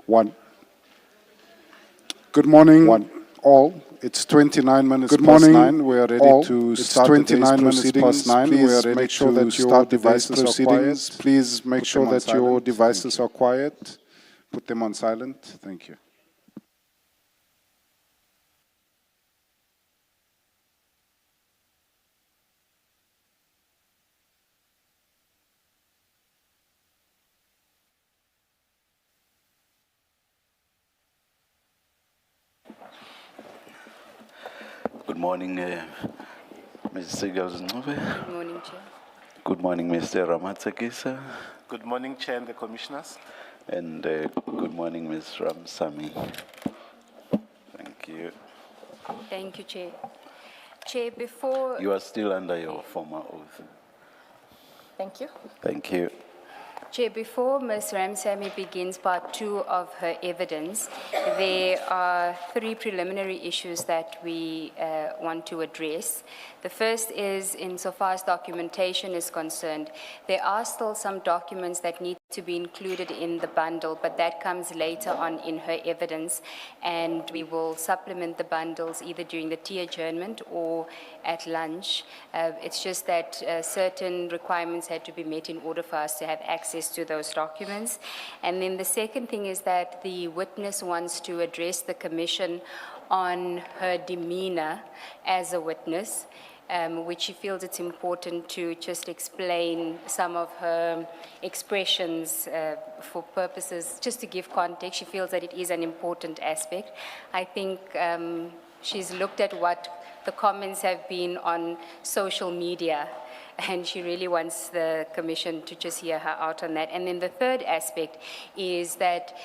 One. Good morning, all. It's 29 minutes past 9. We are ready to start 29 minutes past 9. Please make sure that your devices are quiet. Please make sure that your devices are quiet. Put them on silent. Thank you. Good morning, Mr. Gazinove. Good morning, Chair. Good morning, Mr. Ramatsakisa. Good morning, Chair and the Commissioners. And good morning, Ms. Ramsamy. Thank you. Thank you, Chair. Chair, before... You are still under your former oath. Thank you. Thank you. Chair, before Ms. Ramsamy begins part 2 of her evidence, there are 3 preliminary issues that we want to address. The first is, insofar as documentation is concerned, there are still some documents that need to be included in the bundle, but that comes later on in her evidence, and we will supplement the bundles either during the tea adjournment or at lunch. It's just that certain requirements had to be met in order for us to have access to those documents. And then the second thing is that the witness wants to address the Commission on her demeanor as a witness, which she feels it's important to just explain some of her expressions for purposes, just to give context. She feels that it is an important aspect. I think she's looked at what the comments have been on social media, and she really wants the Commission to just hear her out on that. And then the third aspect is that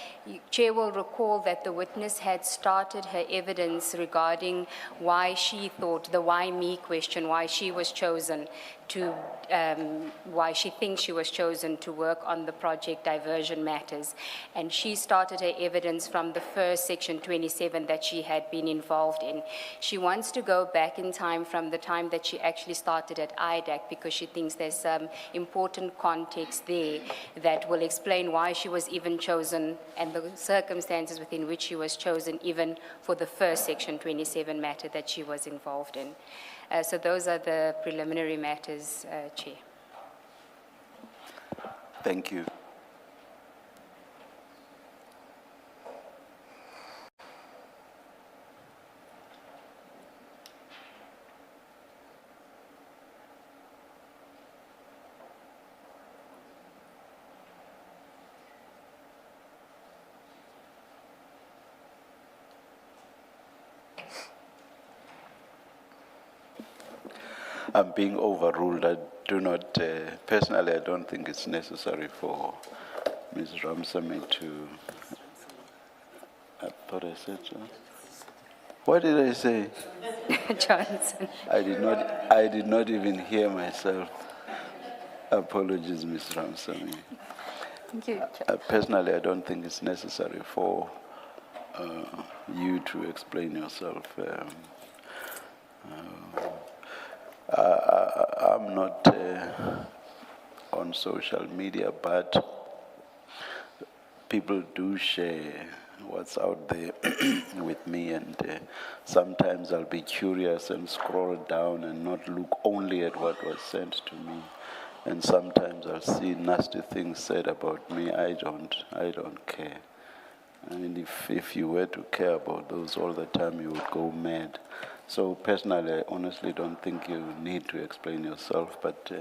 Chair will recall that the witness had started her evidence regarding why she thought, the why me question, why she was chosen to, why she thinks she was chosen to work on the project diversion matters. And she started her evidence from the first section 27 that she had been involved in. She wants to go back in time from the time that she actually started at IDAC, because she thinks there's some important context there that will explain why she was even chosen and the circumstances within which she was chosen, even for the first section 27 matter that she was involved in. So those are the preliminary matters, Chair. Thank you. I'm being overruled. I do not, personally, I don't think it's necessary for Ms. Ramsamy to, I thought I said so. What did I say? Johnson. I did not even hear myself. Apologies, Ms. Ramsamy. Thank you, Personally, I don't think it's necessary for you to explain yourself. I'm not on social media, but people do share what's out there with me, and sometimes I'll be curious and scroll down and not look only at what was sent to me. And sometimes I'll see nasty things said about me. I don't care. I mean, if you were to care about those all the time, you would go mad. So personally, I honestly don't think you need to explain yourself, but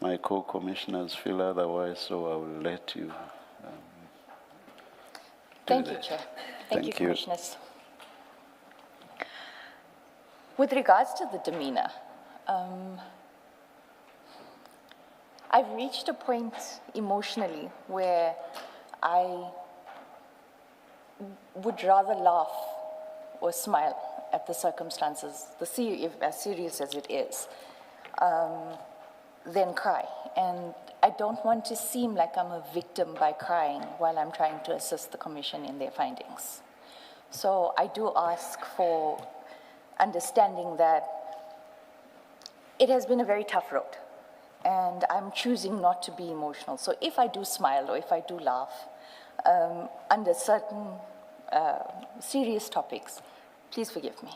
my co-commissioners feel otherwise, so I will let you Thank you, Chair. Thank you, Commissioners. With regards to the demeanor, I've reached a point emotionally where I would rather laugh or smile at the circumstances, as serious as it is, than cry. And I don't want to seem like I'm a victim by crying while I'm trying to assist the Commission in their findings. So I do ask for understanding that it has been a very tough road, and I'm choosing not to be emotional. So if I do smile or if I do laugh, under certain serious topics. Please forgive me.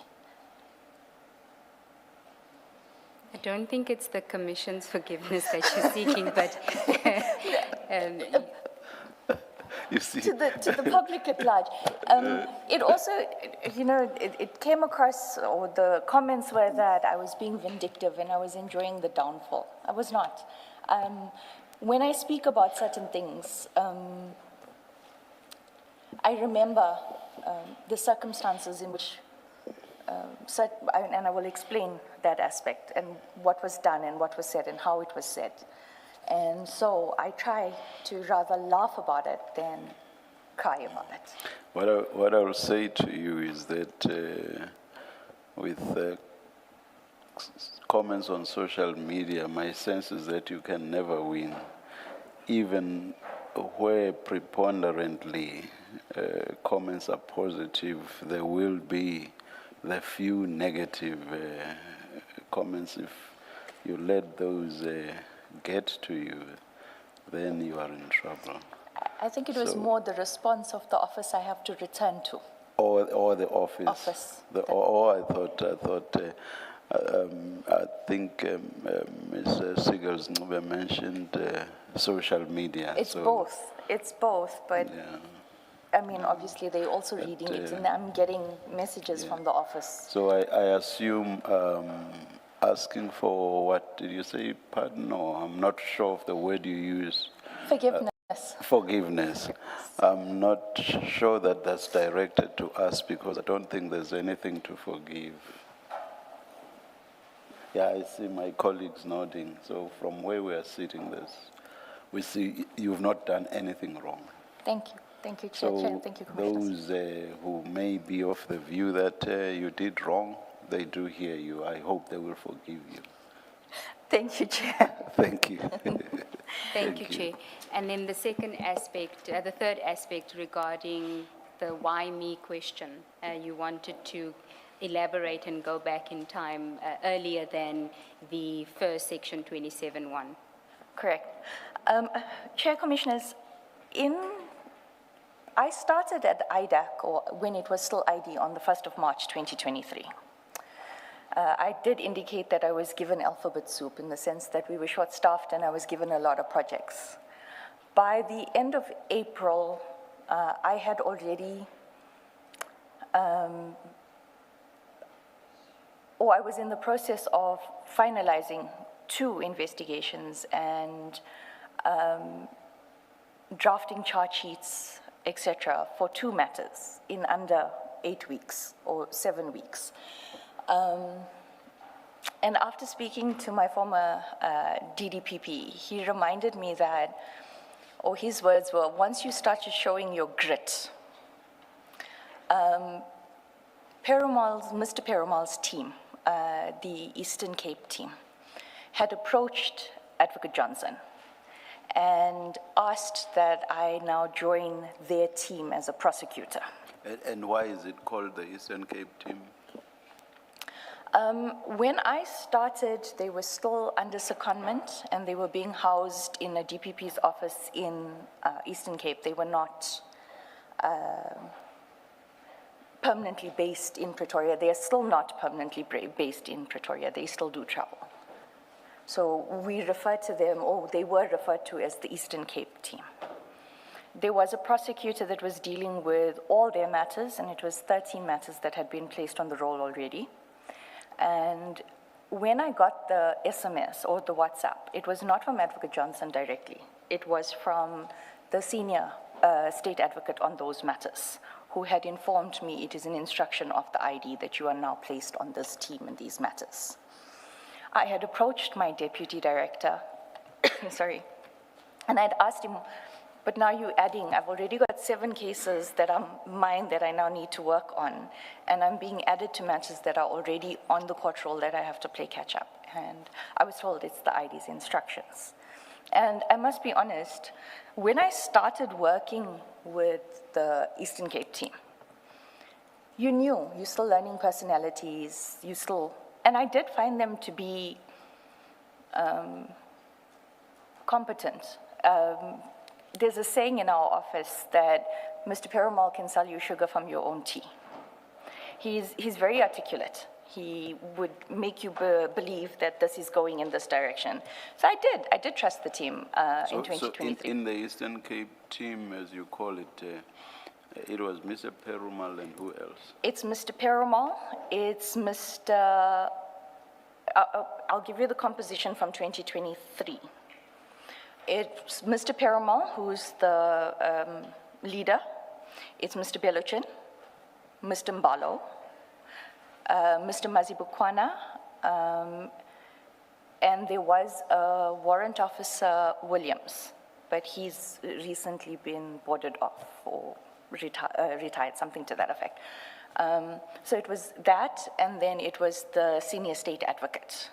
I don't think it's the Commission's forgiveness that you're seeking, but You see, To the public at large. It also, you know, it came across, or the comments were that I was being vindictive and I was enjoying the downfall. I was not. When I speak about certain things, I remember the circumstances in which, and I will explain that aspect and what was done and what was said and how it was said. And so I try to rather laugh about it than cry about it. what I will say to you is that with comments on social media, my sense is that you can never win, even where preponderantly comments are positive. There will be the few negative comments. If you let those get to you, then you are in trouble. I think it was more the response of the office I have to return to. Or the office. Office. I think Ms. Sigels mentioned social media. It's both, but Yeah. I mean, obviously they're also reading it, and I'm getting messages from the office. So I assume asking for, what did you say, pardon? Or I'm not sure of the word you use. Forgiveness. Forgiveness. I'm not sure that that's directed to us, because I don't think there's anything to forgive. Yeah, I see my colleagues nodding. So from where we are sitting, we see you've not done anything wrong. Thank you. Thank you, Chair. So Thank you, Commissioners. those who may be of the view that you did wrong, they do hear you. I hope they will forgive you. Thank you, Chair. Thank you. thank you, Chair. And then the second aspect, the third aspect regarding the why me question, you wanted to elaborate and go back in time earlier than the first section 27.1. Correct. Chair, Commissioners, I started at IDAC, or when it was still ID, on the 1st of March 2023. I did indicate that I was given alphabet soup, in the sense that we were short-staffed and I was given a lot of projects. By the end of April, I had already, I was in the process of finalizing 2 investigations and drafting chart sheets, etc., for 2 matters in under 8 weeks or 7 weeks. And after speaking to my former DDPP, he reminded me that, or his words were, once you started showing your grit, Mr. Perumal's team, the Eastern Cape team, had approached Advocate Johnson and asked that I now join their team as a prosecutor. And why is it called the Eastern Cape team? When I started, they were still under secondment and they were being housed in a DPP's office in Eastern Cape. They were not permanently based in Pretoria. They are still not permanently based in Pretoria. They still do travel. So we refer to them, or they were referred to as the Eastern Cape team. There was a prosecutor that was dealing with all their matters, and it was 13 matters that had been placed on the roll already. And when I got the SMS or the WhatsApp, it was not from Advocate Johnson directly. It was from the senior state advocate on those matters, who had informed me it is an instruction of the ID that you are now placed on this team in these matters. I had approached my deputy director, sorry, and I'd asked him, but now you're adding, I've already got 7 cases that are mine that I now need to work on, and I'm being added to matters that are already on the court roll that I have to play catch up. And I was told it's the ID's instructions. And I must be honest, when I started working with the Eastern Cape team, you're still learning personalities, and I did find them to be competent. there's a saying in our office that Mr. Perumal can sell you sugar from your own tea. He's very articulate. He would make you believe that this is going in this direction. So I did trust the team in 2023. So in the Eastern Cape team, as you call it, it was Mr. Perumal and who else? It's Mr. Perumal, it's Mr. I'll give you the composition from 2023. It's Mr. Perumal, who's the leader. It's Mr. Beluchin, Mr. Mbalo, Mr. Mazibukwana, and there was a warrant officer, Williams, but he's recently been boarded off or retired, something to that effect. So it was that, and then it was the senior state advocate.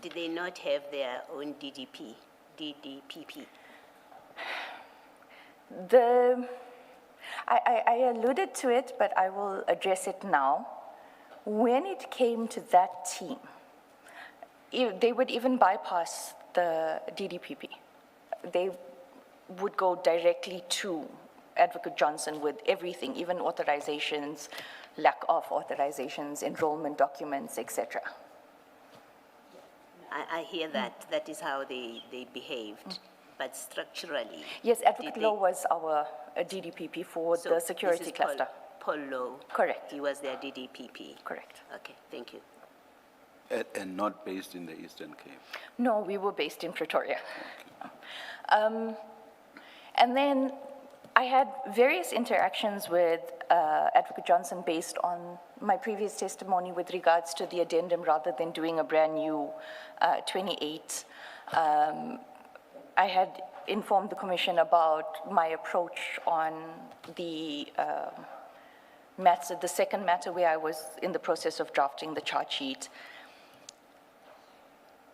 Did they not have their own DDPP? I alluded to it, but I will address it now. When it came to that team, they would even bypass the DDPP. They would go directly to Advocate Johnson with everything, even authorizations, lack of authorizations, enrollment documents, etc. I hear that. That is how they behaved. But structurally... Yes, Advocate Law was our DDPP for the security cluster. Paul Lowe. Correct. He was their DDPP. Correct. Okay, thank you. And not based in the Eastern Cape? No, we were based in Pretoria. Okay. And then I had various interactions with Advocate Johnson based on my previous testimony with regards to the addendum rather than doing a brand new 28. I had informed the Commission about my approach on the matter, the second matter where I was in the process of drafting the chart sheet.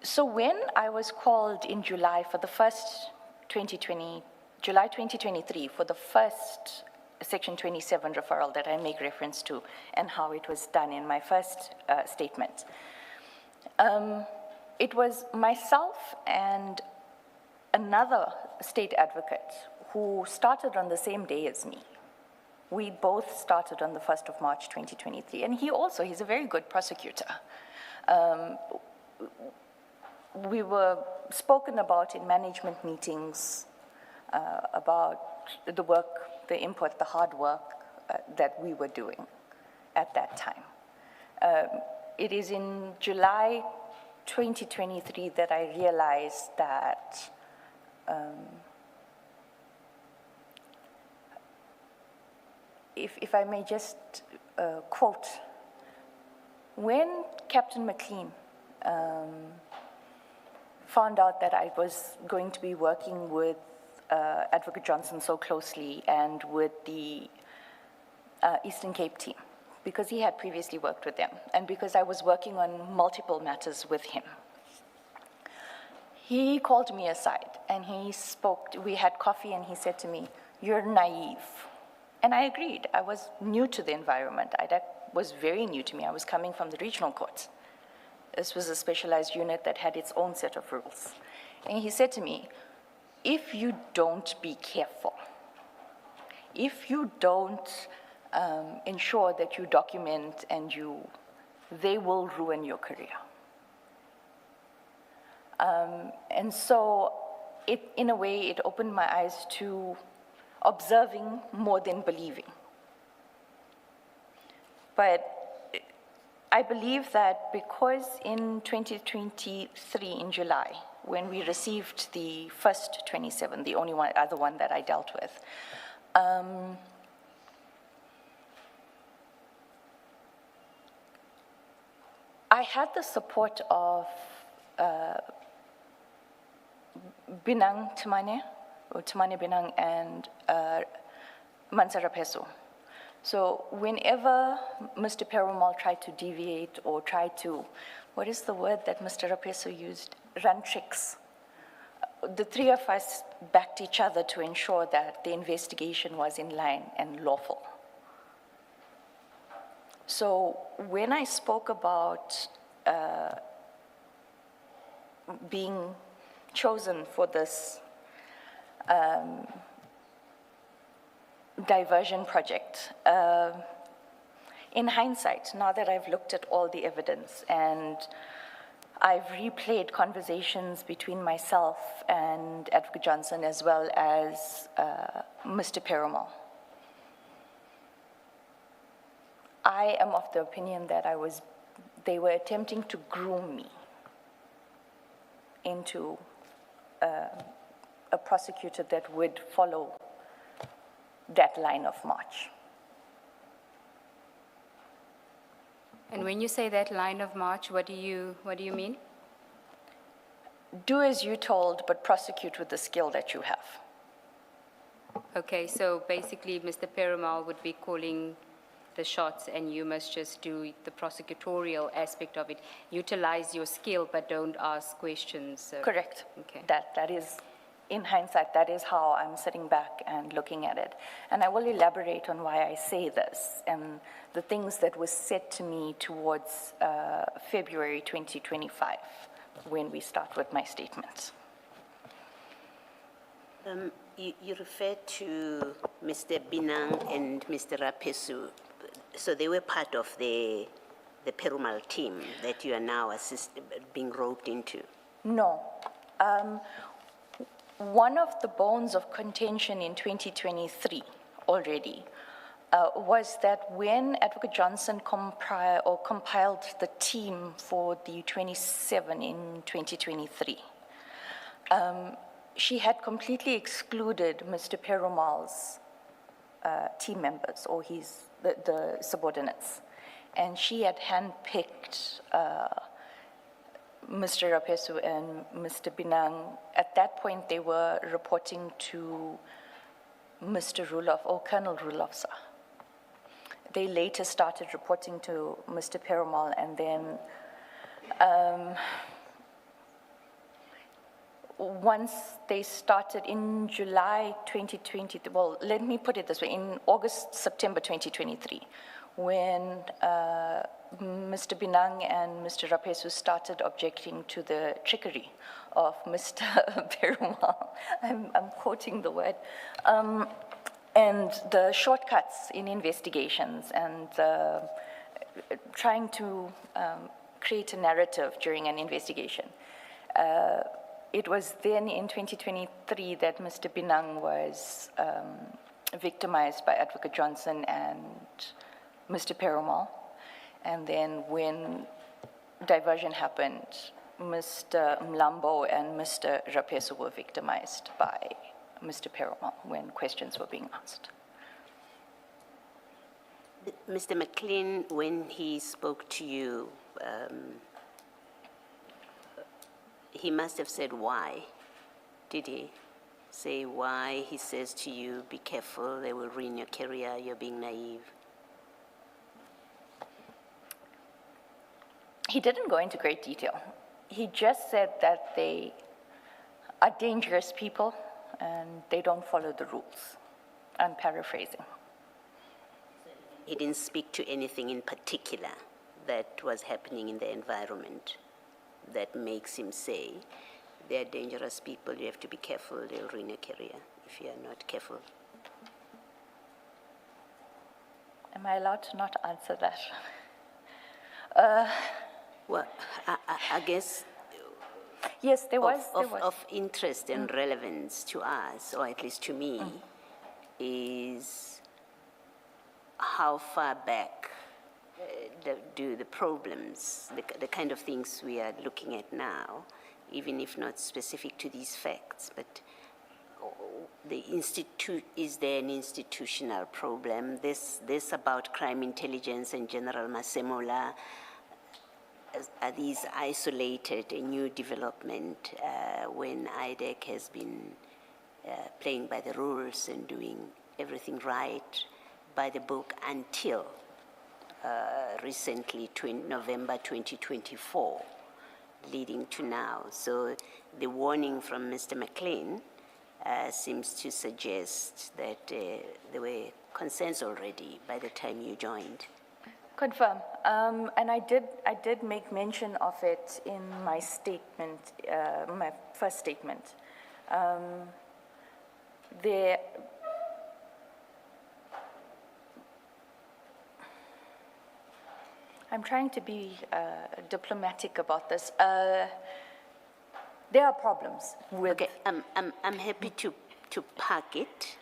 So when I was called in July for the first July 2023 for the first Section 27 referral that I make reference to and how it was done in my first statement, it was myself and another state advocate who started on the same day as me. We both started on the 1st of March 2023, and he's a very good prosecutor. We were spoken about in management meetings about the work, the input, the hard work that we were doing at that time. It is in July 2023 that I realized that if I may just quote, when Captain McLean found out that I was going to be working with Advocate Johnson so closely and with the Eastern Cape team, because he had previously worked with them, and because I was working on multiple matters with him, he called me aside and he spoke, we had coffee, and he said to me, "You're naive." And I agreed. I was new to the environment. That was very new to me. I was coming from the regional courts. This was a specialized unit that had its own set of rules. And he said to me, if you don't be careful, if you don't ensure that you document and they will ruin your career. And so in a way, it opened my eyes to observing more than believing. But I believe that because in 2023, in July, when we received the first 27, the only other one that I dealt with, I had the support of Binang Tumane, or Tumane Binang, and Mansara Peso. So whenever Mr. Perumal tried to deviate or tried to, what is the word that Mr. Rapeso used? Run tricks. The three of us backed each other to ensure that the investigation was in line and lawful. So when I spoke about being chosen for this diversion project. In hindsight, now that I've looked at all the evidence and I've replayed conversations between myself and Advocate Johnson as well as Mr. Perumal, I am of the opinion that they were attempting to groom me into a prosecutor that would follow that line of march. And when you say that line of march, what do you mean? Do as you're told, but prosecute with the skill that you have. Okay, so basically Mr. Perumal would be calling the shots and you must just do the prosecutorial aspect of it. Utilize your skill, but don't ask questions. Correct. Okay. That is, in hindsight, that is how I'm sitting back and looking at it. And I will elaborate on why I say this and the things that were said to me towards February 2025 when we start with my statements. You referred to Mr. Binang and Mr. Rapesu. So they were part of the Perumal team that you are now being roped into? No. One of the bones of contention in 2023 already was that when Advocate Johnson compiled the team for the 27 in 2023, she had completely excluded Mr. Perumal's team members or the subordinates. And she had handpicked Mr. Rapesu and Mr. Binang. At that point, they were reporting to Mr. Rulof, or Colonel Rulof, sir. They later started reporting to Mr. Perumal, and then once they started in July 2020, well, let me put it this way, in September 2023, when Mr. Binang and Mr. Rapesu started objecting to the trickery of Mr. Perumal, I'm quoting the word, and the shortcuts in investigations and trying to create a narrative during an investigation. It was then in 2023 that Mr. Binang was victimized by Advocate Johnson and Mr. Perumal. And then when diversion happened, Mr. Mlambo and Mr. Rapesu were victimized by Mr. Perumal when questions were being asked. Mr. McLean, when he spoke to you, he must have said why. Did he say why he says to you, be careful, they will ruin your career, you're being naive? He didn't go into great detail. He just said that they are dangerous people and they don't follow the rules. I'm paraphrasing. He didn't speak to anything in particular that was happening in the environment that makes him say, they're dangerous people, you have to be careful, they'll ruin your career if you are not careful. Am I allowed to not answer that? Well, I guess yes, there was. Of interest and relevance to us, or at least to me, is how far back do the problems, the kind of things we are looking at now, even if not specific to these facts, but is there an institutional problem? This about crime intelligence and General Masemola, are these isolated, a new development when IDEC has been playing by the rules and doing everything right by the book until recently, November 2024, leading to now? So the warning from Mr. McLean seems to suggest that there were concerns already by the time you joined. Confirm. And I did make mention of it in my statement, my first statement. I'm trying to be diplomatic about this. There are problems with... Okay, I'm happy to park it.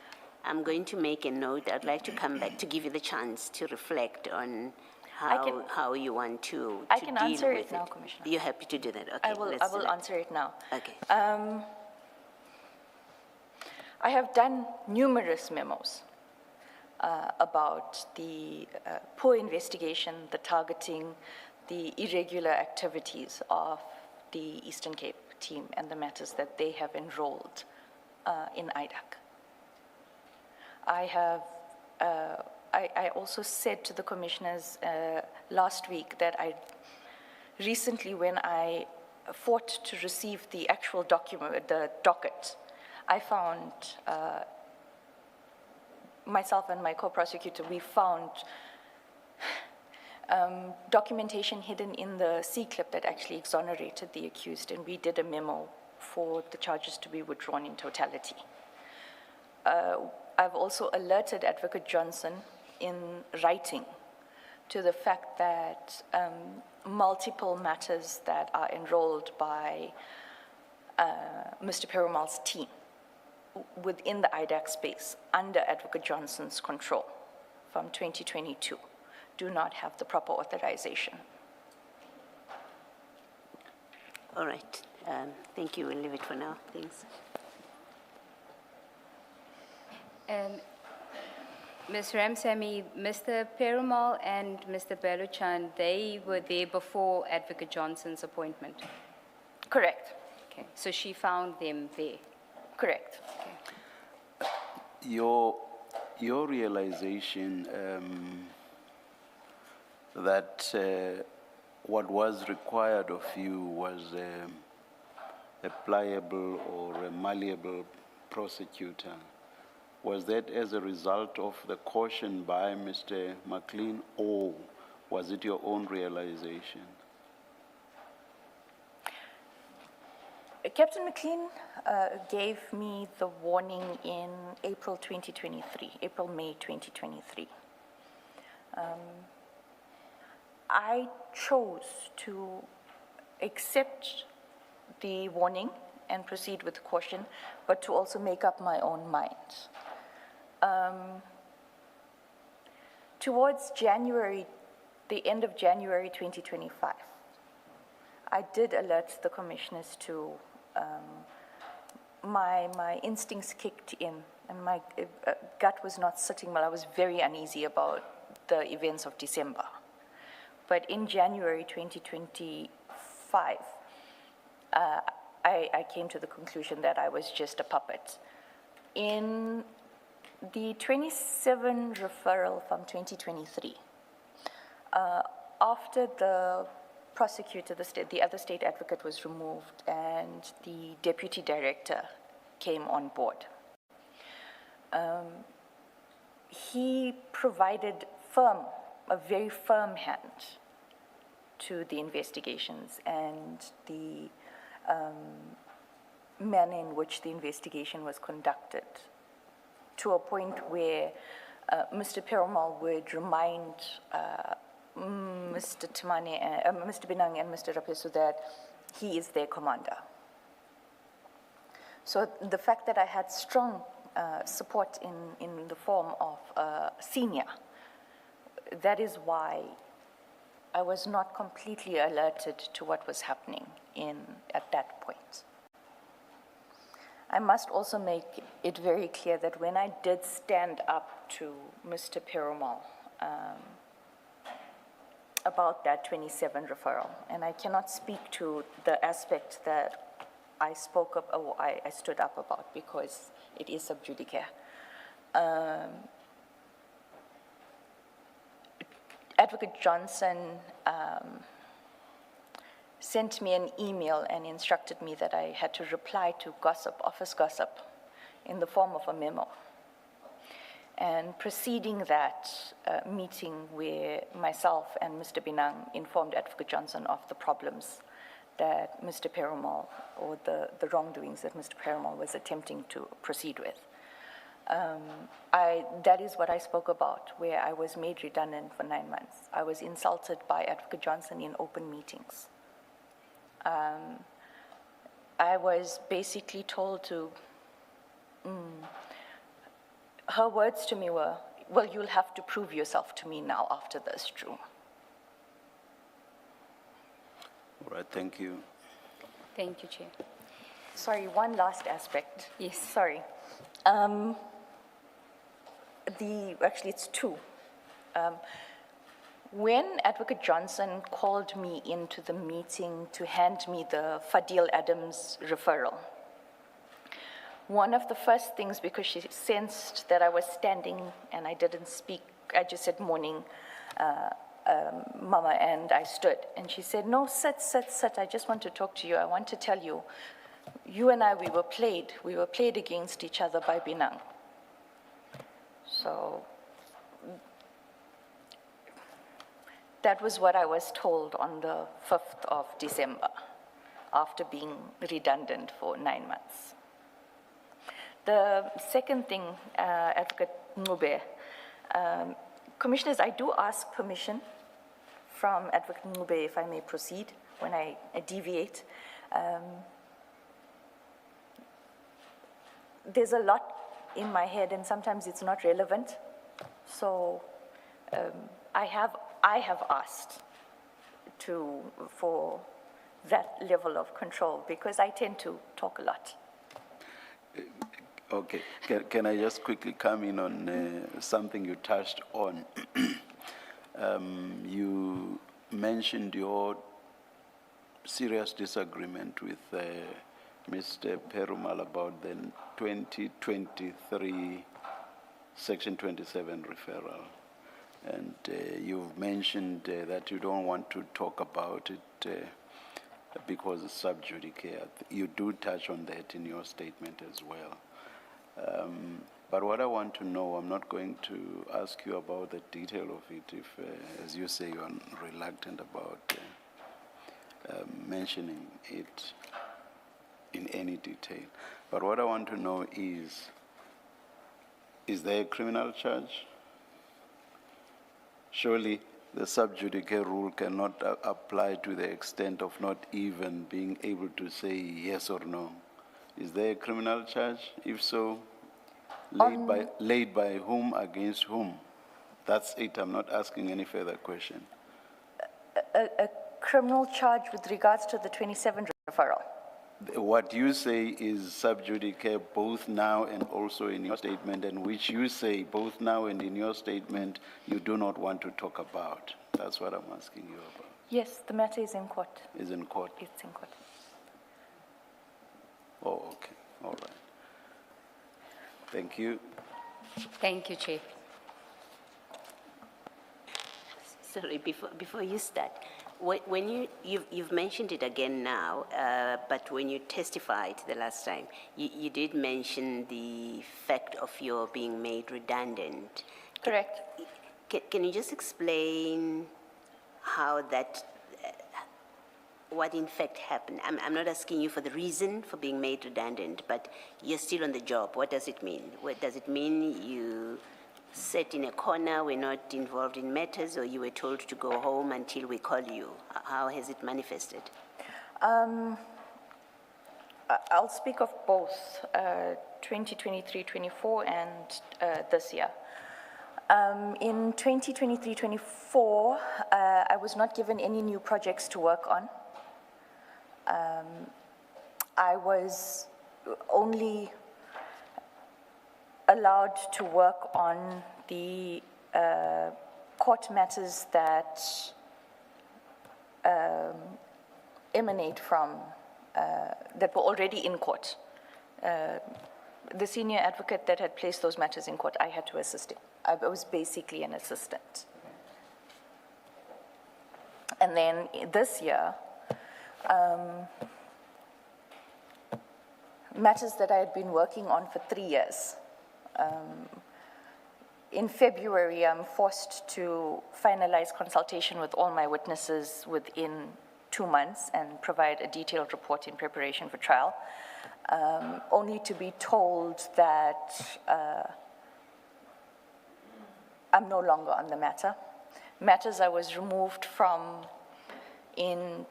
I'm going to make a note. I'd like to come back to give you the chance to reflect on how you want to deal with it. I can answer it now, Commissioner. You're happy to do that? Okay, I will answer it now. Okay. I have done numerous memos about the poor investigation, the targeting, the irregular activities of the Eastern Cape team and the matters that they have enrolled in IDAC. I also said to the commissioners last week that recently when I fought to receive the actual document, the docket, I found, myself and my co-prosecutor, we found documentation hidden in the C-clip that actually exonerated the accused, and we did a memo for the charges to be withdrawn in totality. I've also alerted Advocate Johnson in writing to the fact that multiple matters that are enrolled by Mr. Perumal's team within the IDAC space under Advocate Johnson's control from 2022 do not have the proper authorization. All right. Thank you. We'll leave it for now. Thanks. Ms. Ramsamy, Mr. Perumal and Mr. Beluchan, they were there before Advocate Johnson's appointment. Correct. Okay, so she found them there. Correct. Okay. Your realization that what was required of you was a pliable or a malleable prosecutor. Was that as a result of the caution by Mr. McLean, or was it your own realization? Captain McLean gave me the warning in April 2023, May 2023. I chose to accept the warning and proceed with caution, but to also make up my own mind. Towards January, the end of January 2025, I did alert the commissioners to my instincts kicked in, and my gut was not sitting well. I was very uneasy about the events of December. But in January 2025, I came to the conclusion that I was just a puppet. In the 27 referral from 2023, after the prosecutor, the other state advocate was removed and the deputy director came on board, he provided a very firm hand to the investigations and the manner in which the investigation was conducted, to a point where Mr. Perumal would remind Mr. Temane, Mr. Binang and Mr. Rapesu that he is their commander. So the fact that I had strong support in the form of senior, that is why I was not completely alerted to what was happening at that point. I must also make it very clear that when I did stand up to Mr. Perumal about that 27 referral, and I cannot speak to the aspect that I spoke of, or I stood up about, because it is sub judice. Advocate Johnson sent me an email and instructed me that I had to reply to gossip, office gossip, in the form of a memo. And preceding that meeting where myself and Mr. Binang informed Advocate Johnson of the problems that Mr. Perumal, or the wrongdoings that Mr. Perumal was attempting to proceed with, That is what I spoke about, where I was made redundant for 9 months. I was insulted by Advocate Johnson in open meetings. I was basically told to, her words to me were, well, you'll have to prove yourself to me now after this, Drew. All right, thank you. Thank you, Chair. Sorry, one last aspect. Yes. Sorry. Actually, it's two. When Advocate Johnson called me into the meeting to hand me the Fadil Adams referral, one of the first things, because she sensed that I was standing and I didn't speak, I just said, morning, Mama, and I stood. And she said, no, sit, I just want to talk to you. I want to tell you, you and I, we were played against each other by Binang. So that was what I was told on the 5th of December, after being redundant for 9 months. The second thing, Advocate Ngube, Commissioners, I do ask permission from Advocate Ngube, if I may proceed, when I deviate. There's a lot in my head, and sometimes it's not relevant. So I have asked for that level of control, because I tend to talk a lot. Okay, can I just quickly come in on something you touched on? You mentioned your serious disagreement with Mr. Perumal about the 2023 Section 27 referral. And you've mentioned that you don't want to talk about it because it's sub judice. You do touch on that in your statement as well. But what I want to know, I'm not going to ask you about the detail of it if, as you say, you're reluctant about mentioning it in any detail. But what I want to know is there a criminal charge? Surely the sub judice rule cannot apply to the extent of not even being able to say yes or no. Is there a criminal charge? If so, laid by whom, against whom? That's it. I'm not asking any further question. A criminal charge with regards to the 27 referral? What you say is sub judice both now and also in your statement, and which you say both now and in your statement you do not want to talk about. That's what I'm asking you about. Yes, the matter is in court. Is in court? It's in court. Oh, okay. All right. Thank you. Thank you, Chair. Sorry, before you start, when you've mentioned it again now, but when you testified the last time, you did mention the fact of your being made redundant. Correct. Can you just explain how that, what in fact happened? I'm not asking you for the reason for being made redundant, but you're still on the job. What does it mean? What does it mean you sat in a corner, were not involved in matters, or you were told to go home until we call you? How has it manifested? I'll speak of both 2023-24 and this year. In 2023-24, I was not given any new projects to work on. I was only allowed to work on the court matters that emanate from, that were already in court. The senior advocate that had placed those matters in court, I had to assist him. I was basically an assistant. And then this year, matters that I had been working on for 3 years. In February, I'm forced to finalize consultation with all my witnesses within 2 months and provide a detailed report in preparation for trial, only to be told that I'm no longer on the matter. Matters I was removed from in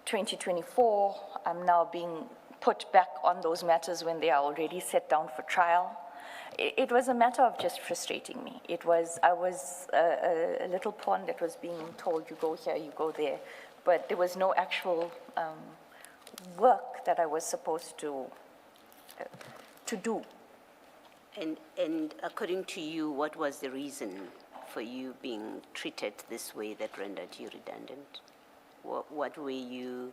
2024, I'm now being put back on those matters when they are already set down for trial. It was a matter of just frustrating me. I was a little pawn that was being told, you go here, you go there, but there was no actual work that I was supposed to do. And according to you, what was the reason for you being treated this way that rendered you redundant? What were you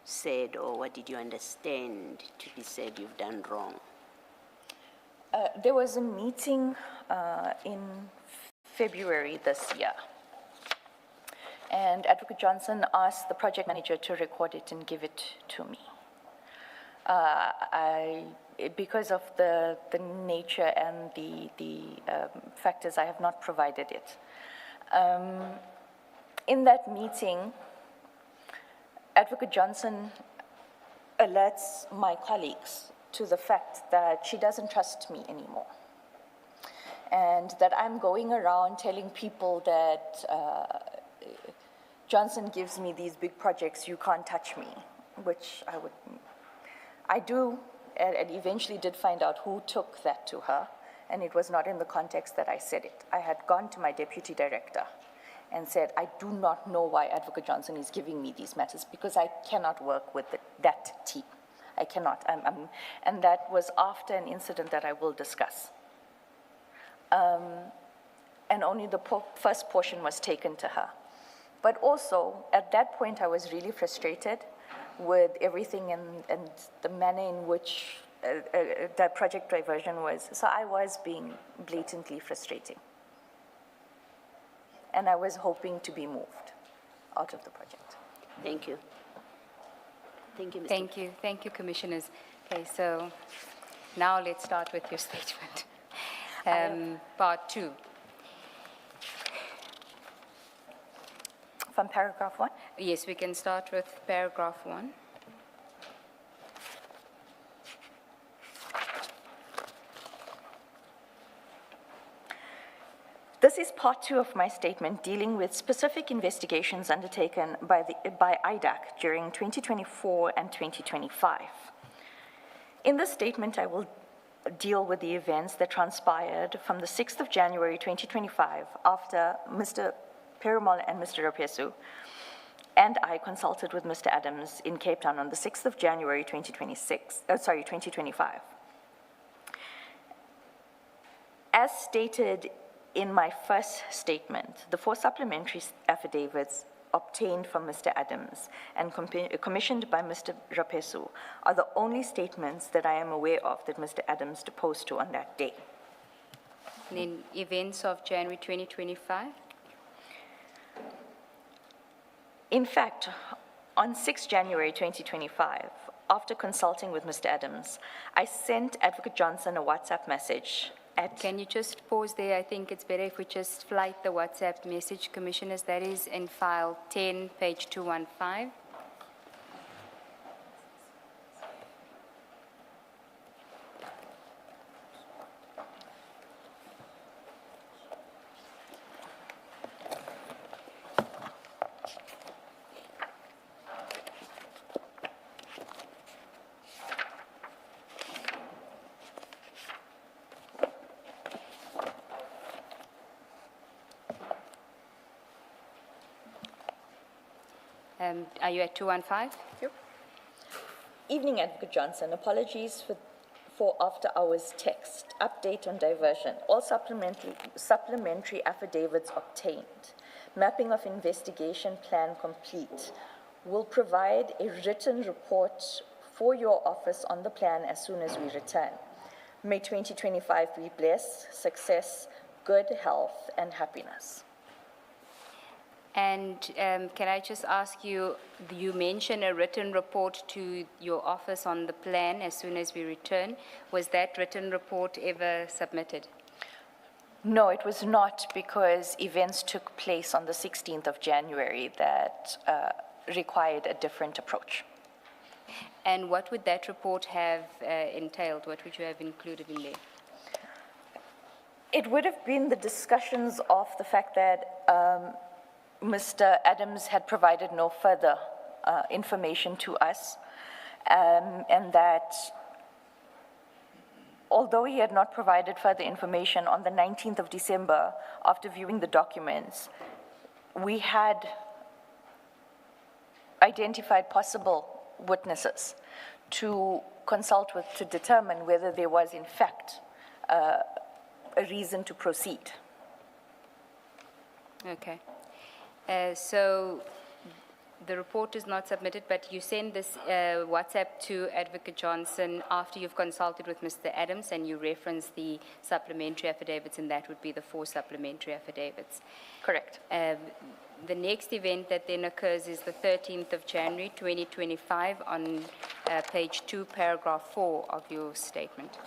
said, or what did you understand to be said you've done wrong? There was a meeting in February this year, and Advocate Johnson asked the project manager to record it and give it to me. Because of the nature and the factors, I have not provided it. In that meeting, Advocate Johnson alerts my colleagues to the fact that she doesn't trust me anymore, and that I'm going around telling people that Johnson gives me these big projects, you can't touch me, which I do, and eventually did find out who took that to her, and it was not in the context that I said it. I had gone to my deputy director and said, I do not know why Advocate Johnson is giving me these matters, because I cannot work with that team. I cannot, and that was after an incident that I will discuss. And only the first portion was taken to her. But also, at that point, I was really frustrated with everything and the manner in which that project diversion was. So I was being blatantly frustrating. And I was hoping to be moved out of the project. Thank you. Thank you, Mr. Thank you. Thank you, Commissioners. Okay, so now let's start with your statement. Part 2. From paragraph 1? Yes, we can start with paragraph 1. This is part 2 of my statement dealing with specific investigations undertaken by IDAC during 2024 and 2025. In this statement, I will deal with the events that transpired from the 6th of January 2025 after Mr. Perumal and Mr. Rapesu and I consulted with Mr. Adams in Cape Town on the 6th of January 2025. As stated in my first statement, the 4 supplementary affidavits obtained from Mr. Adams and commissioned by Mr. Rapesu are the only statements that I am aware of that Mr. Adams deposed to on that day. And in events of January 2025? In fact, on 6 January 2025, after consulting with Mr. Adams, I sent Advocate Johnson a WhatsApp message at... Can you just pause there? I think it's better if we just flight the WhatsApp message, Commissioners. That is in file 10, page 215. Are you at 215? Yep. Evening, Advocate Johnson. Apologies for after hours text. Update on diversion. All supplementary affidavits obtained. Mapping of investigation plan complete. Will provide a written report for your office on the plan as soon as we return. May 2025 be blessed, success, good health, and happiness. And can I just ask you, you mentioned a written report to your office on the plan as soon as we return. Was that written report ever submitted? No, it was not, because events took place on the 16th of January that required a different approach. And what would that report have entailed? What would you have included in there? It would have been the discussions of the fact that Mr. Adams had provided no further information to us, and that although he had not provided further information on the 19th of December, after viewing the documents, we had identified possible witnesses to consult with to determine whether there was in fact a reason to proceed. Okay. So the report is not submitted, but you send this WhatsApp to Advocate Johnson after you've consulted with Mr. Adams, and you reference the supplementary affidavits, and that would be the 4 supplementary affidavits. Correct. The next event that then occurs is the 13th of January, 2025, on page 2, paragraph 4 of your statement.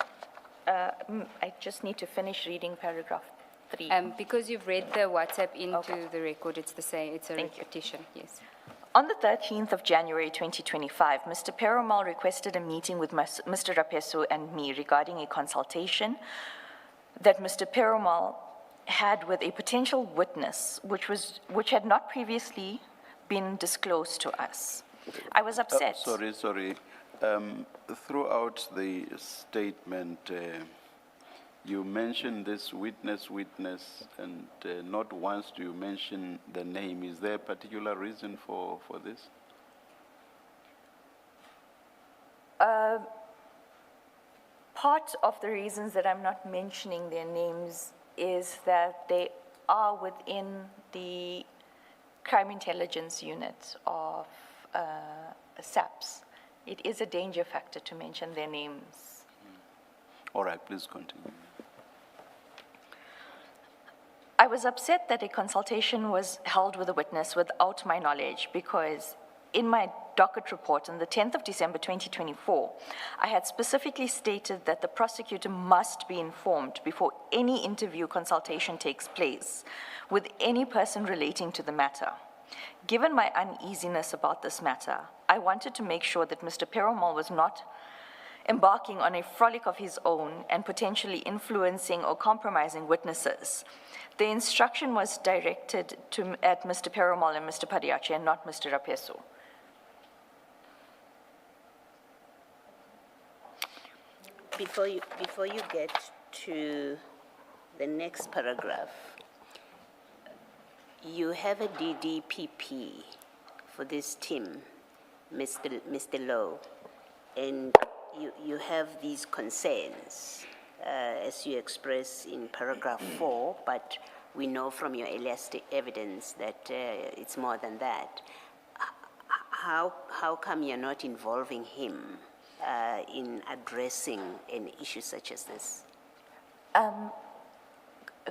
I just need to finish reading paragraph 3. Because you've read the WhatsApp into Okay. the record, it's the same, it's a Thank you. repetition, yes. On the 13th of January 2025, Mr. Perumal requested a meeting with Mr. Rapesu and me regarding a consultation that Mr. Perumal had with a potential witness, which had not previously been disclosed to us. I was upset. Sorry. Throughout the statement, you mentioned this witness, and not once do you mention the name. Is there a particular reason for this? Part of the reasons that I'm not mentioning their names is that they are within the crime intelligence unit of SAPS. It is a danger factor to mention their names. All right, please continue. I was upset that a consultation was held with a witness without my knowledge, because in my docket report on the 10th of December 2024, I had specifically stated that the prosecutor must be informed before any interview consultation takes place with any person relating to the matter. Given my uneasiness about this matter, I wanted to make sure that Mr. Perumal was not embarking on a frolic of his own and potentially influencing or compromising witnesses. The instruction was directed at Mr. Perumal and Mr. Padiachi and not Mr. Rapesu. Before you get to the next paragraph, you have a DDPP for this team, Mr. Lowe, and you have these concerns, as you express in paragraph 4, but we know from your elastic evidence that it's more than that. How come you're not involving him in addressing an issue such as this?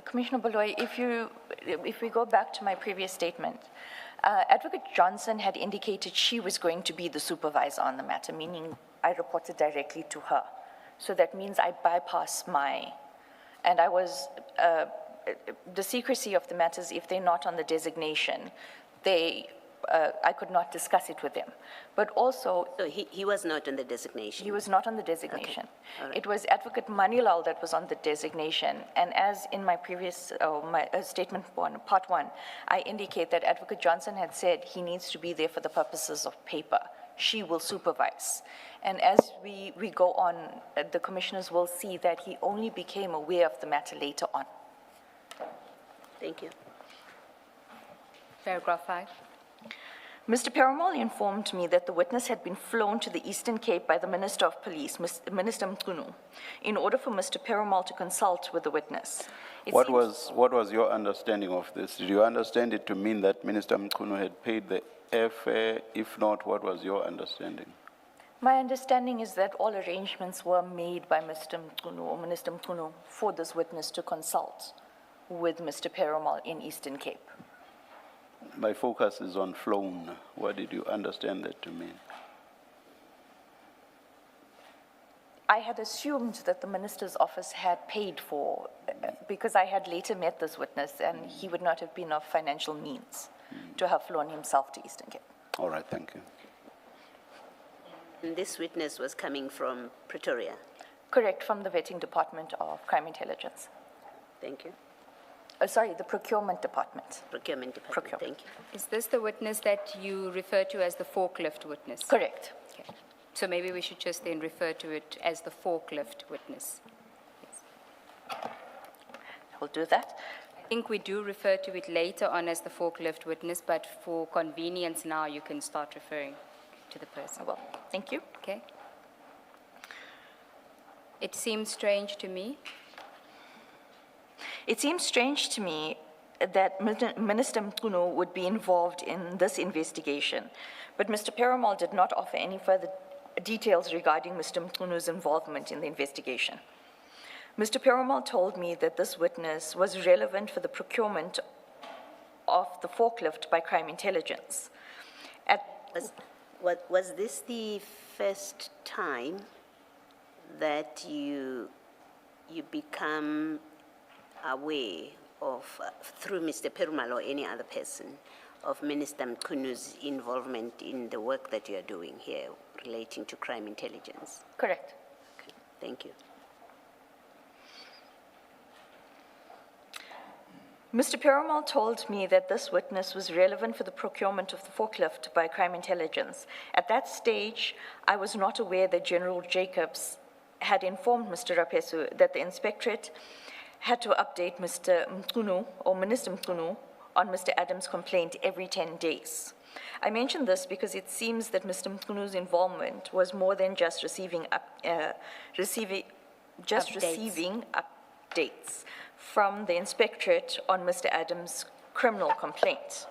Commissioner Baloy, if we go back to my previous statement, Advocate Johnson had indicated she was going to be the supervisor on the matter, meaning I reported directly to her. So that means I bypass and I was, the secrecy of the matters, if they're not on the designation, I could not discuss it with them. But also... So he was not on the designation? He was not on the designation. Okay. All right. It was Advocate Manilal that was on the designation. And as in my previous, statement part 1, I indicate that Advocate Johnson had said he needs to be there for the purposes of paper. She will supervise. And as we go on, the commissioners will see that he only became aware of the matter later on. Thank you. Paragraph 5. Mr. Perumal informed me that the witness had been flown to the Eastern Cape by the Minister of Police, Minister Mchunu, in order for Mr. Perumal to consult with the witness. What was your understanding of this? Did you understand it to mean that Minister Mchunu had paid the airfare? If not, what was your understanding? My understanding is that all arrangements were made by Mr. Mchunu or Minister Mchunu for this witness to consult with Mr. Perumal in Eastern Cape. My focus is on flown. What did you understand that to mean? I had assumed that the minister's office had paid for, because I had later met this witness and he would not have been of financial means to have flown himself to Eastern Cape. All right, thank you. And this witness was coming from Pretoria. Correct, from the vetting department of crime intelligence. Thank you. Sorry, the procurement department. Procurement Department, Procurement. thank you. Is this the witness that you refer to as the forklift witness? Correct. Okay. So maybe we should just then refer to it as the forklift witness. We'll do that. I think we do refer to it later on as the forklift witness, but for convenience now, you can start referring to the person. Well, thank you. Okay? It seems strange to me. It seems strange to me that Minister Mkuno would be involved in this investigation, but Mr. Perumal did not offer any further details regarding Mr. Mkuno's involvement in the investigation. Mr. Perumal told me that this witness was relevant for the procurement of the forklift by crime intelligence. Was this the first time that you become aware of, through Mr. Perumal or any other person, of Minister Mkunu's involvement in the work that you are doing here relating to crime intelligence? Correct. Okay, thank you. Mr. Perumal told me that this witness was relevant for the procurement of the forklift by crime intelligence. At that stage, I was not aware that General Jacobs had informed Mr. Rapesu that the inspectorate had to update Mr. Mkuno or Minister Mkuno on Mr. Adams' complaint every 10 days. I mention this because it seems that Mr. Mkuno's involvement was more than just receiving updates from the inspectorate on Mr. Adams' criminal complaint.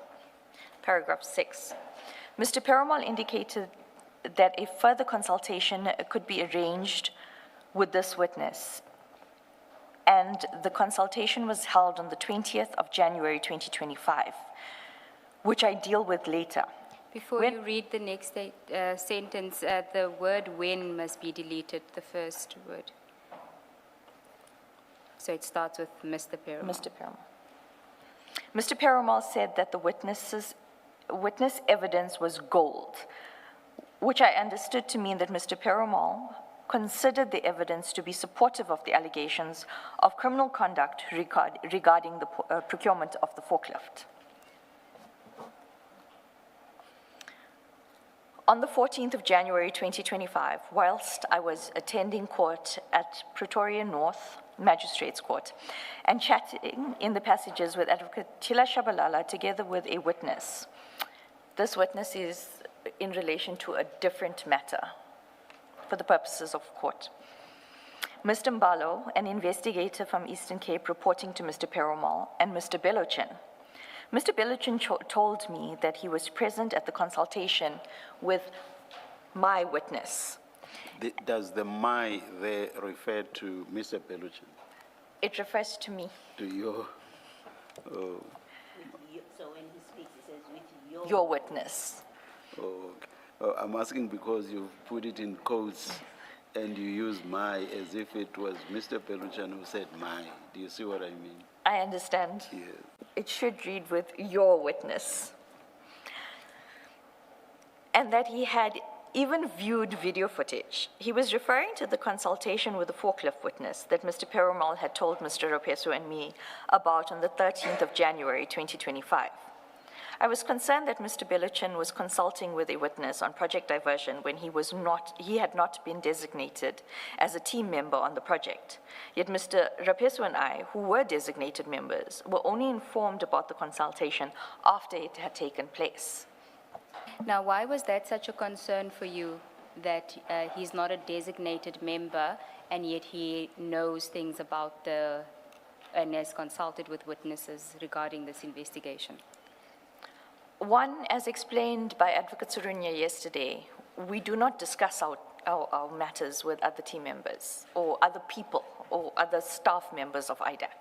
Paragraph 6. Mr. Perumal indicated that a further consultation could be arranged with this witness, and the consultation was held on the 20th of January 2025, which I deal with later. Before you read the next sentence, the word "when" must be deleted, the first word. So it starts with Mr. Perumal. Mr. Perumal. Mr. Perumal said that the witness evidence was gold, which I understood to mean that Mr. Perumal considered the evidence to be supportive of the allegations of criminal conduct regarding the procurement of the forklift. On the 14th of January 2025, whilst I was attending court at Pretoria North Magistrates Court and chatting in the passages with Advocate Tila Shabalala together with a witness, this witness is in relation to a different matter for the purposes of court. Mr. Mbalo, an investigator from Eastern Cape reporting to Mr. Perumal, and Mr. Belochin. Mr. Belochin told me that he was present at the consultation with my witness. Does the "my" there refer to Mr. Belochin? It refers to me. To your... Oh, So when he speaks, he says with Your witness. okay. I'm asking because you put it in quotes and you use "my" as if it was Mr. Belochin who said "my." Do you see what I mean? I understand. Yes. It should read with your witness. And that he had even viewed video footage. He was referring to the consultation with the forklift witness that Mr. Perumal had told Mr. Rapesu and me about on the 13th of January 2025. I was concerned that Mr. Belochin was consulting with a witness on project diversion when he had not been designated as a team member on the project. Yet Mr. Rapesu and I, who were designated members, were only informed about the consultation after it had taken place. Now, why was that such a concern for you, that he's not a designated member and yet he knows things about and has consulted with witnesses regarding this investigation? One, as explained by Advocate Surunya yesterday, we do not discuss our matters with other team members or other people or other staff members of IDAC.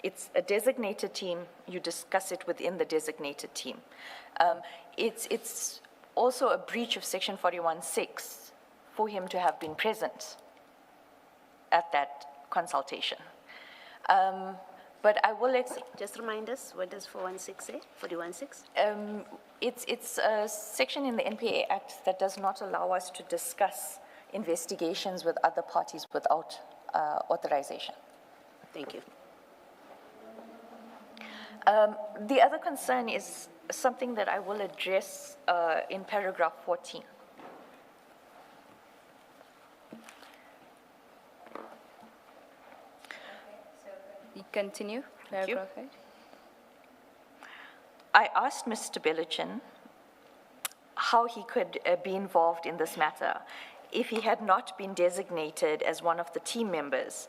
It's a designated team, you discuss it within the designated team. It's also a breach of Section 41(6) for him to have been present at that consultation. But I will, Just remind us, what does 416 say, 416? it's a section in the NPA Act that does not allow us to discuss investigations with other parties without authorization. Thank you. The other concern is something that I will address in paragraph 14. You continue, paragraph 8. I asked Mr. Bellichin how he could be involved in this matter if he had not been designated as one of the team members,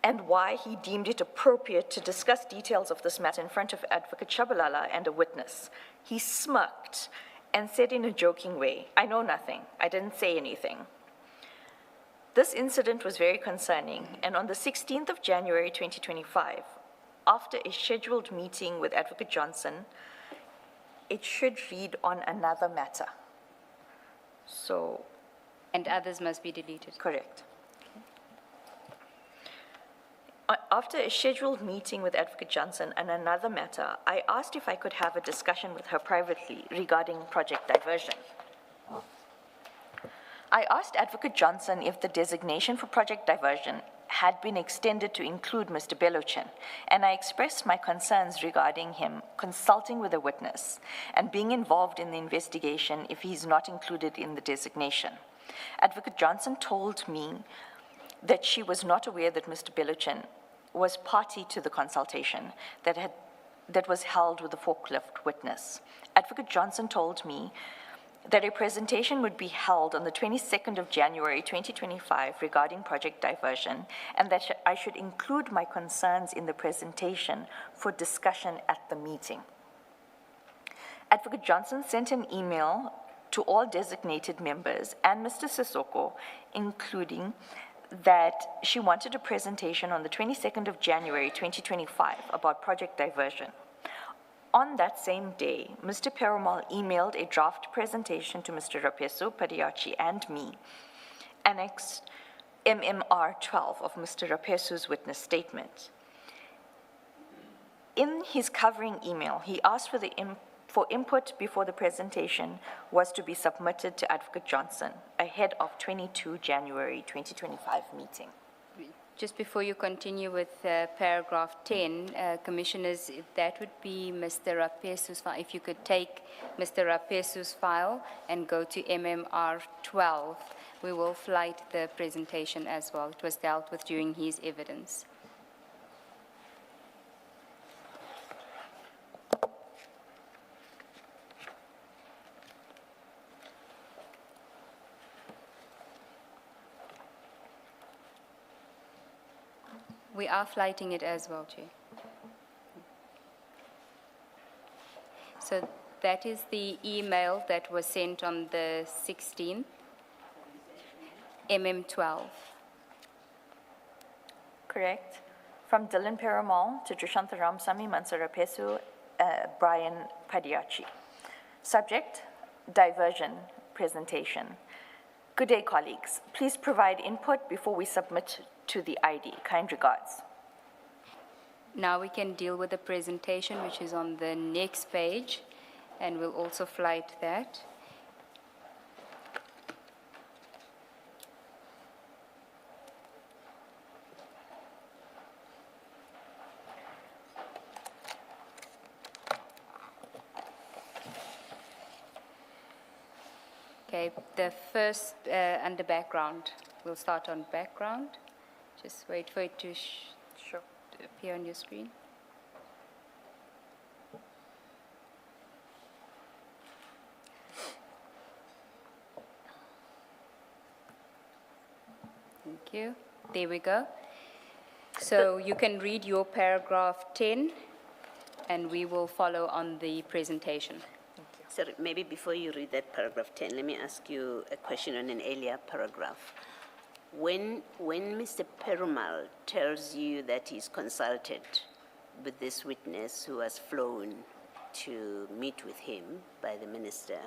and why he deemed it appropriate to discuss details of this matter in front of Advocate Shabalala and a witness. He smirked and said in a joking way, "I know nothing. I didn't say anything." This incident was very concerning, and on the 16th of January 2025, after a scheduled meeting with Advocate Johnson, it should read on another matter. So, And others must be deleted. correct. After a scheduled meeting with Advocate Johnson on another matter, I asked if I could have a discussion with her privately regarding project diversion. I asked Advocate Johnson if the designation for project diversion had been extended to include Mr. Belochin, and I expressed my concerns regarding him consulting with a witness and being involved in the investigation if he's not included in the designation. Advocate Johnson told me that she was not aware that Mr. Belochin was party to the consultation that was held with the forklift witness. Advocate Johnson told me that a presentation would be held on the 22nd of January 2025 regarding project diversion, and that I should include my concerns in the presentation for discussion at the meeting. Advocate Johnson sent an email to all designated members and Mr. Sissoko, including that she wanted a presentation on the 22nd of January 2025 about project diversion. On that same day, Mr. Perumal emailed a draft presentation to Mr. Rapesu, Padiachi, and me, annexed MMR 12 of Mr. Rapesu's witness statement. In his covering email, he asked for input before the presentation was to be submitted to Advocate Johnson ahead of 22 January 2025 meeting. Just before you continue with paragraph 10, Commissioners, that would be Mr. Rapesu's file. If you could take Mr. Rapesu's file and go to MMR 12, we will flight the presentation as well. It was dealt with during his evidence. We are flighting it as well, Chair. So that is the email that was sent on the 16th, MM12. Correct. From Dylan Perumal to Trishantha Ramsamy, Mansur Rapesu, Brian Padiachi. Subject, diversion presentation. Good day, colleagues. Please provide input before we submit to the ID. Kind regards. Now we can deal with the presentation, which is on the next page, and we'll also flight that. Okay, the first under background. We'll start on background. Just wait for it to Sure. appear on your screen. Thank you. There we go. So you can read your paragraph 10, and we will follow on the presentation. Sorry, maybe before you read that paragraph 10, let me ask you a question on an earlier paragraph. When Mr. Perumal tells you that he's consulted with this witness who was flown to meet with him by the minister,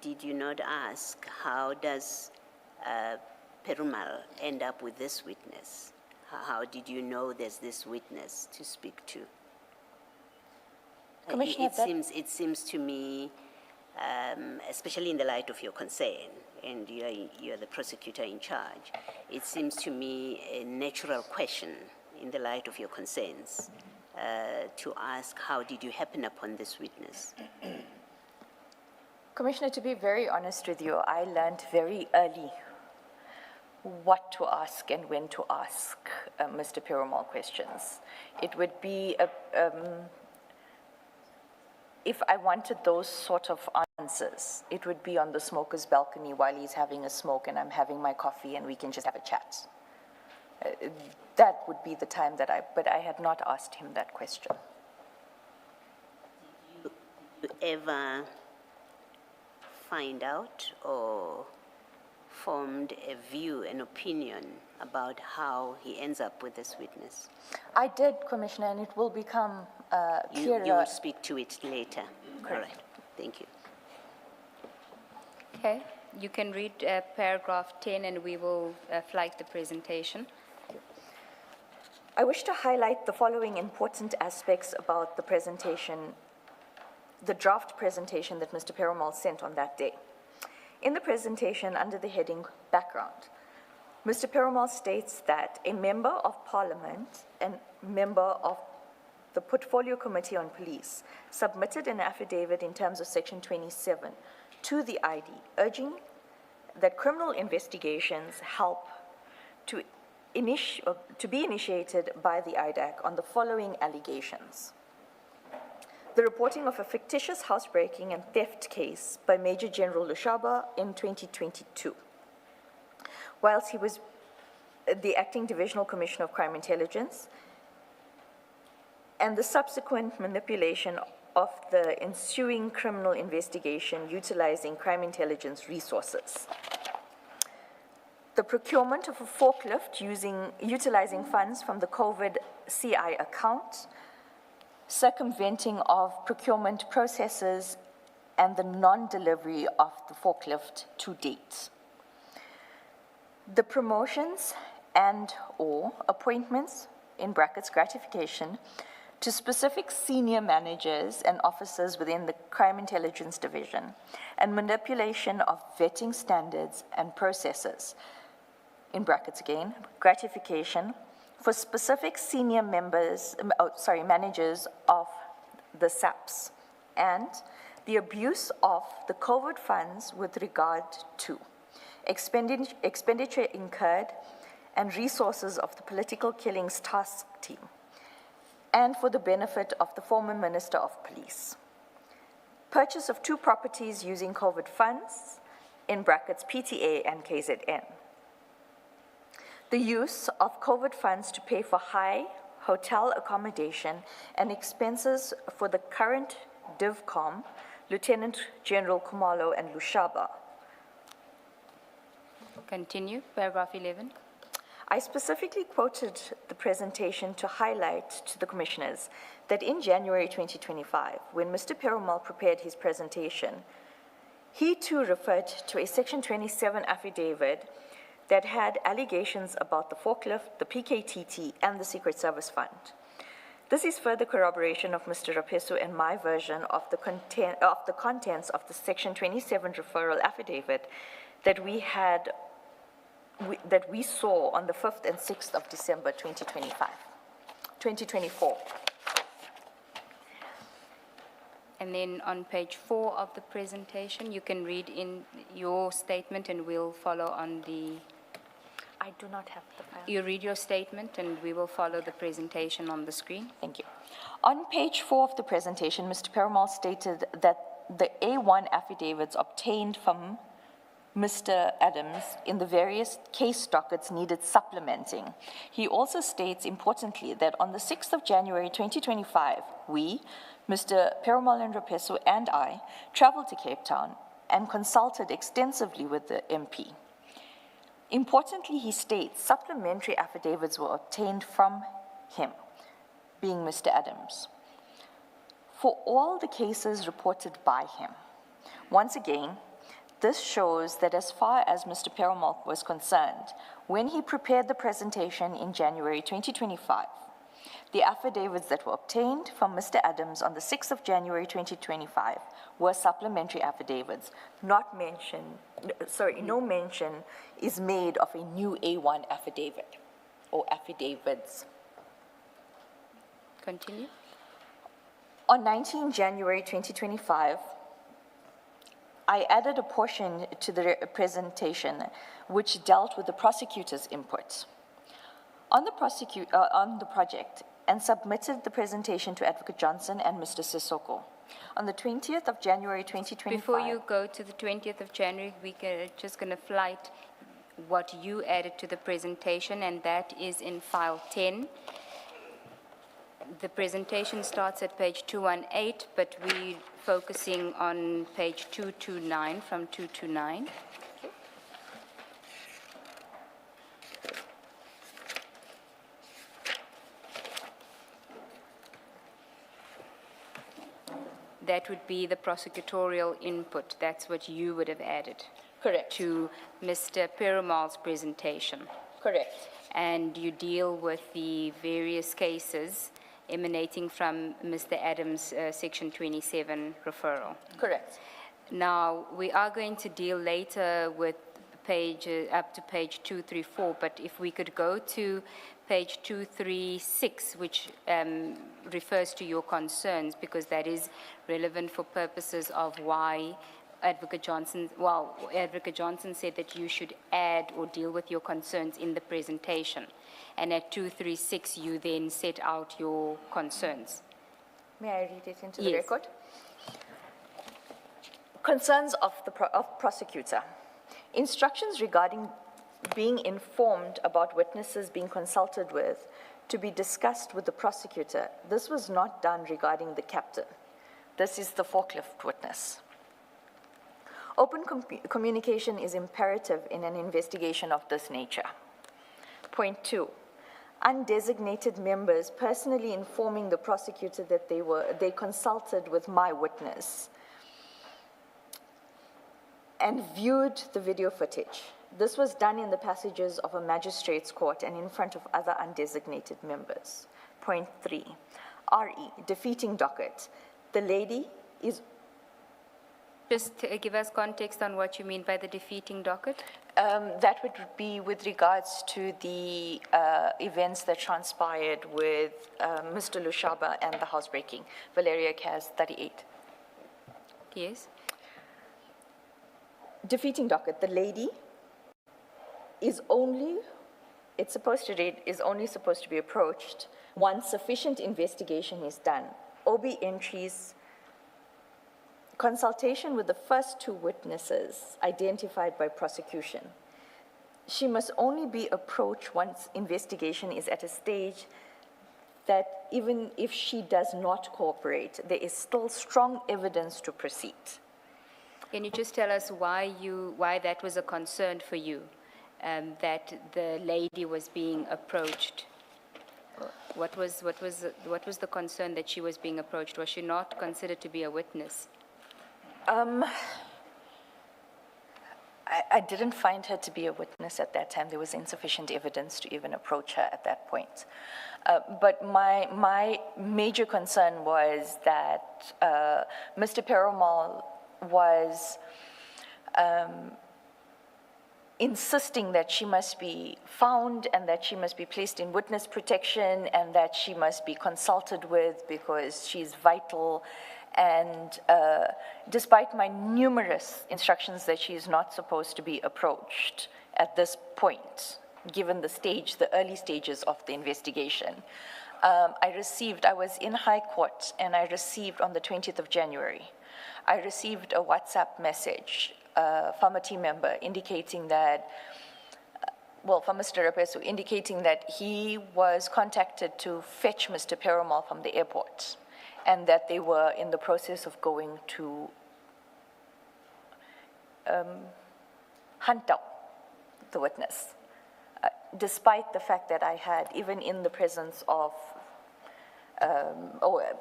did you not ask how does Perumal end up with this witness? How did you know there's this witness to speak to? Commissioner, It seems to me, especially in the light of your concern, and you're the prosecutor in charge, it seems to me a natural question in the light of your concerns to ask, how did you happen upon this witness? Commissioner, to be very honest with you, I learned very early what to ask and when to ask Mr. Perumal questions. It would be, if I wanted those sort of answers, it would be on the smoker's balcony while he's having a smoke and I'm having my coffee and we can just have a chat. That would be the time that but I had not asked him that question. Did you ever find out or formed a view, an opinion about how he ends up with this witness? I did, Commissioner, and it will become clearer. You will speak to it later. Correct. All right. Thank you. Okay, you can read paragraph 10 and we will flag the presentation. I wish to highlight the following important aspects about the presentation, the draft presentation that Mr. Perumal sent on that day. In the presentation, under the heading Background, Mr. Perumal states that a member of Parliament and member of the Portfolio Committee on Police submitted an affidavit in terms of Section 27 to the ID, urging that criminal investigations help to be initiated by the IDAC on the following allegations. The reporting of a fictitious housebreaking and theft case by Major General Lushaba in 2022, whilst he was the Acting Divisional Commissioner of Crime Intelligence, and the subsequent manipulation of the ensuing criminal investigation utilizing crime intelligence resources. The procurement of a forklift utilizing funds from the COVID CI account, circumventing of procurement processes, and the non-delivery of the forklift to date. The promotions and/or appointments, in brackets gratification, to specific senior managers and officers within the Crime Intelligence Division, and manipulation of vetting standards and processes, in brackets again, gratification, for specific senior managers of the SAPs, and the abuse of the COVID funds with regard to expenditure incurred and resources of the Political Killings Task Team, and for the benefit of the former Minister of Police. Purchase of 2 properties using COVID funds, in brackets PTA and KZN. The use of COVID funds to pay for high hotel accommodation and expenses for the current DivCom, Lieutenant General Kumalo and Lushaba. Continue, paragraph 11. I specifically quoted the presentation to highlight to the commissioners that in January 2025, when Mr. Perumal prepared his presentation, he too referred to a Section 27 affidavit that had allegations about the forklift, the PKTT, and the Secret Service Fund. This is further corroboration of Mr. Rapesu and my version of the contents of the Section 27 referral affidavit that we saw on the 5th and 6th of December 2024. And then on page 4 of the presentation, you can read in your statement and we'll follow on the... I do not have the file. You read your statement and we will follow the presentation on the screen. Thank you. On page 4 of the presentation, Mr. Perumal stated that the A1 affidavits obtained from Mr. Adams in the various case dockets needed supplementing. He also states, importantly, that on the 6th of January 2025, we, Mr. Perumal and Rapesu and I, traveled to Cape Town and consulted extensively with the MP. Importantly, he states supplementary affidavits were obtained from him, being Mr. Adams, for all the cases reported by him. Once again, this shows that as far as Mr. Perumal was concerned, when he prepared the presentation in January 2025, the affidavits that were obtained from Mr. Adams on the 6th of January 2025 were supplementary affidavits, not mention, no mention is made of a new A1 affidavit or affidavits. Continue. On 19 January 2025, I added a portion to the presentation which dealt with the prosecutor's input on the project and submitted the presentation to Advocate Johnson and Mr. Sissoko. On the 20th of January 2025... Before you go to the 20th of January, we're just going to flight what you added to the presentation, and that is in file 10. The presentation starts at page 218, but we're focusing on page 229 from 229. That would be the prosecutorial input. That's what you would have added. Correct. To Mr. Perumal's presentation. Correct. And you deal with the various cases emanating from Mr. Adams' Section 27 referral. Correct. Now, we are going to deal later with page up to page 234, but if we could go to page 236, which refers to your concerns, because that is relevant for purposes of why Advocate Johnson said that you should add or deal with your concerns in the presentation. And at 236, you then set out your concerns. May I read it into the Yes. record? Concerns of the prosecutor. Instructions regarding being informed about witnesses being consulted with to be discussed with the prosecutor. This was not done regarding the captain. This is the forklift witness. Open communication is imperative in an investigation of this nature. Point 2, undesignated members personally informing the prosecutor that they consulted with my witness and viewed the video footage. This was done in the passages of a magistrate's court and in front of other undesignated members. Point 3, RE, defeating docket. The lady is... Just to give us context on what you mean by the defeating docket. That would be with regards to the events that transpired with Mr. Lushaba and the housebreaking. Valeria Kaz, 38. Yes. Defeating docket. The lady is only, it's supposed to read, is only supposed to be approached once sufficient investigation is done. OB entries, consultation with the first two witnesses identified by prosecution. She must only be approached once investigation is at a stage that even if she does not cooperate, there is still strong evidence to proceed. Can you just tell us why that was a concern for you, that the lady was being approached? What was the concern that she was being approached? Was she not considered to be a witness? I didn't find her to be a witness at that time. There was insufficient evidence to even approach her at that point. But my major concern was that Mr. Perumal was insisting that she must be found and that she must be placed in witness protection and that she must be consulted with because she's vital. And despite my numerous instructions that she is not supposed to be approached at this point, given the early stages of the investigation, I was in High Court and I received on the 20th of January, I received a WhatsApp message from a team member indicating that, from Mr. Rapesu, indicating that he was contacted to fetch Mr. Perumal from the airport and that they were in the process of going to hunt down the witness, despite the fact that I had, even in the presence of,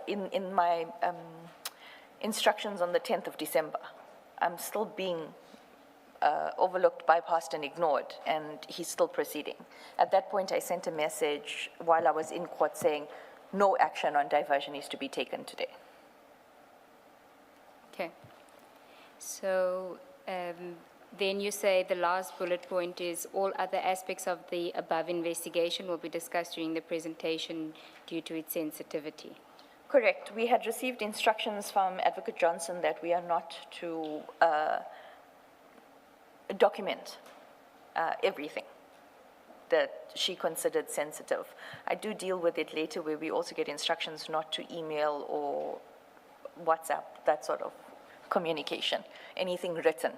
in my instructions on the 10th of December, I'm still being overlooked, bypassed, and ignored, and he's still proceeding. At that point, I sent a message while I was in court saying, no action on diversion is to be taken today. Okay. So then you say the last bullet point is all other aspects of the above investigation will be discussed during the presentation due to its sensitivity. Correct. We had received instructions from Advocate Johnson that we are not to document everything that she considered sensitive. I do deal with it later where we also get instructions not to email or WhatsApp, that sort of communication, anything written.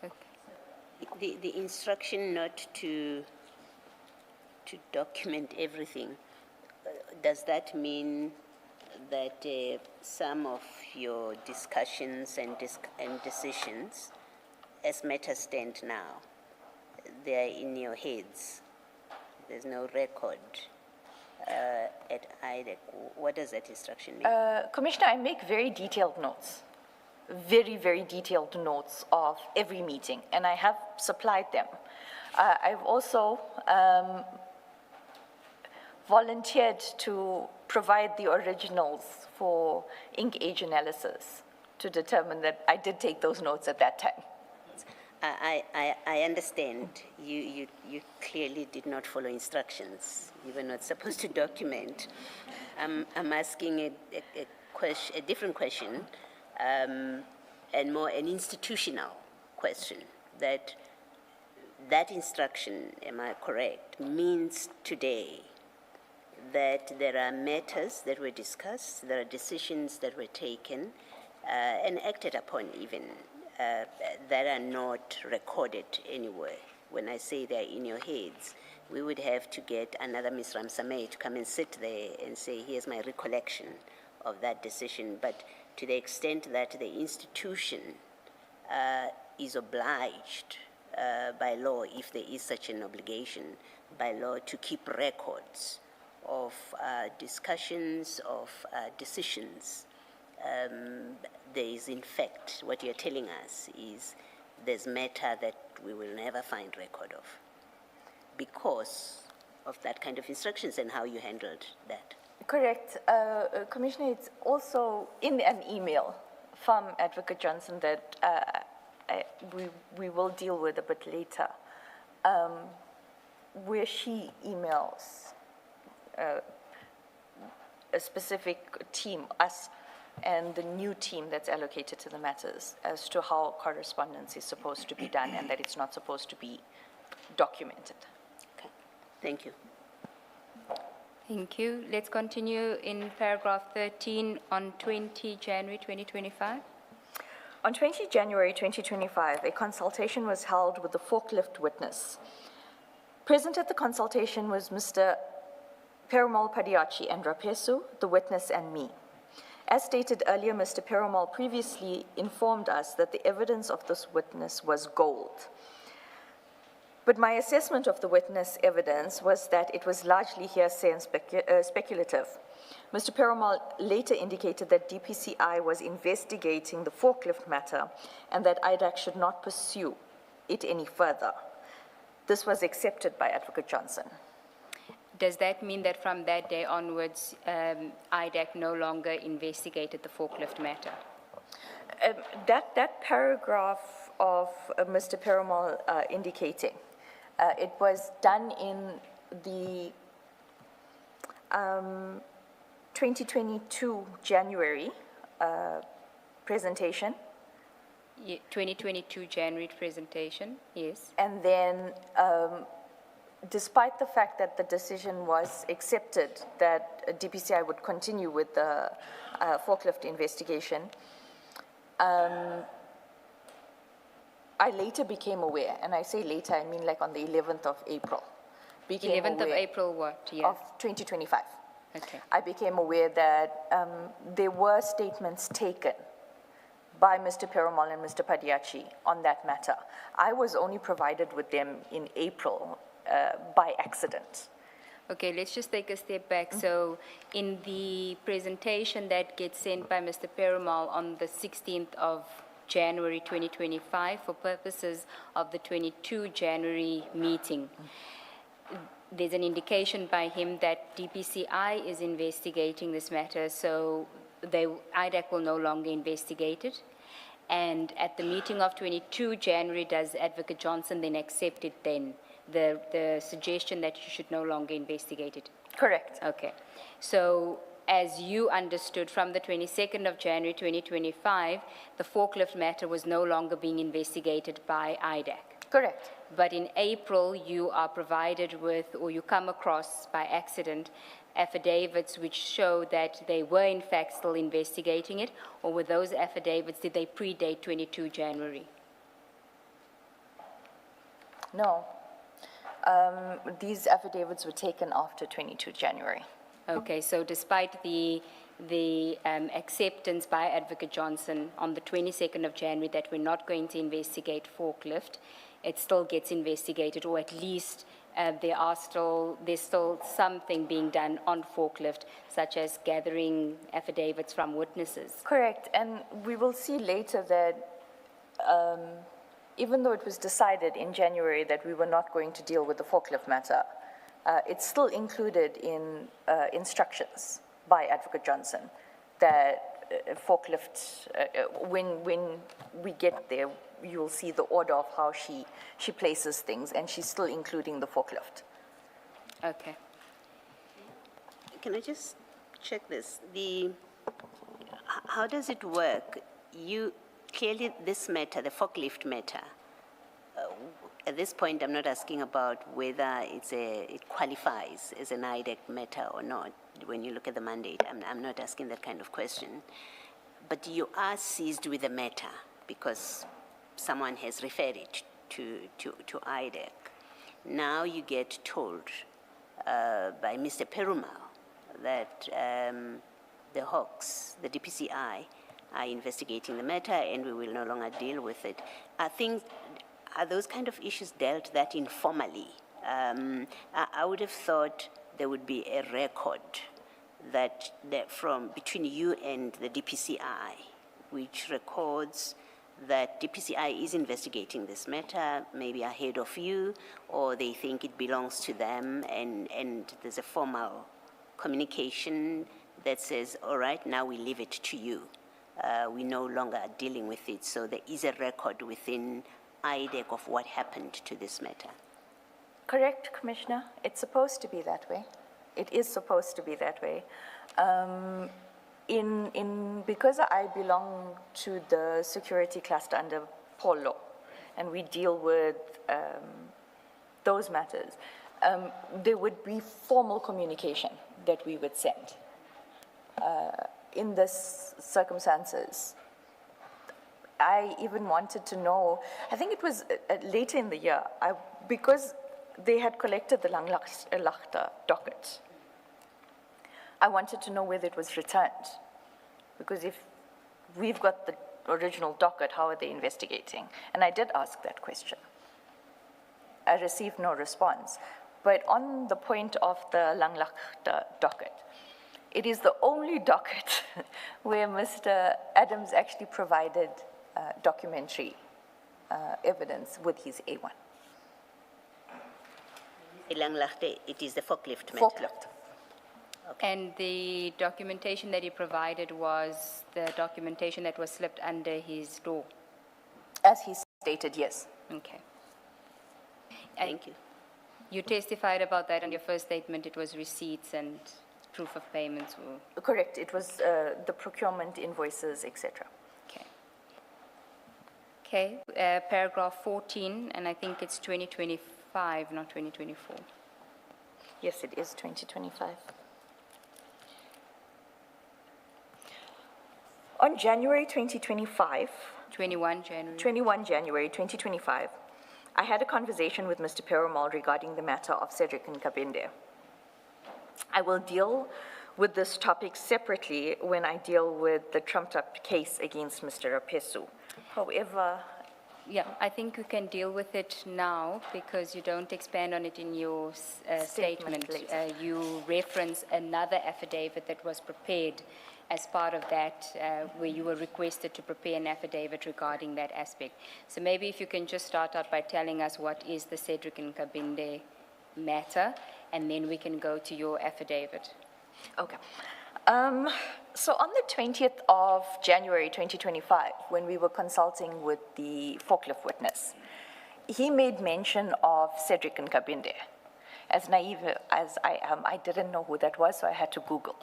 Okay. The instruction not to document everything, does that mean that some of your discussions and decisions, as matters stand now, they are in your heads? There's no record at IDEC. What does that instruction mean? Commissioner, I make very detailed notes, very, very detailed notes of every meeting, and I have supplied them. I've also volunteered to provide the originals for ink age analysis to determine that I did take those notes at that time. I understand you clearly did not follow instructions. You were not supposed to document. I'm asking a different question, and more an institutional question. That instruction, am I correct, means today that there are matters that were discussed, there are decisions that were taken and acted upon even, that are not recorded anywhere. When I say they're in your heads, we would have to get another Ms. Ramsame to come and sit there and say, here's my recollection of that decision. But to the extent that the institution is obliged by law, if there is such an obligation by law, to keep records of discussions, of decisions, there is, in fact, what you're telling us is there's matter that we will never find record of because of that kind of instructions and how you handled that. Correct. Commissioner, it's also in an email from Advocate Johnson that we will deal with a bit later, where she emails a specific team, us, and the new team that's allocated to the matters as to how correspondence is supposed to be done and that it's not supposed to be documented. Okay. Thank you. Thank you. Let's continue in paragraph 13 on 20 January 2025. On 20 January 2025, a consultation was held with the forklift witness. Present at the consultation was Mr. Perumal Padiachi and Rapesu, the witness, and me. As stated earlier, Mr. Perumal previously informed us that the evidence of this witness was gold. But my assessment of the witness evidence was that it was largely hearsay and speculative. Mr. Perumal later indicated that DPCI was investigating the forklift matter and that IDAC should not pursue it any further. This was accepted by Advocate Johnson. Does that mean that from that day onwards, IDAC no longer investigated the forklift matter? That paragraph of Mr. Perumal indicating, it was done in the 2022 January presentation. 2022 January presentation, yes. And then, despite the fact that the decision was accepted that DPCI would continue with the forklift investigation, I later became aware, and I say later, I mean like on the 11th of April. 11th of April what year? Of 2025. Okay. I became aware that there were statements taken by Mr. Perumal and Mr. Padiachi on that matter. I was only provided with them in April by accident. Okay, let's just take a step back. So in the presentation that gets sent by Mr. Perumal on the 16th of January 2025 for purposes of the 22 January meeting. There's an indication by him that DPCI is investigating this matter, so IDAC will no longer investigate it. And at the meeting of 22 January, does Advocate Johnson then accept it then, the suggestion that you should no longer investigate it? Correct. Okay. So as you understood, from the 22nd of January 2025, the forklift matter was no longer being investigated by IDAC. Correct. But in April, you are provided with, or you come across by accident, affidavits which show that they were in fact still investigating it, or were those affidavits, did they predate 22 January? No. These affidavits were taken after 22 January. Okay, so despite the acceptance by Advocate Johnson on the 22nd of January that we're not going to investigate forklift, it still gets investigated, or at least there's still something being done on forklift, such as gathering affidavits from witnesses. Correct, and we will see later that even though it was decided in January that we were not going to deal with the forklift matter, it's still included in instructions by Advocate Johnson that forklift, when we get there, you'll see the order of how she places things, and she's still including the forklift. Okay. Can I just check this? How does it work? Clearly this matter, the forklift matter, at this point I'm not asking about whether it qualifies as an IDAC matter or not. When you look at the mandate, I'm not asking that kind of question. But you are seized with the matter because someone has referred it to IDAC. Now you get told by Mr. Perumal that the Hawks, the DPCI, are investigating the matter and we will no longer deal with it. Are those kind of issues dealt that informally? I would have thought there would be a record that from between you and the DPCI, which records that DPCI is investigating this matter, maybe ahead of you, or they think it belongs to them, and there's a formal communication that says, all right, now we leave it to you. We no longer are dealing with it, so there is a record within IDAC of what happened to this matter. Correct, Commissioner. It's supposed to be that way. It is supposed to be that way. Because I belong to the security cluster under Paul Law, and we deal with those matters, there would be formal communication that we would send. In this circumstances, I even wanted to know, I think it was later in the year, because they had collected the Langlagte docket, I wanted to know whether it was returned. Because if we've got the original docket, how are they investigating? And I did ask that question. I received no response. But on the point of the Langlagte docket, it is the only docket where Mr. Adams actually provided documentary evidence with his A1. Langlagte, it is the forklift matter. Forklift. Okay. And the documentation that he provided was the documentation that was slipped under his door? As he stated, yes. Okay. Thank you. You testified about that in your first statement. It was receipts and proof of payments. Or... Correct. It was the procurement invoices, etc. Okay. Okay. Paragraph 14, and I think it's 2025, not 2024. Yes, it is 2025. On January 2025, 21 January. 21 January 2025, I had a conversation with Mr. Perumal regarding the matter of Cedric and Kabinde. I will deal with this topic separately when I deal with the trumped-up case against Mr. Rapesu. However... Yeah, I think you can deal with it now because you don't expand on it in your statement. You reference another affidavit that was prepared as part of that, where you were requested to prepare an affidavit regarding that aspect. So maybe if you can just start out by telling us what is the Cedric and Kabinde matter, and then we can go to your affidavit. Okay. So on the 20th of January 2025, when we were consulting with the forklift witness, he made mention of Cedric and Kabinde. As naive as I am, I didn't know who that was, so I had to Google.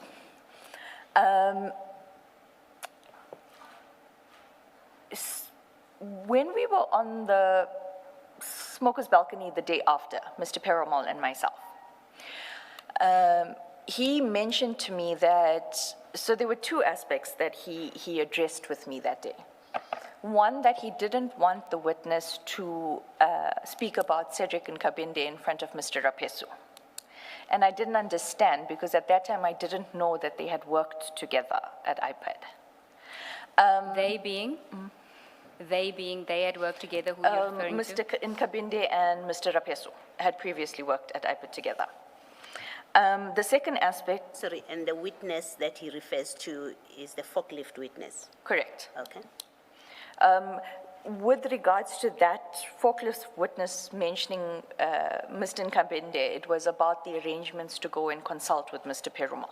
When we were on the smoker's balcony the day after, Mr. Perumal and myself, he mentioned to me that, so there were two aspects that he addressed with me that day. One, that he didn't want the witness to speak about Cedric and Kabinde in front of Mr. Rapesu. And I didn't understand, because at that time I didn't know that they had worked together at iPad. They being? They had worked together, who you're referring to? Mr. Nkabinde and Mr. Rapesu had previously worked at iPad together. The second aspect... Sorry, and the witness that he refers to is the forklift witness? Correct. Okay. With regards to that forklift witness mentioning Mr. Nkabinde, it was about the arrangements to go and consult with Mr. Perumal.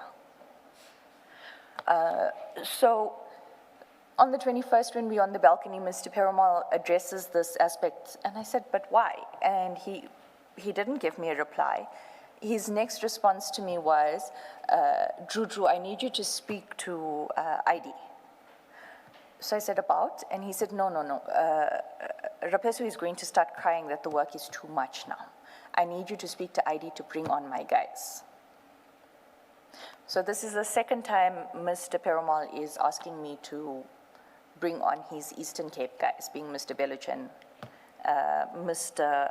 So on the 21st, when we were on the balcony, Mr. Perumal addresses this aspect, and I said, but why? And he didn't give me a reply. His next response to me was, Drew, I need you to speak to ID. So I said, about? And he said, no. Rapesu is going to start crying that the work is too much now. I need you to speak to ID to bring on my guys. So this is the second time Mr. Perumal is asking me to bring on his Eastern Cape guys, being Mr. Beluchan, Mr.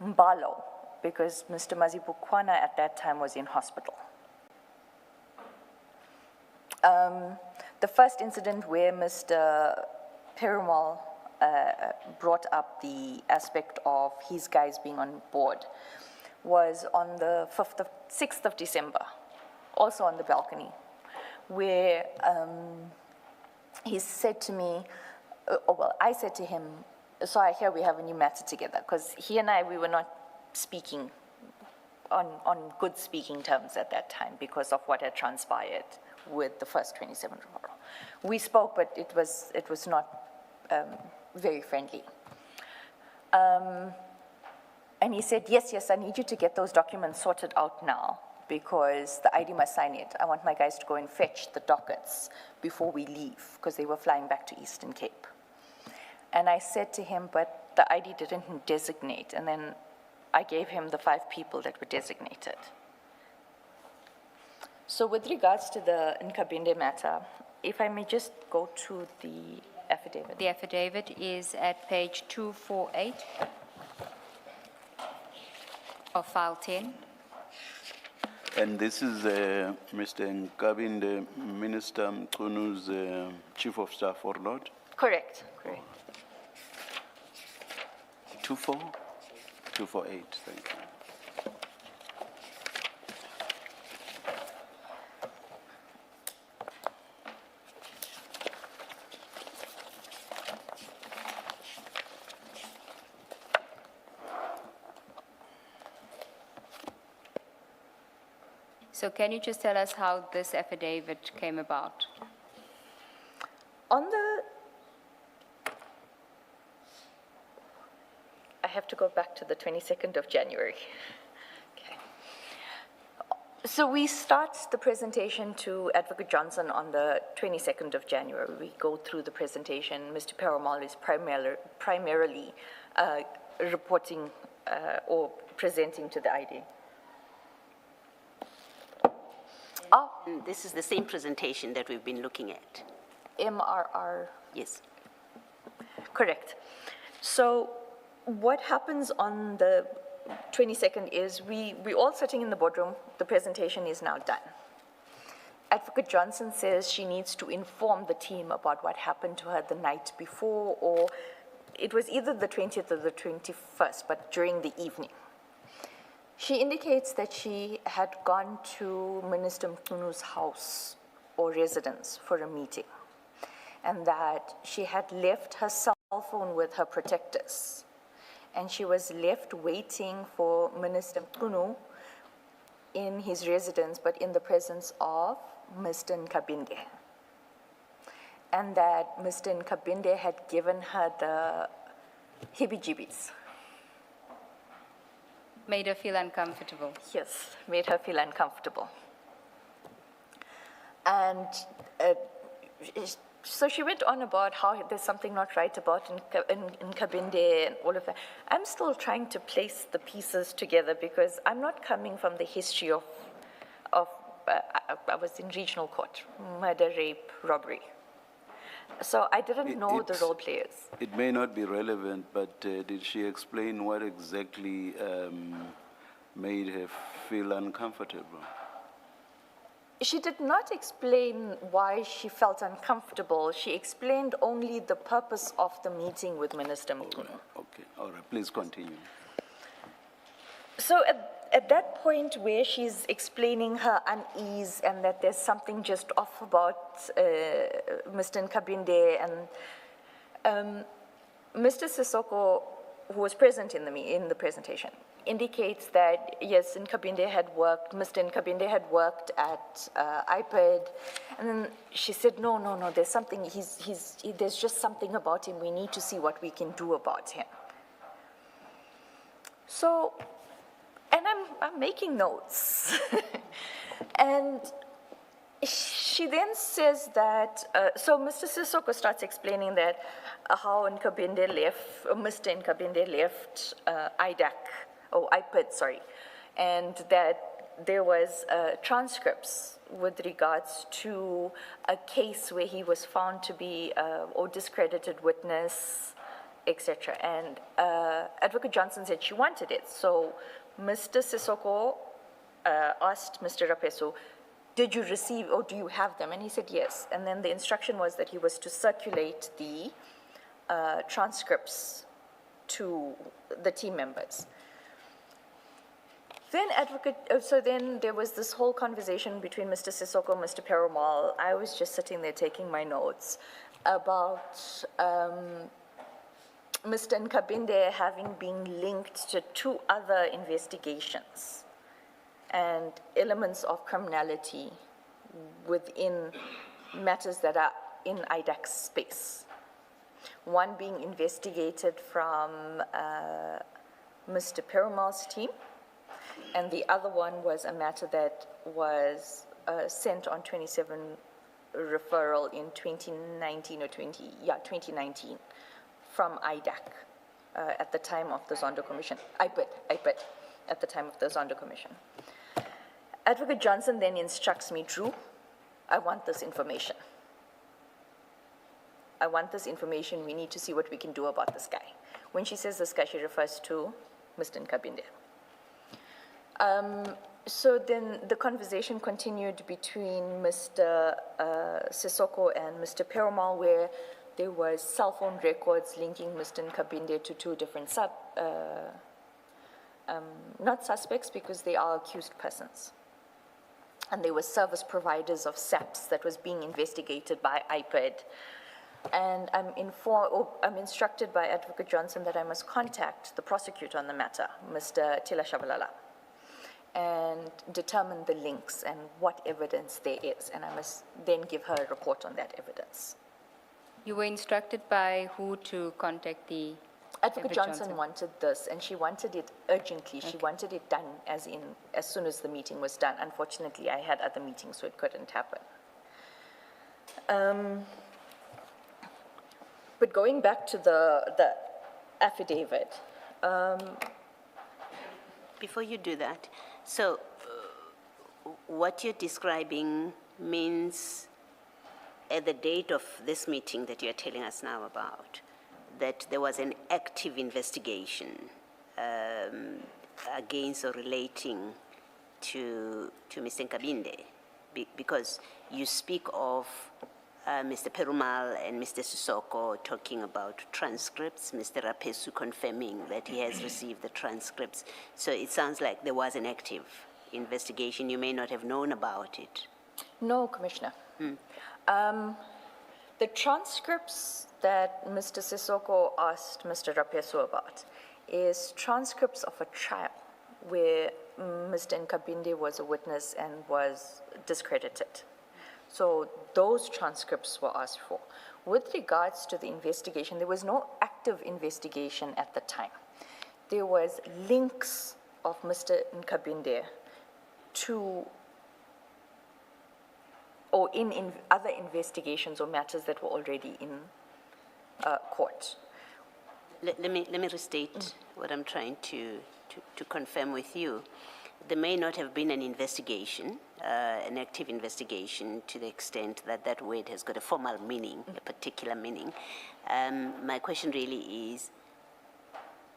Mbalo, because Mr. Mazibukwana at that time was in hospital. The first incident where Mr. Perumal brought up the aspect of his guys being on board was on the 6th of December, also on the balcony, where he said to me, I said to him, so I hear we have a new matter together, because he and I, we were not speaking on good speaking terms at that time because of what had transpired with the first 27 referral. We spoke, but it was not very friendly. And he said, yes, I need you to get those documents sorted out now because the ID must sign it. I want my guys to go and fetch the dockets before we leave because they were flying back to Eastern Cape. And I said to him, but the ID didn't designate. And then I gave him the 5 people that were designated. So with regards to the Nkabinde matter, if I may just go to the affidavit. The affidavit is at page 248 of file 10. And this is Mr. Nkabinde, Minister Mkunu's Chief of Staff, or not? Correct. 248, thank you. So can you just tell us how this affidavit came about? I have to go back to the 22nd of January. Okay. So we start the presentation to Advocate Johnson on the 22nd of January. We go through the presentation. Mr. Perumal is primarily reporting or presenting to the ID. This is the same presentation that we've been looking at. MRR. Yes. Correct. So what happens on the 22nd is we're all sitting in the boardroom. The presentation is now done. Advocate Johnson says she needs to inform the team about what happened to her the night before, or it was either the 20th or the 21st, but during the evening. She indicates that she had gone to Minister Mkunu's house or residence for a meeting, and that she had left her cell phone with her protectors, and she was left waiting for Minister Mkunu in his residence, but in the presence of Mr. Nkabinde, and that Mr. Nkabinde had given her the heebie-jeebies. Made her feel uncomfortable. Yes, made her feel uncomfortable. And so she went on about how there's something not right about in Kabinde and all of that. I'm still trying to place the pieces together because I'm not coming from the history of I was in regional court, murder, rape, robbery. So I didn't know the role players. It may not be relevant, but did she explain what exactly made her feel uncomfortable? She did not explain why she felt uncomfortable. She explained only the purpose of the meeting with Minister Mkunu. Okay, all right, please continue. So at that point where she's explaining her unease and that there's something just off about Mr. Nkabinde, and Mr. Sissoko, who was present in the presentation, indicates that yes, Nkabinde had worked, Mr. Nkabinde had worked at IPED, and then she said, no, there's something, there's just something about him, we need to see what we can do about him. So, and I'm making notes. And she then says that, so Mr. Sissoko starts explaining that how Nkabinde left, Mr. Nkabinde left IPED, sorry, and that there was transcripts with regards to a case where he was found to be or discredited witness, etc. And Advocate Johnson said she wanted it. So Mr. Sissoko asked Mr. Rapeso, did you receive or do you have them? And he said yes. And then the instruction was that he was to circulate the transcripts to the team members. Then so then there was this whole conversation between Mr. Sissoko and Mr. Perumal. I was just sitting there taking my notes about Mr. Nkabinde having been linked to 2 other investigations and elements of criminality within matters that are in IDAC's space. One being investigated from Mr. Perumal's team, and the other one was a matter that was sent on 27 referral in 2019 or 2019 from IDAC at the time of the Zondo Commission, IPED at the time of the Zondo Commission. Advocate Johnson then instructs me, Drew, I want this information. I want this information, we need to see what we can do about this guy. When she says this guy, she refers to Mr. Nkabinde. So then the conversation continued between Mr. Sissoko and Mr. Perumal, where there was cell phone records linking Mr. Nkabinde to 2 different not suspects because they are accused persons. And they were service providers of SAPs that was being investigated by IPED. And I'm instructed by Advocate Johnson that I must contact the prosecutor on the matter, Mr. Tila Shabalala, and determine the links and what evidence there is. And I must then give her a report on that evidence. You were instructed by who to contact the Advocate Johnson wanted this, and she wanted it urgently. Okay. She wanted it done as soon as the meeting was done. Unfortunately, I had other meetings, so it couldn't happen. But going back to the affidavit. Before you do that, so what you're describing means at the date of this meeting that you're telling us now about, that there was an active investigation against or relating to Mr. Nkabinde, because you speak of Mr. Perumal and Mr. Sissoko talking about transcripts, Mr. Rapesu confirming that he has received the transcripts. So it sounds like there was an active investigation. You may not have known about it. No, Commissioner. The transcripts that Mr. Sissoko asked Mr. Rapesu about is transcripts of a trial where Mr. Nkabinde was a witness and was discredited. So those transcripts were asked for. With regards to the investigation, there was no active investigation at the time. There was links of Mr. Nkabinde to or in other investigations or matters that were already in court. Let me restate what I'm trying to confirm with you. There may not have been an investigation, an active investigation, to the extent that that word has got a formal meaning, a particular meaning. My question really is,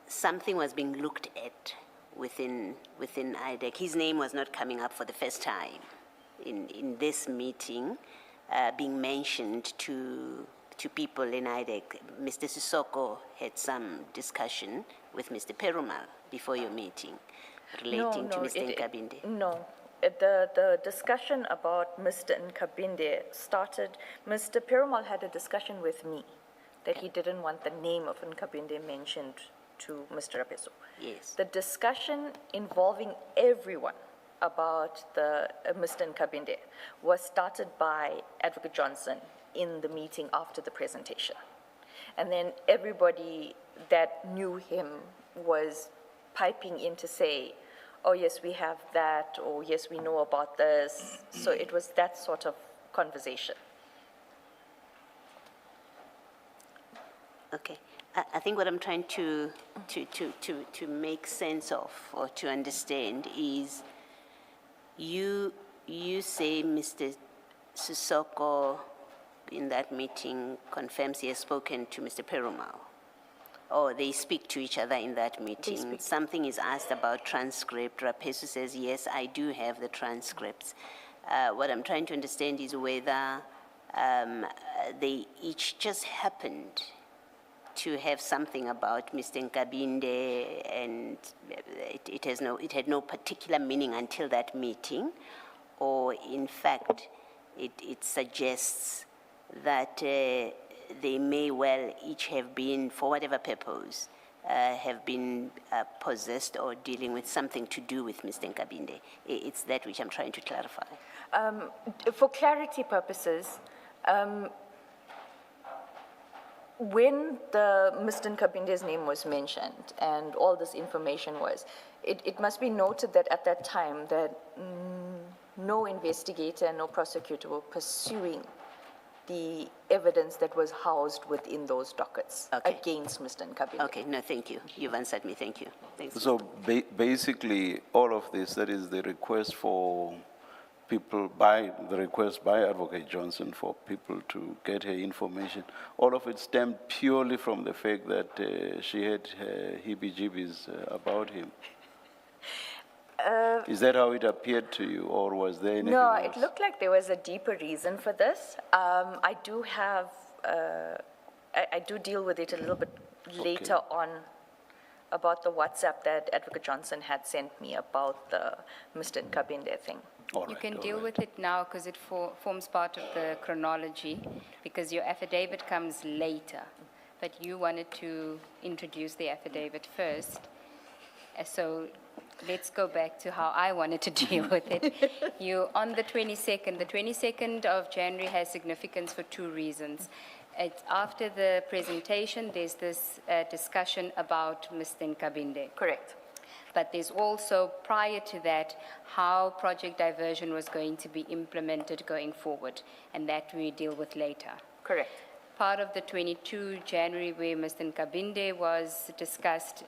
something was being looked at within IDEC. His name was not coming up for the first time in this meeting, being mentioned to people in IDEC. Mr. Sissoko had some discussion with Mr. Perumal before your meeting relating to Mr. Nkabinde. No. The discussion about Mr. Nkabinde started, Mr. Perumal had a discussion with me that he didn't want the name of Nkabinde mentioned to Mr. Rapesu. Yes. The discussion involving everyone about the Mr. Nkabinde was started by Advocate Johnson in the meeting after the presentation. And then everybody that knew him was piping in to say, oh yes, we have that, or yes, we know about this. So it was that sort of conversation. Okay. I think what I'm trying to make sense of or to understand is you say Mr. Sissoko in that meeting confirms he has spoken to Mr. Perumal, or they speak to each other in that meeting. Something is asked about transcript. Rapesu says, yes, I do have the transcripts. What I'm trying to understand is whether they each just happened to have something about Mr. Nkabinde, and it had no particular meaning until that meeting, or in fact, it suggests that they may well each have been, for whatever purpose, have been possessed or dealing with something to do with Mr. Nkabinde. It's that which I'm trying to clarify. For clarity purposes, when Mr. Nkabinde's name was mentioned and all this information was, it must be noted that at that time that no investigator, no prosecutor were pursuing the evidence that was housed within those dockets against Mr. Nkabinde. Okay, no, thank you. You've answered me, thank you. Thanks. So basically, all of this, that is the request for people the request by Advocate Johnson for people to get her information, all of it stemmed purely from the fact that she had heebie-jeebies about him. Is that how it appeared to you, or was there anything else? It looked like there was a deeper reason for this. I do have, I do deal with it a little bit later on about the WhatsApp that Advocate Johnson had sent me about the Mr. Nkabinde thing. You can deal with it now because it forms part of the chronology, because your affidavit comes later, but you wanted to introduce the affidavit first. So let's go back to how I wanted to deal with it. You, on the 22nd of January has significance for two reasons. It's after the presentation, there's this discussion about Mr. Nkabinde. Correct. But there's also, prior to that, how project diversion was going to be implemented going forward, and that we deal with later. Correct. Part of the 22 January where Mr. Nkabinde was discussed,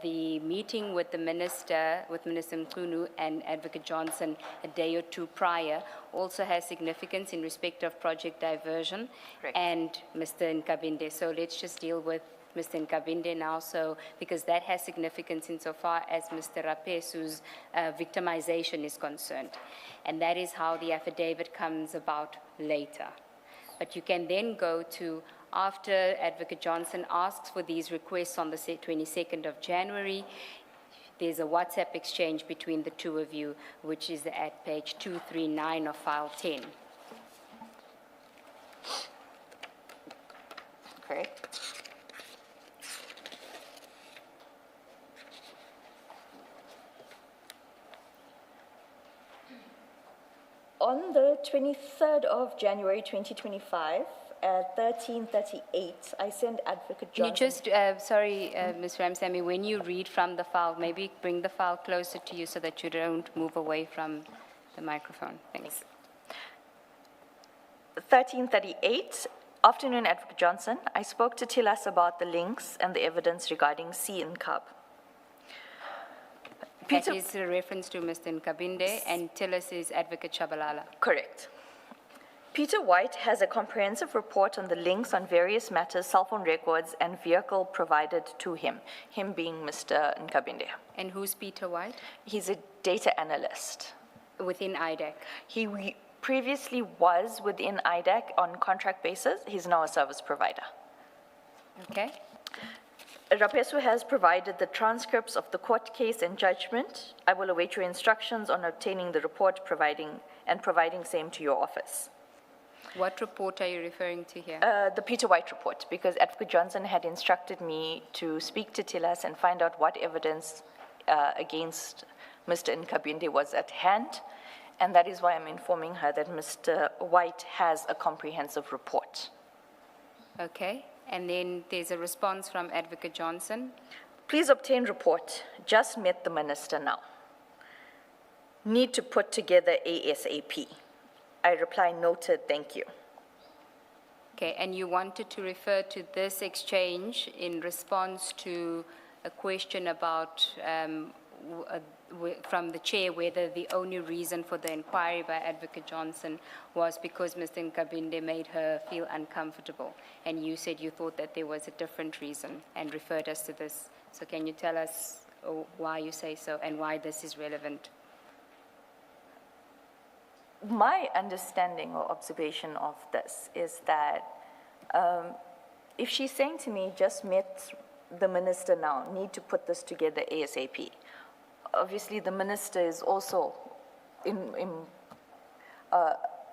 the meeting with the minister, with Minister Mkhunu and Advocate Johnson a day or two prior, also has significance in respect of project diversion. Correct. And Mr. Nkabinde. So let's just deal with Mr. Nkabinde now, so, because that has significance insofar as Mr. Rapesu's victimization is concerned. And that is how the affidavit comes about later. But you can then go to, after Advocate Johnson asks for these requests on the 22nd of January, there's a WhatsApp exchange between the two of you, which is at page 239 of file 10. Correct. On the 23rd of January 2025, at 13:38, I sent Advocate Can Johnson. you just, sorry, Ms. Ramsamy, when you read from the file, maybe bring the file closer to you so that you don't move away from the microphone. Thanks. 13:38, afternoon, Advocate Johnson. I spoke to Tilas about the links and the evidence regarding C in Cub. That is a reference to Mr. Nkabinde, and Tillis is Advocate Shabalala. Correct. Peter White has a comprehensive report on the links on various matters, cell phone records, and vehicle provided to him being Mr. Nkabinde. And who's Peter White? He's a data analyst. Within IDAC. He previously was within IDAC on contract basis. He's now a service provider. Okay. Rapesu has provided the transcripts of the court case and judgment. I will await your instructions on obtaining the report providing same to your office. What report are you referring to here? The Peter White report, because Advocate Johnson had instructed me to speak to Tilas and find out what evidence against Mr. Nkabinde was at hand, and that is why I'm informing her that Mr. White has a comprehensive report. Okay. And then there's a response from Advocate Johnson. Please obtain report. Just met the minister now. Need to put together ASAP. I reply, noted, thank you. Okay, and you wanted to refer to this exchange in response to a question about, from the chair, whether the only reason for the inquiry by Advocate Johnson was because Mr. Nkabinde made her feel uncomfortable. And you said you thought that there was a different reason and referred us to this. So can you tell us why you say so and why this is relevant? My understanding or observation of this is that if she's saying to me, just met the minister now, need to put this together ASAP, obviously the minister is also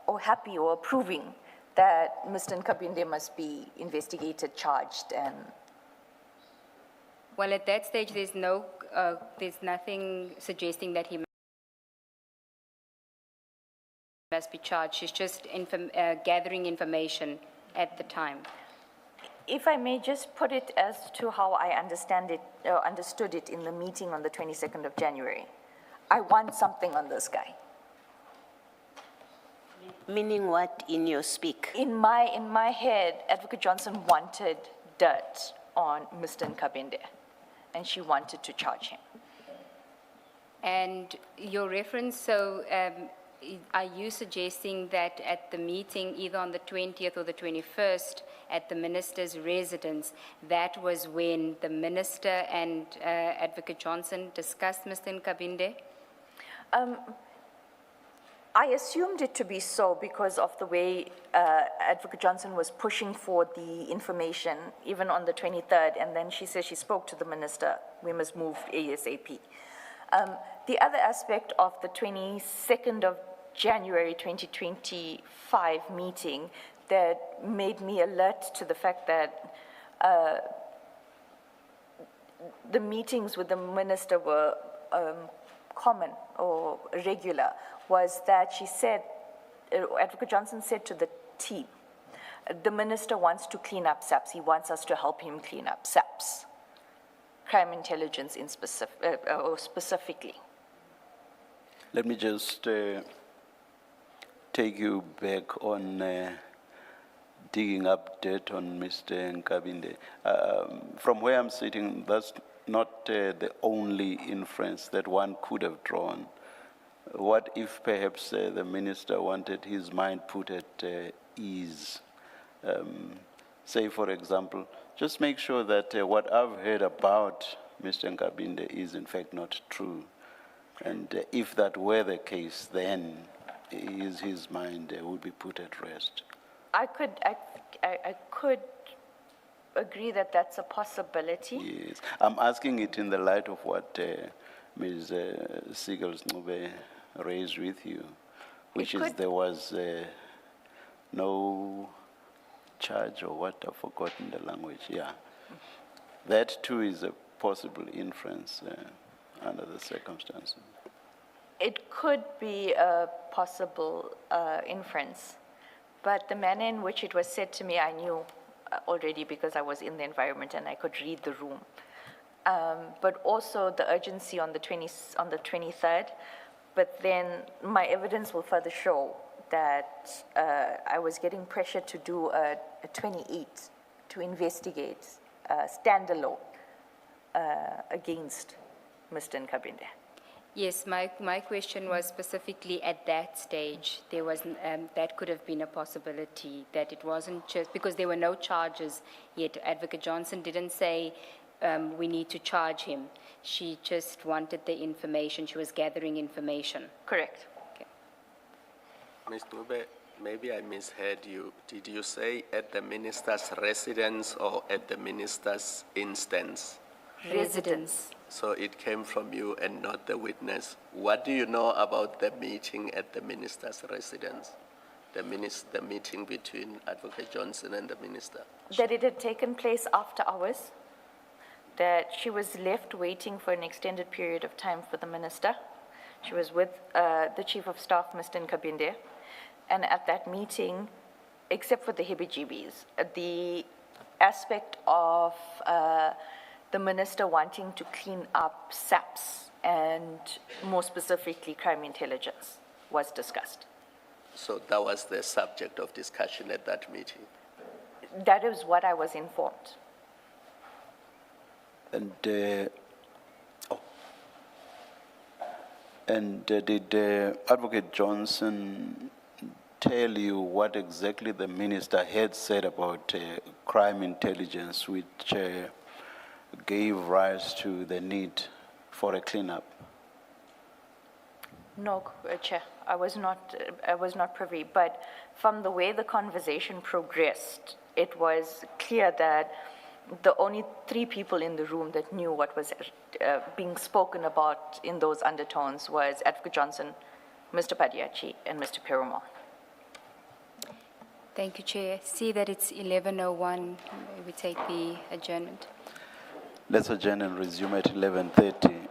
or happy or approving that Mr. Nkabinde must be investigated, charged, and... Well, at that stage, there's nothing suggesting that he must be charged. She's just gathering information at the time. If I may just put it as to how I understood it in the meeting on the 22nd of January. I want something on this guy. Meaning what in your speak? In my head, Advocate Johnson wanted dirt on Mr. Nkabinde, and she wanted to charge him. And your reference, so are you suggesting that at the meeting, either on the 20th or the 21st, at the minister's residence, that was when the minister and Advocate Johnson discussed Mr. Nkabinde? I assumed it to be so because of the way Advocate Johnson was pushing for the information, even on the 23rd, and then she said she spoke to the minister, we must move ASAP. The other aspect of the 22nd of January 2025 meeting that made me alert to the fact that the meetings with the minister were common or regular was that she said, Advocate Johnson said to the team, the minister wants to clean up SAPS. He wants us to help him clean up SAPS, crime intelligence in specifically. Let me just take you back on digging up dirt on Mr. Nkabinde. From where I'm sitting, that's not the only inference that one could have drawn. What if perhaps the minister wanted his mind put at ease? Say, for example, just make sure that what I've heard about Mr. Nkabinde is in fact not true. And if that were the case, then his mind would be put at rest. I could agree that that's a possibility. Yes, I'm asking it in the light of what Ms. Siegels-Ncube raised with you, which is there was no charge or what, I've forgotten the language, yeah. That too is a possible inference under the circumstances. It could be a possible inference, but the manner in which it was said to me, I knew already because I was in the environment and I could read the room. But also the urgency on the 23rd, but then my evidence will further show that I was getting pressure to do a 28, to investigate standalone against Mr. Nkabinde. Yes, my question was specifically at that stage. There was that could have been a possibility, that it wasn't just because there were no charges yet. Advocate Johnson didn't say we need to charge him. She just wanted the information. She was gathering information. Correct. Okay. Ms. Ncube, maybe I misheard you. Did you say at the minister's residence or at the minister's instance? Residence. So it came from you and not the witness. What do you know about the meeting at the minister's residence? The meeting between Advocate Johnson and the minister? That it had taken place after hours, that she was left waiting for an extended period of time for the minister. She was with the Chief of Staff, Mr. Nkabinde, and at that meeting, except for the heebie-jeebies, the aspect of the minister wanting to clean up SAPS and more specifically crime intelligence was discussed. So that was the subject of discussion at that meeting? That is what I was informed. And did Advocate Johnson tell you what exactly the minister had said about crime intelligence, which gave rise to the need for a cleanup? No, Chair, I was not privy, but from the way the conversation progressed, it was clear that the only 3 people in the room that knew what was being spoken about in those undertones was Advocate Johnson, Mr. Padiachi, and Mr. Perumal. Thank you, Chair. See that it's 11:01. We take the adjournment. Let's adjourn and resume at 11:30.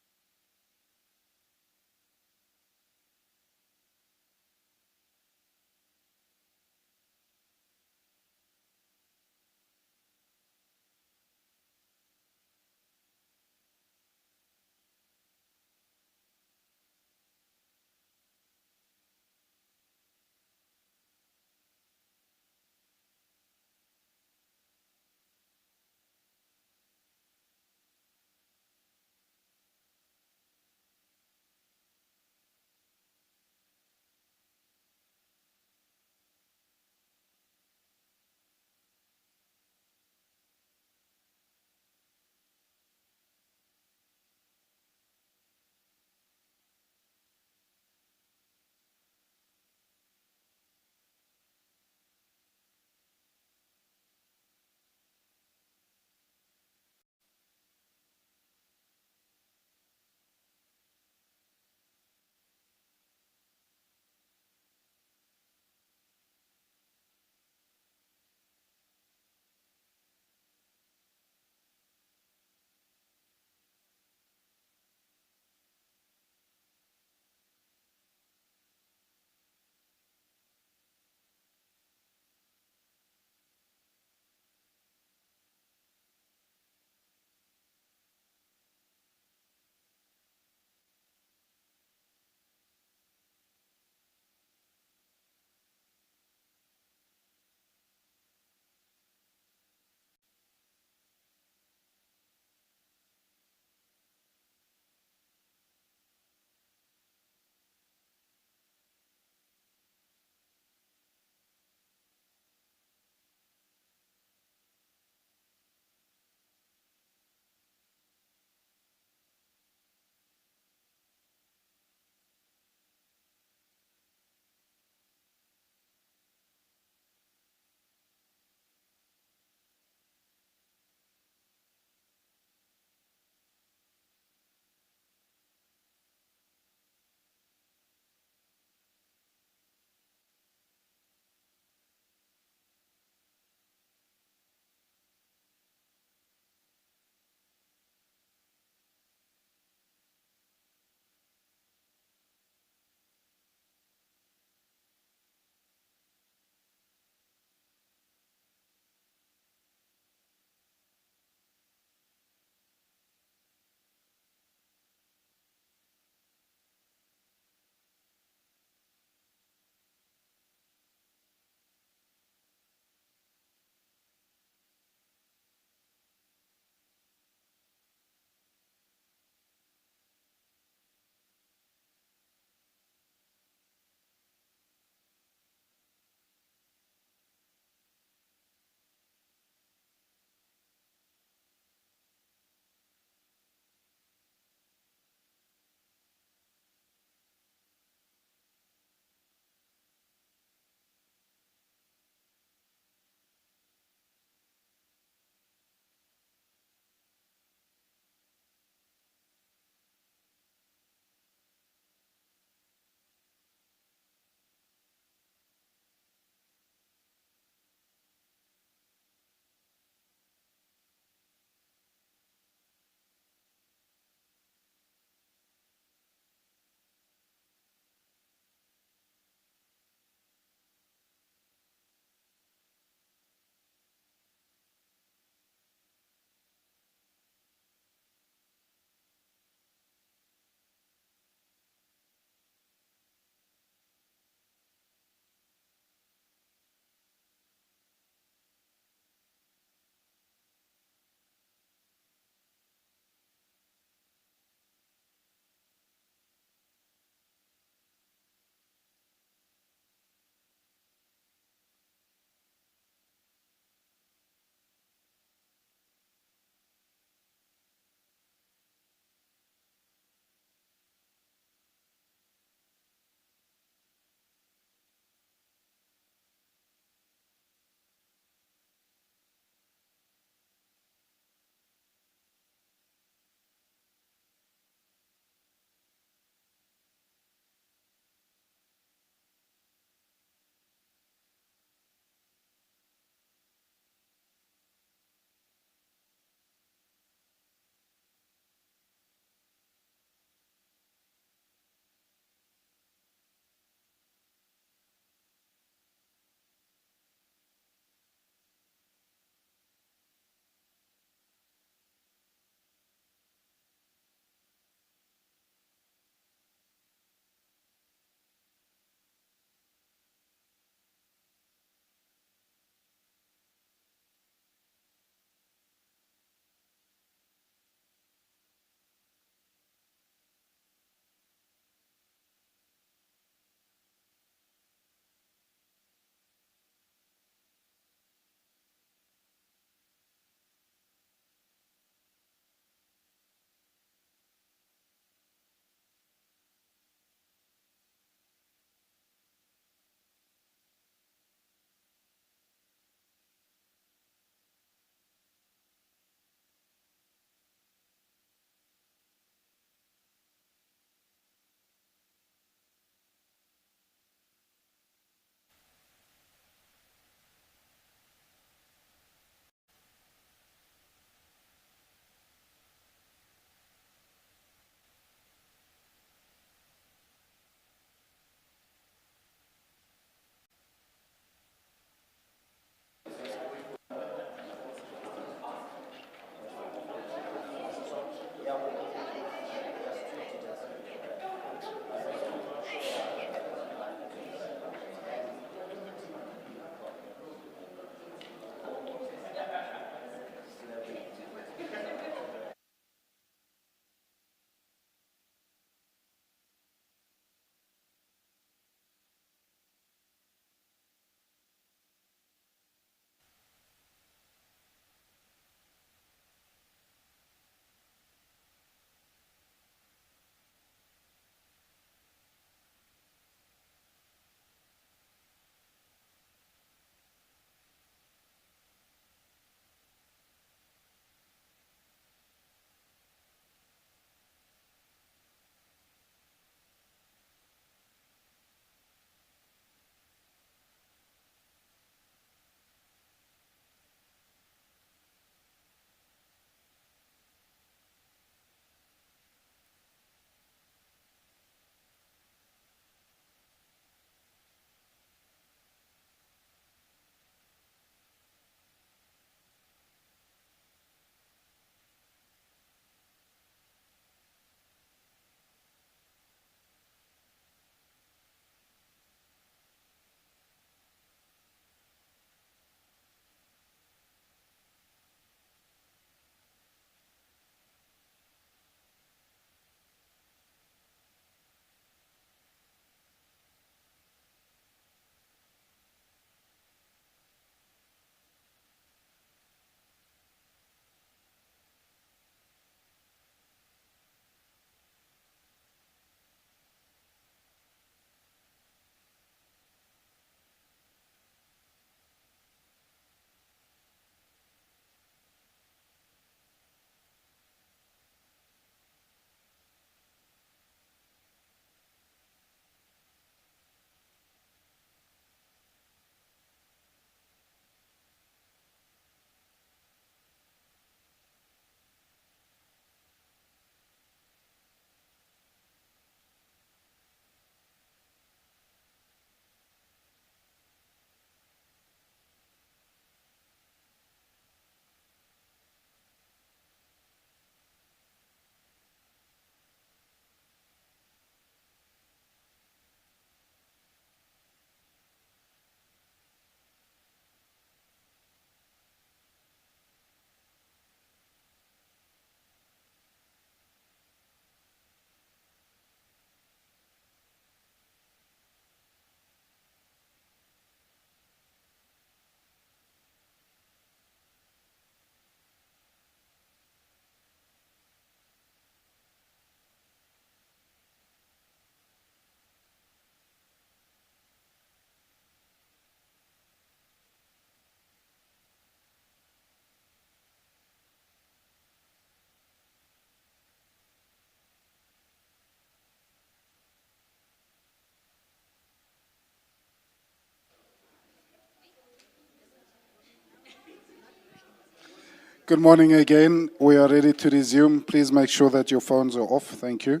Good morning again. We are ready to resume. Please make sure that your phones are off. Thank you.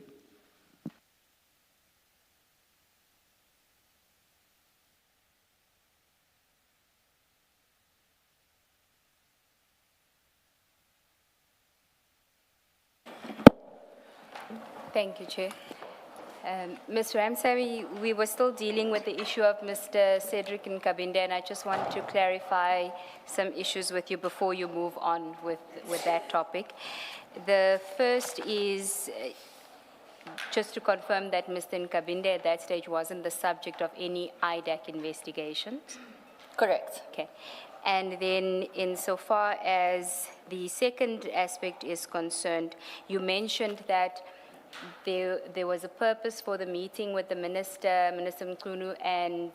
Thank you, Chair. Ms. Ramsamy, we were still dealing with the issue of Mr. Cedric Nkabinde, and I just want to clarify some issues with you before you move on with that topic. The first is just to confirm that Mr. Nkabinde at that stage wasn't the subject of any IDAC investigations. Correct. Okay. And then insofar as the second aspect is concerned, you mentioned that there was a purpose for the meeting with the Minister Mkhunu and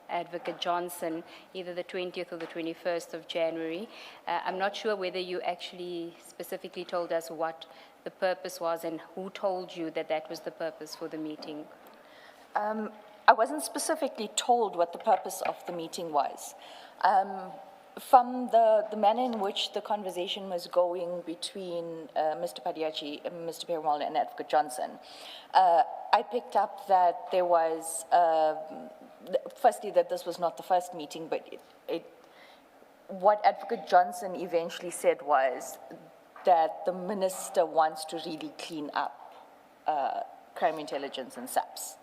Advocate Johnson, either the 20th or the 21st of January. I'm not sure whether you actually specifically told us what the purpose was and who told you that that was the purpose for the meeting. I wasn't specifically told what the purpose of the meeting was. From the manner in which the conversation was going between Mr. Padiachi, Mr. Perumal, and Advocate Johnson, I picked up that there was, firstly, that this was not the first meeting, but what Advocate Johnson eventually said was that the minister wants to really clean up crime intelligence and SAPS.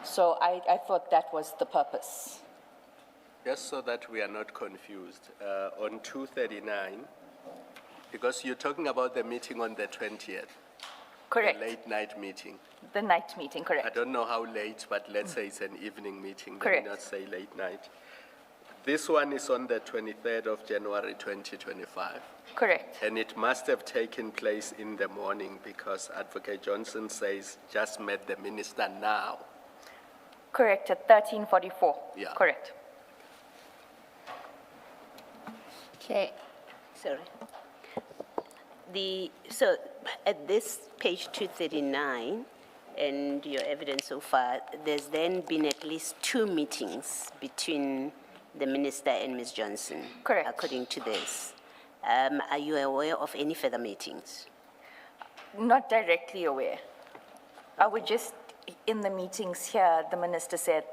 So I thought that was the purpose. Just so that we are not confused, on 239, because you're talking about the meeting on the 20th. Correct. The late night meeting. The night meeting, correct. I don't know how late, but let's say it's an evening meeting. Correct. Let me not say late night. This one is on the 23rd of January 2025. Correct. And it must have taken place in the morning because Advocate Johnson says, just met the minister now. Correct, at 13:44. Yeah. Correct. Okay, sorry. So at this page 239 and your evidence so far, there's then been at least 2 meetings between the minister and Ms. Johnson. Correct. According to this. Are you aware of any further meetings? Not directly aware. I would just, in the meetings here, the minister said.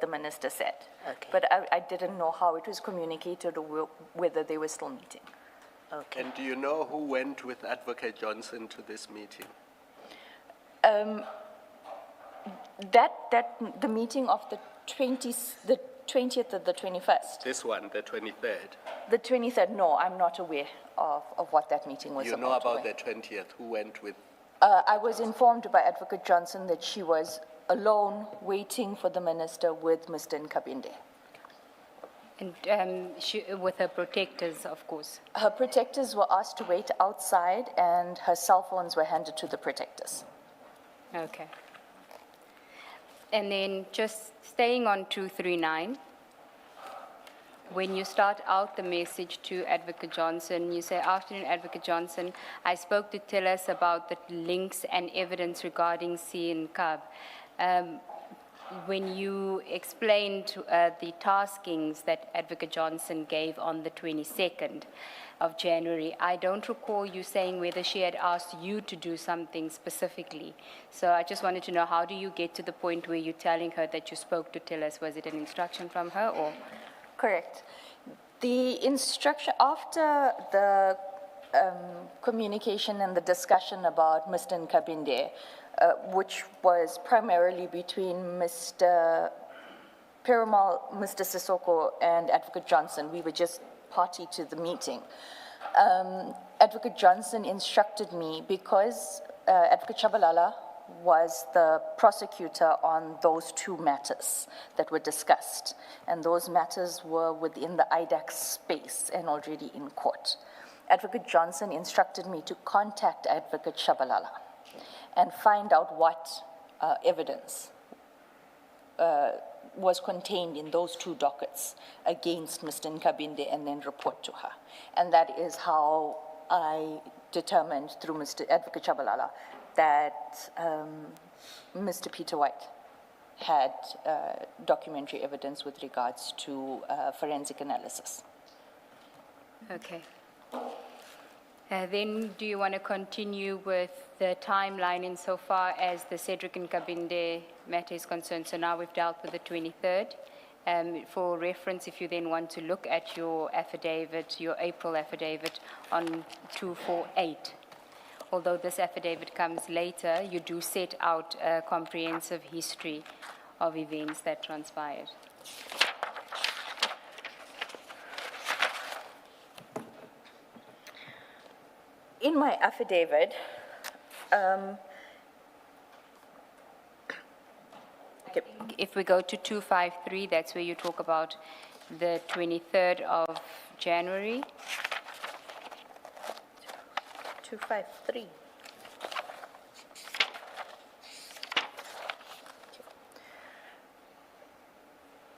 Okay. But I didn't know how it was communicated or whether they were still meeting. Okay. And do you know who went with Advocate Johnson to this meeting? The meeting of the 20th or the 21st? This one, the 23rd. The 23rd, no, I'm not aware of what that meeting was You about. know about the 20th, who went with? I was informed by Advocate Johnson that she was alone waiting for the minister with Mr. Nkabinde. And with her protectors, of course. Her protectors were asked to wait outside and her cell phones were handed to the protectors. Okay. And then just staying on 239, when you start out the message to Advocate Johnson, you say, "Afternoon, Advocate Johnson. I spoke to Tillis about the links and evidence regarding C and Cub." When you explained the taskings that Advocate Johnson gave on the 22nd of January, I don't recall you saying whether she had asked you to do something specifically. So I just wanted to know, how do you get to the point where you're telling her that you spoke to Tillis? Was it an instruction from her or? Correct. The instruction, after the communication and the discussion about Mr. Nkabinde, which was primarily between Mr. Perumal, Mr. Sissoko, and Advocate Johnson. We were just party to the meeting. Advocate Johnson instructed me, because Advocate Chabalala was the prosecutor on those 2 matters that were discussed, and those matters were within the IDAC space and already in court. Advocate Johnson instructed me to contact Advocate Chabalala and find out what evidence was contained in those 2 dockets against Mr. Nkabinde and then report to her. And that is how I determined through Mr. Advocate Chabalala that Mr. Peter White had documentary evidence with regards to forensic analysis. Okay. Then do you want to continue with the timeline insofar as the Cedric and Kabinde matter is concerned? So now we've dealt with the 23rd. For reference, if you then want to look at your affidavit, your April affidavit on 248, although this affidavit comes later, you do set out a comprehensive history of events that transpired. In my affidavit, If we go to 253, that's where you talk about the 23rd of January. 253.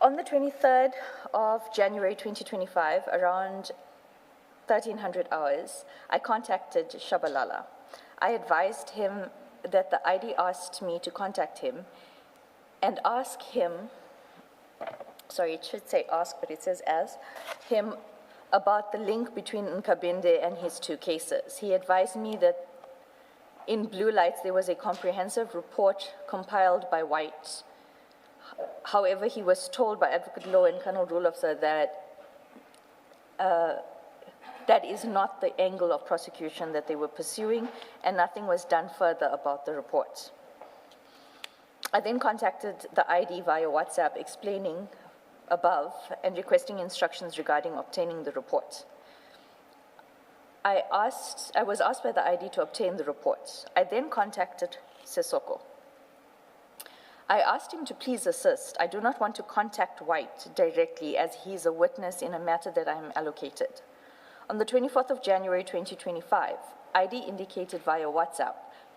On the 23rd of January 2025, around 1300 hours, I contacted Shabalala. I advised him that the ID asked me to contact him and ask him, sorry, it should say ask, but it says as, him about the link between Nkabinde and his two cases. He advised me that in Blue Lights there was a comprehensive report compiled by White. However, he was told by Advocate Law and Colonel Rulofsar that that is not the angle of prosecution that they were pursuing, and nothing was done further about the report. I then contacted the ID via WhatsApp explaining above and requesting instructions regarding obtaining the report. I was asked by the ID to obtain the report. I then contacted Sisoko. I asked him to please assist. I do not want to contact White directly as he is a witness in a matter that I am allocated. On the 24th of January 2025, ID indicated via WhatsApp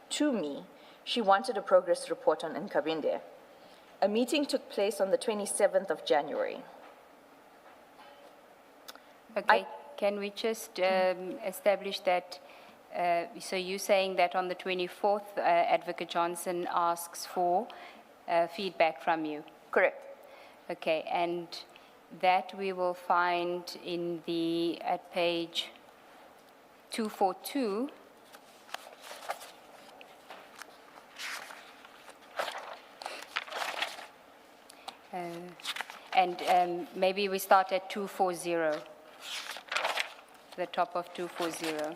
to me she wanted a progress report on Nkabinde. A meeting took place on the 27th of January. Okay, can we just establish that, so you're saying that on the 24th, Advocate Johnson asks for feedback from you? Correct. Okay, and that we will find in the, at page 242, and maybe we start at 240, the top of 240.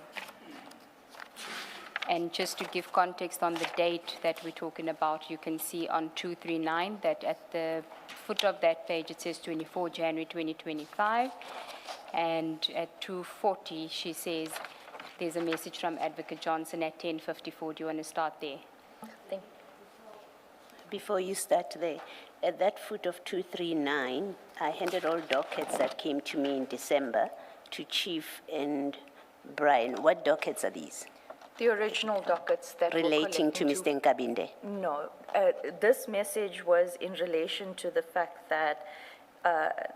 And just to give context on the date that we're talking about, you can see on 239 that at the foot of that page it says 24 January 2025. And at 240 she says there's a message from Advocate Johnson at 10:54. Do you want to start there? Thank Before you start there, at that foot of 239, I handed all dockets that came to me in December to Chief and Brian. What dockets are these? The original dockets that Relating to were Mr. Nkabinde? No, this message was in relation to the fact that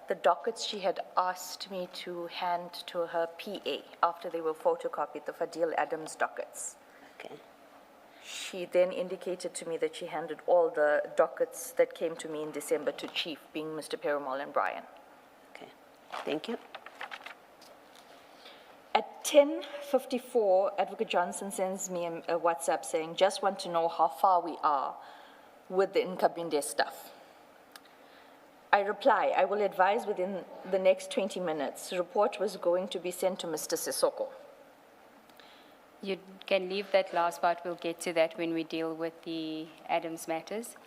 the dockets she had asked me to hand to her PA after they were photocopied, the Fadil Adams dockets. Okay. She then indicated to me that she handed all the dockets that came to me in December to Chief, being Mr. Perumal and Brian. Okay. Thank you. At 10:54, Advocate Johnson sends me a WhatsApp saying, just want to know how far we are with the Nkabinde stuff. I reply, I will advise within the next 20 minutes. The report was going to be sent to Mr. Sisoko. You can leave that last part. We'll get to that when we deal with the Adams matters.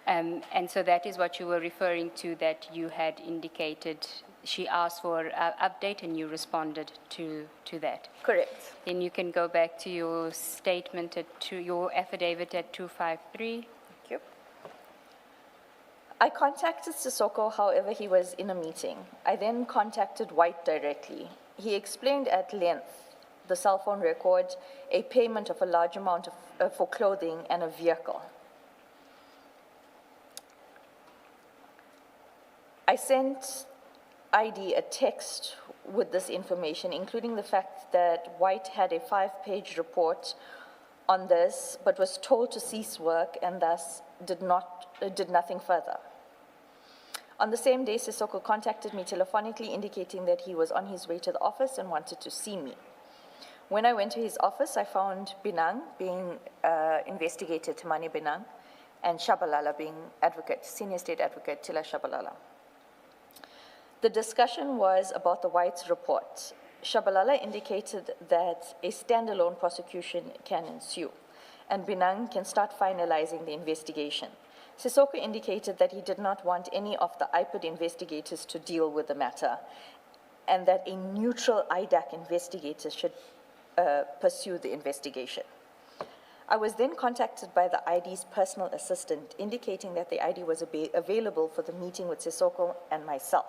And so that is what you were referring to, that you had indicated she asked for an update and you responded to that. Correct. Then you can go back to your statement, your affidavit at 253. Thank you. I contacted Sisoko, however, he was in a meeting. I then contacted White directly. He explained at length the cell phone record, a payment of a large amount for clothing and a vehicle. I sent ID a text with this information, including the fact that White had a 5-page report on this, but was told to cease work and thus did nothing further. On the same day, Sissoko contacted me telephonically indicating that he was on his way to the office and wanted to see me. When I went to his office, I found Binang being investigated, Tamani Binang, and Shabalala being advocate, senior state advocate, Tila Shabalala. The discussion was about the White's report. Shabalala indicated that a standalone prosecution can ensue, and Binang can start finalizing the investigation. Sissoko indicated that he did not want any of the IPID investigators to deal with the matter, and that a neutral IDAC investigator should pursue the investigation. I was then contacted by the ID's personal assistant, indicating that the ID was available for the meeting with Sissoko and myself.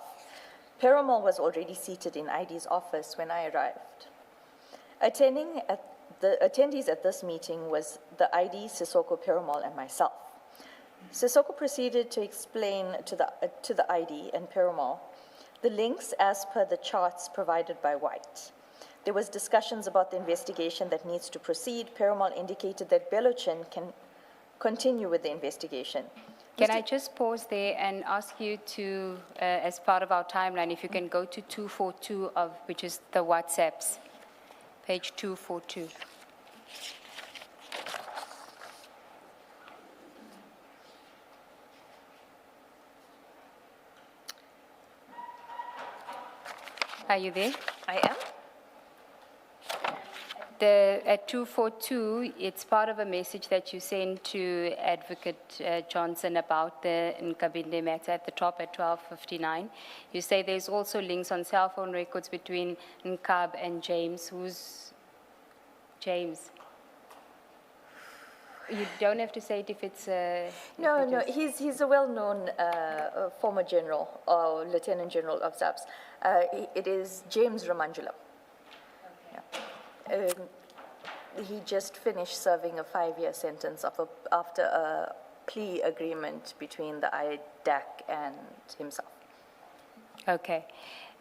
Perumal was already seated in ID's office when I arrived. The attendees at this meeting was the ID, Sissoko, Perumal, and myself. Sissoko proceeded to explain to the ID and Perumal the links as per the charts provided by White. There was discussions about the investigation that needs to proceed. Perumal indicated that Belochin can continue with the investigation. Can I just pause there and ask you to, as part of our timeline, if you can go to 242 of, which is the WhatsApps, page 242. Are you there? I am. At 242, it's part of a message that you sent to Advocate Johnson about the Nkabinde matter at the top at 12:59. You say there's also links on cell phone records between Nkab and James. Who's James? You don't have to say it if it's... No, he's a well-known former general or lieutenant general of SAPS. It is James Ramanjulam. He just finished serving a 5-year sentence after a plea agreement between the IDAC and himself. Okay.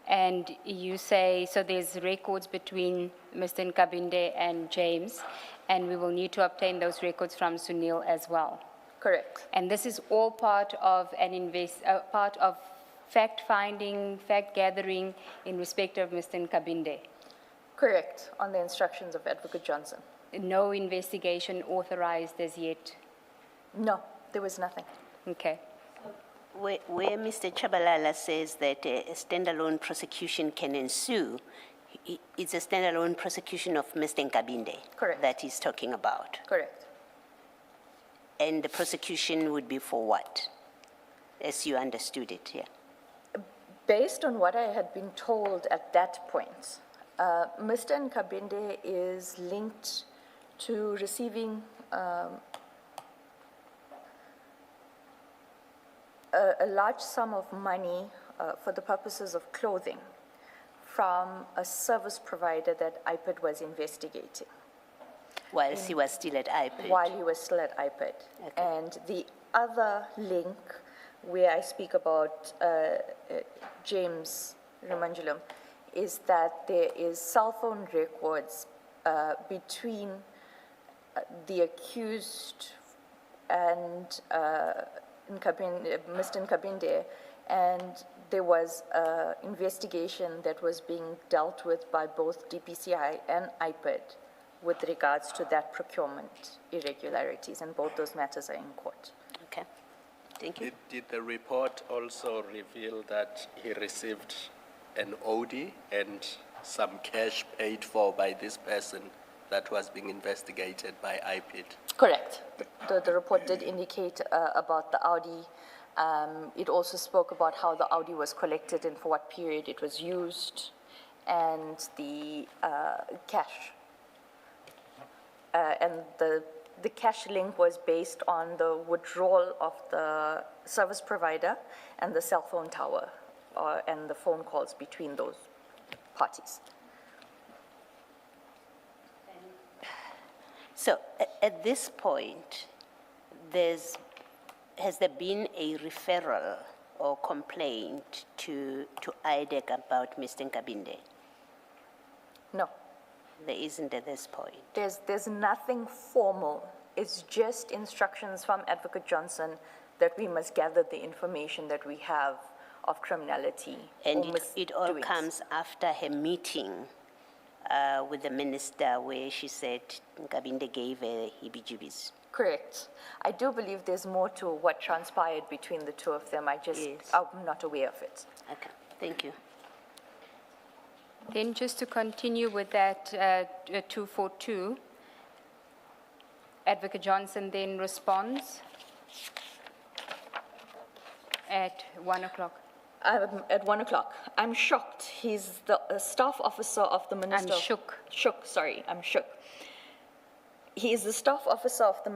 And you say, so there's records between Mr. Nkabinde and James, and we will need to obtain those records from Sunil as well. Correct. And this is all part of part of fact-finding, fact-gathering in respect of Mr. Nkabinde. Correct, on the instructions of Advocate Johnson. No investigation authorized as yet? No, there was nothing. Okay. Where Mr. Chabalala says that a standalone prosecution can ensue, it's a standalone prosecution of Mr. Nkabinde. Correct. That he's talking about. Correct. And the prosecution would be for what, as you understood it, yeah? Based on what I had been told at that point, Mr. Nkabinde is linked to receiving a large sum of money for the purposes of clothing from a service provider that IPID was investigating. Whilst he was still at IPID? While he was still at IPID. Okay. And the other link where I speak about James Ramanjulam is that there is cell phone records between the accused and Mr. Nkabinde, and there was an investigation that was being dealt with by both DPCI and IPID with regards to that procurement irregularities, and both those matters are in court. Okay, thank you. Did the report also reveal that he received an OD and some cash paid for by this person that was being investigated by IPID? Correct. The report did indicate about the Audi. It also spoke about how the Audi was collected and for what period it was used, and the cash. And the cash link was based on the withdrawal of the service provider and the cell phone tower, and the phone calls between those parties. So at this point, has there been a referral or complaint to IDEC about Mr. Nkabinde? No. There isn't at this point. There's nothing formal. It's just instructions from Advocate Johnson that we must gather the information that we have of criminality And or it all misdoings. comes after her meeting with the minister where she said Nkabinde gave her heebie-jeebies. Correct. I do believe there's more to what transpired between the two of them. Yes. I'm not aware of it. Okay, thank you. Then just to continue with that 242, Advocate Johnson then responds at 1 o'clock. At 1 o'clock. I'm shocked. He's the staff officer of the minister. I'm shook. I'm shook. He is the staff officer of the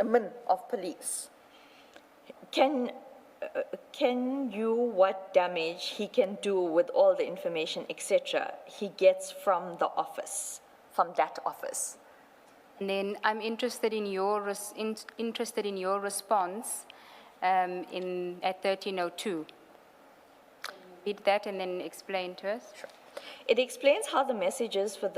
Min of Police. Can you what damage he can do with all the information, etc., he gets from the office, from that office? And then I'm interested in your response at 1302. Read that and then explain to us. Sure. It explains how the messages for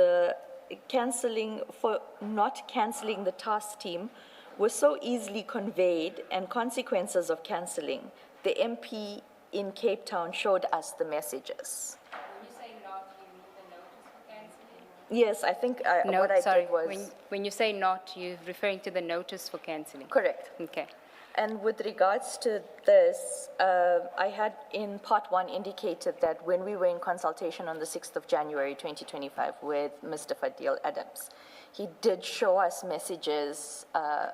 not cancelling the task team were so easily conveyed and consequences of cancelling. The MP in Cape Town showed us the messages. When you say not, you mean the notice for cancelling? Yes, I think No, what I sorry. did was... When you say not, you're referring to the notice for cancelling. Correct. Okay. And with regards to this, I had in part 1 indicated that when we were in consultation on the 6th of January 2025 with Mr. Fadil Adams, he did show us messages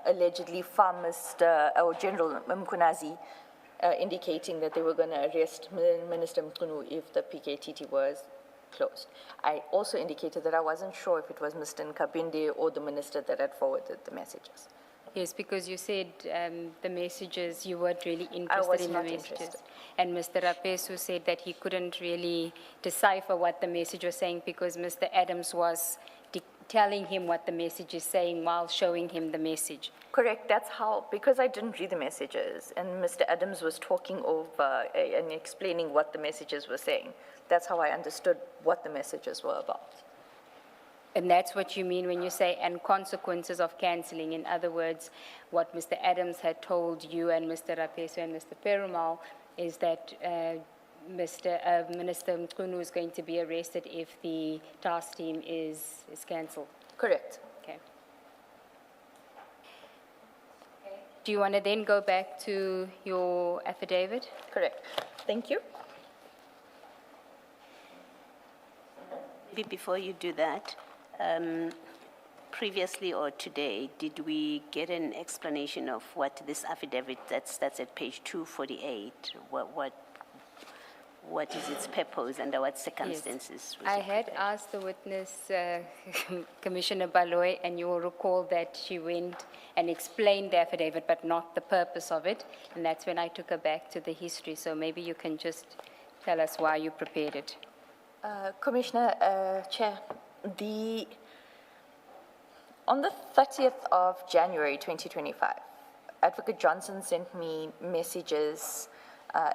allegedly from General Mkunazi indicating that they were going to arrest Minister Mkunu if the PKTT was closed. I also indicated that I wasn't sure if it was Mr. Nkabinde or the minister that had forwarded the messages. Yes, because you said the messages, you weren't really I interested was in the not messages. interested. And Mr. Rapesu said that he couldn't really decipher what the message was saying because Mr. Adams was telling him what the message is saying while showing him the message. Correct, that's how, because I didn't read the messages and Mr. Adams was talking over and explaining what the messages were saying. That's how I understood what the messages were about. And that's what you mean when you say, and consequences of cancelling. In other words, what Mr. Adams had told you and Mr. Rapesu and Mr. Perumal is that Minister Mkunu is going to be arrested if the task team is cancelled. Correct. Okay. Do you want to then go back to your affidavit? Correct. Thank you. Maybe before you do that, previously or today, did we get an explanation of what this affidavit that's at page 248, what is its purpose, under what circumstances? was I it had prepared? asked the witness, Commissioner Baloy, and you will recall that she went and explained the affidavit, but not the purpose of it, and that's when I took her back to the history. So maybe you can just tell us why you prepared it. Commissioner, Chair, on the 30th of January 2025, Advocate Johnson sent me messages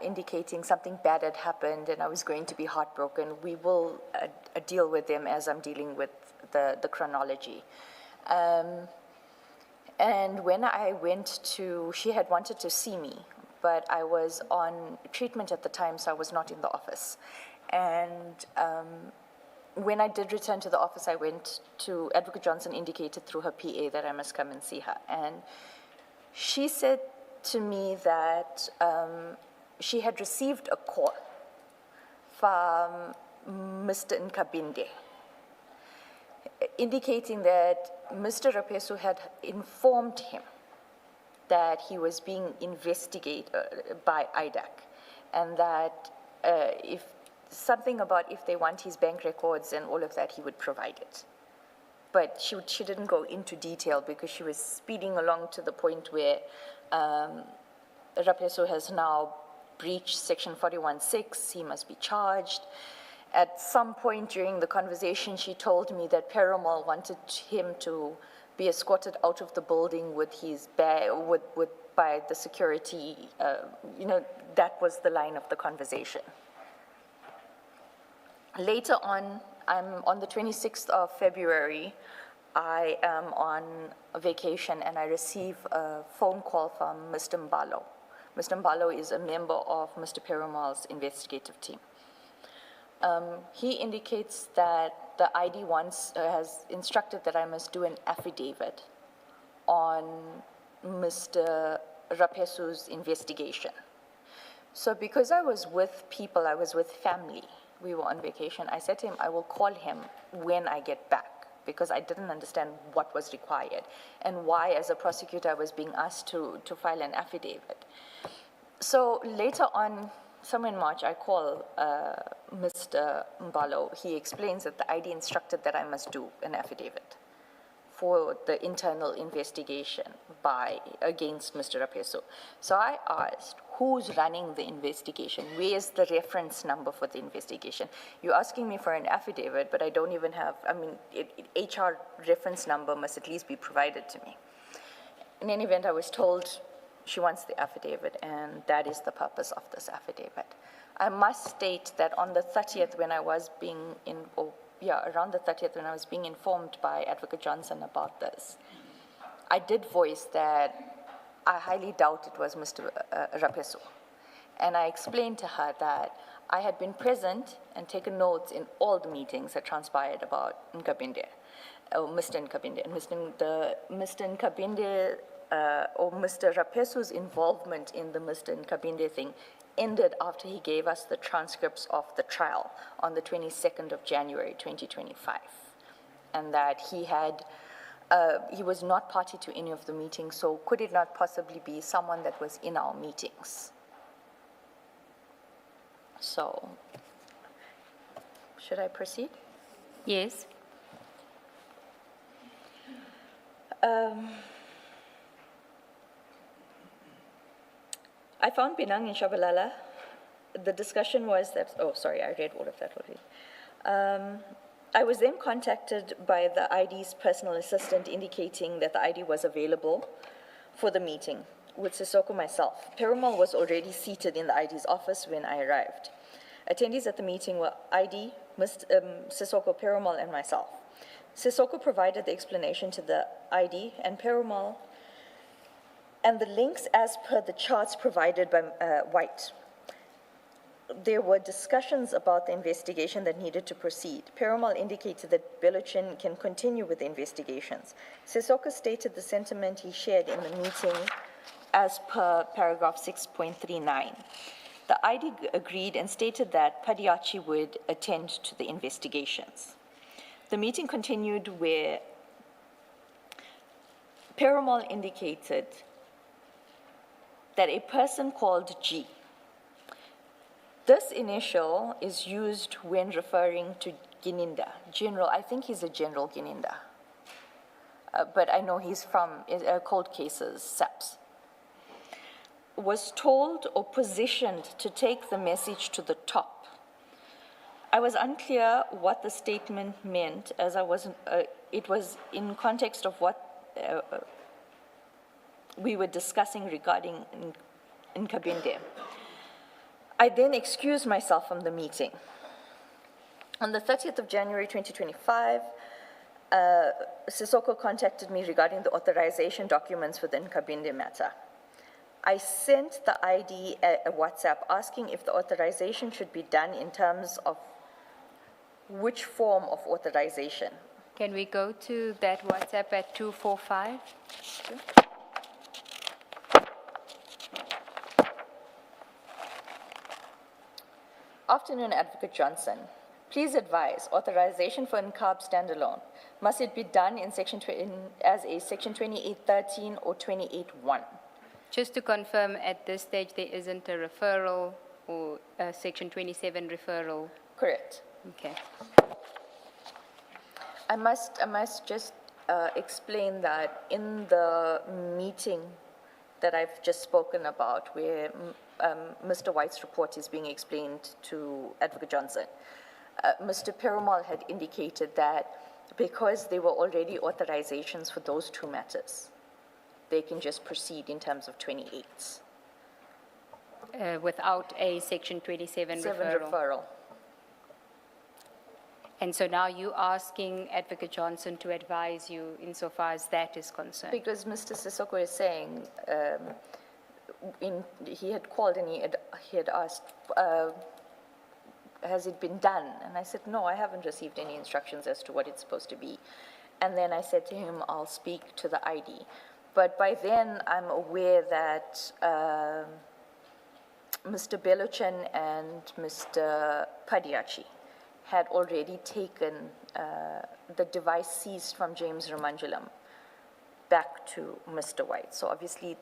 indicating something bad had happened and I was going to be heartbroken. We will deal with them as I'm dealing with the chronology. And when I went to, she had wanted to see me, but I was on treatment at the time, so I was not in the office. And when I did return to the office, I went to, Advocate Johnson indicated through her PA that I must come and see her. And she said to me that she had received a call from Mr. Nkabinde, indicating that Mr. Rapesu had informed him that he was being investigated by IDAC, and that if something about if they want his bank records and all of that, he would provide it. But she didn't go into detail because she was speeding along to the point where Rapesu has now breached Section 41(6), he must be charged. At some point during the conversation, she told me that Perumal wanted him to be escorted out of the building with his bag, by the security. That was the line of the conversation. Later on, on the 26th of February, I am on a vacation and I receive a phone call from Mr. Mbalo, Mr. Mbalo is a member of Mr. Perumal's investigative team. He indicates that the ID has instructed that I must do an affidavit on Mr. Rapesu's investigation. So because I was with people, I was with family, we were on vacation, I said to him, I will call him when I get back, because I didn't understand what was required and why, as a prosecutor, I was being asked to file an affidavit. So later on, somewhere in March, I call Mr. Mbalo. He explains that the ID instructed that I must do an affidavit for the internal investigation against Mr. Rapesu. So I asked, who's running the investigation? Where's the reference number for the investigation? You're asking me for an affidavit, but I don't even have, HR reference number must at least be provided to me. In any event, I was told she wants the affidavit, and that is the purpose of this affidavit. I must state that on the 30th, when I was around the 30th, when I was being informed by Advocate Johnson about this, I did voice that I highly doubt it was Mr. Rapesu. And I explained to her that I had been present and taken notes in all the meetings that transpired about Nkabinde, or Mr. Nkabinde. And Mr. Nkabinde, or Mr. Rapesu's involvement in the Mr. Nkabinde thing ended after he gave us the transcripts of the trial on the 22nd of January, 2025. And that he was not party to any of the meetings, so could it not possibly be someone that was in our meetings? So, should I proceed? Yes. I found Penang in Shabalala. The discussion was that, oh, sorry, I read all of that already. I was then contacted by the ID's personal assistant indicating that the ID was available for the meeting with Sissoko myself. Perumal was already seated in the ID's office when I arrived. Attendees at the meeting were ID, Sissoko, Perumal, and myself. Sissoko provided the explanation to the ID and Perumal and the links as per the charts provided by White. There were discussions about the investigation that needed to proceed. Perumal indicated that Beluchin can continue with the investigations. Sissoko stated the sentiment he shared in the meeting as per paragraph 6.39. The ID agreed and stated that Padiachi would attend to the investigations. The meeting continued where Perumal indicated that a person called G. This initial is used when referring to Gininda, General. I think he's a General Gininda, but I know he's from cold cases, SAPS. Was told or positioned to take the message to the top. I was unclear what the statement meant, as it was in context of what we were discussing regarding Nkabinde. I then excused myself from the meeting. On the 30th of January 2025, Sissoko contacted me regarding the authorization documents for the Nkabinde matter. I sent the ID a WhatsApp asking if the authorization should be done in terms of which form of authorization. Can we go to that WhatsApp at 245? Sure. Afternoon, Advocate Johnson. Please advise, authorization for NCAB standalone, must it be done as a section 2813 or 28.1? Just to confirm, at this stage, there isn't a referral or a section 27 referral? Correct. Okay. I must just explain that in the meeting that I've just spoken about, where Mr. White's report is being explained to Advocate Johnson, Mr. Perumal had indicated that because there were already authorizations for those two matters, they can just proceed in terms of 28s. Without a section 27 referral. And so now you're asking Advocate Johnson to advise you insofar as that is concerned? Because Mr. Sissoko is saying he had called and he had asked, has it been done? And I said, no, I haven't received any instructions as to what it's supposed to be. And then I said to him, I'll speak to the ID. But by then, I'm aware that Mr. Beluchan and Mr. Padiachi had already taken the device seized from James Ramanjulam back to Mr. White. So obviously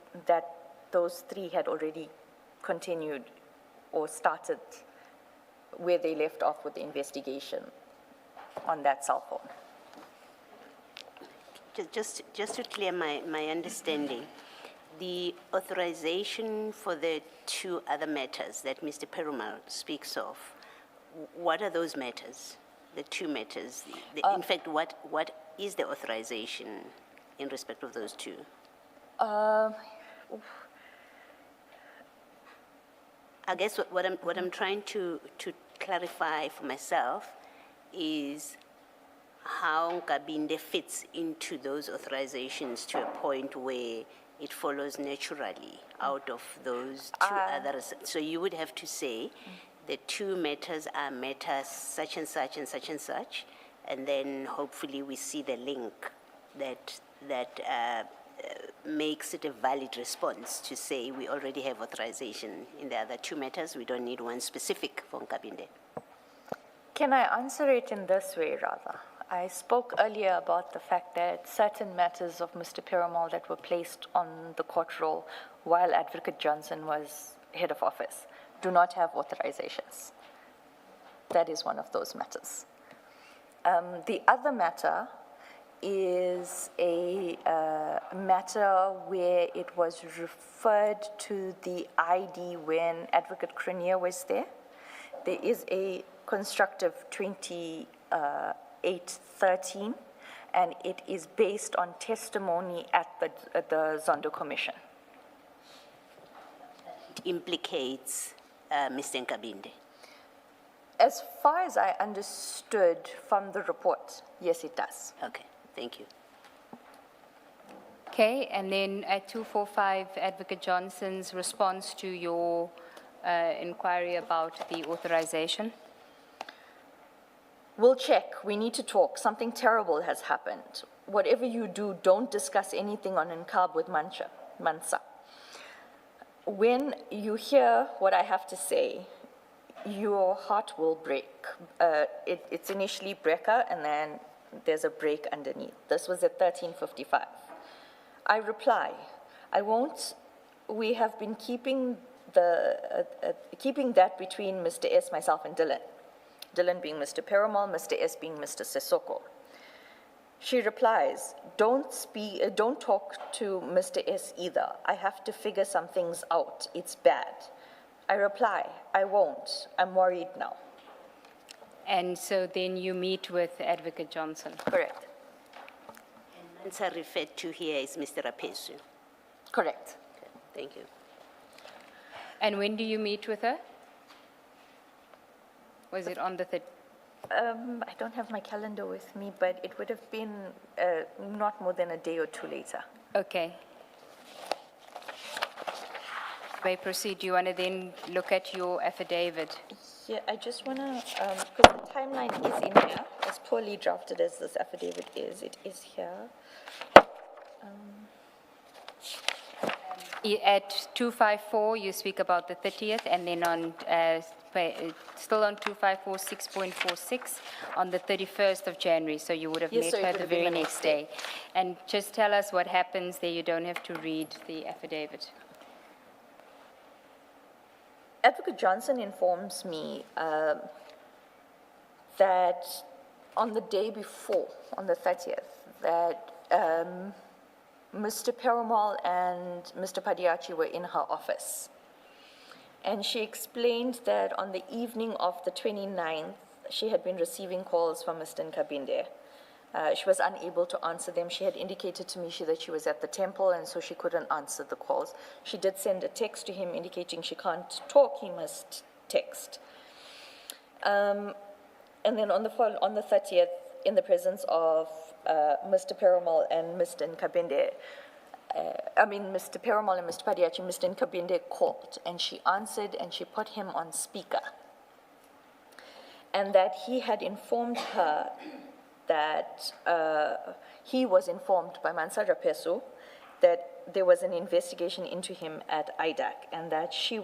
those three had already continued or started where they left off with the investigation on that cell phone. Just to clear my understanding, the authorization for the two other matters that Mr. Perumal speaks of, what are those matters, the two matters? In fact, what is the authorization in respect of those two? I guess what I'm trying to clarify for myself is how Nkabinde fits into those authorizations to a point where it follows naturally out of those two others. So you would have to say the two matters are matters such and such and such and such, and then hopefully we see the link that makes it a valid response to say we already have authorization in the other two matters. We don't need one specific for Nkabinde. Can I answer it in this way, rather? I spoke earlier about the fact that certain matters of Mr. Perumal that were placed on the court roll while Advocate Johnson was head of office do not have authorizations. That is one of those matters. The other matter is a matter where it was referred to the ID when Advocate Cranier was there. There is a constructive 2813, and it is based on testimony at the Zondo Commission. It implicates Mr. Nkabinde. As far as I understood from the report, yes, it does. Okay, thank you. Okay, and then at 245, Advocate Johnson's response to your inquiry about the authorization. We'll check. We need to talk. Something terrible has happened. Whatever you do, don't discuss anything on Nkab with Mansa. When you hear what I have to say, your heart will break. It's initially breaker, and then there's a break underneath. This was at 13:55. I reply, I won't. We have been keeping that between Mr. S, myself, and Dylan. Dylan being Mr. Perumal, Mr. S being Mr. Sissoko. She replies, don't talk to Mr. S either. I have to figure some things out. It's bad. I reply, I won't. I'm worried now. And so then you meet with Advocate Johnson. Correct. And Mansa referred to here is Mr. Rapesu. Correct. Okay, thank you. And when do you meet with her? Was it on the 3rd? I don't have my calendar with me, but it would have been not more than a day or two later. Okay. May proceed. Do you want to then look at your affidavit? Yeah, I just want to, because the timeline is in here, as poorly drafted as this affidavit is, it is here. At 254, you speak about the 30th, and then on still on 254, 6.46 on the 31st of January. So you would have Yes, met so it her would the have been very the next next day. And just tell us what happens there. You don't have to read the affidavit. Advocate Johnson informs me that on the day before, on the 30th, that Mr. Perumal and Mr. Padiachi were in her office. And she explained that on the evening of the 29th, she had been receiving calls from Mr. Nkabinde. She was unable to answer them. She had indicated to me that she was at the temple, and so she couldn't answer the calls. She did send a text to him indicating she can't talk, he must text. And then on the 30th, in the presence of Mr. Perumal and Mr. Nkabinde, Mr. Perumal and Mr. Padiachi, Mr. Nkabinde called, and she answered and she put him on speaker. And that he had informed her that he was informed by Mansa Rapesu that there was an investigation into him at IDAC, and that she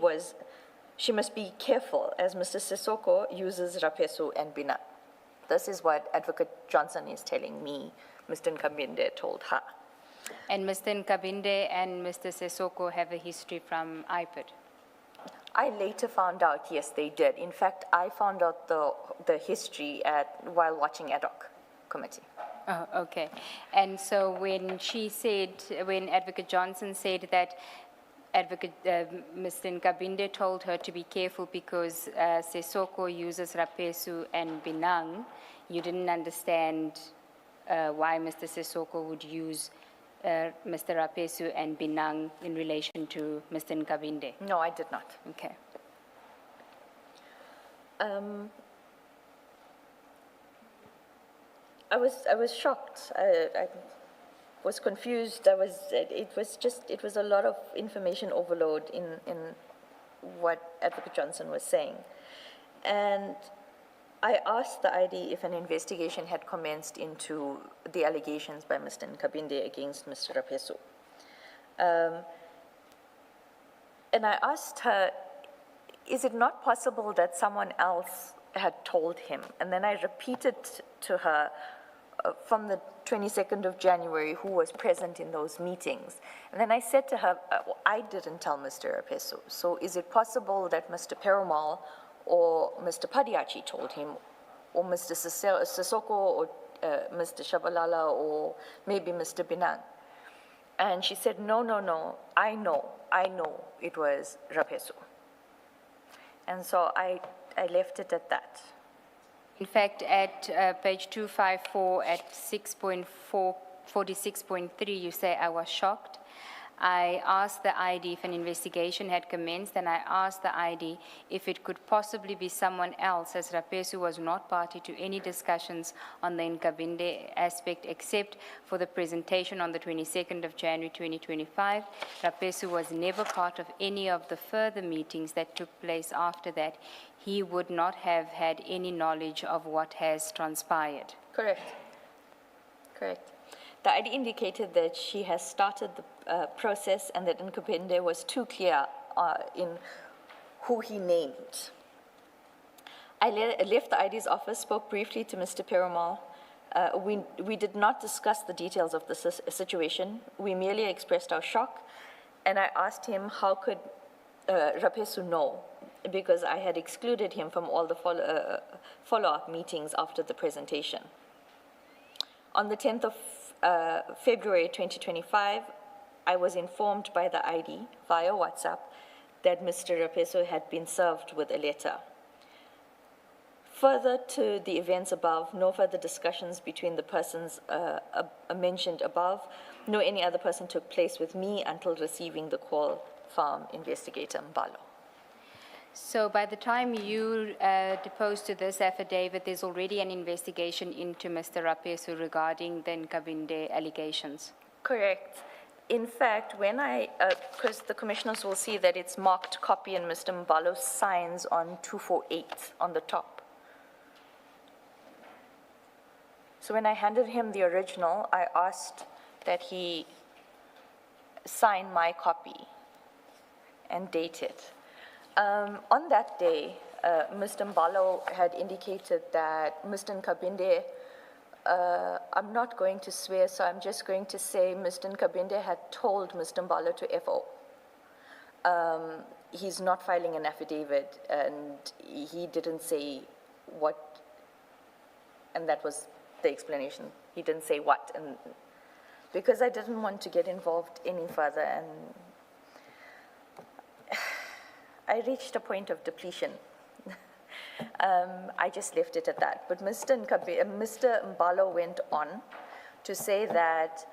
must be careful as Mr. Sissoko uses Rapesu and Bina. This is what Advocate Johnson is telling me Mr. Nkabinde told her. And Mr. Nkabinde and Mr. Sissoko have a history from IPID. I later found out, yes, they did. In fact, I found out the history while watching ad hoc committee. Oh, okay. And so when Advocate Johnson said that Mr. Nkabinde told her to be careful because Sissoko uses Rapesu and Binang, you didn't understand why Mr. Sissoko would use Mr. Rapesu and Binang in relation to Mr. Nkabinde? No, I did not. Okay. I was shocked. I was confused. It was a lot of information overload in what Advocate Johnson was saying. And I asked the ID if an investigation had commenced into the allegations by Mr. Nkabinde against Mr. Rapesu. And I asked her, is it not possible that someone else had told him? And then I repeated to her from the 22nd of January who was present in those meetings. And then I said to her, I didn't tell Mr. Rapesu. So is it possible that Mr. Perumal or Mr. Padiachi told him, or Mr. Sissoko, or Mr. Shabalala, or maybe Mr. Binang? And she said, no, I know it was Rapesu. And so I left it at that. In fact, at page 254 at 6.46.3, you say, I was shocked. I asked the ID if an investigation had commenced, and I asked the ID if it could possibly be someone else, as Rapesu was not party to any discussions on the Nkabinde aspect except for the presentation on the 22nd of January 2025. Rapesu was never part of any of the further meetings that took place after that. He would not have had any knowledge of what has transpired. Correct. The ID indicated that she has started the process and that Nkabinde was too clear in who he named. I left the ID's office, spoke briefly to Mr. Perumal. We did not discuss the details of the situation. We merely expressed our shock, and I asked him how could Rapesu know, because I had excluded him from all the follow-up meetings after the presentation. On the 10th of February 2025, I was informed by the ID via WhatsApp that Mr. Rapesu had been served with a letter. Further to the events above, no further discussions between the persons mentioned above, no any other person took place with me until receiving the call from Investigator Mbalo. So by the time you deposed to this affidavit, there's already an investigation into Mr. Rapesu regarding the Nkabinde allegations? Correct. In fact, when because the commissioners will see that it's marked copy and Mr. Mbalo signs on 248 on the top. So when I handed him the original, I asked that he sign my copy and date it. On that day, Mr. Mbalo had indicated that Mr. Nkabinde, I'm not going to swear, so I'm just going to say Mr. Nkabinde had told Mr. Mbalo to FO. He's not filing an affidavit, and he didn't say what, and that was the explanation. He didn't say what, and because I didn't want to get involved any further, and I reached a point of depletion. I just left it at that. But Mr. Mbalo went on to say that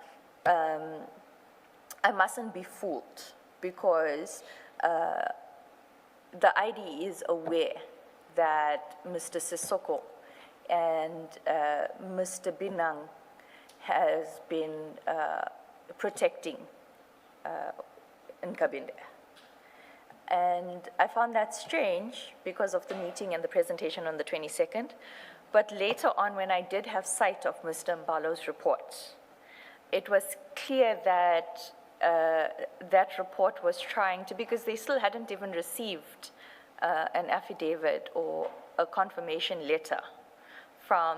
I mustn't be fooled because the ID is aware that Mr. Sissoko and Mr. Binang has been protecting Nkabinde. And I found that strange because of the meeting and the presentation on the 22nd. But later on, when I did have sight of Mr. Mbalo's report, it was clear that that report was trying to, because they still hadn't even received an affidavit or a confirmation letter from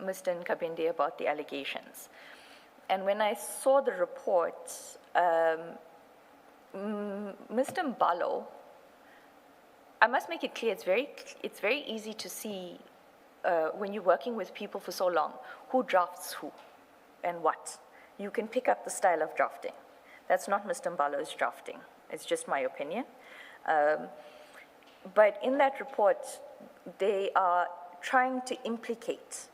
Mr. Nkabinde about the allegations. And when I saw the report, Mr. Mbalo, I must make it clear, it's very easy to see when you're working with people for so long, who drafts who and what. You can pick up the style of drafting. That's not Mr. Mbalo's drafting. It's just my opinion. But in that report, they are trying to implicate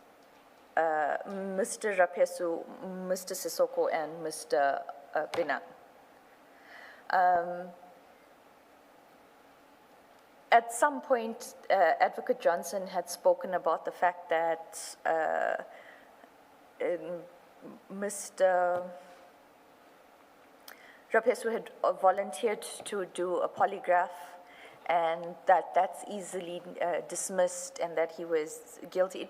Mr. Rapesu, Mr. Sissoko, and Mr. Benang. At some point, Advocate Johnson had spoken about the fact that Mr. Rapesu had volunteered to do a polygraph, and that's easily dismissed, and that he was guilty.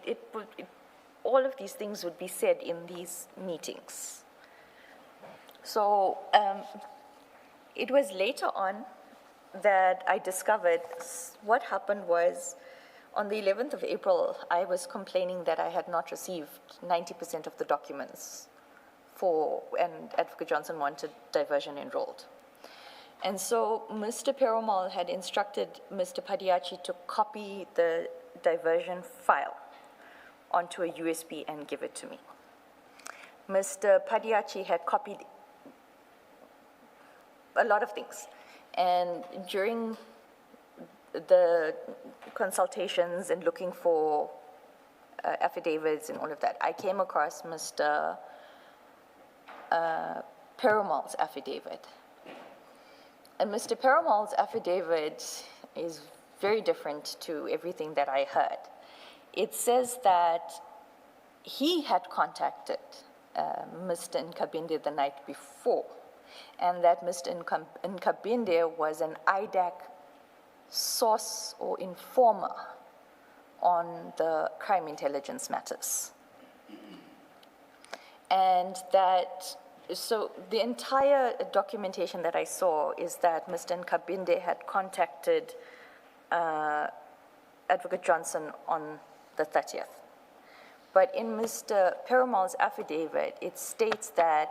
All of these things would be said in these meetings. So it was later on that I discovered what happened was, on the 11th of April, I was complaining that I had not received 90% of the documents and Advocate Johnson wanted diversion enrolled. And so Mr. Perumal had instructed Mr. Padiachi to copy the diversion file onto a USB and give it to me. Mr. Padiachi had copied a lot of things. And during the consultations and looking for affidavits and all of that, I came across Mr. Perumal's affidavit. And Mr. Perumal's affidavit is very different to everything that I heard. It says that he had contacted Mr. Nkabinde the night before, and that Mr. Nkabinde was an IDAC source or informer on the crime intelligence matters. And that, so the entire documentation that I saw is that Mr. Nkabinde had contacted Advocate Johnson on the 30th. But in Mr. Perumal's affidavit, it states that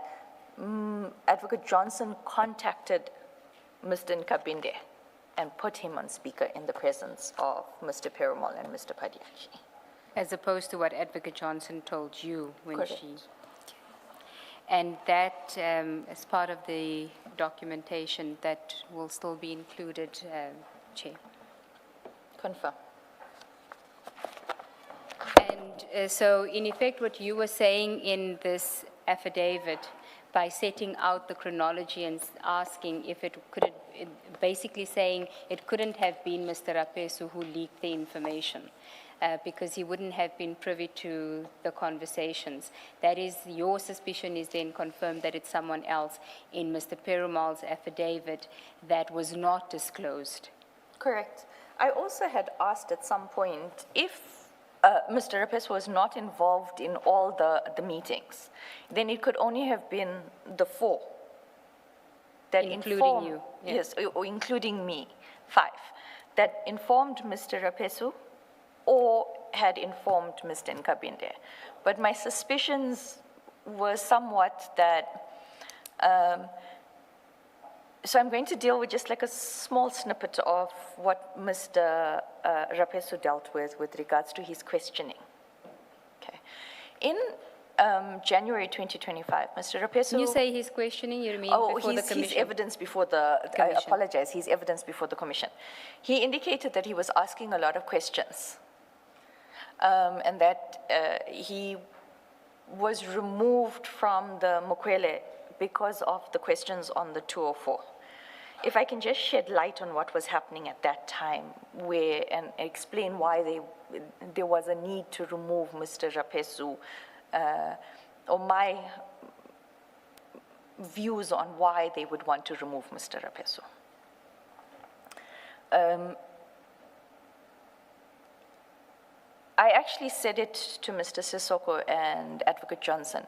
Advocate Johnson contacted Mr. Nkabinde and put him on speaker in the presence of Mr. Perumal and Mr. Padiachi. As opposed to what Advocate Johnson told you when Correct. she... And that, as part of the documentation, that will still be included, Chair. Confirm. And so, in effect, what you were saying in this affidavit, by setting out the chronology and asking if it could, basically saying it couldn't have been Mr. Rapesu who leaked the information, because he wouldn't have been privy to the conversations. That is, your suspicion is then confirmed that it's someone else in Mr. Perumal's affidavit that was not disclosed. Correct. I also had asked at some point if Mr. Rapesu was not involved in all the meetings, then it could only have been the four that Including you, yeah. Yes, or including me, 5, that informed Mr. Rapesu or had informed Mr. Nkabinde. But my suspicions were somewhat that, so I'm going to deal with just like a small snippet of what Mr. Rapesu dealt with regards to his questioning. Okay. In January 2025, Mr. Rapesu... When you say his questioning, you mean before the commission? His evidence before the... I apologize, his evidence before the commission. He indicated that he was asking a lot of questions, and that he was removed from the Mokwele because of the questions on the 204. If I can just shed light on what was happening at that time, and explain why there was a need to remove Mr. Rapesu, or views on why they would want to remove Mr. Rapeso. I actually said it to Mr. Sissoko and Advocate Johnson.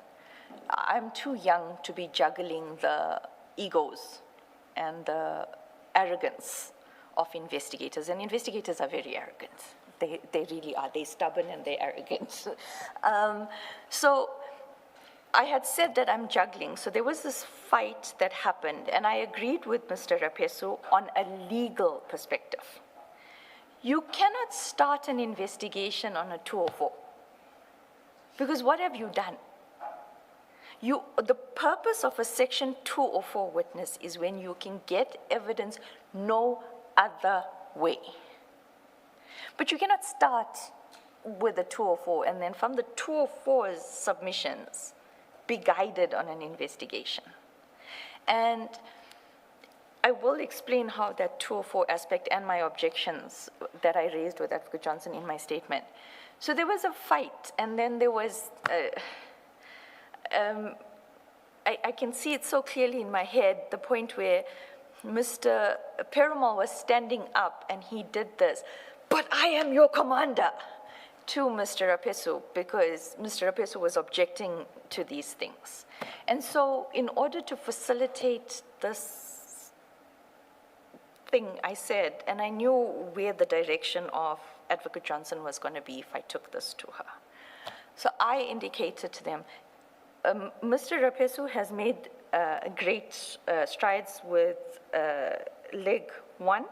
I'm too young to be juggling the egos and the arrogance of investigators, and investigators are very arrogant. They really are. They're stubborn and they're arrogant. So I had said that I'm juggling. So there was this fight that happened, and I agreed with Mr. Rapeso on a legal perspective. You cannot start an investigation on a 204, because what have you done? The purpose of a Section 204 witness is when you can get evidence no other way. But you cannot start with a 204 and then from the 204's submissions be guided on an investigation. And I will explain how that 204 aspect and my objections that I raised with Advocate Johnson in my statement. So there was a fight, and then there was, I can see it so clearly in my head, the point where Mr. Perumal was standing up and he did this, "But I am your commander," to Mr. Rapeso, because Mr. Rapeso was objecting to these things. And so in order to facilitate this thing I said, and I knew where the direction of Advocate Johnson was going to be if I took this to her. So I indicated to them, Mr. Rapeso has made great strides with leg 1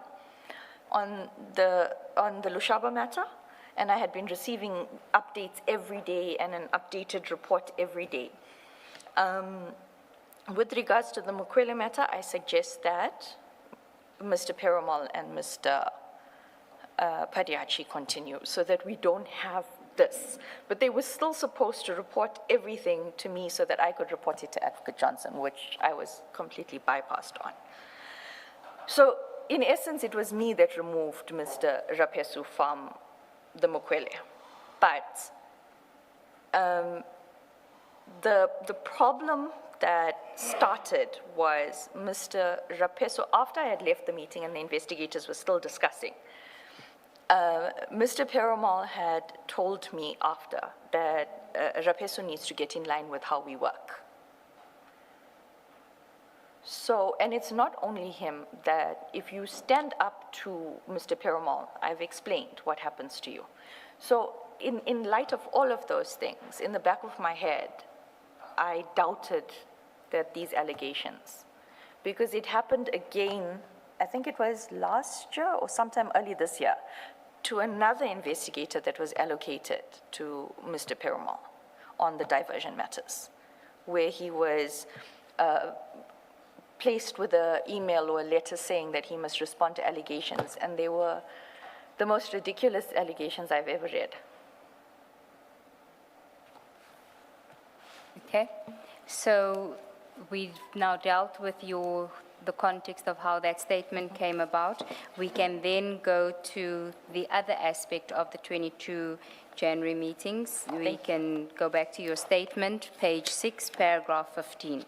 on the Lushaba matter, and I had been receiving updates every day and an updated report every day. With regards to the Mukwele matter, I suggest that Mr. Perumal and Mr. Padiachi continue so that we don't have this. But they were still supposed to report everything to me so that I could report it to Advocate Johnson, which I was completely bypassed on. So in essence, it was me that removed Mr. Rapeso from the Mukwele. But the problem that started was Mr. Rapeso, after I had left the meeting and the investigators were still discussing, Mr. Perumal had told me after that Rapeso needs to get in line with how we work. So, and it's not only him, that if you stand up to Mr. Perumal, I've explained what happens to you. So in light of all of those things, in the back of my head, I doubted that these allegations, because it happened again, I think it was last year or sometime early this year, to another investigator that was allocated to Mr. Perumal on the diversion matters, where he was placed with an email or a letter saying that he must respond to allegations, and they were the most ridiculous allegations I've ever read. Okay, so we've now dealt with the context of how that statement came about. We can then go to the other aspect of the 22 January meetings. We can go back to your statement, page 6, paragraph 15.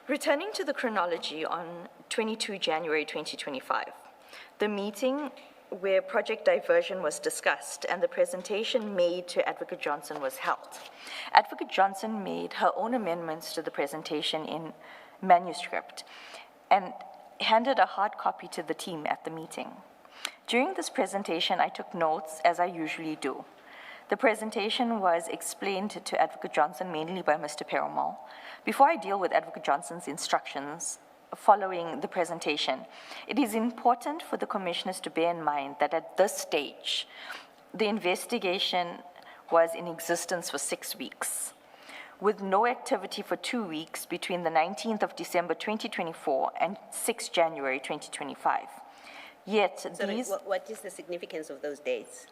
Returning to the chronology on 22 January 2025, the meeting where Project Diversion was discussed and the presentation made to Advocate Johnson was held. Advocate Johnson made her own amendments to the presentation in manuscript and handed a hard copy to the team at the meeting. During this presentation, I took notes, as I usually do. The presentation was explained to Advocate Johnson mainly by Mr. Perumal. Before I deal with Advocate Johnson's instructions following the presentation, it is important for the commissioners to bear in mind that at this stage, the investigation was in existence for 6 weeks, with no activity for 2 weeks between the 19th of December 2024 and 6 January 2025. Yet Sorry, these... what is the significance of those dates?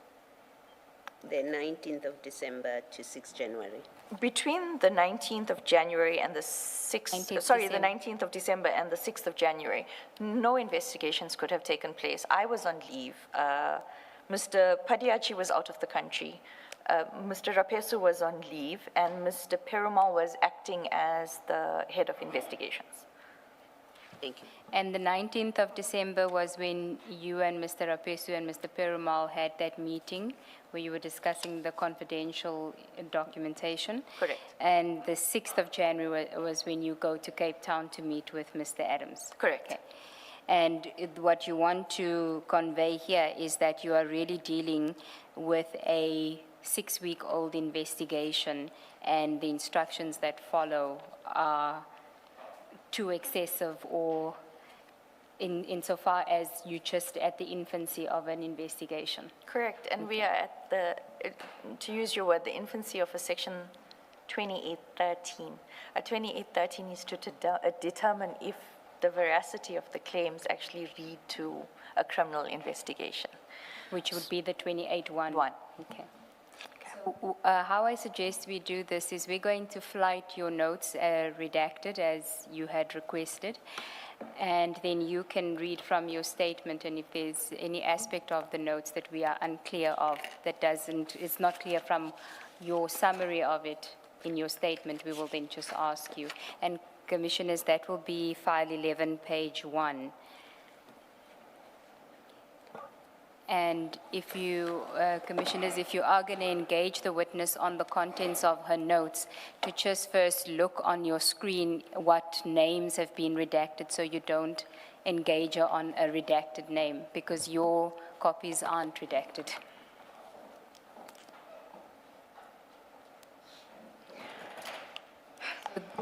The 19th of December to 6 January. Between the 19th of January and the 6th, sorry, the 19th of December and the 6th of January, no investigations could have taken place. I was on leave. Mr. Padiachi was out of the country. Mr. Rapesu was on leave, and Mr. Perumal was acting as the head of investigations. Thank you. And the 19th of December was when you and Mr. Rapesu and Mr. Perumal had that meeting where you were discussing the confidential documentation. Correct. And the 6th of January was when you go to Cape Town to meet with Mr. Adams. Correct. Okay. And what you want to convey here is that you are really dealing with a 6-week-old investigation, and the instructions that follow are too excessive, or insofar as you just at the infancy of an investigation. Correct, and we are at the, to use your word, the infancy of a section 2813. A 2813 is to determine if the veracity of the claims actually lead to a criminal investigation. Which would be the 28-1. One. Okay. So, how I suggest we do this is we're going to flight your notes redacted as you had requested, and then you can read from your statement, and if there's any aspect of the notes that we are unclear of, that is not clear from your summary of it in your statement, we will then just ask you. And Commissioners, that will be file 11, page 1. And if you, Commissioners, if you are going to engage the witness on the contents of her notes, to just first look on your screen what names have been redacted, so you don't engage her on a redacted name, because your copies aren't redacted.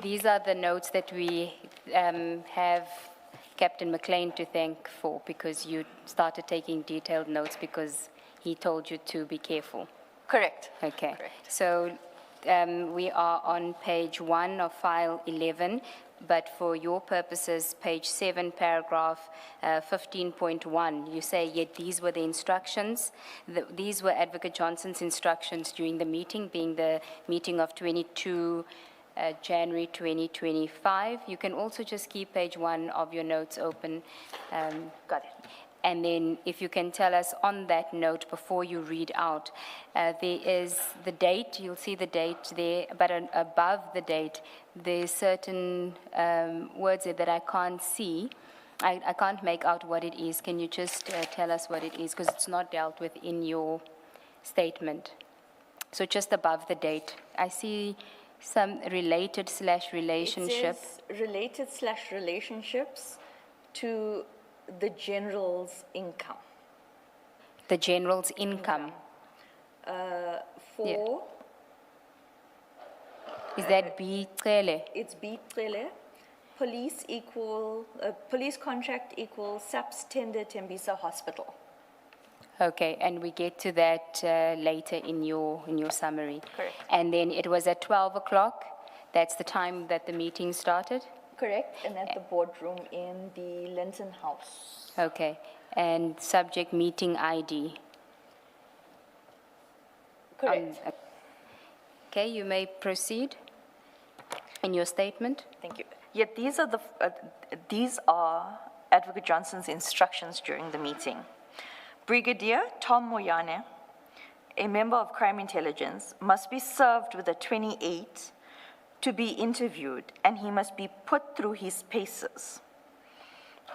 These are the notes that we have Captain McLean to thank for, because you started taking detailed notes because he told you to be careful. Correct. Okay. Correct. So we are on page 1 of file 11, but for your purposes, page 7, paragraph 15.1, you say, yet these were the instructions. These were Advocate Johnson's instructions during the meeting, being the meeting of 22 January 2025. You can also just keep page 1 of your notes open. Got it. And then if you can tell us on that note before you read out, there is the date, you'll see the date there, but above the date, there's certain words there that I can't see. I can't make out what it is. Can you just tell us what it is? Because it's not dealt with in your statement. So just above the date, I see some related/relationship. It says related/relationships to the general's income. The general's income. For, Is that B clearly? it's B clearly, police contract equals SAPS tender Tembisa Hospital. Okay, and we get to that later in your summary. Correct. And then it was at 12 o'clock. That's the time that the meeting started? Correct, and at the boardroom in the Linton House. Okay, and subject meeting ID. Correct. Okay, you may proceed in your statement. Thank you. Yet these are Advocate Johnson's instructions during the meeting. Brigadier Tom Moyane, a member of Crime Intelligence, must be served with a 28 to be interviewed, and he must be put through his paces,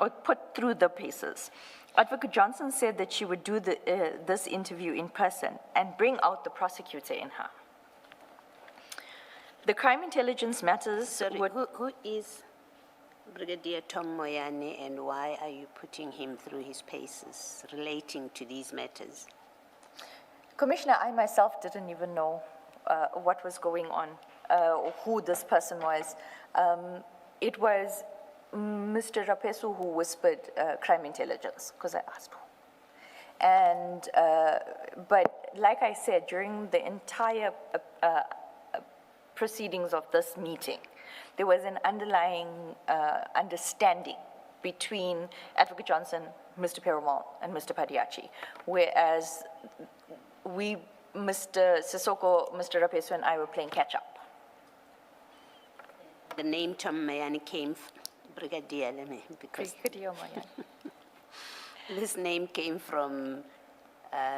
or put through the paces. Advocate Johnson said that she would do this interview in person and bring out the prosecutor in her. The Crime Intelligence matters Sorry, would... who is Brigadier Tom Moyane, and why are you putting him through his paces relating to these matters? Commissioner, I myself didn't even know what was going on, or who this person was. It was Mr. Rapesu who whispered Crime Intelligence, because I asked who. And, but like I said, during the entire proceedings of this meeting, there was an underlying understanding between Advocate Johnson, Mr. Perumal, and Mr. Padiachi, whereas Mr. Sissoko, Mr. Rapesu, and I were playing catch-up. The name Tom Moyane came, Brigadier, let me, because Brigadier Moyane. this name came from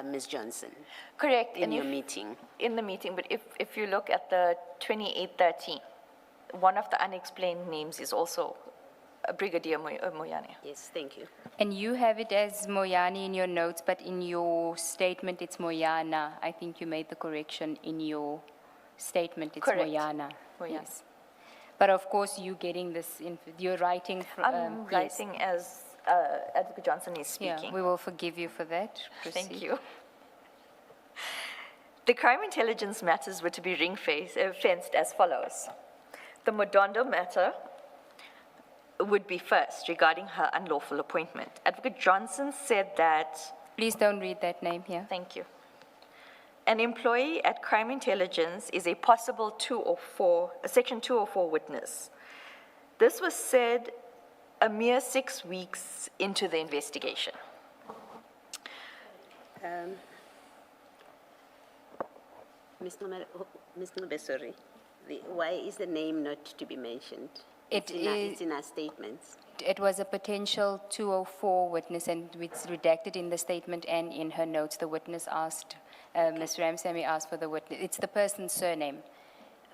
Ms. Johnson Correct. in and your if- meeting? In the meeting, but if you look at the 2813, one of the unexplained names is also Brigadier Moyane. Yes, thank you. And you have it as Moyani in your notes, but in your statement, it's Moyana. I think you made the correction in your statement, it's Correct. Moyana. Moyana. Yes. But of course, you getting this, you're writing. I'm yes. writing as Advocate Johnson is Yeah, speaking. we will forgive you for that. Thank Proceed. you. The crime intelligence matters were to be fenced as follows. The Modondo matter would be first regarding her unlawful appointment. Advocate Johnson said that, Please don't read that name here. thank you, an employee at crime intelligence is a possible Section 204 witness. This was said a mere 6 weeks into the investigation. Ms. Nobe, sorry. Why is the name not to be mentioned? It It's in our statements. It was a potential 204 witness, and it's redacted in the statement and in her notes. The witness asked, Ms. Ramsamy asked for the witness. It's the person's surname.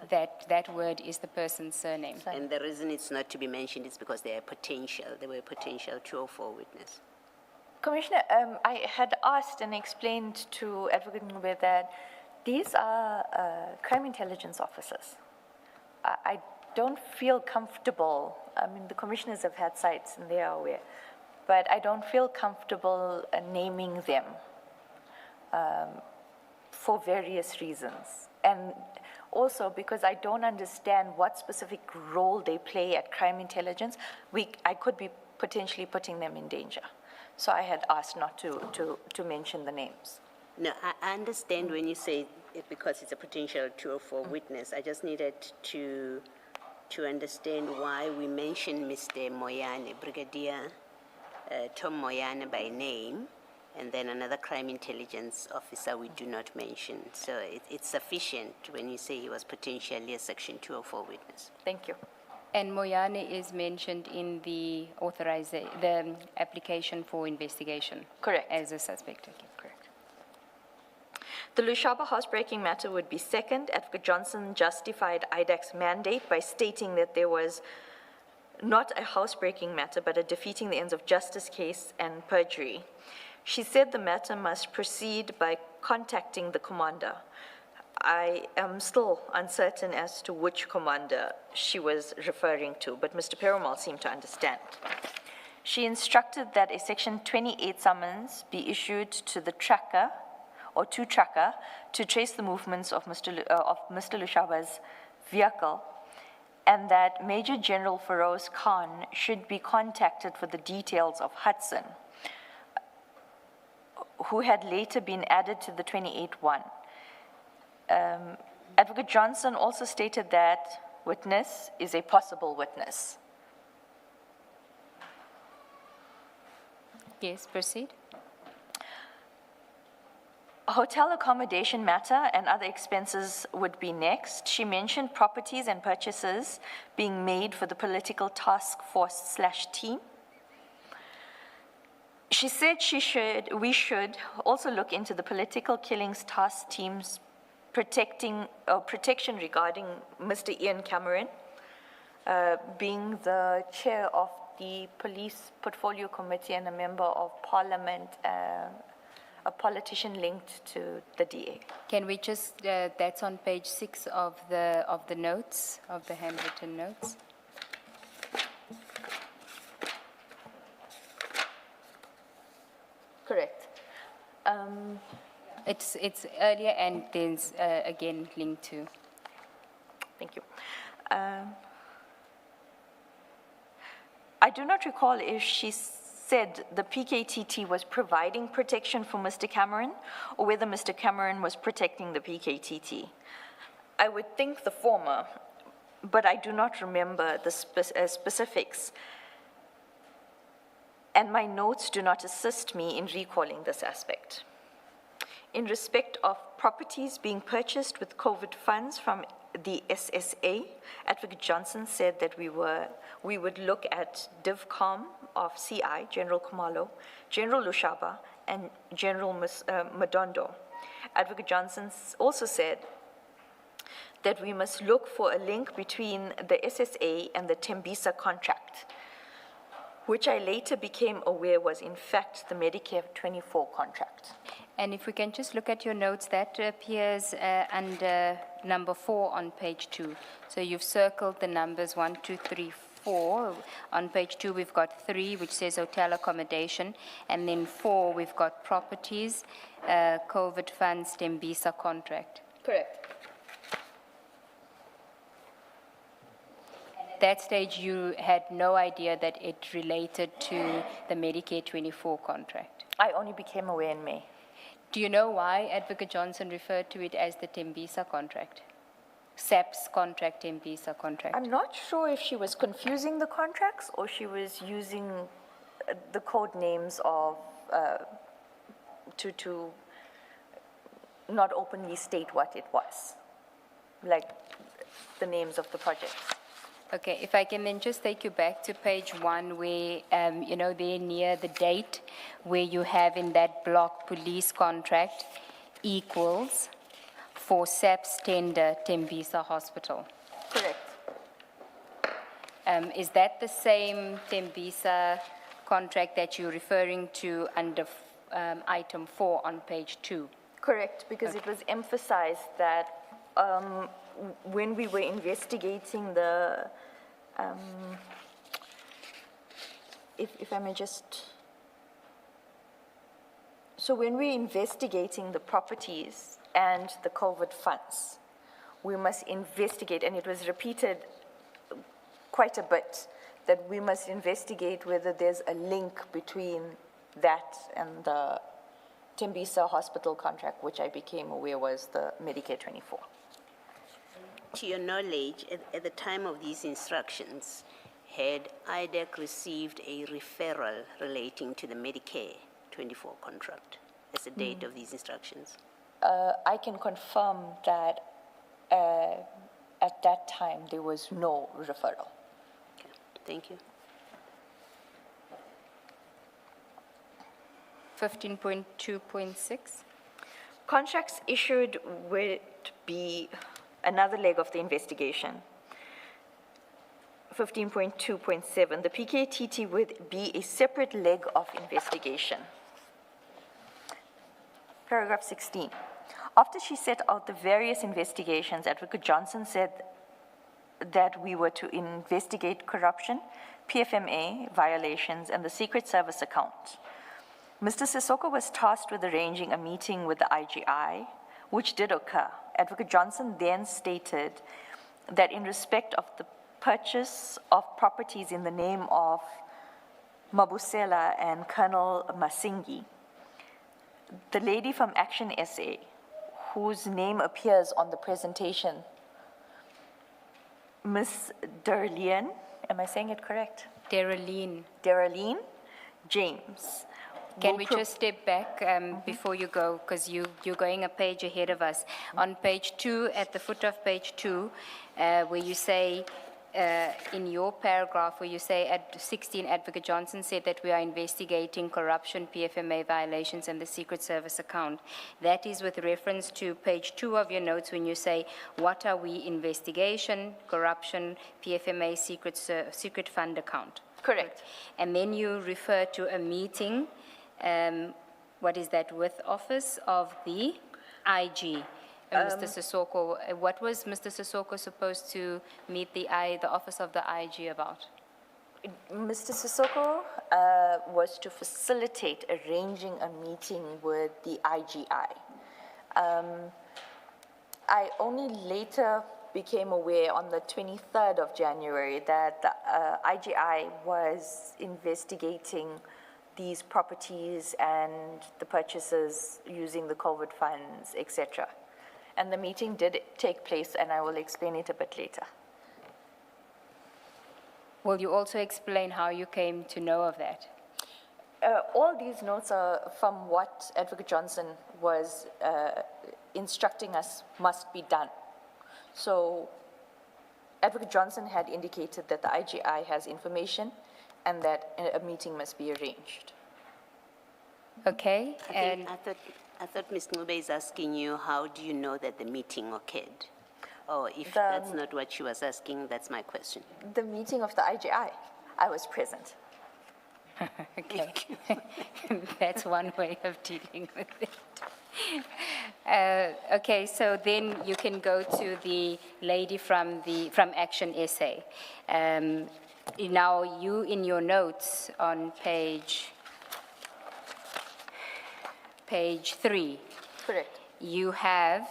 That word is the person's surname. And the reason it's not to be mentioned is because they were a potential 204 witness. Commissioner, I had asked and explained to Advocate Ngube that these are crime intelligence officers. I don't feel comfortable, I mean, the commissioners have had sites and they are aware, but I don't feel comfortable naming them for various reasons. And also because I don't understand what specific role they play at crime intelligence, I could be potentially putting them in danger. So I had asked not to mention the names. No, I understand when you say it because it's a potential 204 witness. I just needed to understand why we mentioned Mr. Moyane, Brigadier Tom Moyane by name, and then another crime intelligence officer we do not mention. So it's sufficient when you say he was potentially a Section 204 witness. Thank you. And Moyane is mentioned in the the application for investigation. Correct. As a suspect. Okay. Correct. The Lushaba housebreaking matter would be second. Advocate Johnson justified IDAC's mandate by stating that there was not a housebreaking matter, but a defeating the ends of justice case and perjury. She said the matter must proceed by contacting the commander. I am still uncertain as to which commander she was referring to, but Mr. Perumal seemed to understand. She instructed that a Section 28 summons be issued to the tracker or to tracker to trace the movements of Mr. Lushaba's vehicle, and that Major General Feroz Khan should be contacted for the details of Hudson, who had later been added to the 28-1. Advocate Johnson also stated that witness is a possible witness. Yes, proceed. Hotel accommodation matter and other expenses would be next. She mentioned properties and purchases being made for the political task force / team. She said we should also look into the political killings task team's protection regarding Mr. Ian Cameron, being the chair of the police portfolio committee and a member of parliament, a politician linked to the DA. Can we just, that's on page 6 of the notes, of the handwritten notes. Correct. It's earlier and then again linked to. Thank you. I do not recall if she said the PKTT was providing protection for Mr. Cameron or whether Mr. Cameron was protecting the PKTT. I would think the former, but I do not remember the specifics. And my notes do not assist me in recalling this aspect. In respect of properties being purchased with COVID funds from the SSA, Advocate Johnson said that we would look at DivCom of CI, General Kumalo, General Lushaba, and General Madondo. Advocate Johnson also said that we must look for a link between the SSA and the Tembisa contract, which I later became aware was in fact the Medicare 24 contract. And if we can just look at your notes, that appears under number 4 on page 2. So you've circled the numbers 1, 2, 3, 4. On page 2, we've got 3, which says hotel accommodation. And then 4, we've got properties, COVID funds, Tembisa contract. Correct. At that stage, you had no idea that it related to the Medicare 24 contract. I only became aware in May. Do you know why Advocate Johnson referred to it as the Tembisa contract? SAP's contract, Tembisa contract. I'm not sure if she was confusing the contracts or she was using the code names of, to not openly state what it was, like the names of the projects. Okay, if I can then just take you back to page 1 where, you know, there near the date where you have in that block police contract equals for SAP's tender Tembisa Hospital. Correct. Is that the same Tembisa contract that you're referring to under item 4 on page 2? Correct, because it was emphasized that when we were investigating the, if I may just, so when we're investigating the properties and the COVID funds, we must investigate, and it was repeated quite a bit, that we must investigate whether there's a link between that and the Tembisa hospital contract, which I became aware was the Medicare 24. To your knowledge, at the time of these instructions, had IDEC received a referral relating to the Medicare 24 contract as the date of these instructions? I can confirm that at that time there was no referral. Okay, thank you. 15.2.6. Contracts issued would be another leg of the investigation. 15.2.7, the PKTT would be a separate leg of investigation. Paragraph 16. After she set out the various investigations, Advocate Johnson said that we were to investigate corruption, PFMA violations, and the Secret Service account. Mr. Sissoko was tasked with arranging a meeting with the IGI, which did occur. Advocate Johnson then stated that in respect of the purchase of properties in the name of Mabusela and Colonel Masingi, the lady from Action SA, whose name appears on the presentation, Ms. Derlene, am I saying it correct? Deraline. Deraline James. Can we just step back before you go, because you're going a page ahead of us. On page 2, at the foot of page 2, where you say, in your paragraph, where you say at 16, Advocate Johnson said that we are investigating corruption, PFMA violations, and the Secret Service account. That is with reference to page 2 of your notes when you say, what are we investigation, corruption, PFMA, secret fund account. Correct. And then you refer to a meeting, what is that, with office of the IG, Mr. Sissoko. What was Mr. Sissoko supposed to meet the office of the IG about? Mr. Sissoko was to facilitate arranging a meeting with the IGI. I only later became aware on the 23rd of January that the IGI was investigating these properties and the purchases using the COVID funds, etc. And the meeting did take place, and I will explain it a bit later. Will you also explain how you came to know of that? All these notes are from what Advocate Johnson was instructing us must be done. So Advocate Johnson had indicated that the IGI has information and that a meeting must be arranged. Okay, and I thought Ms. Ngube is asking you, how do you know that the meeting occurred? Or if that's not what she was asking, that's my question. The meeting of the IGI, I was present. okay. That's one way of dealing with it. Okay, so then you can go to the lady from Action SA. Now, you in your notes on page 3, Correct. you have,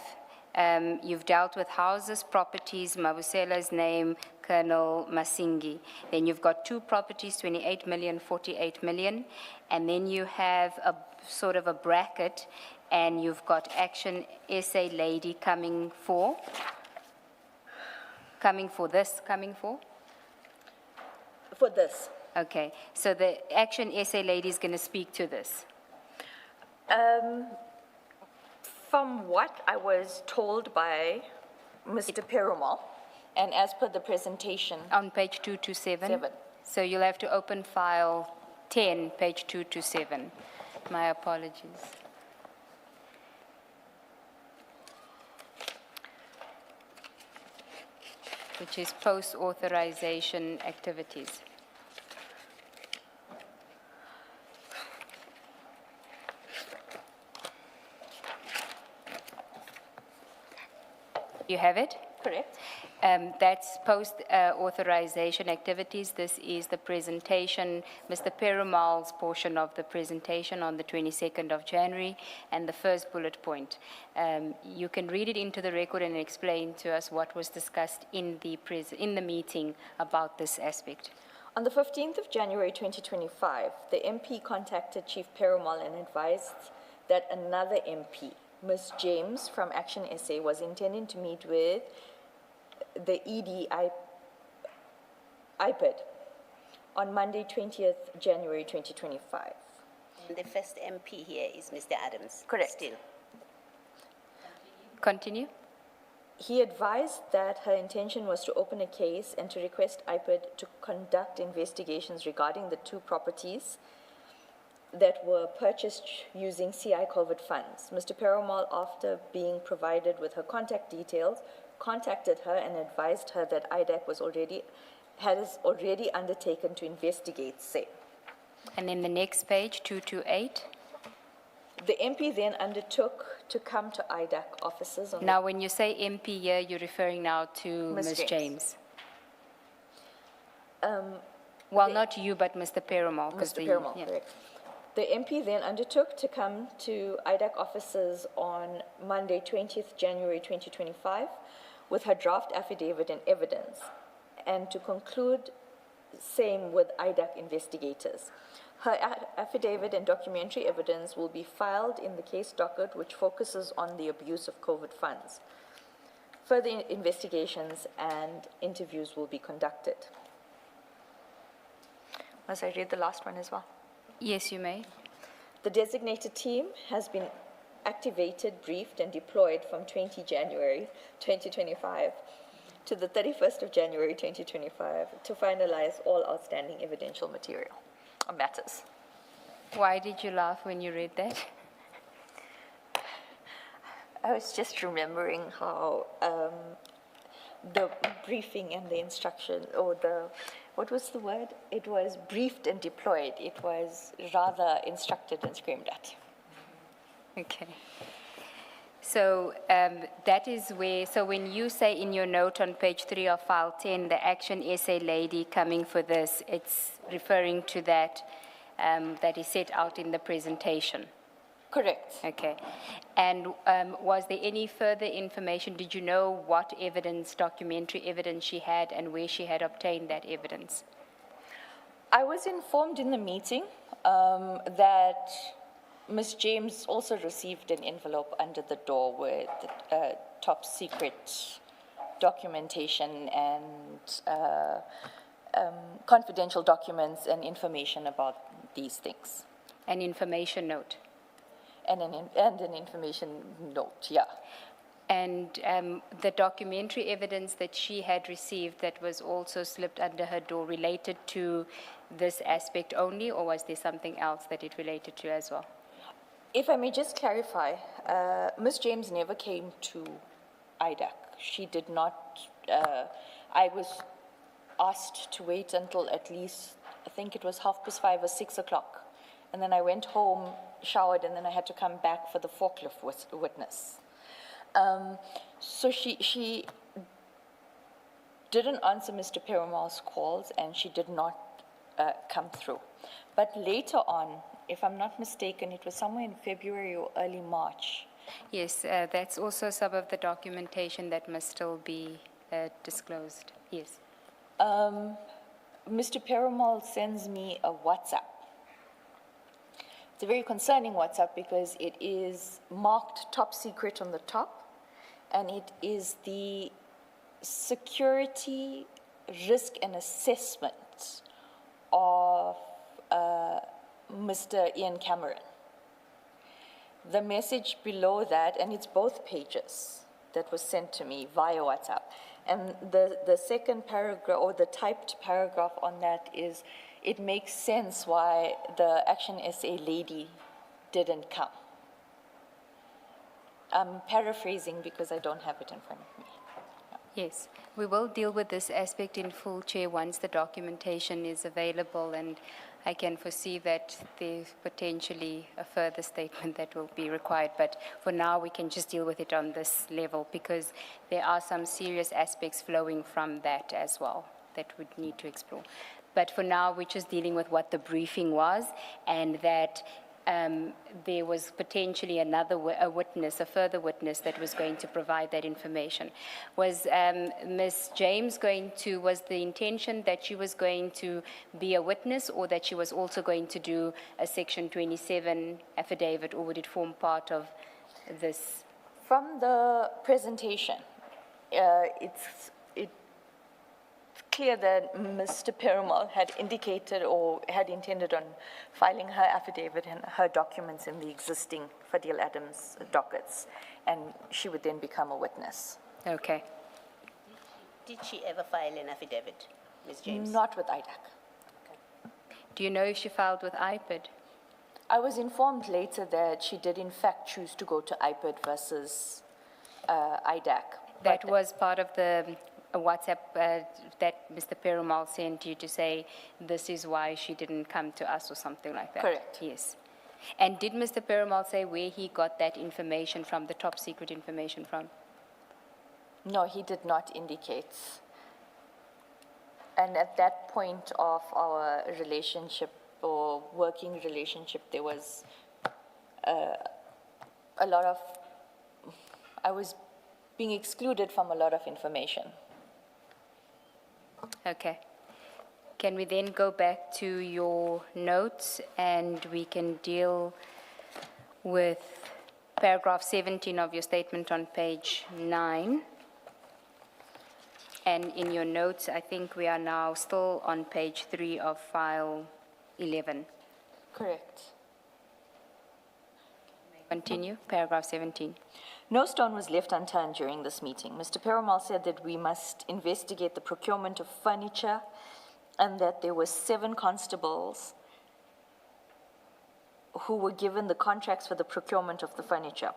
you've dealt with houses, properties, Mabusela's name, Colonel Masingi. Then you've got 2 properties, 28 million, 48 million. And then you have a sort of a bracket, and you've got Action SA lady coming for this. For this. Okay, so the Action SA lady is going to speak to this. From what I was told by Mr. Perumal, and as per the presentation, On page 227. 7. So you'll have to open file 10, page 227. My apologies. Which is post-authorization activities. You have it? correct? That's post-authorization activities. This is the presentation, Mr. Perumal's portion of the presentation on the 22nd of January, and the first bullet point. You can read it into the record and explain to us what was discussed in the meeting about this aspect. On the 15th of January 2025, the MP contacted Chief Perumal and advised that another MP, Ms. James from Action SA, was intending to meet with the IPID on Monday, 20th January 2025. And the first MP here is Mr. Adams. Correct. Still. Continue. He advised that her intention was to open a case and to request IPID to conduct investigations regarding the 2 properties that were purchased using CI COVID funds. Mr. Perumal, after being provided with her contact details, contacted her and advised her that IDAC has already undertaken to investigate same. And then the next page, 228. The MP then undertook to come to IDAC offices on Now, when you say MP here, you're referring now to Ms. Ms. James. Well, not you, but Mr. Perumal. Mr. Perumal, correct. The MP then undertook to come to IDAC offices on Monday, 20th January 2025, with her draft affidavit and evidence, and to conclude same with IDAC investigators. Her affidavit and documentary evidence will be filed in the case docket, which focuses on the abuse of COVID funds. Further investigations and interviews will be conducted. Must I read the last one as well? Yes, you may. The designated team has been activated, briefed, and deployed from 20 January 2025 to the 31st of January 2025 to finalize all outstanding evidential material or matters. Why did you laugh when you read that? I was just remembering how the briefing and the instruction, or what was the word? It was briefed and deployed. It was rather instructed and screamed at. Okay. So that is where, so when you say in your note on page 3 of file 10, the Action SA lady coming for this, it's referring to that that is set out in the presentation. Correct. Okay. And was there any further information? Did you know what evidence, documentary evidence she had and where she had obtained that evidence? I was informed in the meeting that Ms. James also received an envelope under the door with top secret documentation and confidential documents and information about these things. An information note. And an information note, yeah. And the documentary evidence that she had received that was also slipped under her door related to this aspect only, or was there something else that it related to as well? If I may just clarify, Ms. James never came to IDAC. She did not, I was asked to wait until at least, I think it was 5:30 or 6 o'clock. And then I went home, showered, and then I had to come back for the forklift witness. So she didn't answer Mr. Perumal's calls, and she did not come through. But later on, if I'm not mistaken, it was somewhere in February or early March. Yes, that's also some of the documentation that must still be disclosed. Yes. Mr. Perumal sends me a WhatsApp. It's a very concerning WhatsApp because it is marked top secret on the top, and it is the security risk and assessment of Mr. Ian Cameron. The message below that, and it's both pages that was sent to me via WhatsApp. And the second paragraph, or the typed paragraph on that is, it makes sense why the Action SA lady didn't come. I'm paraphrasing because I don't have it in front of me. Yes, we will deal with this aspect in full, Chair, once the documentation is available, and I can foresee that there's potentially a further statement that will be required, but for now we can just deal with it on this level because there are some serious aspects flowing from that as well that we'd need to explore. But for now, we're just dealing with what the briefing was, and that there was potentially a further witness that was going to provide that information. Was Ms. James was the intention that she was going to be a witness, or that she was also going to do a Section 27 affidavit, or would it form part of this? From the presentation, it's clear that Mr. Perumal had indicated or had intended on filing her affidavit and her documents in the existing Fadil Adams dockets, and she would then become a witness. Okay. Did she ever file an affidavit, Ms. James? Not with IDAC. Do you know if she filed with IPID? I was informed later that she did in fact choose to go to IPID versus IDAC. That was part of the WhatsApp that Mr. Perumal sent you to say this is why she didn't come to us or something like that? Correct. Yes. And did Mr. Perumal say where he got that information from, the top secret information from? No, he did not indicate. And at that point of our relationship or working relationship, there was a lot of, I was being excluded from a lot of information. Okay. Can we then go back to your notes and we can deal with paragraph 17 of your statement on page 9? And in your notes, I think we are now still on page 3 of file 11. Correct. Continue, paragraph 17. No stone was left unturned during this meeting. Mr. Perumal said that we must investigate the procurement of furniture and that there were 7 constables who were given the contracts for the procurement of the furniture.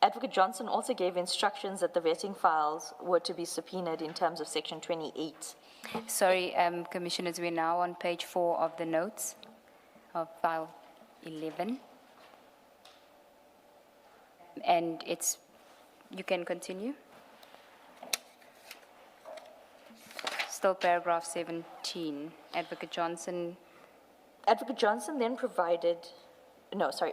Advocate Johnson also gave instructions that the vetting files were to be subpoenaed in terms of Section 28. Sorry, Commissioners, we're now on page 4 of the notes of file 11. And you can continue. Still paragraph 17. Advocate Johnson. Advocate Johnson then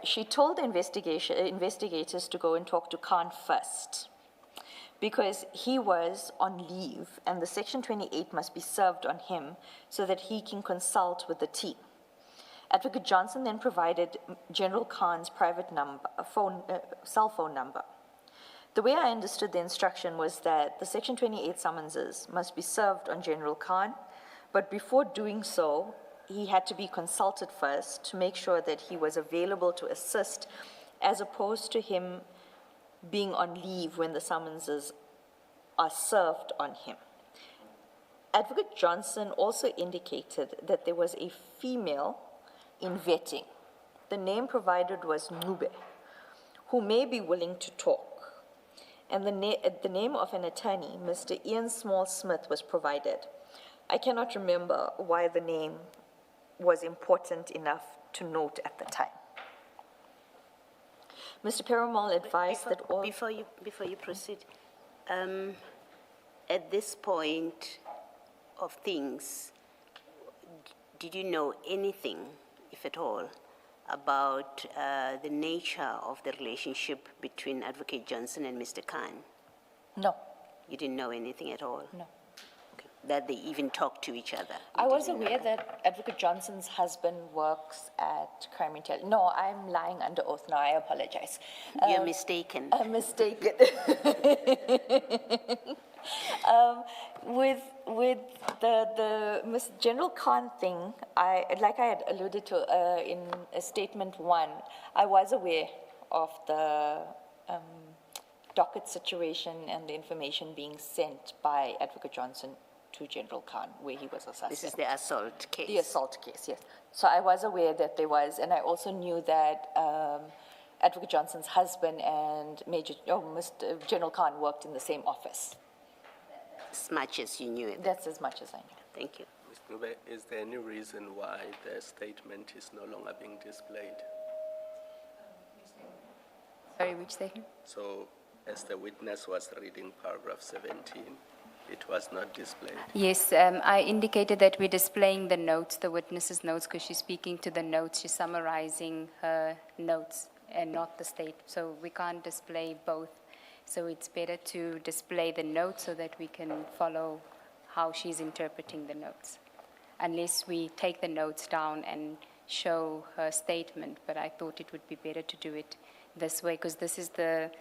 she told the investigators to go and talk to Khan first because he was on leave and the Section 28 must be served on him so that he can consult with the team. Advocate Johnson then provided General Khan's private cell phone number. The way I understood the instruction was that the Section 28 summonses must be served on General Khan, but before doing so, he had to be consulted first to make sure that he was available to assist, as opposed to him being on leave when the summonses are served on him. Advocate Johnson also indicated that there was a female in vetting. The name provided was Nube, who may be willing to talk. And the name of an attorney, Mr. Ian Small-Smith, was provided. I cannot remember why the name was important enough to note at the time. Mr. Perumal advised that all... Before you proceed, at this point of things, did you know anything, if at all, about the nature of the relationship between Advocate Johnson and Mr. Khan? No, You didn't know anything at all? no. Okay. That they even talked to each other? I You was didn't know aware that Advocate Johnson's husband works at Crime Intelligence. No, I'm lying under oath now. I apologize. You're mistaken. I'm mistaken. With the Ms. General Khan thing, like I had alluded to in statement 1, I was aware of the docket situation and the information being sent by Advocate Johnson to General Khan, where he was a suspect. This is the assault case. The assault case, yes. So I was aware that there was, and I also knew that Advocate Johnson's husband and Mr. General Khan worked in the same office. As much as you knew it. That's as much as I knew. Thank you. Ms. Nube, is there any reason why the statement is no longer being displayed? Sorry, which statement? So, as the witness was reading paragraph 17, it was not displayed. Yes, I indicated that we're displaying the notes, the witness's notes, because she's speaking to the notes. She's summarizing her notes and not the state. So we can't display both. So it's better to display the notes so that we can follow how she's interpreting the notes. Unless we take the notes down and show her statement, but I thought it would be better to do it this way because this is the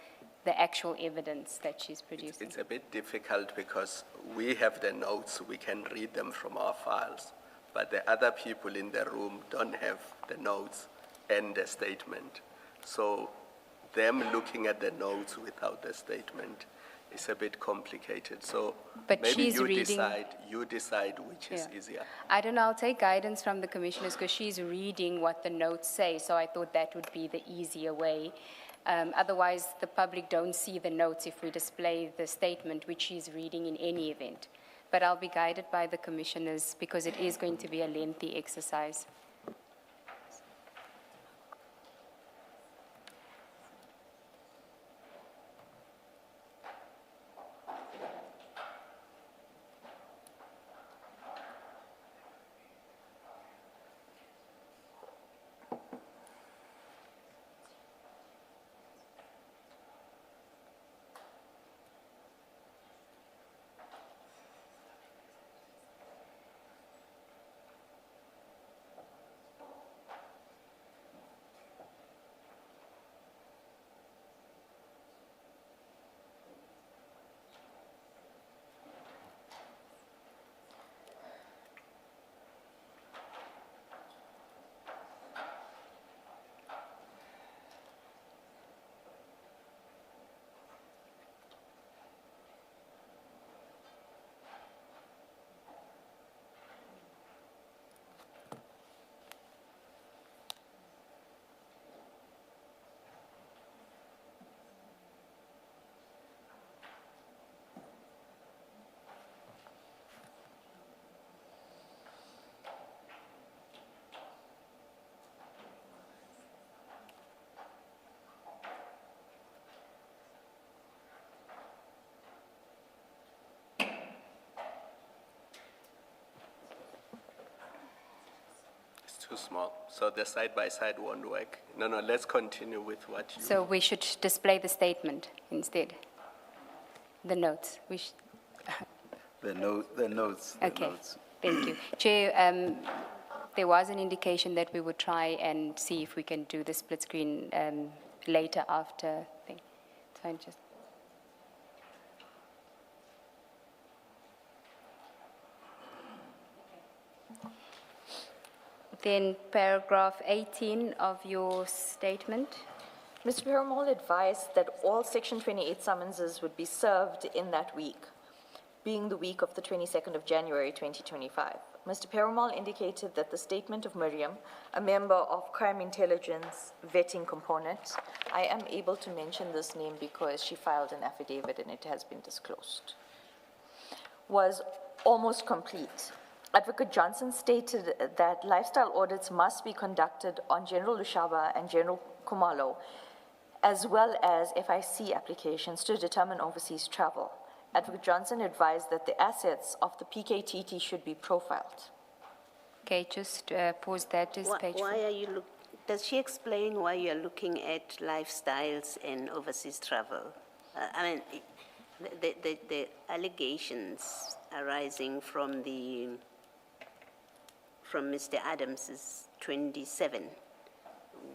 actual evidence that she's producing. It's a bit difficult because we have the notes, we can read them from our files, but the other people in the room don't have the notes and the statement. So them looking at the notes without the statement is a bit complicated. So But maybe she's you reading- decide which is Yeah. easier. I don't know, I'll take guidance from the commissioners because she's reading what the notes say, so I thought that would be the easier way. Otherwise, the public don't see the notes if we display the statement, which she's reading in any event. But I'll be guided by the commissioners because it is going to be a lengthy exercise. Too small, so the side-by-side won't work. No, let's continue with what you... So we should display the statement instead, the notes. The notes. Okay, thank you. Chair, there was an indication that we would try and see if we can do the split screen later after thing. So I'm just... Then paragraph 18 of your statement. Mr. Perumal advised that all Section 28 summonses would be served in that week, being the week of the 22nd of January 2025. Mr. Perumal indicated that the statement of Miriam, a member of Crime Intelligence Vetting Component, I am able to mention this name because she filed an affidavit and it has been disclosed, was almost complete. Advocate Johnson stated that lifestyle audits must be conducted on General Lushaba and General Kumalo, as well as FIC applications to determine overseas travel. Advocate Johnson advised that the assets of the PKTT should be profiled. Okay, just pause that. Is page Why are you does she explain why you're looking at lifestyles and overseas travel? I mean, the allegations arising from Mr. Adams's 27,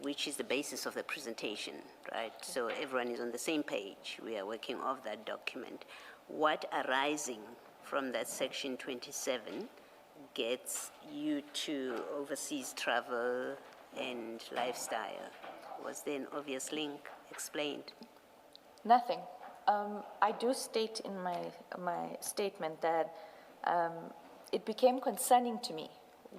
which is the basis of the presentation, right? So everyone is on the same page. We are working off that document. What arising from that section 27 gets you to overseas travel and lifestyle? Was there an obvious link explained? Nothing. I do state in my statement that it became concerning to me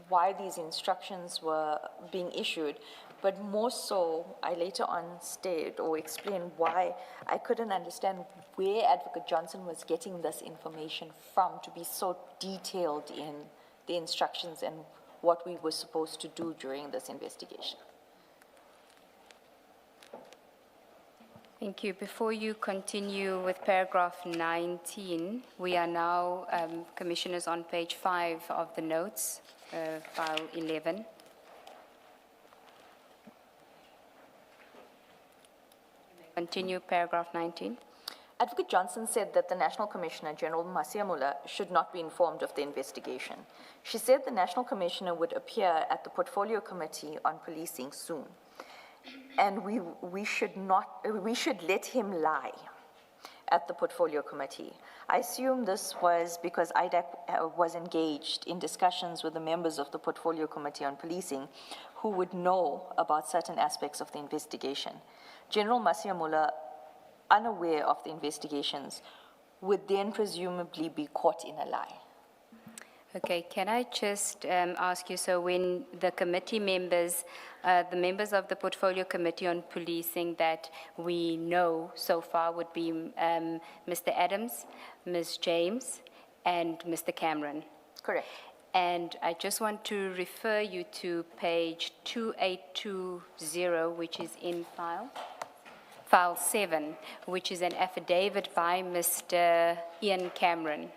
why these instructions were being issued, but more so, I later on stated or explained why I couldn't understand where Advocate Johnson was getting this information from to be so detailed in the instructions and what we were supposed to do during this investigation. Thank you. Before you continue with paragraph 19, we are now, Commissioners, on page 5 of the notes, file 11. Continue paragraph 19. Advocate Johnson said that the National Commissioner, General Masiamula, should not be informed of the investigation. She said the National Commissioner would appear at the Portfolio Committee on Policing soon, and we should let him lie at the Portfolio Committee. I assume this was because IDAC was engaged in discussions with the members of the Portfolio Committee on Policing who would know about certain aspects of the investigation. General Masiamula, unaware of the investigations, would then presumably be caught in a lie. Okay, can I just ask you, so when the committee members, the members of the Portfolio Committee on Policing that we know so far would be Mr. Adams, Ms. James, and Mr. Cameron. Correct. And I just want to refer you to page 2820, which is in file 7, which is an affidavit by Mr. Ian Cameron.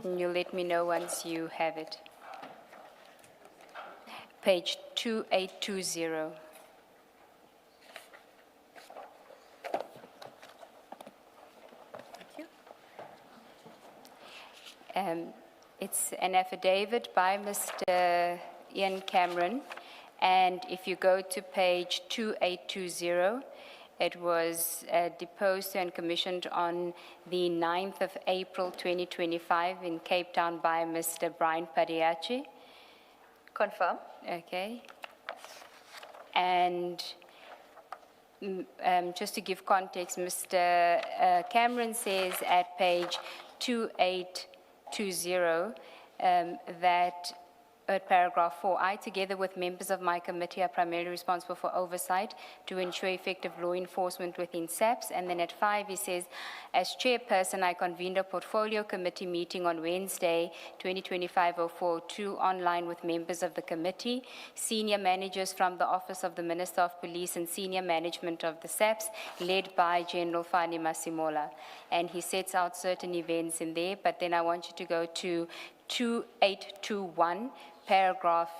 You'll let me know once you have it. Page 2820. It's an affidavit by Mr. Ian Cameron, and if you go to page 2820, it was deposed and commissioned on the 9th of April 2025 in Cape Town by Mr. Brian Padiachi. Confirm. Okay. And just to give context, Mr. Cameron says at page 2820 that at paragraph 4, I, together with members of my committee, are primarily responsible for oversight to ensure effective law enforcement within SAPS. And then at 5, he says, as chairperson, I convened a portfolio committee meeting on Wednesday, 2025-0402, online with members of the committee, senior managers from the Office of the Minister of Police and senior management of the SAPS, led by General Fani Masimola. And he sets out certain events in there, but then I want you to go to 2821, paragraph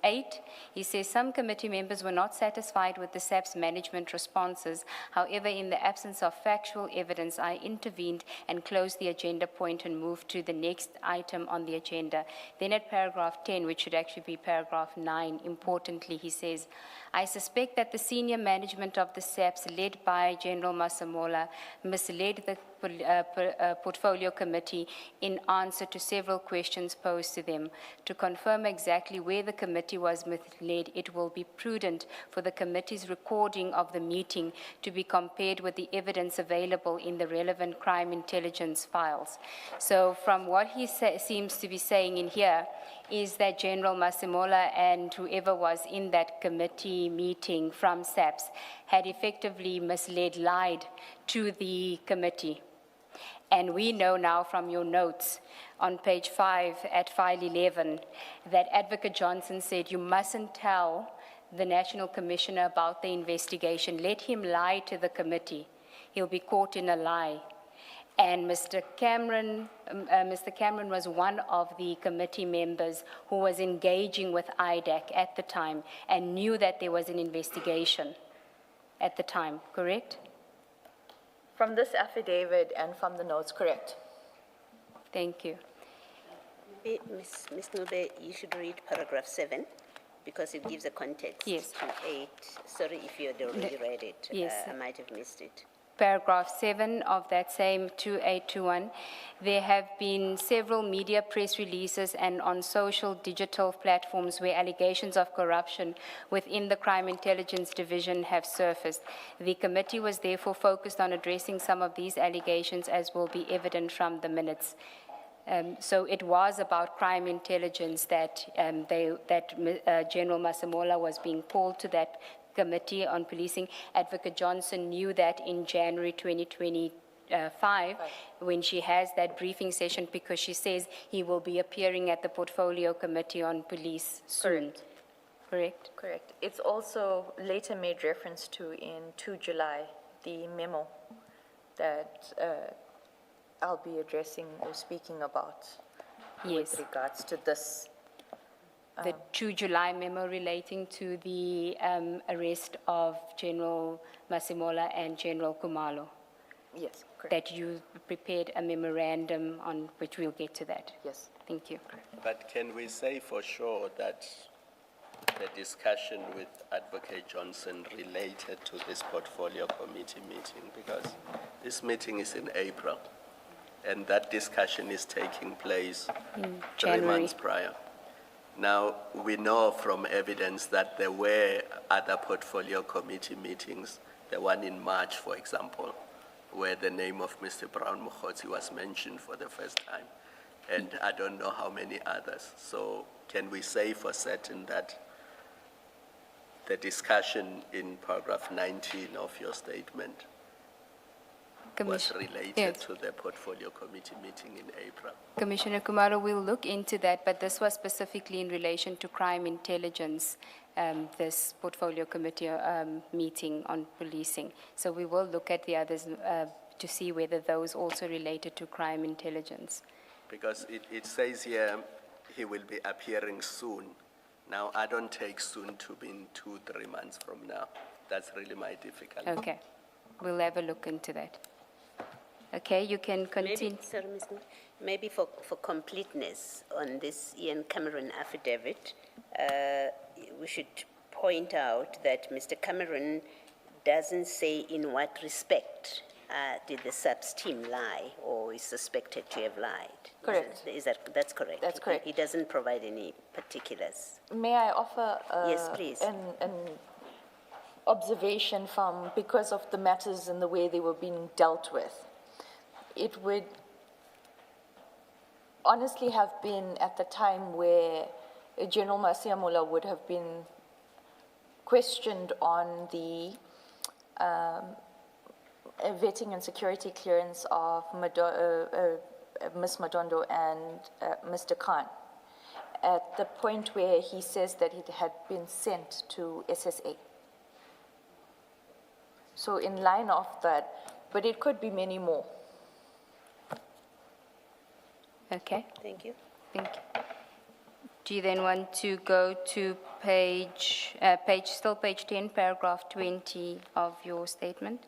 8, he says some committee members were not satisfied with the SAP's management responses. However, in the absence of factual evidence, I intervened and closed the agenda point and moved to the next item on the agenda. Then at paragraph 10, which should actually be paragraph 9, importantly, he says, I suspect that the senior management of the SAPs, led by General Masemola, misled the Portfolio Committee in answer to several questions posed to them. To confirm exactly where the committee was misled, it will be prudent for the committee's recording of the meeting to be compared with the evidence available in the relevant crime intelligence files. So from what he seems to be saying in here is that General Masemola and whoever was in that committee meeting from SAPS had effectively misled, lied to the committee. And we know now from your notes on page 5 at file 11 that Advocate Johnson said you mustn't tell the National Commissioner about the investigation. Let him lie to the committee. He'll be caught in a lie. And Mr. Cameron was one of the committee members who was engaging with IDAC at the time and knew that there was an investigation at the time, correct? From this affidavit and from the notes, correct. Thank you. Ms. Nube, you should read paragraph 7 because it gives a context Yes. to 8. Sorry if you had already read it. Yes. I might have missed it. Paragraph 7 of that same 2821, there have been several media press releases and on social digital platforms where allegations of corruption within the Crime Intelligence Division have surfaced. The committee was therefore focused on addressing some of these allegations, as will be evident from the minutes. So it was about crime intelligence that General Masemola was being called to that Committee on Policing. Advocate Johnson knew that in January 2025 when she has that briefing session because she says he will be appearing at the Portfolio Committee on Police soon. Correct. Correct? Correct. It's also later made reference to in 2 July, the memo that I'll be addressing or speaking about Yes. with regards to this. The 2 July memo relating to the arrest of General Masemola and General Kumalo, Yes, correct. that you prepared a memorandum on, which we'll get to that. Yes. Thank you. But can we say for sure that the discussion with Advocate Johnson related to this portfolio committee meeting? Because this meeting is in April, and that discussion is taking place 3 January. months prior. Now, we know from evidence that there were other portfolio committee meetings, the one in March, for example, where the name of Mr. Brown Mokgotsi was mentioned for the first time, and I don't know how many others. So can we say for certain that the discussion in paragraph 19 of your statement was related Yes. to the portfolio committee meeting in April? Commissioner Kumaro, we'll look into that, but this was specifically in relation to crime intelligence, this portfolio committee meeting on policing. So we will look at the others to see whether those also related to crime intelligence. Because it says here he will be appearing soon. Now, I don't take soon to be in 2-3 months from now. That's really my difficulty. Okay, we'll have a look into that. Okay, you can continue. Maybe, sorry, Ms. Nube, maybe for completeness on this Ian Cameron affidavit, we should point out that Mr. Cameron doesn't say in what respect did the SAPS team lie or is suspected to have lied. Correct. That's correct? That's correct. He doesn't provide any particulars. May I offer Yes, please. an observation from, because of the matters and the way they were being dealt with? It would honestly have been at the time where General Masemola would have been questioned on the vetting and security clearance of Ms. Madondo and Mr. Khan, at the point where he says that it had been sent to SSA. So in line of that, but it could be many more. Okay, Thank you. thank you. Do you then want to go to page 10, paragraph 20 of your statement?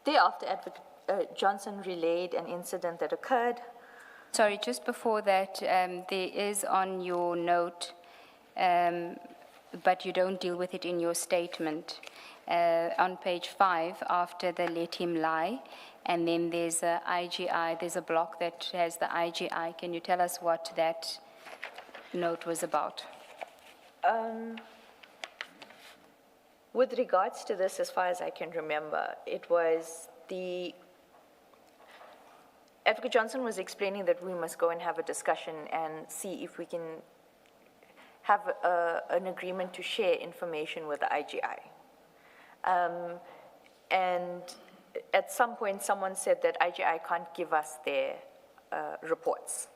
Thereafter, Advocate Johnson relayed an incident that occurred. Sorry, just before that, there is on your note, but you don't deal with it in your statement. On page 5, after the let him lie, and then there's a IGI, there's a block that has the IGI. Can you tell us what that note was about? With regards to this, as far as I can remember, it was Advocate Johnson was explaining that we must go and have a discussion and see if we can have an agreement to share information with the IGI. And at some point, someone said that IGI can't give us their reports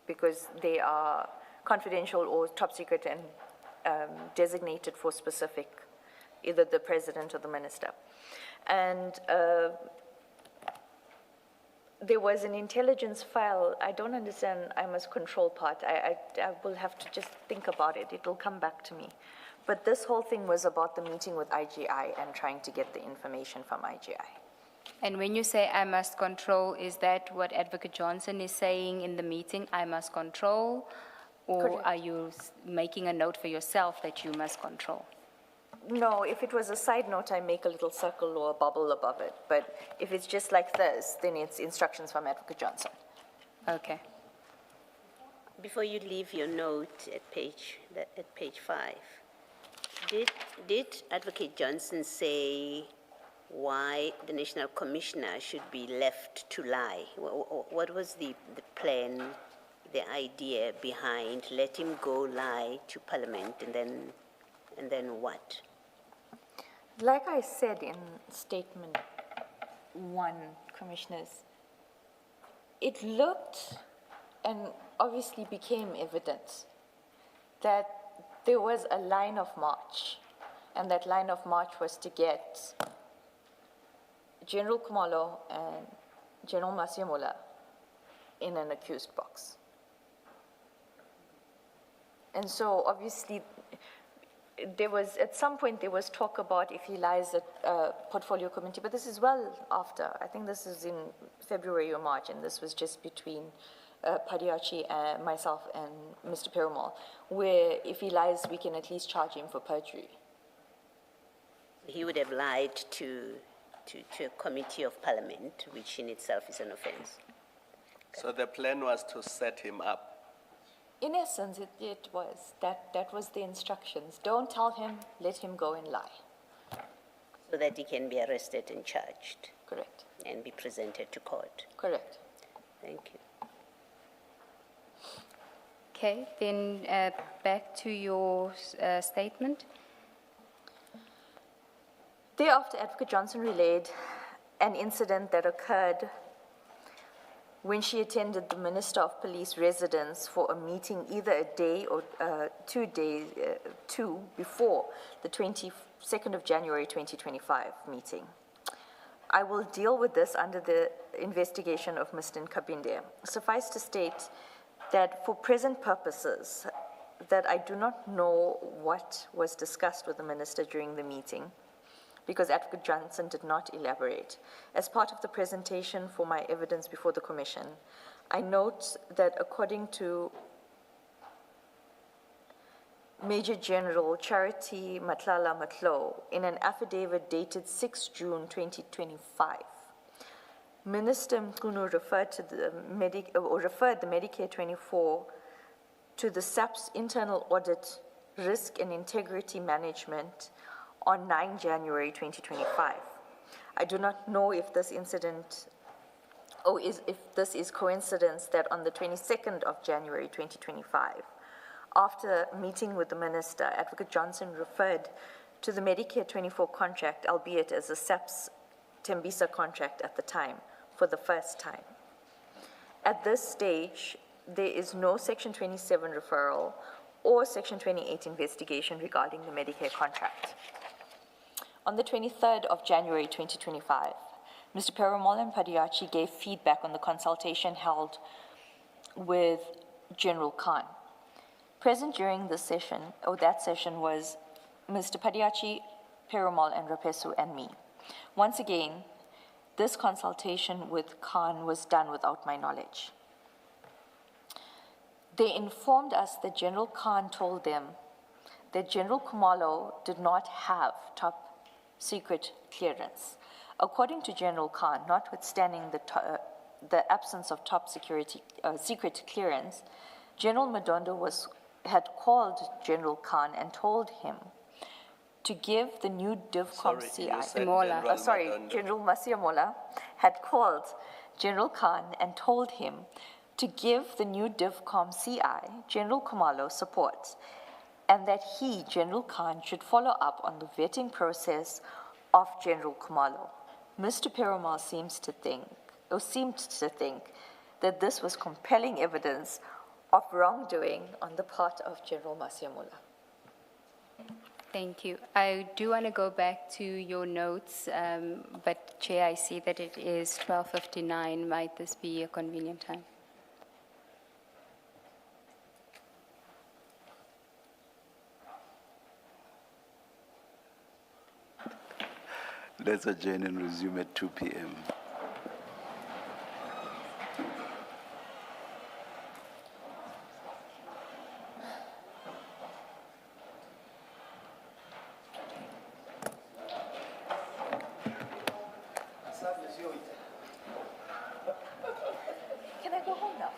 because they are confidential or top secret and designated for specific, either the president or the minister. And there was an intelligence file. I don't understand I must control part. I will have to just think about it. It will come back to me. But this whole thing was about the meeting with IGI and trying to get the information from IGI. And when you say I must control, is that what Advocate Johnson is saying in the meeting, I must control? Or Correct. are you making a note for yourself that you must control? No, if it was a side note, I make a little circle or a bubble above it. But if it's just like this, then it's instructions from Advocate Johnson. Okay. Before you leave your note at page 5, did Advocate Johnson say why the National Commissioner should be left to lie? What was the plan, the idea behind let him go lie to Parliament and then what? Like I said in statement 1, Commissioners, it looked and obviously became evident that there was a line of march, and that line of march was to get General Kumalo and General Masiamola in an accused box. And so obviously there was, at some point there was talk about if he lies at portfolio committee, but this is well after. I think this is in February or March, and this was just between Padiachi and myself and Mr. Perumal, where if he lies, we can at least charge him for perjury. He would have lied to a committee of Parliament, which in itself is an offense. So the plan was to set him up. In essence, it was. That was the instructions. Don't tell him, let him go and lie. So that he can be arrested and charged. Correct. And be presented to court. Correct. Thank you. Okay, then back to your statement. Thereafter, Advocate Johnson relayed an incident that occurred when she attended the Minister of Police residence for a meeting either a day or 2 days before the 22nd of January 2025 meeting. I will deal with this under the investigation of Mr. Nkabinde. Suffice to state that for present purposes, that I do not know what was discussed with the minister during the meeting, because Advocate Johnson did not elaborate. As part of the presentation for my evidence before the Commission, I note that according to Major General Charity Matlala Matlo, in an affidavit dated 6 June 2025, Minister Mkunu referred the Medicare 24 to the SAP's internal audit, risk and integrity management on 9 January 2025. I do not know if this incident, or if this is coincidence that on the 22nd of January 2025, after meeting with the minister, Advocate Johnson referred to the Medicare 24 contract, albeit as a SAP's Tembisa contract at the time, for the first time. At this stage, there is no Section 27 referral or Section 28 investigation regarding the Medicare contract. On the 23rd of January 2025, Mr. Perumal and Padiachi gave feedback on the consultation held with General Khan. Present during this session, or that session, was Mr. Padiachi, Perumal, and Rapesu, and me. Once again, this consultation with Khan was done without my knowledge. They informed us that General Khan told them that General Kumalo did not have top secret clearance. According to General Khan, notwithstanding the absence of top secret clearance, General Madondo had called General Khan and told him to give the new DivCom CI. General Masiamola had called General Khan and told him to give the new DivCom CI, General Kumalo, support, and that he, General Khan, should follow up on the vetting process of General Kumalo. Mr. Perumal seemed to think that this was compelling evidence of wrongdoing on the part of General Masiamola. Thank you. I do want to go back to your notes, but Chair, I see that it is 12:59. Might this be a convenient time? Let's adjourn and resume at 2 p.m. Can I go home now?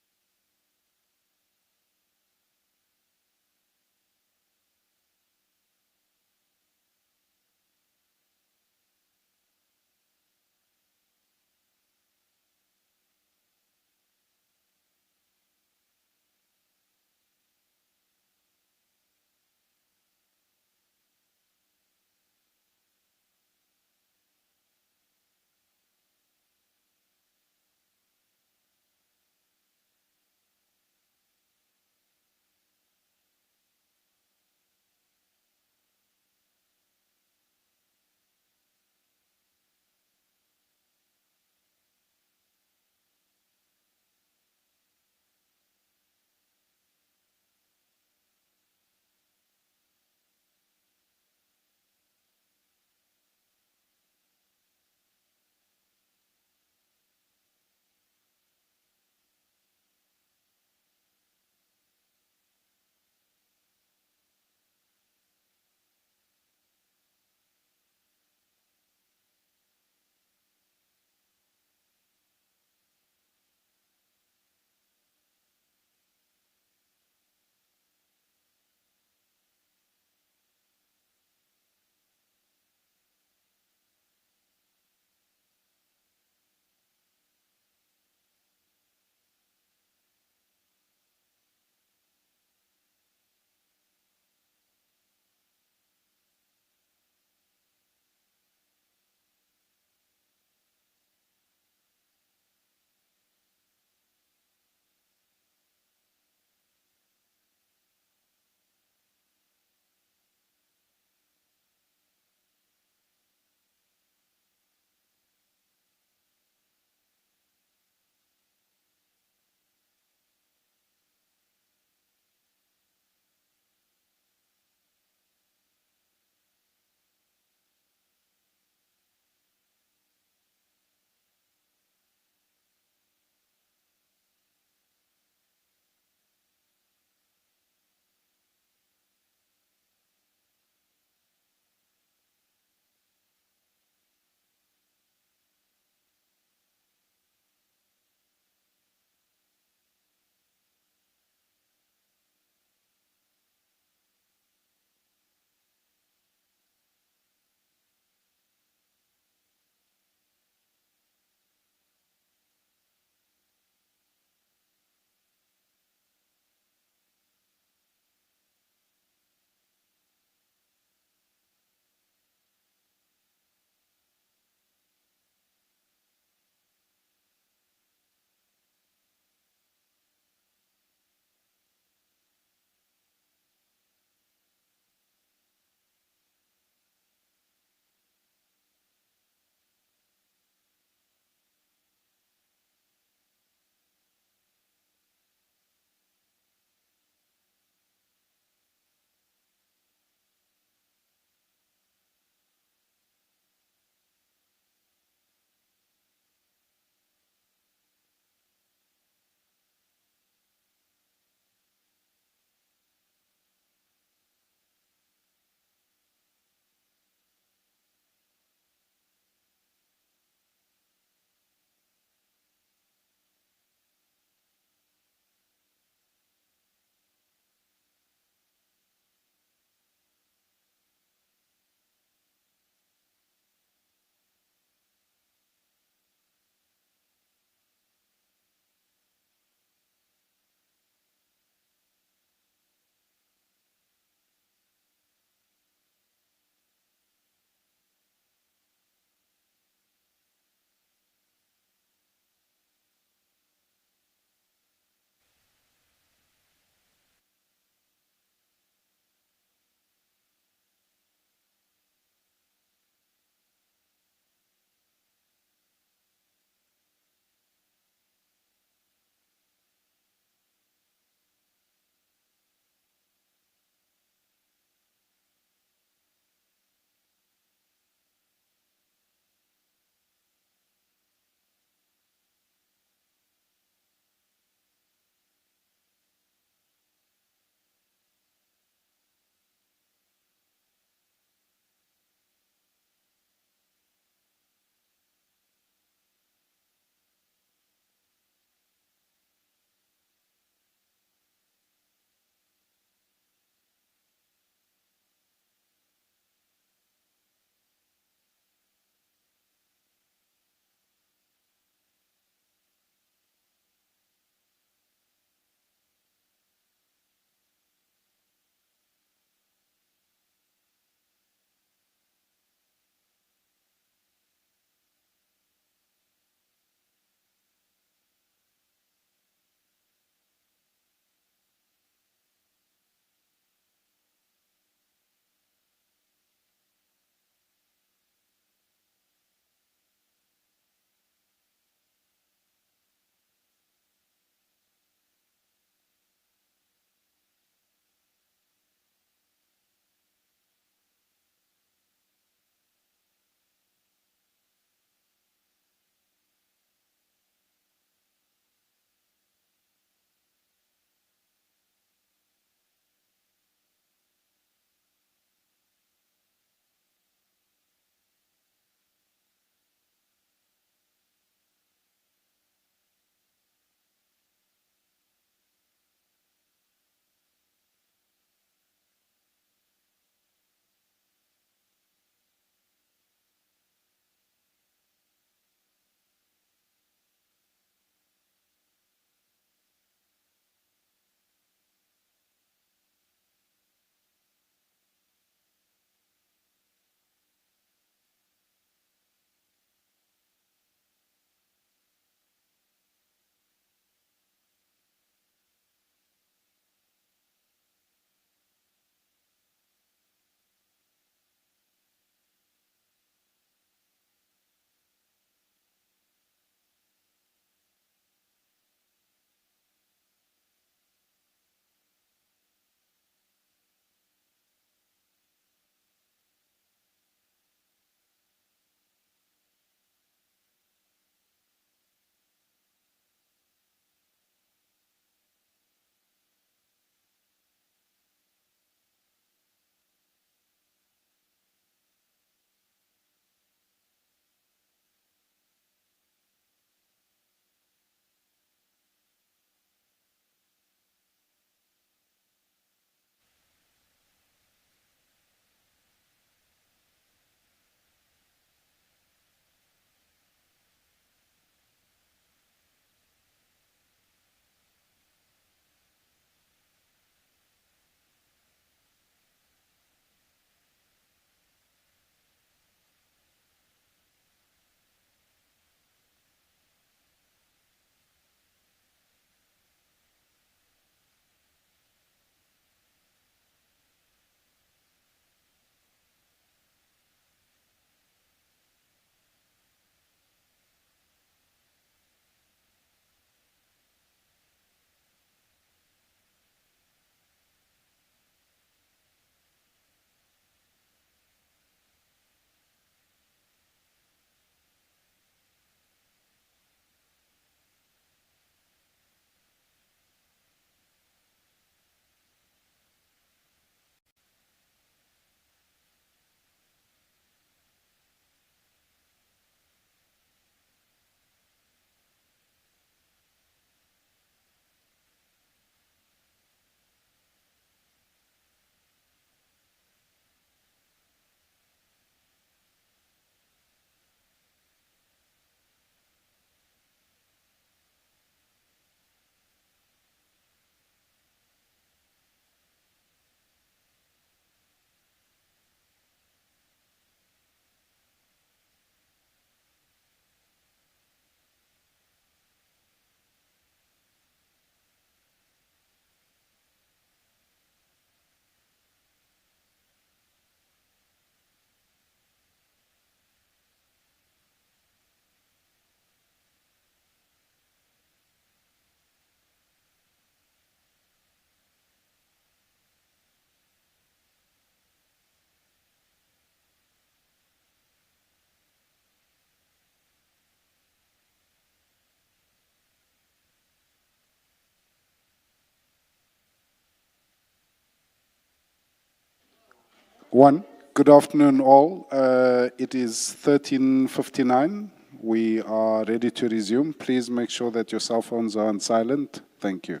One, good afternoon all. It is 13:59. We are ready to resume. Please make sure that your cell phones are on silent. Thank you.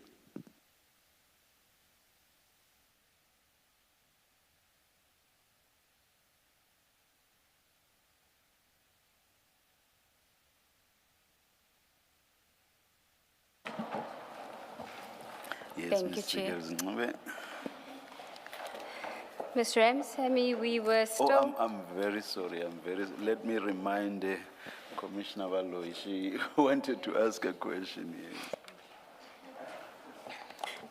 Yes, Thank you, Mr. Chair. Gerzinqube. Mr. Ramsamy, we were still... I'm very sorry. Let me remind Commissioner Baloyi, she wanted to ask a question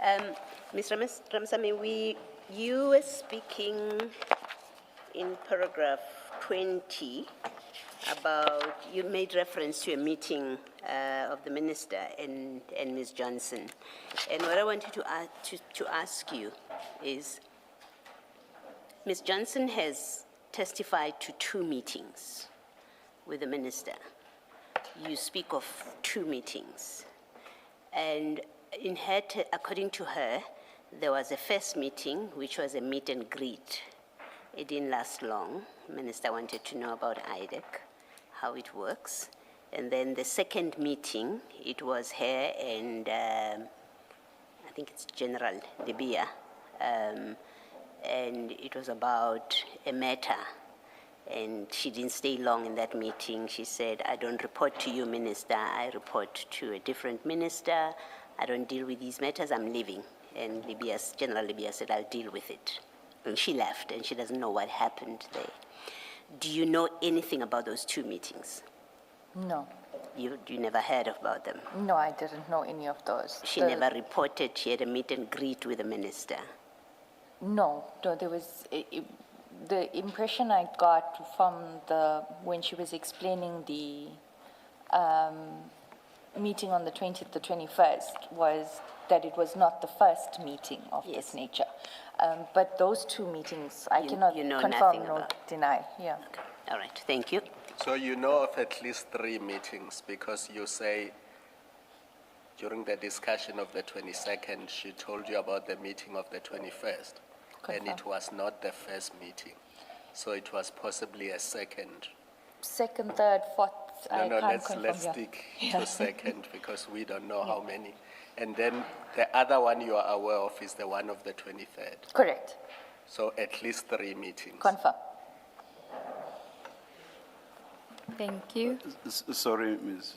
here. Mr. Ramsamy, you were speaking in paragraph 20 about, you made reference to a meeting of the minister and Ms. Johnson. And what I wanted to ask you is, Ms. Johnson has testified to 2 meetings with the minister. You speak of 2 meetings. And in her, according to her, there was a first meeting, which was a meet and greet. It didn't last long. The minister wanted to know about IDEC, how it works. And then the second meeting, it was her and I think it's General Libya, and it was about a matter. And she didn't stay long in that meeting. She said, I don't report to you, Minister. I report to a different minister. I don't deal with these matters. I'm leaving. And General Libya said, I'll deal with it. And she left, and she doesn't know what happened there. Do you know anything about those 2 meetings? No. You never heard about them? No, I didn't know any of those. She never reported she had a meet and greet with the minister? No, there was... the impression I got from when she was explaining the meeting on the 20th, the 21st, was that it was not the first meeting of this nature. But those 2 meetings, I cannot confirm nor deny. Yeah. Okay. All right, thank you. So you know of at least 3 meetings, because you say during the discussion of the 22nd, she told you about the meeting of the 21st, and it was not the first meeting. So it was possibly a second. Second, third, fourth, Let's stick to second, because we don't know how many. And then the other one you are aware of is the one of the 23rd. Correct. So at least 3 meetings. Confirm. Thank you. Sorry, Ms.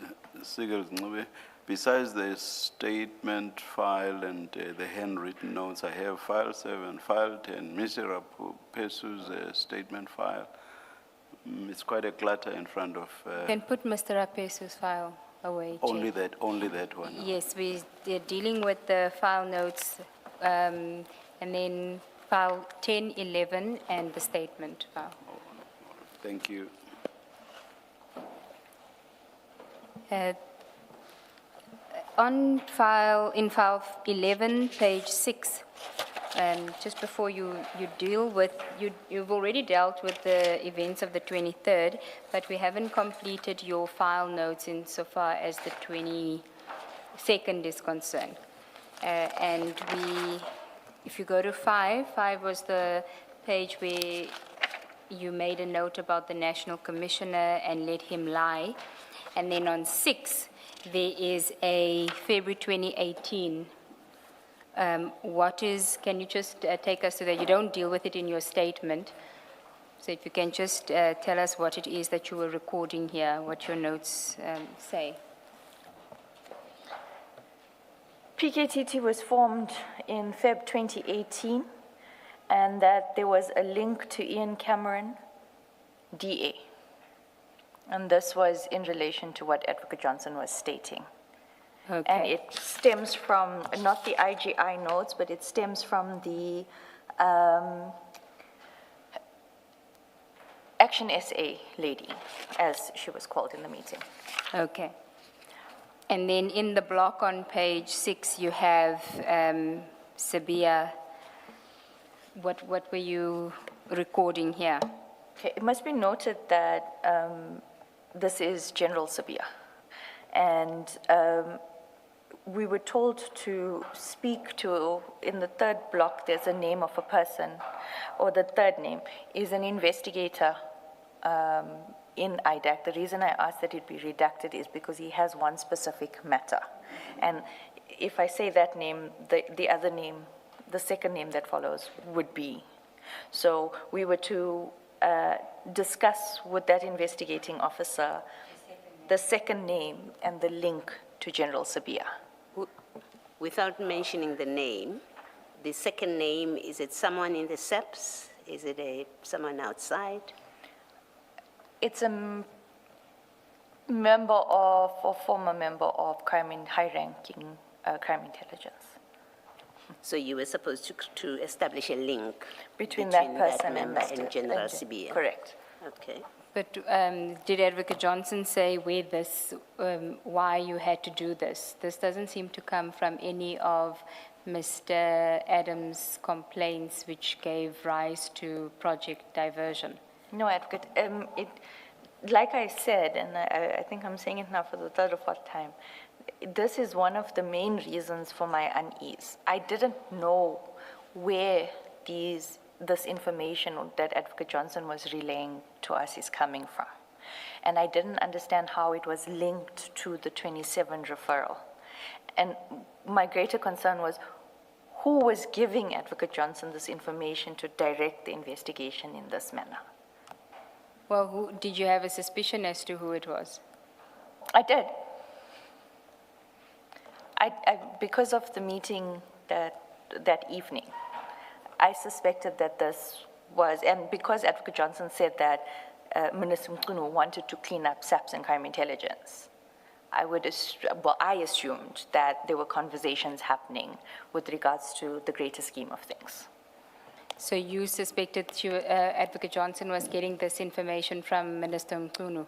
Gerzinqube. Besides the statement file and the handwritten notes, I have file 7, file 10, Mr. Rapesu's statement file. It's quite a clutter in front of... Can put Mr. Rapesu's file away, Chair. Only that one? Yes, we're dealing with the file notes, and then file 10, 11, and the statement file. Thank you. In file 11, page 6, just before you deal with, you've already dealt with the events of the 23rd, but we haven't completed your file notes insofar as the 22nd is concerned. And if you go to 5 was the page where you made a note about the National Commissioner and let him lie. And then on 6, there is a February 2018. Can you just take us to that? You don't deal with it in your statement. So if you can just tell us what it is that you were recording here, what your notes say. PKTT was formed in Feb 2018, and that there was a link to Ian Cameron, DA. And this was in relation to what Advocate Johnson was stating. Okay. And it stems from, not the IGI notes, but it stems from the Action SA lady, as she was called in the meeting. Okay. And then in the block on page 6, you have Sabia. What were you recording here? Okay, it must be noted that this is General Sabia. And we were told to speak to, in the third block, there's a name of a person, or the third name is an investigator in IDAC. The reason I asked that it be redacted is because he has one specific matter. And if I say that name, the other name, the second name that follows would be. So we were to discuss with that investigating officer the second name and the link to General Sabia. Without mentioning the name, the second name, is it someone in the SEPS? Is it someone outside? It's a member of, or former member of high-ranking crime intelligence. So you were supposed to establish a link Between that person member and and General Sabia? Correct. Okay. But did Advocate Johnson say where this, why you had to do this? This doesn't seem to come from any of Mr. Adams' complaints which gave rise to project diversion. No, Advocate. Like I said, and I think I'm saying it now for the third or fourth time, this is one of the main reasons for my unease. I didn't know where this information that Advocate Johnson was relaying to us is coming from. And I didn't understand how it was linked to the 27 referral. And my greater concern was who was giving Advocate Johnson this information to direct the investigation in this manner. Well, did you have a suspicion as to who it was? I did. Because of the meeting that evening, I suspected that this was, and because Advocate Johnson said that Minister Mkhunu wanted to clean up SAPS and crime intelligence, I assumed that there were conversations happening with regards to the greater scheme of things. So you suspected Advocate Johnson was getting this information from Minister Mkhunu?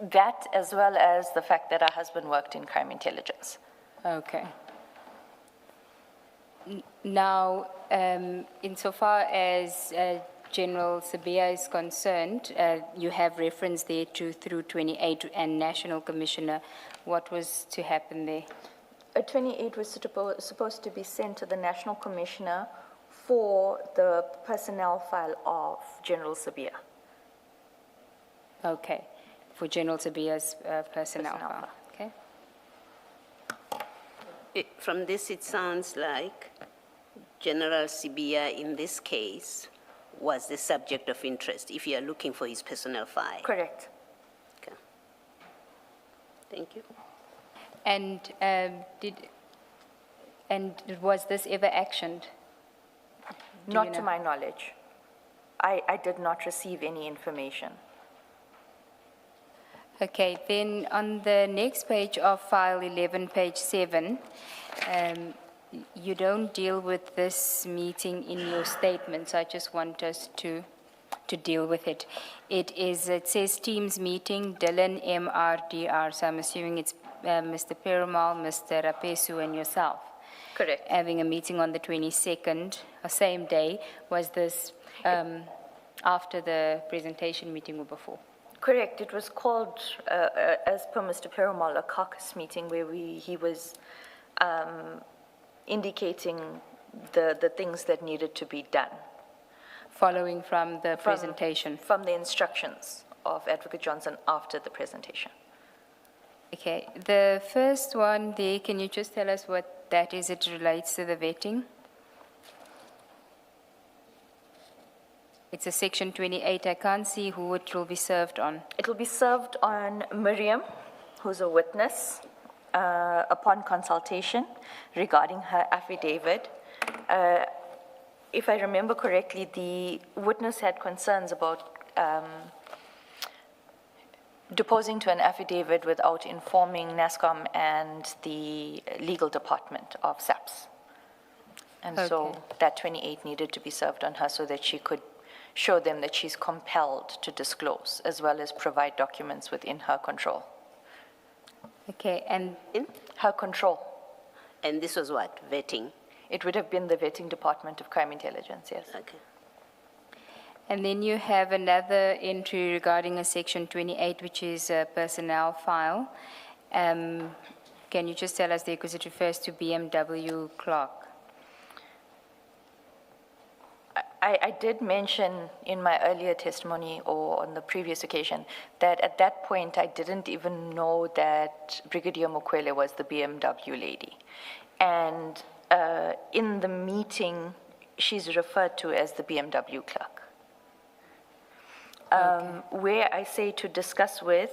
That, as well as the fact that her husband worked in crime intelligence. Okay. Now, insofar as General Sabia is concerned, you have reference there to through 28 and National Commissioner. What was to happen there? 28 was supposed to be sent to the National Commissioner for the personnel file of General Sabia. Okay, for General Sabia's personnel file. Okay. From this, it sounds like General Sabia, in this case, was the subject of interest, if you are looking for his personnel file. Correct. Okay. Thank you. And was this ever actioned? Not to my knowledge. I did not receive any information. Okay, then on the next page of file 11, page 7, you don't deal with this meeting in your statement, so I just want us to deal with it. It says Teams meeting, Dylan, MRDR, so I'm assuming it's Mr. Perumal, Mr. Rapesu, and yourself. Correct. Having a meeting on the 22nd, or same day. Was this after the presentation meeting or before? Correct. It was called, as per Mr. Perumal, a caucus meeting where he was indicating the things that needed to be done. Following from the presentation? From the instructions of Advocate Johnson after the presentation. Okay. The first one there, can you just tell us what that is? It relates to the vetting. It's a section 28. I can't see who it will be served on. It will be served on Miriam, who's a witness, upon consultation regarding her affidavit. If I remember correctly, the witness had concerns about deposing to an affidavit without informing NASCOM and the legal department of SAPS. And so that 28 needed to be served on her so that she could show them that she's compelled to disclose, as well as provide documents within her control. Okay, and In? Her control. And this was what, vetting? It would have been the vetting department of crime intelligence, yes. Okay. and then you have another entry regarding a section 28, which is a personnel file. Can Can you just tell us there, because it refers to BMW clerk? I did mention in my earlier testimony or on the previous occasion that at that point I didn't even know that Brigadier Mukwele was the BMW lady. And in the meeting, she's referred to as the BMW clerk. Where I say to discuss with,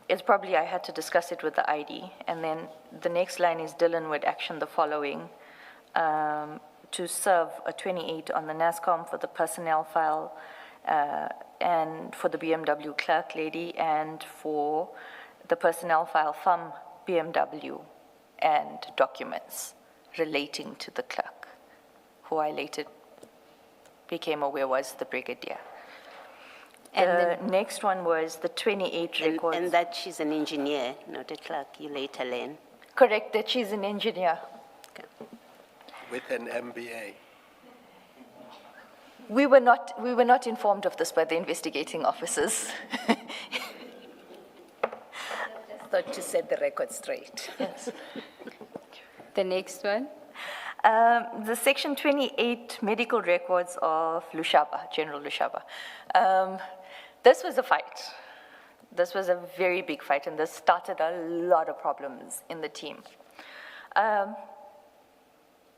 it's probably I had to discuss it with the ID. And then the next line is Dylan would action the following. To serve a 28 on the NASCOM for the personnel file and for the BMW clerk lady and for the personnel file from BMW and documents relating to the clerk, who I later became aware was the brigadier. And the next one was the 28 records. And that she's an engineer, not a clerk, you later learn. Correct, that she's an engineer. Okay. With an MBA. We were not informed of this by the investigating officers. Thought to set the record straight. Yes. The next one? The Section 28 medical records of Lushaba, General Lushaba. This was a fight. This was a very big fight, and this started a lot of problems in the team.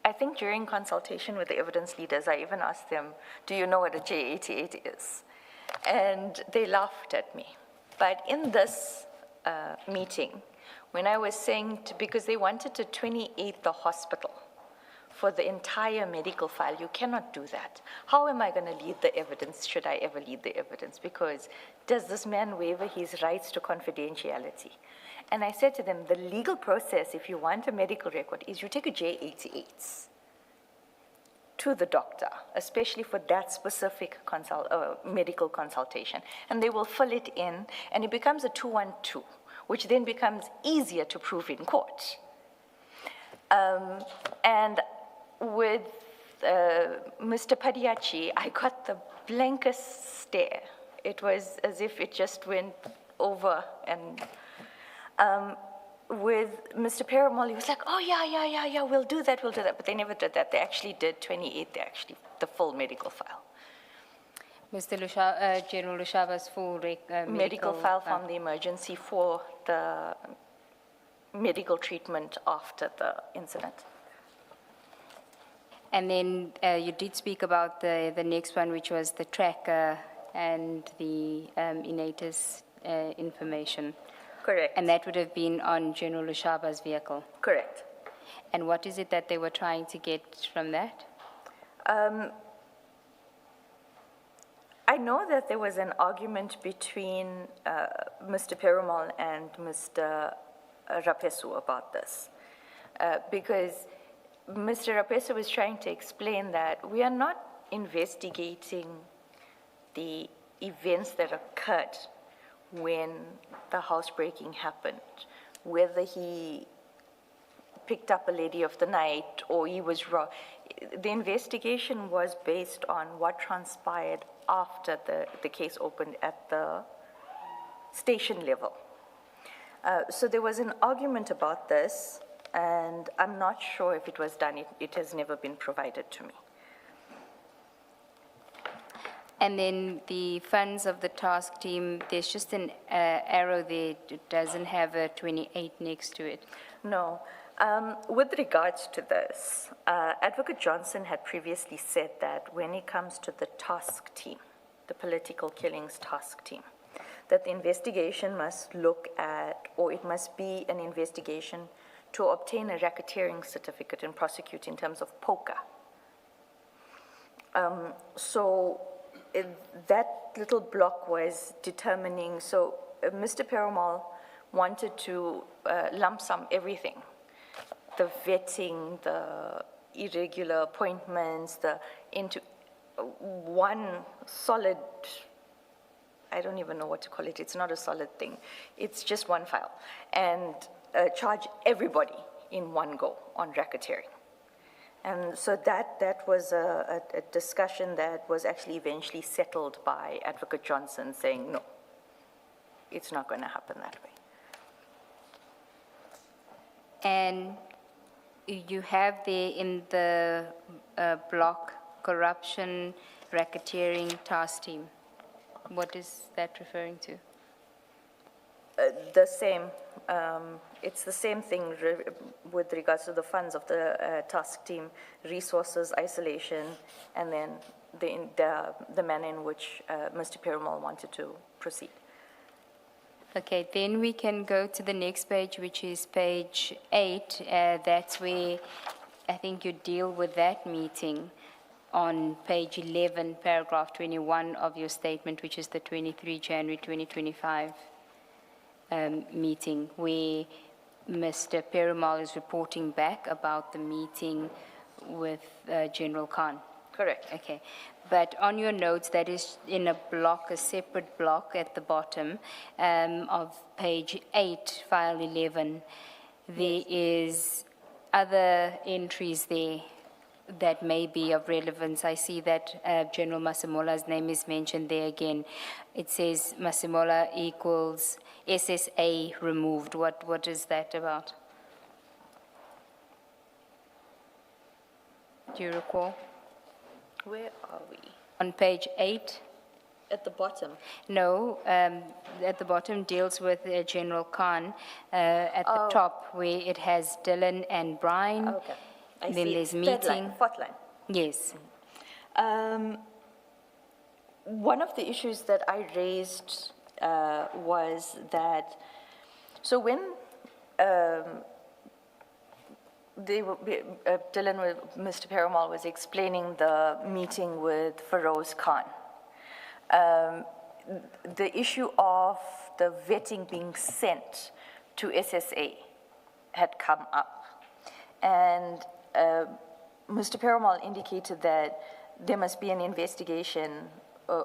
I think during consultation with the evidence leaders, I even asked them, do you know what a J88 is? And they laughed at me. But in this meeting, when I was saying, because they wanted to 28 the hospital for the entire medical file, you cannot do that. How am I going to lead the evidence, should I ever lead the evidence? Because does this man waiver his rights to confidentiality? And I said to them, the legal process, if you want a medical record, is you take a J88 to the doctor, especially for that specific medical consultation. And they will fill it in, and it becomes a 212, which then becomes easier to prove in court. And with Mr. Padiachi, I got the blankest stare. It was as if it just went over and with Mr. Perumal, he was like, oh, yeah, we'll do that. But they never did that. They actually did 28, the full medical file. Mr. General Lushaba's full medical file from the emergency for the medical treatment after the incident. And then you did speak about the next one, which was the tracker and the Inatus information. Correct. And that would have been on General Lushaba's vehicle. Correct. And what is it that they were trying to get from that? I know that there was an argument between Mr. Perumal and Mr. Rapesu about this, because Mr. Rapesu was trying to explain that we are not investigating the events that occurred when the housebreaking happened, whether he picked up a lady of the night or he was wrong. The investigation was based on what transpired after the case opened at the station level. So there was an argument about this, and I'm not sure if it was done. It has never been provided to me. And then the funds of the task team, there's just an arrow there. It doesn't have a 28 next to it. No. With regards to this, Advocate Johnson had previously said that when it comes to the task team, the political killings task team, that the investigation must look at, or it must be an investigation to obtain a racketeering certificate and prosecute in terms of POCA. That little block was determining, so Mr. Perumal wanted to lump sum everything, the vetting, the irregular appointments, into one solid, I don't even know what to call it, it's not a solid thing, it's just one file, and charge everybody in one go on racketeering. And so that was a discussion that was actually eventually settled by Advocate Johnson saying, no, it's not going to happen that way. And you have there in the block corruption, racketeering task team. What is that referring to? The same, it's the same thing with regards to the funds of the task team, resources, isolation, and then the manner in which Mr. Perumal wanted to proceed. Okay, then we can go to the next page, which is page 8. That's where I think you deal with that meeting on page 11, paragraph 21 of your statement, which is the 23 January 2025 meeting, where Mr. Perumal is reporting back about the meeting with General Khan. Correct. Okay, but on your notes, that is in a block, a separate block at the bottom of page 8, file 11, there is other entries there that may be of relevance. I see that General Masemola's name is mentioned there again. It says Masemola equals SSA removed. What is that about? Do you recall? Where are we? On page 8? At the bottom. No, at the bottom deals with General Khan. At the top, where it has Dylan and Brian. Okay. I then see. there's Third meeting. line, fourth line. Yes. One of the issues that I raised was that, so when Dylan, Mr. Perumal was explaining the meeting with Feroz Khan, the issue of the vetting being sent to SSA had come up. And Mr. Perumal indicated that there must be an investigation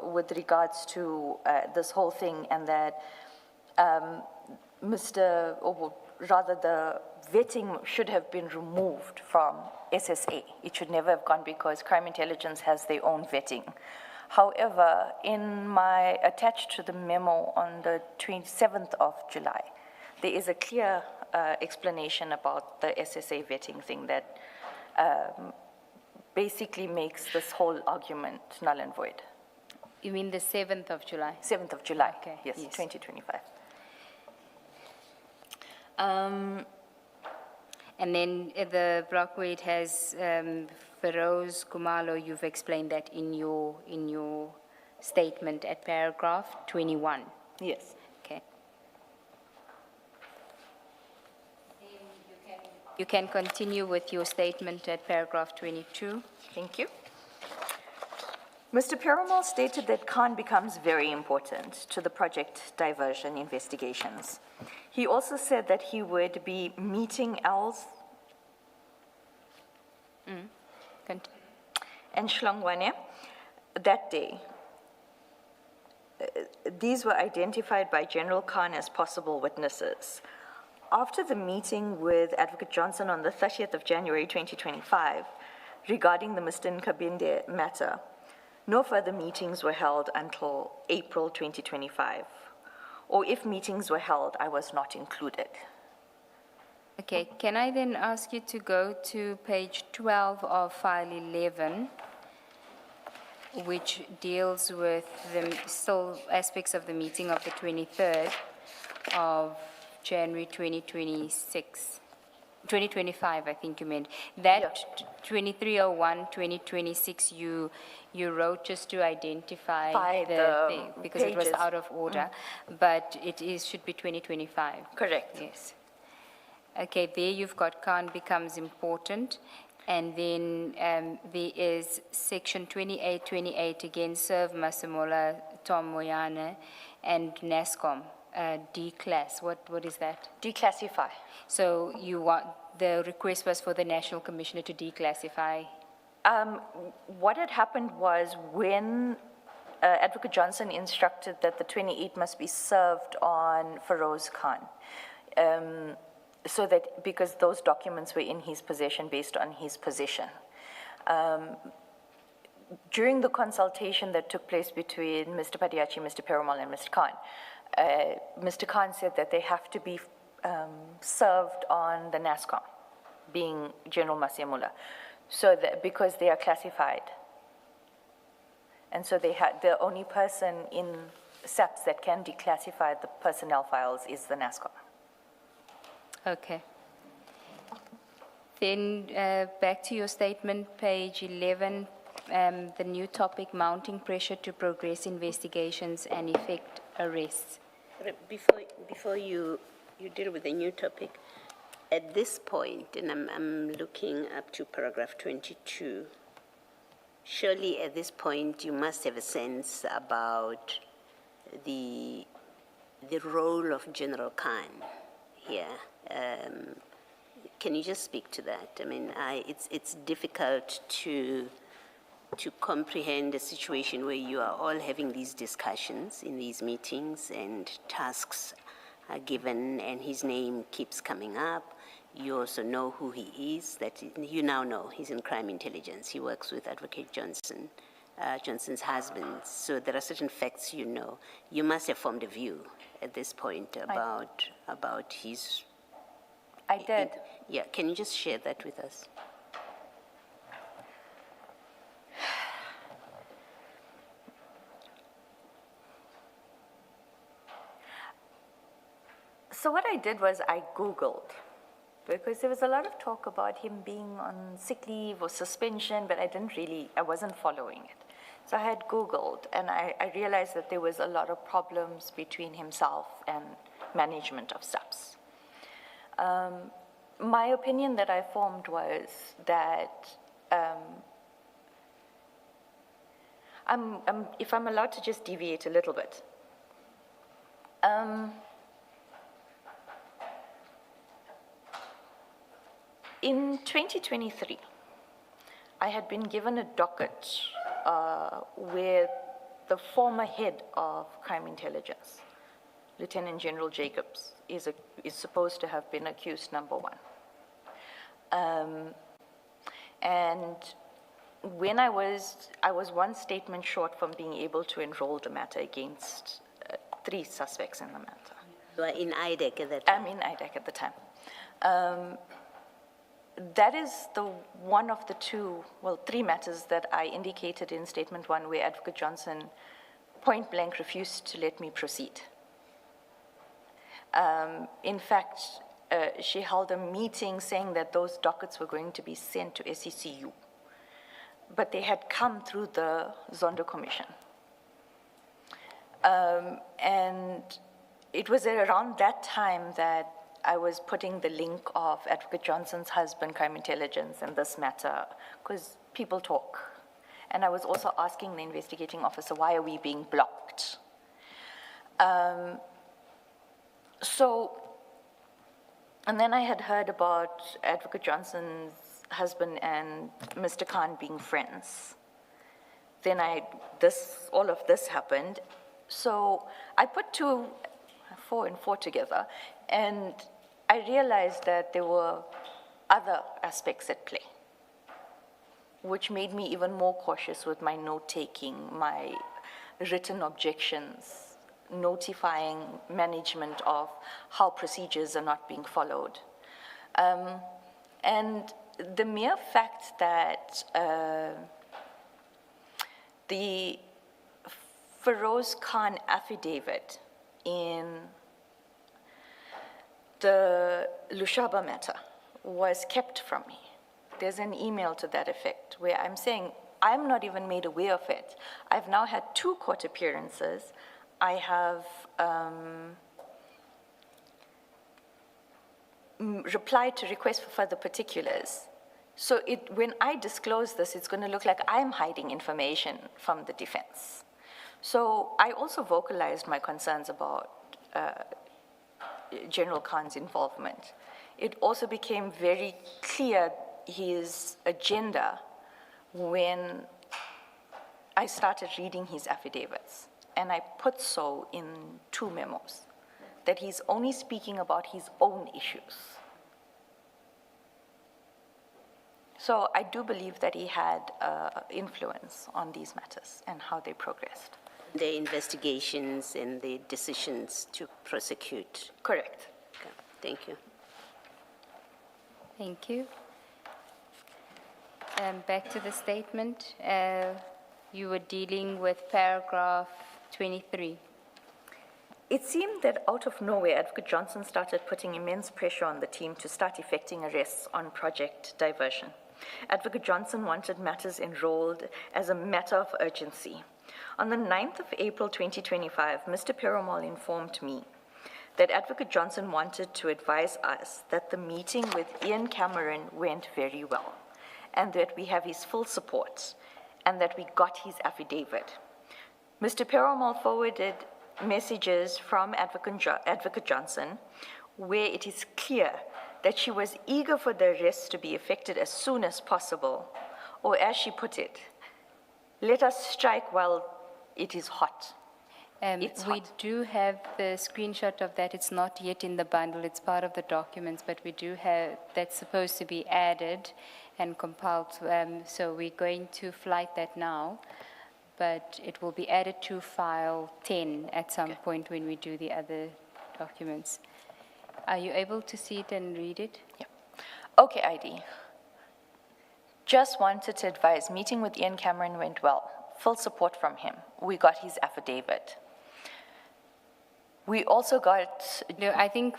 with regards to this whole thing, and that the vetting should have been removed from SSA. It should never have gone because crime intelligence has their own vetting. However, attached to the memo on the 27th of July, there is a clear explanation about the SSA vetting thing that basically makes this whole argument null and void. You mean the 7th of July? 7th of July, Okay, yes, yes. 2025. And then the block where it has Feroz Kumalo, you've explained that in your statement at paragraph 21. Yes. Okay. You can continue with your statement at paragraph 22. Thank you. Mr. Perumal stated that Khan becomes very important to the project diversion investigations. He also said that he would be meeting Els and Shlangwane that day. These were identified by General Khan as possible witnesses. After the meeting with Advocate Johnson on the 30th of January 2025 regarding the Mr. Nkabinde matter, no further meetings were held until April 2025. Or if meetings were held, I was not included. Okay, can I then ask you to go to page 12 of file 11, which deals with the still aspects of the meeting of the 23rd of January 2025, I think you meant. That 2301, 2026, you wrote just to identify the thing, because it was pages. out of order, but should be 2025. Correct. Yes. Okay, there you've got Khan becomes important, and then there is section 2828, again, serve Masemola, Tom Moyane, and NASCOM, D-class. What is that? Declassify. So the request was for the National Commissioner to declassify? What had happened was when Advocate Johnson instructed that the 28 must be served on Feroz Khan, because those documents were in his possession based on his position. During the consultation that took place between Mr. Padiachi, Mr. Perumal, and Mr. Khan said that they have to be served on the NASCOM, being General Masemula, so that, because they are classified. And so they had, the only person in SAPS that can declassify the personnel files is the NASCOM. Okay. Then back to your statement, page 11, the new topic, mounting pressure to progress investigations and effect arrests. Before you deal with the new topic, at this point, and I'm looking up to paragraph 22, surely at this point you must have a sense about the role of General Khan here. Can you just speak to that? I mean, it's difficult to comprehend a situation where you are all having these discussions in these meetings and tasks are given and his name keeps coming up. You also know who he is, that you now know he's in crime intelligence. He works with Advocate Johnson, Johnson's husband. So there are certain facts you know. You must have formed a view at this point about his... I did. Yeah, can you just share that with us? So what I did was I Googled, because there was a lot of talk about him being on sick leave or suspension, but I wasn't following it. So I had Googled, and I realized that there was a lot of problems between himself and management of SAPS. My opinion that I formed was that, if I'm allowed to just deviate a little bit, in 2023, I had been given a docket where the former head of crime intelligence, Lieutenant General Jacobs, is supposed to have been accused number one. And when I was one statement short from being able to enroll the matter against 3 suspects in the matter. You were in IDEC at that time? I'm in IDEC at the time. That is one of the 3 matters that I indicated in statement 1 where Advocate Johnson point blank refused to let me proceed. In fact, she held a meeting saying that those dockets were going to be sent to SECU, but they had come through the Zondo Commission. And it was around that time that I was putting the link of Advocate Johnson's husband, crime intelligence, and this matter, because people talk. And I was also asking the investigating officer, why are we being blocked? And then I had heard about Advocate Johnson's husband and Mr. Khan being friends. Then all of this happened. So I put 4 and 4 together, and I realized that there were other aspects at play, which made me even more cautious with my note-taking, my written objections, notifying management of how procedures are not being followed. And the mere fact that the Feroz Khan affidavit in the Lushaba matter was kept from me. There's an email to that effect where I'm saying I'm not even made aware of it. I've now had 2 court appearances. I have replied to requests for further particulars. So when I disclose this, it's going to look like I'm hiding information from the defense. So I also vocalized my concerns about General Khan's involvement. It also became very clear his agenda when I started reading his affidavits. And I put so in 2 memos, that he's only speaking about his own issues. So I do believe that he had influence on these matters and how they progressed. The investigations and the decisions to prosecute. Correct. Okay. Thank you. Thank you. Back to the statement. You were dealing with paragraph 23. It seemed that out of nowhere, Advocate Johnson started putting immense pressure on the team to start effecting arrests on project diversion. Advocate Johnson wanted matters enrolled as a matter of urgency. On the 9th of April 2025, Mr. Perumal informed me that Advocate Johnson wanted to advise us that the meeting with Ian Cameron went very well, and that we have his full support, and that we got his affidavit. Mr. Perumal forwarded messages from Advocate Johnson, where it is clear that she was eager for the arrest to be effected as soon as possible, or as she put it, let us strike while it is hot. We do have the screenshot of that. It's not yet in the bundle. It's part of the documents, but we do have, that's supposed to be added and compiled. So we're going to flight that now, but it will be added to file 10 at some point when we do the other documents. Are you able to see it and read it? Yeah. Okay, ID. Just wanted to advise, meeting with Ian Cameron went well. Full support from him. We got his affidavit. We also got... No, I think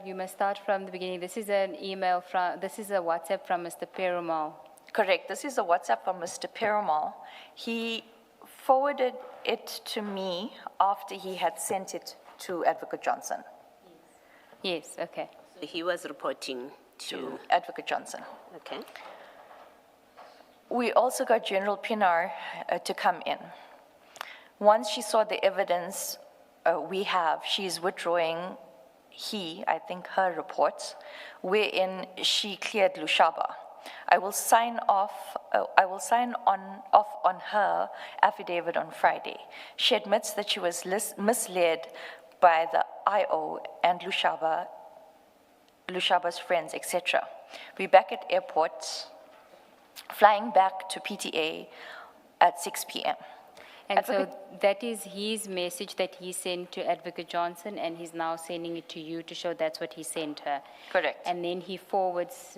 you must start from the beginning. This is an email this is a WhatsApp from Mr. Perumal. Correct. This is a WhatsApp from Mr. Perumal. He forwarded it to me after he had sent it to Advocate Johnson. Yes, okay. So he was reporting to Advocate Johnson. Okay. We also got General Pinar to come in. Once she saw the evidence she is withdrawing I think her report, wherein she cleared Lushaba. I will sign off on her affidavit on Friday. She admits that she was misled by the IO and Lushaba's friends, etc. We're back at airport, flying back to PTA at 6 p.m. And so that is his message that he sent to Advocate Johnson, and he's now sending it to you to show that's what he sent her. Correct. And then he forwards,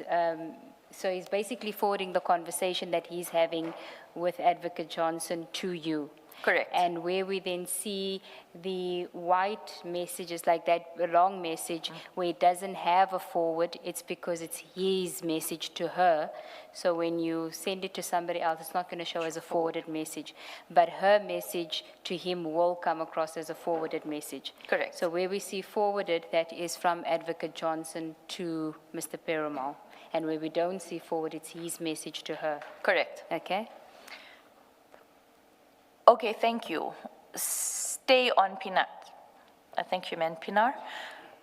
so he's basically forwarding the conversation that he's having with Advocate Johnson to you. Correct. And where we then see the white messages like that, a long message, where it doesn't have a forward, it's because it's his message to her. So when you send it to somebody else, it's not going to show as a forwarded message. But her message to him will come across as a forwarded message. Correct. So where we see forwarded, that is from Advocate Johnson to Mr. Perumal. And where we don't see forward, it's his message to her. Correct. Okay? Okay, thank you. Stay on Pinar. I think you meant Pinar.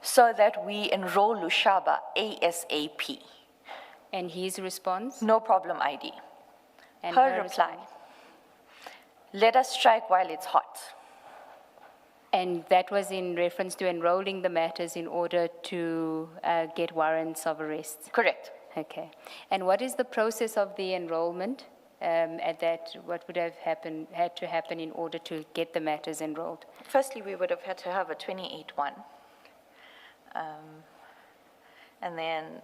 So that we enroll Lushaba ASAP. And his response? No problem, ID. And her reply. response? Let us strike while it's hot. And that was in reference to enrolling the matters in order to get warrants of arrest? Correct. Okay. And what is the process of the enrollment? What would have had to happen in order to get the matters enrolled? Firstly, we would have had to have a 28-1. And then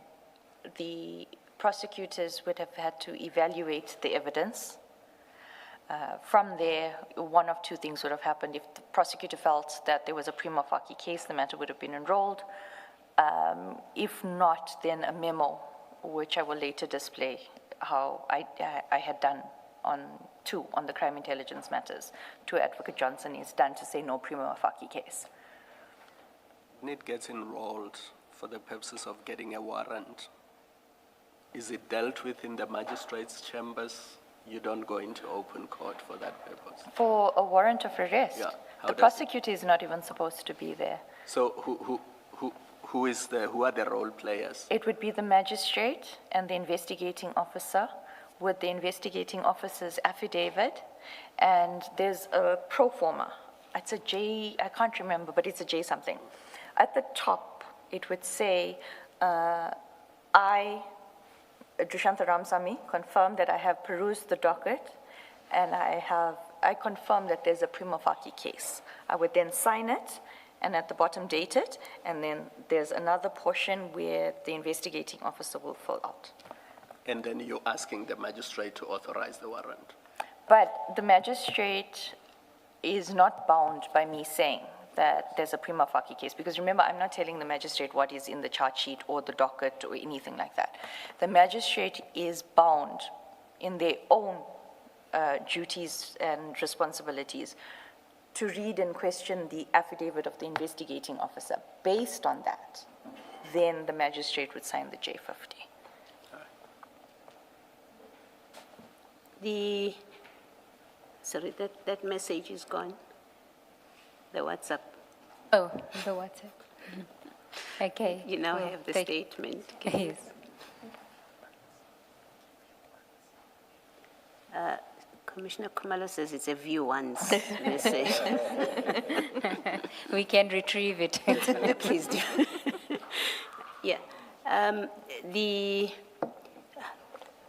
the prosecutors would have had to evaluate the evidence. From there, one of two things would have happened. If the prosecutor felt that there was a prima facie case, the matter would have been enrolled. If not, then a memo, which I will later display how I had done on the crime intelligence matters to Advocate Johnson is done to say no prima facie case. When it gets enrolled for the purposes of getting a warrant, is it dealt with in the magistrate's chambers? You don't go into open court for that purpose? For a warrant of arrest? Yeah. The prosecutor is not even supposed to be there. So who are the role players? It would be the magistrate and the investigating officer with the investigating officer's affidavit, and there's a pro forma. It's a J, I can't remember, but it's a J something. At the top, it would say, I, Dushantha Ramsamy, confirm that I have perused the docket, and I confirm that there's a prima facie case. I would then sign it, and at the bottom date it, and then there's another portion where the investigating officer will fill out. And then you're asking the magistrate to authorize the warrant. But the magistrate is not bound by me saying that there's a prima facie case, because remember, I'm not telling the magistrate what is in the charge sheet or the docket or anything like that. The magistrate is bound in their own duties and responsibilities to read and question the affidavit of the investigating officer. Based on that, then the magistrate would sign the J50. Sorry, that message is gone. The WhatsApp. Oh, the WhatsApp. Okay. You now we'll have the take- statement. Yes. Commissioner Kumalo says it's a view once message. We can retrieve it. Please do. Yeah.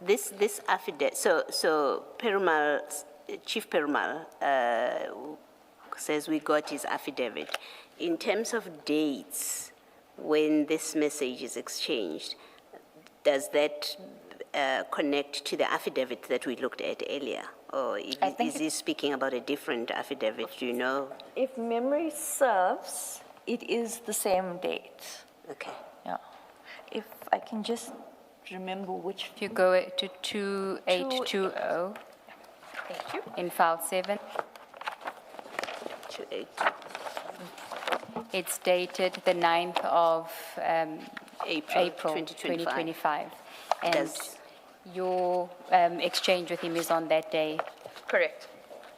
This affidavit, so Perumal, Chief Perumal says we got his affidavit. In terms of dates, when this message is exchanged, does that connect to the affidavit that we looked at earlier? Or is he speaking about a different affidavit, do you know? If memory serves, it is the same date. Okay. Yeah. If I can just remember which. If you go to 2820 Thank you. in file 7, 282. it's dated the 9th of April 2025. And Does- your exchange with him is on that day. Correct.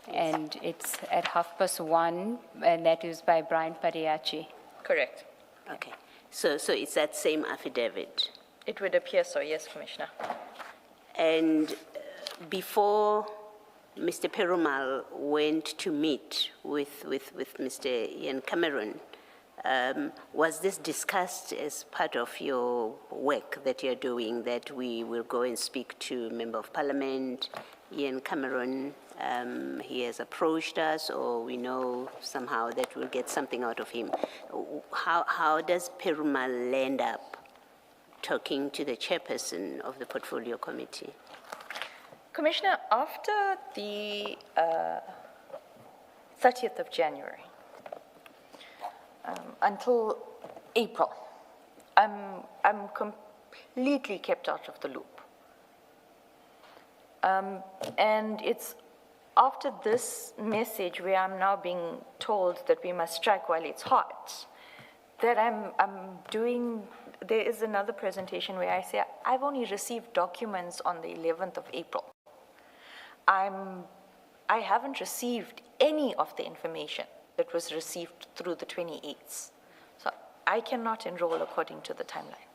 And it's at 1:30, and that is by Brian Padiachi. Correct. Okay. So it's that same affidavit. It would appear so, yes, Commissioner. And before Mr. Perumal went to meet with Mr. Ian Cameron, was this discussed as part of your work that you're doing, that we will go and speak to Member of Parliament, Ian Cameron? He has approached us, or we know somehow that we'll get something out of him. How does Perumal end up talking to the chairperson of the Portfolio Committee? Commissioner, after the 30th of January, until April, I'm completely kept out of the loop. And it's after this message where I'm now being told that we must strike while it's hot, that I'm doing, there is another presentation where I say, I've only received documents on the 11th of April. I haven't received any of the information that was received through the 28th. So I cannot enroll according to the timeline.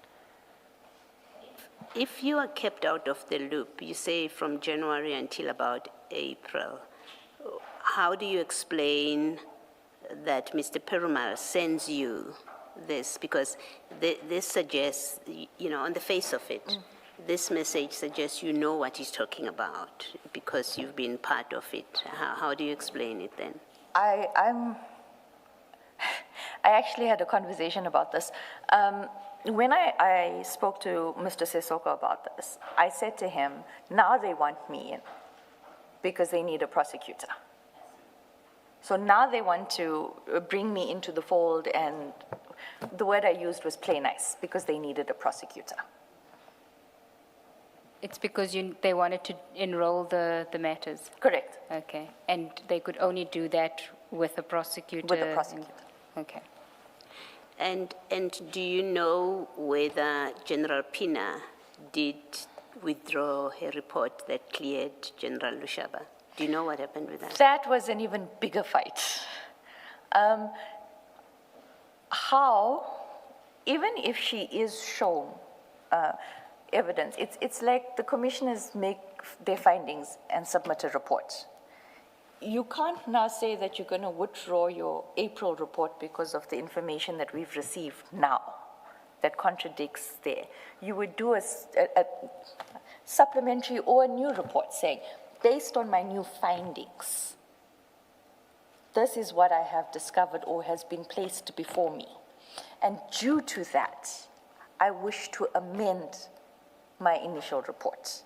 If you are kept out of the loop, you say from January until about April, how do you explain that Mr. Perumal sends you this? Because this suggests, you know, on the face of it, this message suggests you know what he's talking about because you've been part of it. How do you explain it then? I actually had a conversation about this. When I spoke to Mr. Sesoko about this, I said to him, now they want me in because they need a prosecutor. So now they want to bring me into the fold, and the word I used was play nice because they needed a prosecutor. It's because they wanted to enroll the matters. Correct. Okay. And they could only do that with a prosecutor? With a prosecutor. Okay. And do you know whether General Pina did withdraw her report that cleared General Lushaba? Do you know what happened with that? That was an even bigger fight. How, even if she is shown evidence, it's like the commissioners make their findings and submit a report. You can't now say that you're going to withdraw your April report because of the information that we've received now that contradicts there. You would do a supplementary or a new report saying, based on my new findings, this is what I have discovered or has been placed before me. And due to that, I wish to amend my initial report.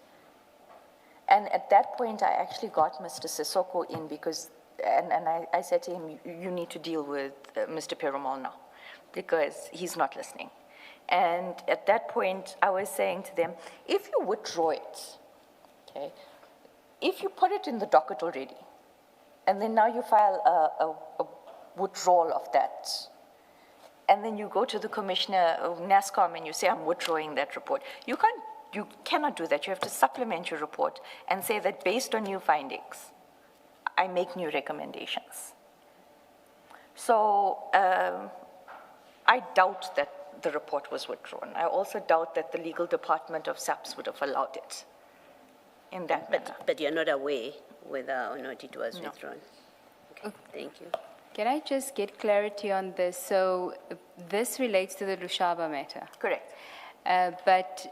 And at that point, I actually got Mr. Sissoko in because, and I said to him, you need to deal with Mr. Perumal now because he's not listening. And at that point, I was saying to them, if you withdraw it, okay, if you put it in the docket already, and then now you file a withdrawal of that, and then you go to the commissioner of NASCOM and you say, I'm withdrawing that report. You cannot do that. You have to supplement your report and say that based on new findings, I make new recommendations. So I doubt that the report was withdrawn. I also doubt that the legal department of SAPS would have allowed it in that manner. But you're not aware whether or not it was withdrawn? Okay, thank you. Can I just get clarity on this? So this relates to the Lushaba matter. Correct. But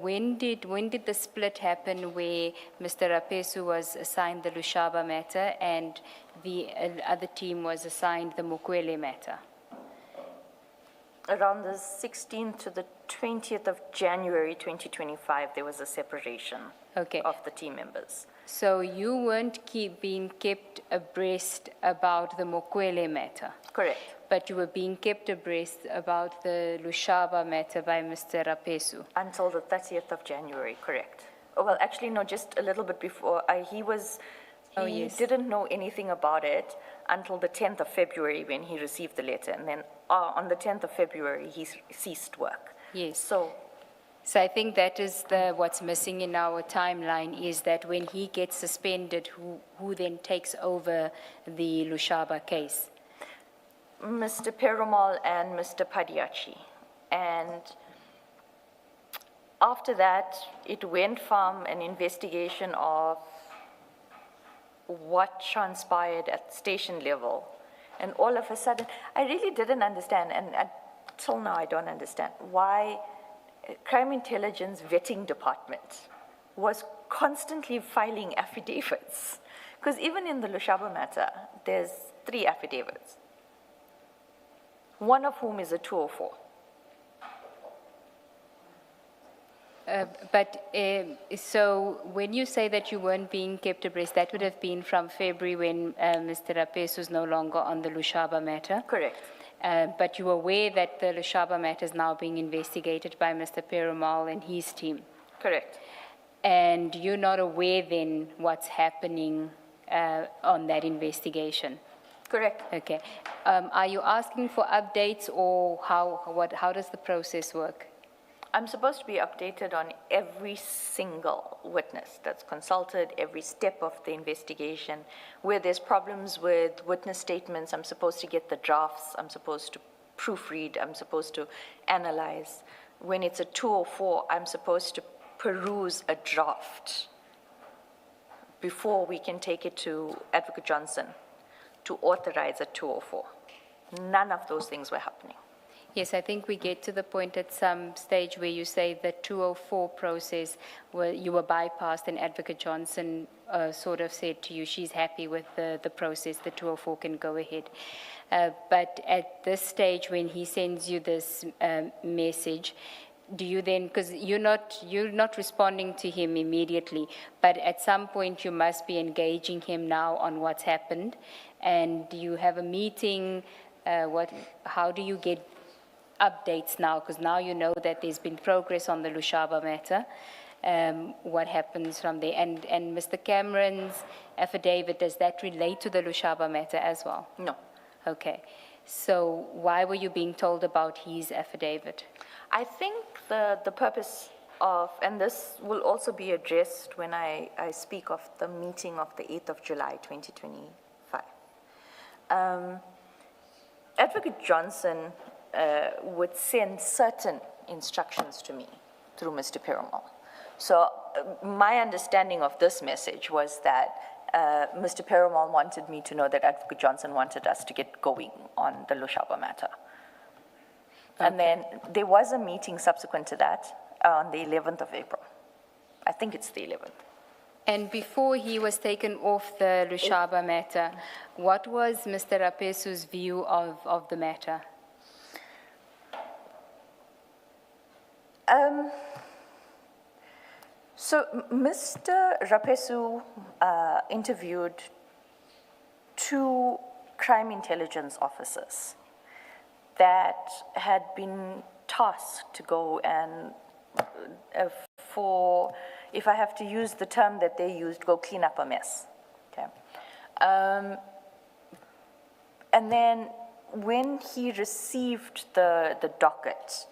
when did the split happen where Mr. Rapesu was assigned the Lushaba matter and the other team was assigned the Mukwele matter? Around the 16th to the 20th of January 2025, there was a separation of the team members. So you weren't being kept abreast about the Mukwele matter? Correct. But you were being kept abreast about the Lushaba matter by Mr. Rapesu? Until the 30th of January, correct. Oh, well, actually, no, just a little bit before. He didn't know anything about it until the 10th of February when he received the letter. And then on the 10th of February, he ceased work. Yes. So I think that is what's missing in our timeline is that when he gets suspended, who then takes over the Lushaba case? Mr. Perumal and Mr. Padiachi. And after that, it went from an investigation of what transpired at station level. And all of a sudden, I really didn't understand, and until now I don't understand, why Crime Intelligence Vetting Department was constantly filing affidavits. Because even in the Lushaba matter, there's 3 affidavits, one of whom is a 204. So when you say that you weren't being kept abreast, that would have been from February when Mr. Rapesu was no longer on the Lushaba matter? Correct. But you were aware that the Lushaba matter is now being investigated by Mr. Perumal and his team? Correct. And you're not aware then what's happening on that investigation? Correct. Okay. Are you asking for updates or how does the process work? I'm supposed to be updated on every single witness that's consulted, every step of the investigation. Where there's problems with witness statements, I'm supposed to get the drafts, I'm supposed to proofread, I'm supposed to analyze. When it's a 204, I'm supposed to peruse a draft before we can take it to Advocate Johnson to authorize a 204. None of those things were happening. Yes, I think we get to the point at some stage where you say the 204 process, where you were bypassed and Advocate Johnson sort of said to you she's happy with the process, the 204 can go ahead. But at this stage when he sends you this message, do you then, because you're not responding to him immediately, but at some point you must be engaging him now on what's happened, and do you have a meeting? How do you get updates now? Because now you know that there's been progress on the Lushaba matter. What happens from there? And Mr. Cameron's affidavit, does that relate to the Lushaba matter as well? No. Okay. So why were you being told about his affidavit? I think the purpose of, and this will also be addressed when I speak of the meeting of the 8th of July, 2025. Advocate Johnson would send certain instructions to me through Mr. Perumal. So my understanding of this message was that Mr. Perumal wanted me to know that Advocate Johnson wanted us to get going on the Lushaba matter. Okay. And then there was a meeting subsequent to that on the 11th of April. I think it's the 11th. And before he was taken off the Lushaba matter, what was Mr. Rapesu's view of the matter? So Mr. Rapesu interviewed 2 crime intelligence officers that had been tasked to go and, if I have to use the term that they used, go clean up a mess. Okay. And then when he received the docket,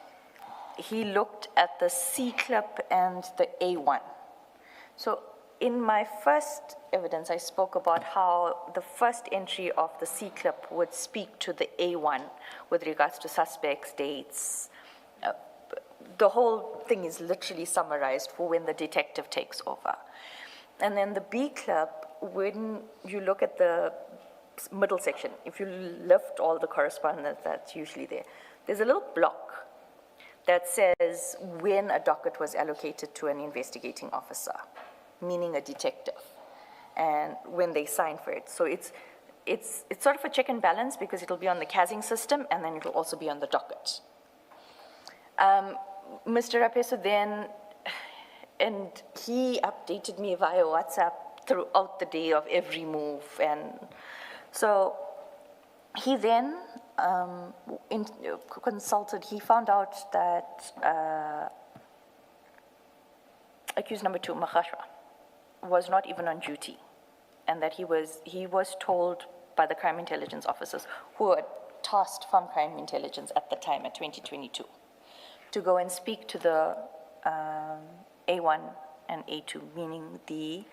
he looked at the C clip and the A1. So in my first evidence, I spoke about how the first entry of the C clip would speak to the A1 with regards to suspects, dates. The whole thing is literally summarized for when the detective takes over. And then the B clip, when you look at the middle section, if you lift all the correspondence that's usually there, there's a little block that says when a docket was allocated to an investigating officer, meaning a detective, and when they sign for it. So it's sort of a check and balance because it'll be on the casing system and then it'll also be on the docket. Mr. Rapesu then, and he updated me via WhatsApp throughout the day of every move. And so he then consulted, he found out that accused number 2, Makhashwa, was not even on duty, and that he was told by the crime intelligence officers who were tasked from crime intelligence at the time at 2022 to go and speak to the A1 and A2, meaning the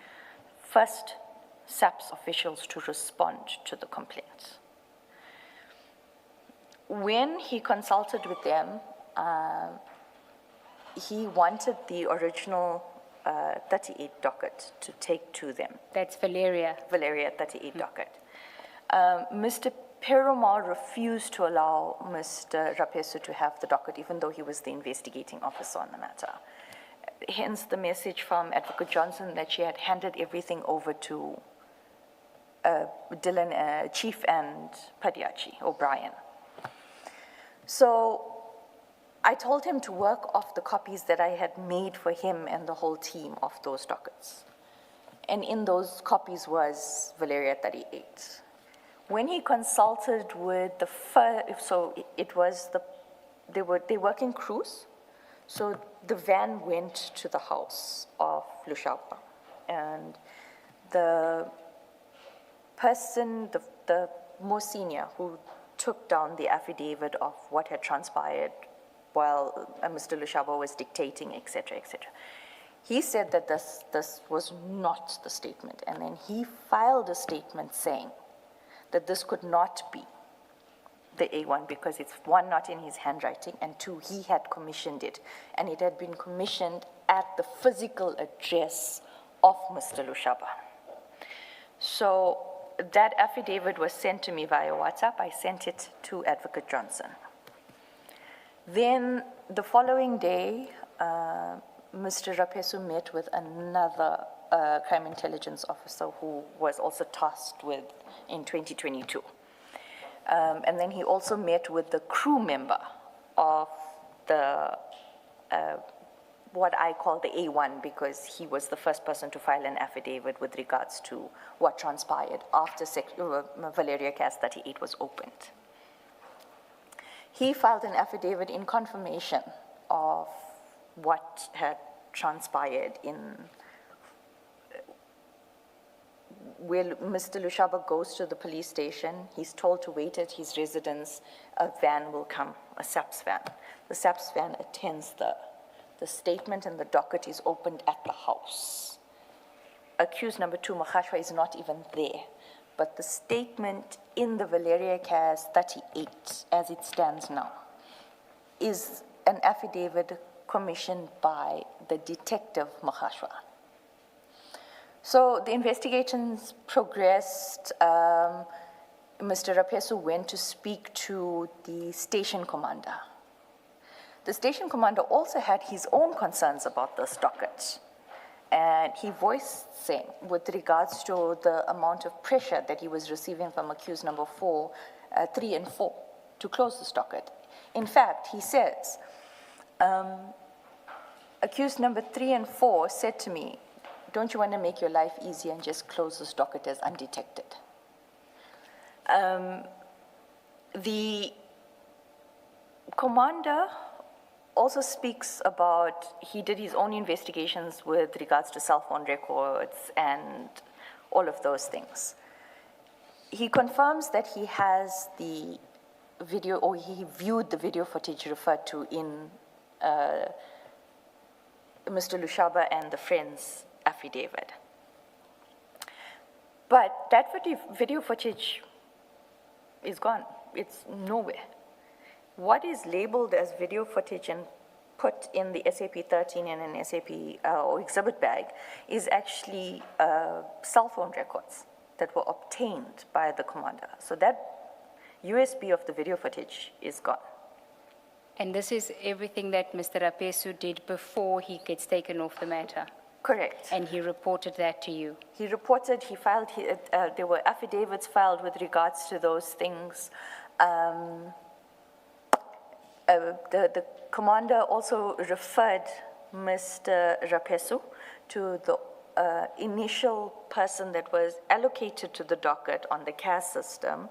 first SAPS officials to respond to the complaints. When he consulted with them, he wanted the original 38 docket to take to them. That's Valeria. Valeria 38 docket. Mr. Perumal refused to allow Mr. Rapesu to have the docket, even though he was the investigating officer on the matter. Hence the message from Advocate Johnson that she had handed everything over to Dylan, Chief and Padiachi, O'Brien. So I told him to work off the copies that I had made for him and the whole team of those dockets. And in those copies was Valeria 38. When he consulted with the so it was they work in crews, so the van went to the house of Lushaba, and the person, the more senior, who took down the affidavit of what had transpired while Mr. Lushaba was dictating, etc., etc. He said that this was not the statement, and then he filed a statement saying that this could not be the A1 because it's, 1, not in his handwriting, and 2, he had commissioned it, and it had been commissioned at the physical address of Mr. Lushaba. So that affidavit was sent to me via WhatsApp. I sent it to Advocate Johnson. Then the following day, Mr. Rapesu met with another crime intelligence officer who was also tasked with in 2022. And then he also met with the crew member of the, what I call the A1, because he was the first person to file an affidavit with regards to what transpired after Valeria Cas 38 was opened. He filed an affidavit in confirmation of what had transpired in where Mr. Lushaba goes to the police station. He's told to wait at his residence. A van will come, a SAPS van. The SAPS van attends the statement, and the docket is opened at the house. Accused number 2, Makhashwa, is not even there. But the statement in the Valeria Cas 38, as it stands now, is an affidavit commissioned by the detective Makhashwa. So the investigations progressed. Mr. Rapesu went to speak to the station commander. The station commander also had his own concerns about this docket. And he voiced saying, with regards to the amount of pressure that he was receiving from accused number 3 and 4 to close this docket. In fact, he says, accused number 3 and 4 said to me, don't you want to make your life easier and just close this docket as undetected? The commander also speaks about, he did his own investigations with regards to cell phone records and all of those things. He confirms that he has the video, or he viewed the video footage referred to in Mr. Lushaba and the friend's affidavit. But that video footage is gone. It's nowhere. What is labeled as video footage and put in the SAP 13 and an SAP or exhibit bag is actually cell phone records that were obtained by the commander. So that USB of the video footage is gone. And this is everything that Mr. Rapesu did before he gets taken off the matter? Correct. And he reported that to you? He reported, he filed, there were affidavits filed with regards to those things. The commander also referred Mr. Rapesu to the initial person that was allocated to the docket on the CAS system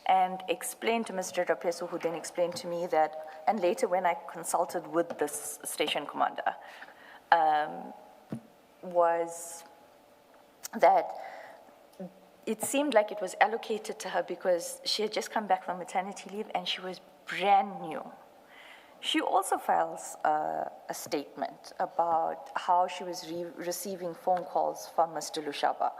and explained to Mr. Rapesu, who then explained to me that, and later when I consulted with this station commander, was that it seemed like it was allocated to her because she had just come back from maternity leave and she was brand new. She also files a statement about how she was receiving phone calls from Mr. Lushaba,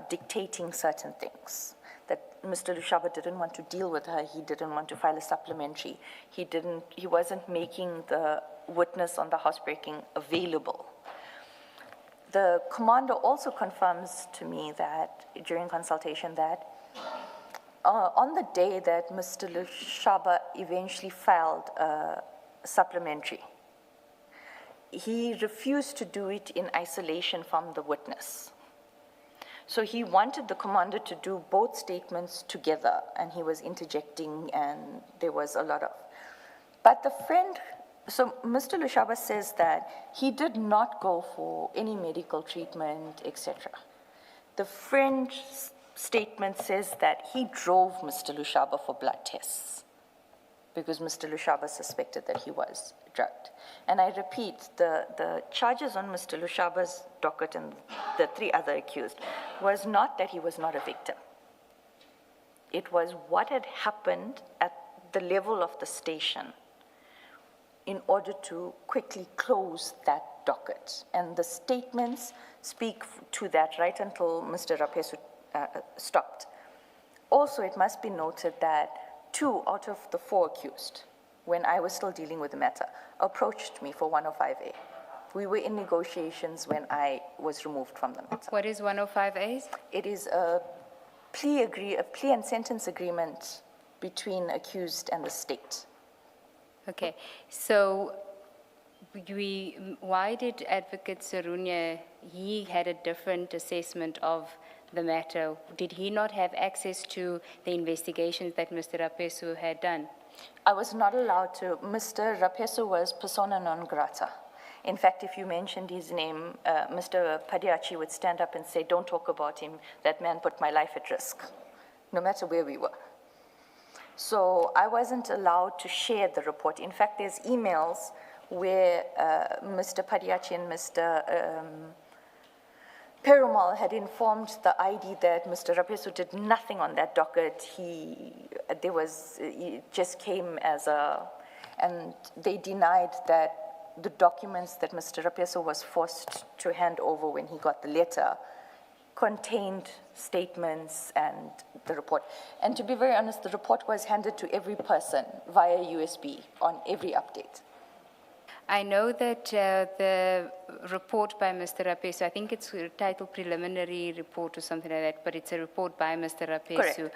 dictating certain things, that Mr. Lushaba didn't want to deal with her, he didn't want to file a supplementary, he wasn't making the witness on the housebreaking available. The commander also confirms to me that, during consultation, that on the day that Mr. Lushaba eventually filed a supplementary, he refused to do it in isolation from the witness. So he wanted the commander to do both statements together, and he was interjecting, and there was a lot of. But the friend, so Mr. Lushaba says that he did not go for any medical treatment, etc. The friend's statement says that he drove Mr. Lushaba for blood tests because Mr. Lushaba suspected that he was drugged. And I repeat, the charges on Mr. Lushaba's docket and the 3 other accused was not that he was not a victim. It was what had happened at the level of the station in order to quickly close that docket. And the statements speak to that right until Mr. Rapesu stopped. Also, it must be noted that 2 out of the 4 accused, when I was still dealing with the matter, approached me for 105A. We were in negotiations when I was removed from the matter. What is 105A? It is a plea and sentence agreement between accused and the state. Okay, so why did Advocate Sarunya, he had a different assessment of the matter? Did he not have access to the investigations that Mr. Rapesu had done? I was not allowed to. Mr. Rapesu was persona non grata. In fact, if you mentioned his name, Mr. Padiachi would stand up and say, don't talk about him, that man put my life at risk, no matter where we were. So I wasn't allowed to share the report. In fact, there's emails where Mr. Padiachi and Mr. Perumal had informed the ID that Mr. Rapesu did nothing on that docket. It just came as and they denied that the documents that Mr. Rapesu was forced to hand over when he got the letter contained statements and the report. And to be very honest, the report was handed to every person via USB on every update. I know that the report by Mr. Rapesu, I think it's titled preliminary report or something like that, but it's a report by Mr. Rapesu.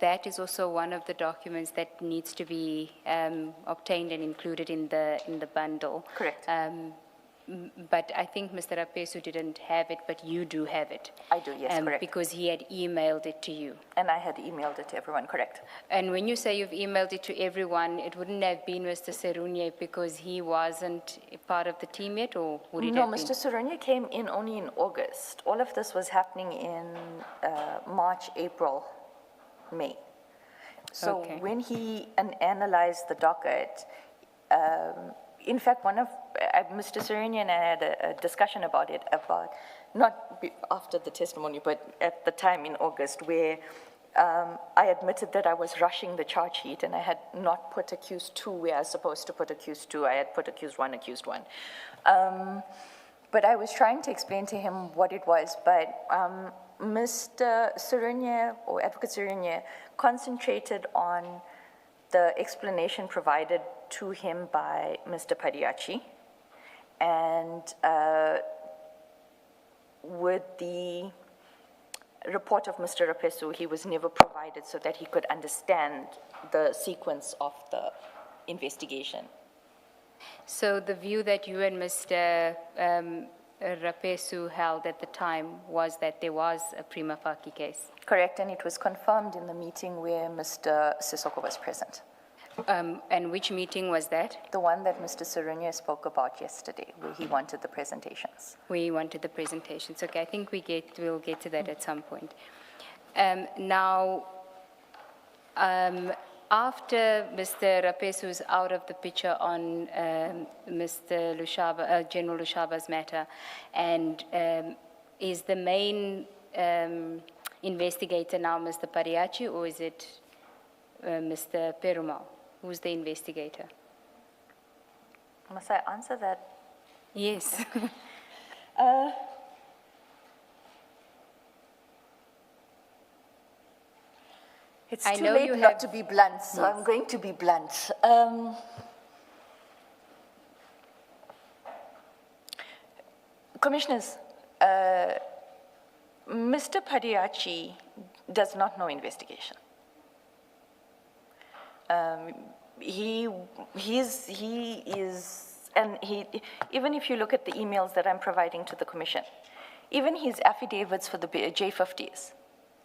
That is also one of the documents that needs to be obtained and included in the bundle. Correct. But I think Mr. Rapesu didn't have it, but you do have it. I do, yes, correct. Because he had emailed it to you. And I had emailed it to everyone, correct? And when you say you've emailed it to everyone, it wouldn't have been Mr. Serunye because he wasn't a part of the team yet, or would it No, have been? Mr. Serunye came in only in August. All of this was happening in March, April, May. So Okay. when he analyzed the docket, in fact, Mr. Serunye and I had a discussion about it, not after the testimony, but at the time in August, where I admitted that I was rushing the charge sheet and I had not put accused 2 where I was supposed to put accused 2. I had put accused 1. But I was trying to explain to him what it was, but Mr. Serunye, or Advocate Serunye, concentrated on the explanation provided to him by Mr. Padiachi, and with the report of Mr. Rapesu, he was never provided so that he could understand the sequence of the investigation. So the view that you and Mr. Rapesu held at the time was that there was a prima facie case. Correct, and it was confirmed in the meeting where Mr. Sisoko was present. And which meeting was that? The one that Mr. Serunye spoke about yesterday, where he wanted the presentations. We wanted the presentations. Okay, I think we'll get to that at some point. Now, after Mr. Rapesu is out of the picture on Mr. Lushaba, General Lushaba's matter, and is the main investigator now Mr. Pariachi, or is it Mr. Perumal? Who's the investigator? Must I answer that? Yes. It's I too know late you not have- to be blunt, so I'm going to be blunt. Commissioners, Mr. Padiachi does not know investigation. He is, and even if you look at the emails that I'm providing to the commission, even his affidavits for the J50s,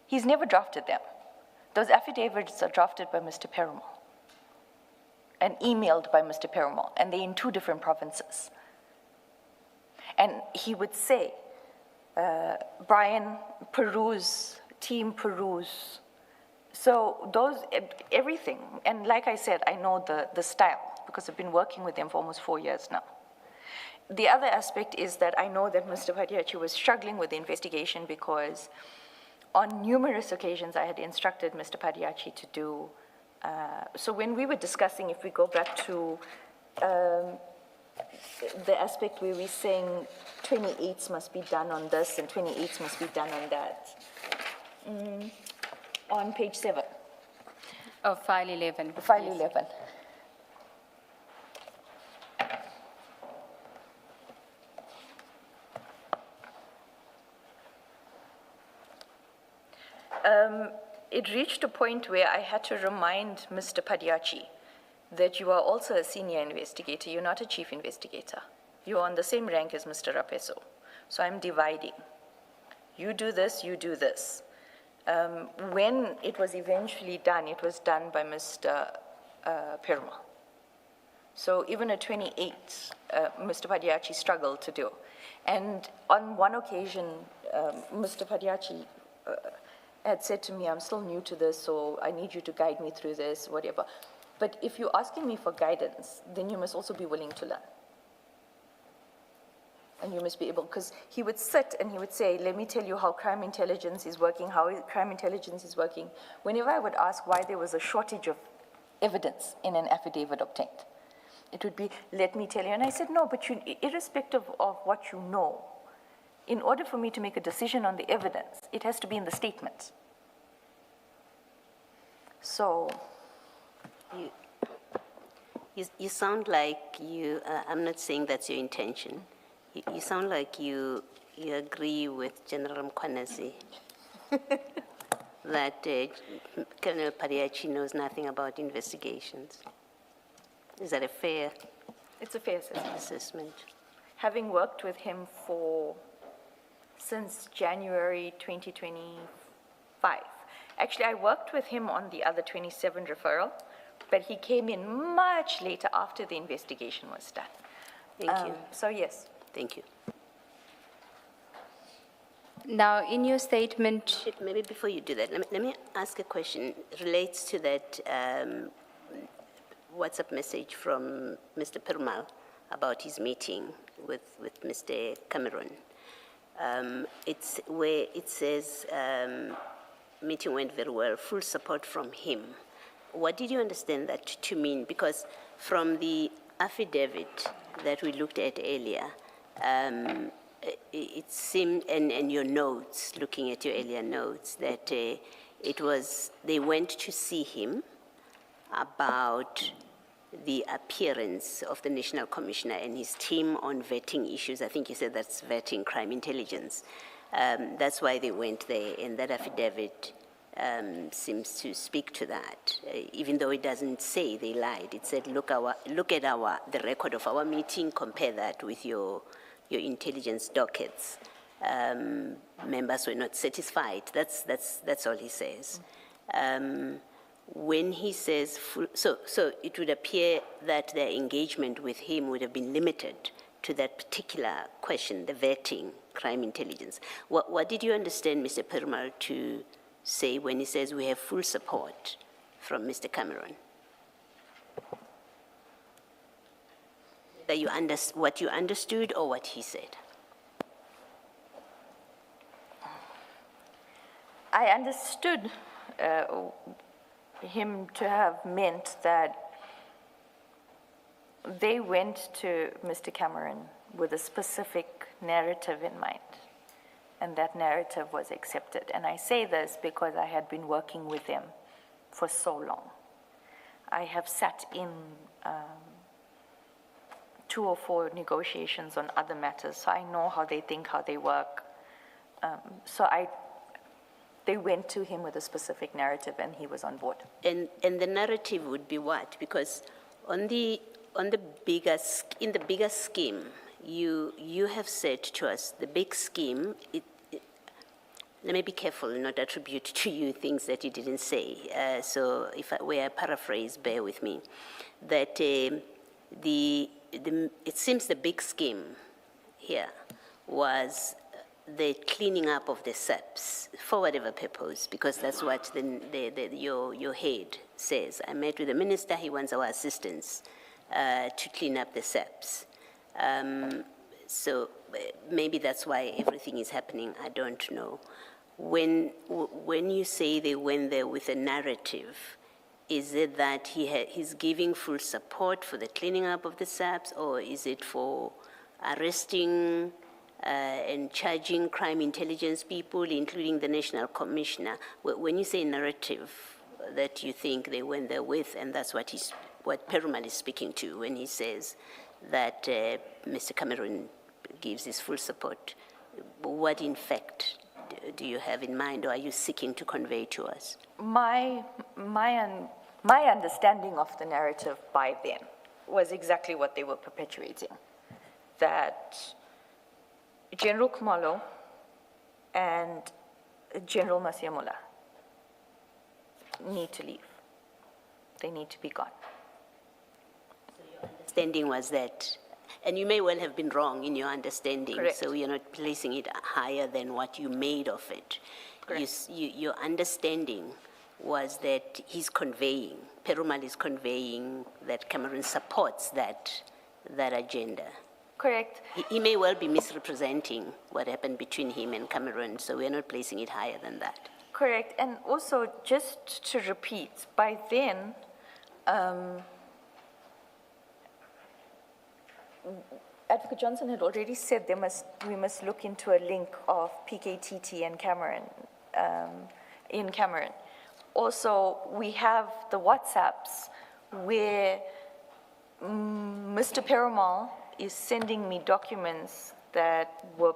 he's never drafted them. Those affidavits are drafted by Mr. Perumal and emailed by Mr. Perumal, and they're in 2 different provinces. And he would say, Brian, peruse, team peruse. So those, everything, and like I said, I know the style because I've been working with them for almost 4 years now. The other aspect is that I know that Mr. Padiachi was struggling with the investigation because on numerous occasions I had instructed Mr. Padiachi to do, so when we were discussing, if we go back to the aspect where we're saying 28s must be done on this and 28s must be done on that, on page 7. Of file 11. File Yes. 11. It reached a point where I had to remind Mr. Padiachi that you are also a senior investigator, you're not a chief investigator. You're on the same rank as Mr. Rapesu. So I'm dividing. You do this, you do this. When it was eventually done, it was done by Mr. Perumal. So even a 28, Mr. Padiachi struggled to do. And on one occasion, Mr. Padiachi had said to me, I'm still new to this, so I need you to guide me through this, whatever. But if you're asking me for guidance, then you must also be willing to learn. And you must be able, because he would sit and he would say, let me tell you how crime intelligence is working, Whenever I would ask why there was a shortage of evidence in an affidavit obtained, it would be, let me tell you. And I said, no, but irrespective of what you know, in order for me to make a decision on the evidence, it has to be in the statement. So. You sound like you, I'm not saying that's your intention. You sound like you agree with General Mkwanezi that Colonel Padiachi knows nothing about investigations. Is that a fair It's a fair assessment. assessment? having worked with him since January 2025. Actually, I worked with him on the other 27 referral, but he came in much later after the investigation was done. Thank you. So yes. Thank you. Now, in your statement, Maybe before you do that, let me ask a question. It relates to that WhatsApp message from Mr. Perumal about his meeting with Mr. Cameron. It's where it says, meeting went very well, full support from him. What did you understand that to mean? Because from the affidavit that we looked at earlier, it seemed, and your notes, looking at your earlier notes, that they went to see him about the appearance of the National Commissioner and his team on vetting issues. I think you said that's vetting crime intelligence. That's why they went there, and that affidavit seems to speak to that. Even though it doesn't say they lied, it said, look at the record of our meeting, compare that with your intelligence dockets. Members were not satisfied. That's all he says. When he says, so it would appear that their engagement with him would have been limited to that particular question, the vetting, crime intelligence. What did you understand Mr. Perumal to say when he says we have full support from Mr. Cameron? That what you understood or what he said? I understood him to have meant that they went to Mr. Cameron with a specific narrative in mind, and that narrative was accepted. And I say this because I had been working with them for so long. I have sat in 2 or 4 negotiations on other matters, so I know how they think, how they work. They went to him with a specific narrative, and he was on board. And the narrative would be what? Because in the bigger scheme, you have said to us the big scheme. Let me be careful and not attribute to you things that you didn't say. So if I were paraphrase, bear with me. That it seems the big scheme here was the cleaning up of the SAPs for whatever purpose, because that's what your head says. I met with the minister, he wants our assistance to clean up the SAPs. So maybe that's why everything is happening, I don't know. When you say they went there with a narrative, is it that he's giving full support for the cleaning up of the SAPs, or is it for arresting and charging crime intelligence people, including the National Commissioner? When you say narrative that you think they went there with, and that's what Perumal is speaking to when he says that Mr. Cameron gives his full support, what in fact do you have in mind, or are you seeking to convey to us? My understanding of the narrative by then was exactly what they were perpetuating, that General Khumalo and General Masiamula need to leave. They need to be gone. So your understanding was that, and you may well have been wrong in your understanding. Correct. So you're not placing it higher than what you made of it. Correct. Your understanding was that Perumal is conveying that Cameron supports that agenda. Correct. He may well be misrepresenting what happened between him and Cameron, so we're not placing it higher than that. Correct. And also, just to repeat, by then, Advocate Johnson had already said we must look into a link of PKTT and Cameron, in Cameron. Also, we have the WhatsApps where Mr. Perumal is sending me documents that were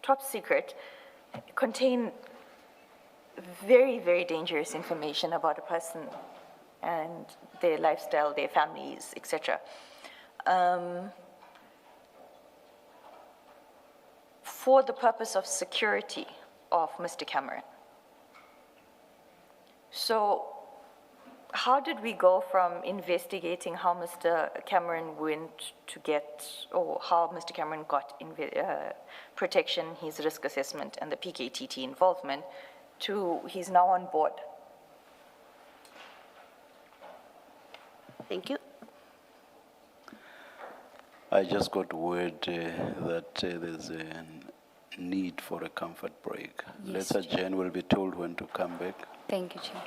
top secret, contain very, very dangerous information about a person and their lifestyle, their families, etc. for the purpose of security of Mr. Cameron. So how did we go from investigating how Mr. Cameron went to get, or how Mr. Cameron got protection, his risk assessment, and the PKTT involvement, to he's now on board? Thank you. I just got word that there's a need for a comfort break. Yes, Let's adjourn, we'll be told when to come back. Thank you, Chair.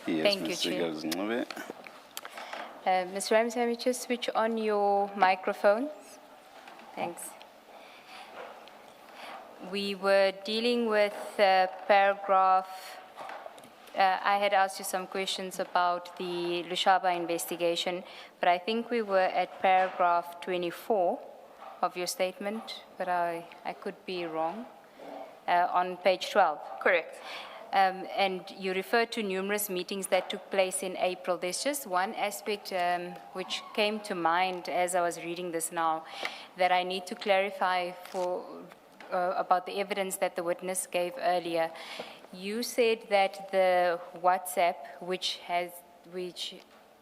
Yes, Thank you, Ms. Chair. Zingabe. Ms. Ramsamy, just switch on your microphone. Thanks. We were dealing with paragraph, I had asked you some questions about the Lushaba investigation, but I think we were at paragraph 24 of your statement, but I could be wrong, on page 12. Correct. And you referred to numerous meetings that took place in April. There's just one aspect which came to mind as I was reading this now that I need to clarify about the evidence that the witness gave earlier. You said that the WhatsApp, which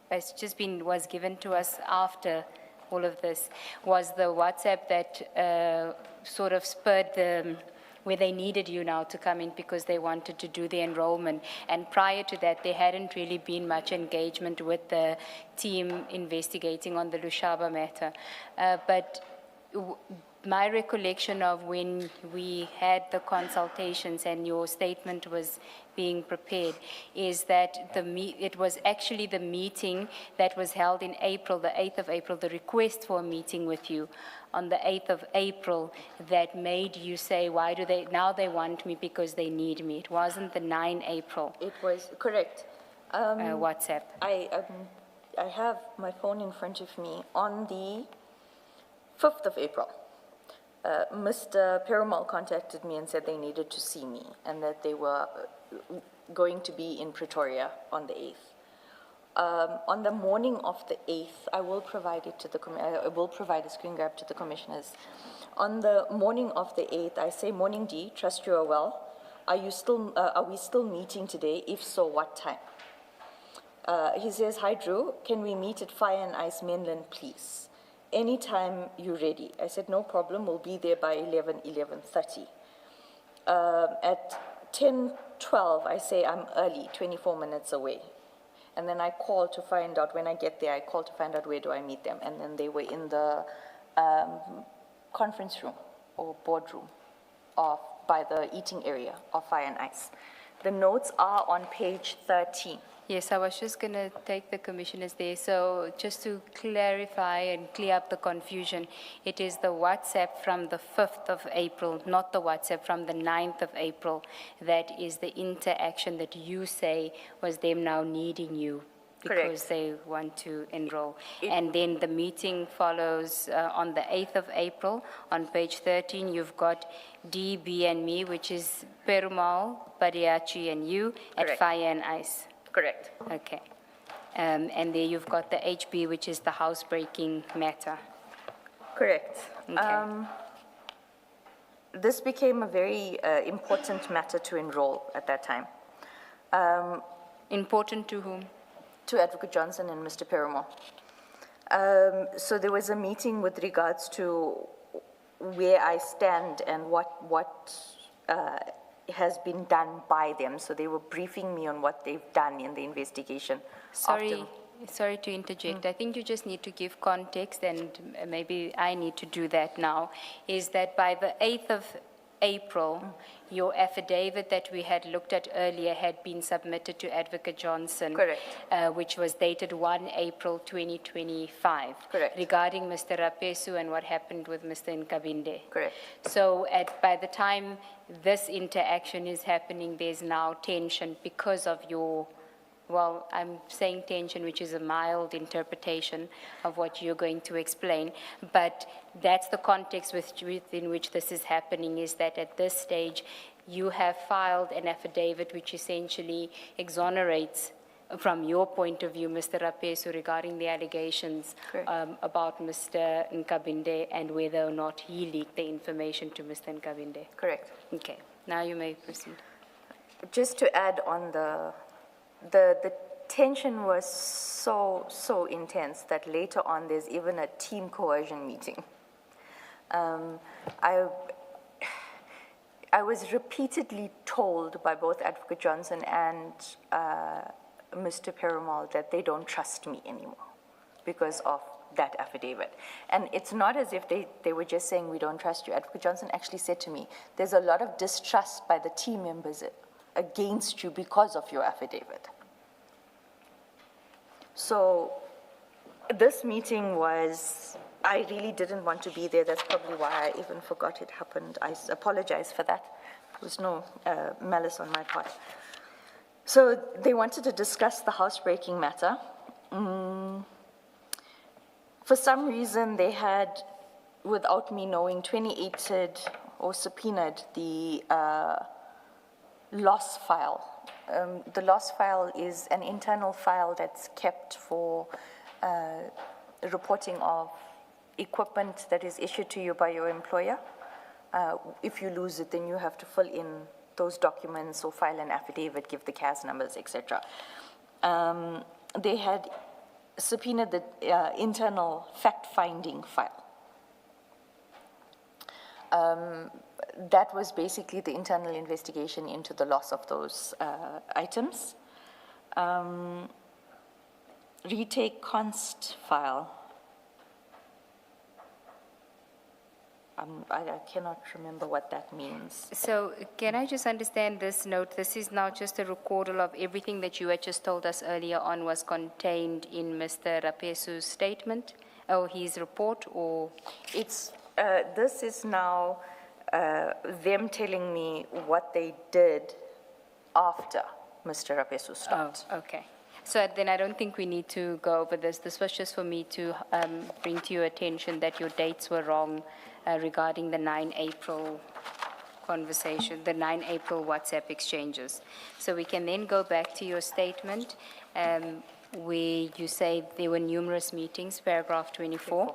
was given to us after all of this, was the WhatsApp that sort of spurred where they needed you now to come in because they wanted to do the enrollment. And prior to that, there hadn't really been much engagement with the team investigating on the Lushaba matter. My recollection of when we had the consultations and your statement was being prepared is that it was actually the meeting that was held in April, the 8th of April, the request for a meeting with you on the 8th of April that made you say, now they want me because they need me. It wasn't the 9 April. It was, correct. WhatsApp. I have my phone in front of me. On the 5th of April, Mr. Perumal contacted me and said they needed to see me and that they were going to be in Pretoria on the 8th. On the morning of the 8th, I will provide it to I will provide a screen grab to the commissioners. On the morning of the 8th, I say, "Morning D, trust you are well. Are we still meeting today? If so, what time?" He says, "Hi Drew, can we meet at Fire and Ice Mainland, please? Anytime you're ready." I said, "No problem, we'll be there by 11:30. At 10:12, I say, "I'm early, 24 minutes away." And then I call to find out, when I get there, I call to find out where do I meet them. And then they were in the conference room or boardroom by the eating area of Fire and Ice. The notes are on page 13. Yes, I was just going to take the commissioners there. So just to clarify and clear up the confusion, it is the WhatsApp from the 5th of April, not the WhatsApp from the 9th of April, that is the interaction that you say was them now needing you because Correct. they want to enroll. And then the meeting follows on the 8th of April. On page 13, you've got D, B, and me, which is Perumal, Padiachi, and you at Correct. Fire and Ice. Correct. Okay. And there you've got the HB, which is the housebreaking matter. Correct. Okay. This became a very important matter to enroll at that time. Important to whom? To Advocate Johnson and Mr. Perumal. So there was a meeting with regards to where I stand and what has been done by them. So they were briefing me on what they've done in the investigation. Sorry to interject. I think you just need to give context, and maybe I need to do that now, is that by the 8th of April, your affidavit that we had looked at earlier had been submitted to Advocate Johnson. Correct. Which was dated 1 April 2025. Correct. Regarding Mr. Rapesu and what happened with Mr. Nkabinde. Correct. So by the time this interaction is happening, there's now tension because of your, well, I'm saying tension, which is a mild interpretation of what you're going to explain, but that's the context within which this is happening, is that at this stage, you have filed an affidavit which essentially exonerates, from your point of view, Mr. Rapesu, regarding the allegations about Mr. Nkabinde and whether or not he leaked the information to Mr. Nkabinde. Correct. Okay, now you may proceed. Just to add on the tension was so intense that later on there's even a team coercion meeting. I was repeatedly told by both Advocate Johnson and Mr. Perumal that they don't trust me anymore because of that affidavit. And it's not as if they were just saying, "We don't trust you." Advocate Johnson actually said to me, "There's a lot of distrust by the team members against you because of your affidavit." So this meeting was, I really didn't want to be there. That's probably why I even forgot it happened. I apologize for that. There was no malice on my part. So they wanted to discuss the housebreaking matter. For some reason, they had, without me knowing, 28'd or subpoenaed the loss file. The loss file is an internal file that's kept for reporting of equipment that is issued to you by your employer. If you lose it, then you have to fill in those documents or file an affidavit, give the CAS numbers, etc. They had subpoenaed the internal fact-finding file. That was basically the internal investigation into the loss of those items. Retake const file. I cannot remember what that means. So can I just understand this note? This is now just a recordal of everything that you had just told us earlier on was contained in Mr. Rapesu's statement or his report, or? It's, this is now them telling me what they did after Mr. Rapesu stopped. Oh, okay. So then I don't think we need to go over this. This was just for me to bring to your attention that your dates were wrong regarding the 9 April conversation, the 9 April WhatsApp exchanges. So we can then go back to your statement where you say there were numerous meetings, paragraph 24.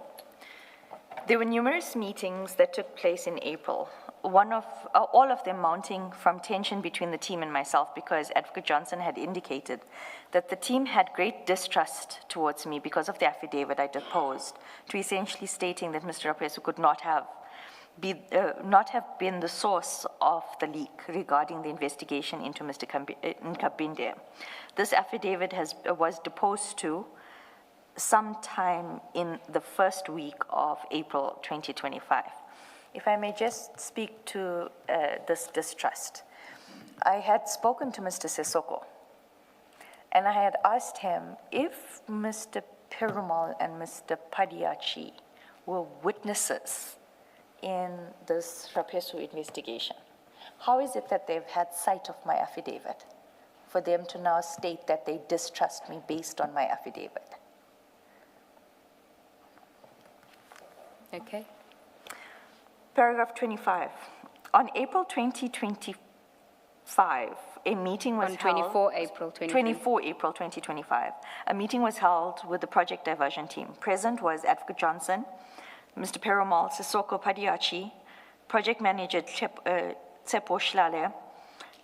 There were numerous meetings that took place in April. All of them mounting from tension between the team and myself, because Advocate Johnson had indicated that the team had great distrust towards me because of the affidavit I deposed, to essentially stating that Mr. Rapesu could not have been the source of the leak regarding the investigation into Mr. Nkabinde. This affidavit was deposed to sometime in the first week of April 2025. If I may just speak to this distrust. I had spoken to Mr. Sissoko, and I had asked him if Mr. Perumal and Mr. Padiachi were witnesses in this Rapesu investigation. How is it that they've had sight of my affidavit for them to now state that they distrust me based on my affidavit? Okay. Paragraph 25. On April 2025, a meeting was held. 24 April 2025, a meeting was held with the project diversion team. Present was Advocate Johnson, Mr. Perumal, Sissoko Padiachi, project manager Tsepo Shlale,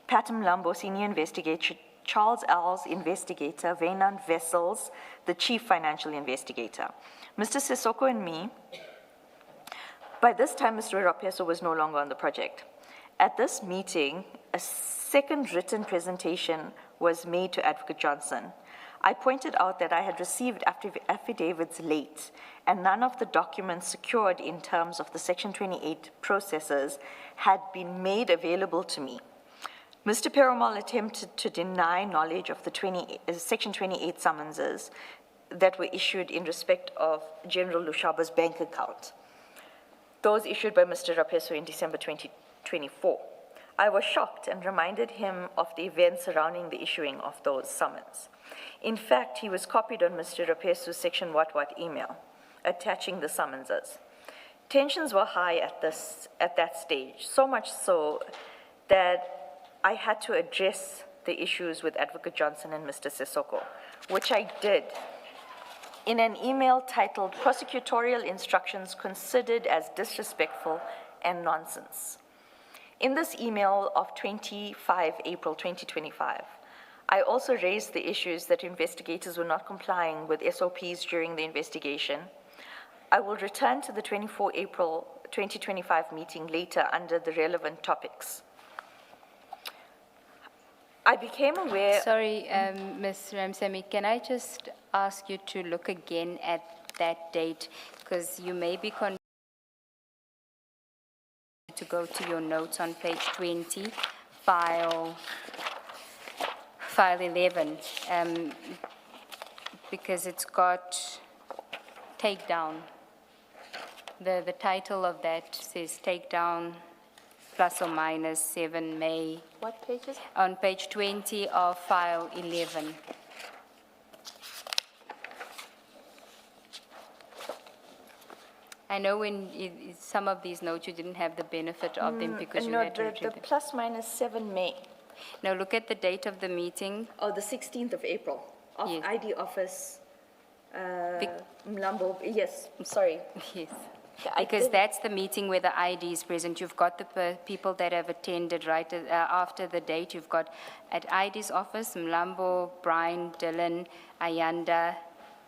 Patam Lambo, senior investigator, Charles Els, investigator, Venan Vessels, the chief financial investigator. Mr. Sissoko and me. By this time, Mr. Rapesu was no longer on the project. At this meeting, a second written presentation was made to Advocate Johnson. I pointed out that I had received affidavits late, and none of the documents secured in terms of the Section 28 processes had been made available to me. Mr. Perumal attempted to deny knowledge of the Section 28 summonses that were issued in respect of General Lushaba's bank account, those issued by Mr. Rapesu in December 2024. I was shocked and reminded him of the events surrounding the issuing of those summons. In fact, he was copied on Mr. Rapesu's Section What email, attaching the summonses. Tensions were high at that stage, so much so that I had to address the issues with Advocate Johnson and Mr. Sissoko, which I did in an email titled Prosecutorial Instructions Considered as Disrespectful and Nonsense. In this email of 25 April 2025, I also raised the issues that investigators were not complying with SOPs during the investigation. I will return to the 24 April 2025 meeting later under the relevant topics. I became aware... Sorry, Ms. Ramsamy, can I just ask you to look again at that date, because you may be to go to your notes on page 20, file 11. because it's got takedown. The title of that says takedown plus or minus 7 May, What pages? on page 20 of file 11. I know some of these notes, you didn't have the benefit of them because you No, had to the retrieve them. plus minus 7 May. Now, look at the date of the meeting. Oh, the 16th of April, of Yes. ID office, Bec- Mlambo, yes, sorry. Yes. Yeah, I Because did- that's the meeting where the ID is present. You've got the people that have attended right after the date. You've got at ID's office, Mlambo, Brian, Dylan, Ayanda,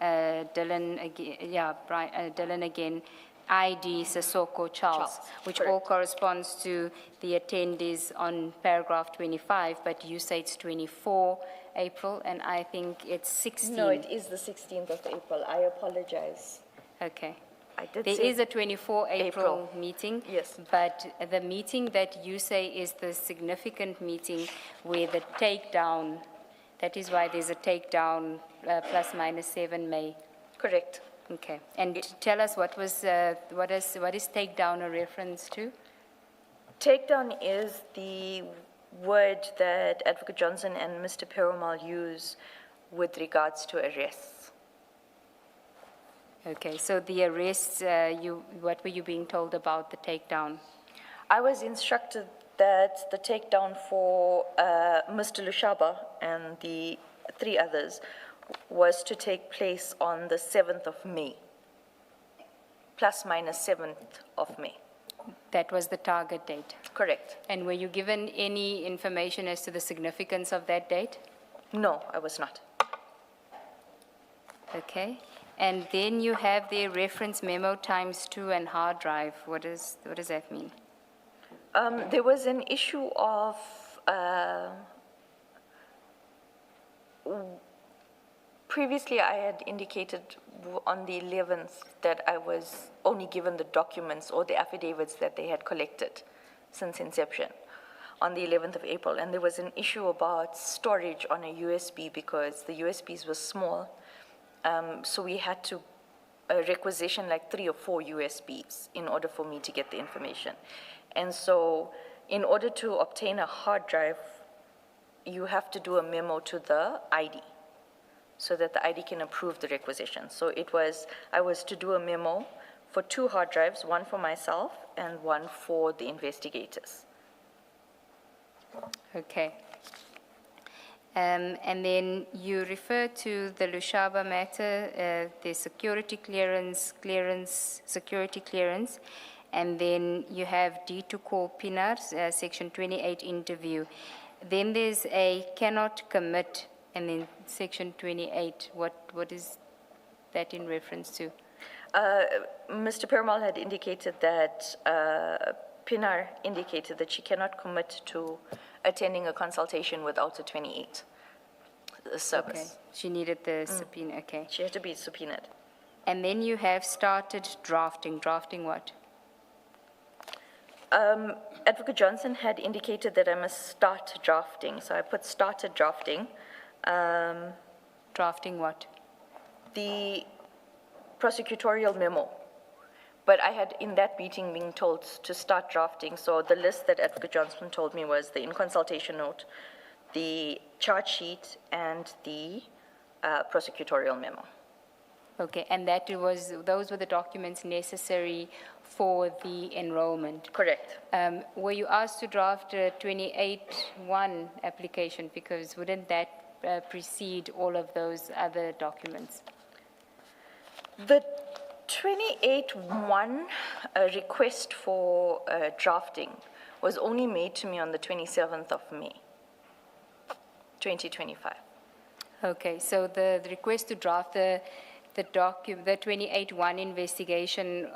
Dylan again, Dylan again, ID, Sissoko, Charles, which all correct. corresponds to the attendees on paragraph 25, but you say it's 24 April, and I think it's 16. No, it is the 16th of April, I apologize. Okay. I did There say is a 24 April April. meeting. Yes. But the meeting that you say is the significant meeting where the takedown, that is why there's a takedown plus minus 7 May. Correct. Okay. And tell us what is takedown a reference to? Takedown is the word that Advocate Johnson and Mr. Perumal use with regards to arrests. Okay, so the arrests, what were you being told about the takedown? I was instructed that the takedown for Mr. Lushaba and the 3 others was to take place on the 7th of May, plus minus 7th of May. That was the target date. Correct. And were you given any information as to the significance of that date? No, I was not. Okay. And then you have the reference memo ×2 and hard drive. What does that mean? There was an issue of previously I had indicated on the 11th that I was only given the documents or the affidavits that they had collected since inception on the 11th of April. And there was an issue about storage on a USB because the USBs were small. So we had to requisition like 3 or 4 USBs in order for me to get the information. And so in order to obtain a hard drive, you have to do a memo to the ID so that the ID can approve the requisition. So I was to do a memo for 2 hard drives, one for myself and one for the investigators. Okay. And then you refer to the Lushaba matter, the security clearance, security clearance, and then you have D to call Pinar, section 28 interview. Then there's a cannot commit, and then section 28. What is that in reference to? Mr. Perumal had indicated that Pinar indicated that she cannot commit to attending a consultation without a 28 service. Okay. She needed the subpoena. Okay. She had to be subpoenaed. And then you have started drafting. Drafting what? Advocate Johnson had indicated that I must start drafting, so I put started drafting. Drafting what? The prosecutorial memo. But I had, in that meeting, been told to start drafting, so the list that Advocate Johnson told me was the in-consultation note, the charge sheet, and the prosecutorial memo. Okay, and those were the documents necessary for the enrollment. Correct. Were you asked to draft a 28-1 application, because wouldn't that precede all of those other documents? The 28-1 request for drafting was only made to me on the 27th of May, 2025. Okay, so the request to draft the 28-1 investigation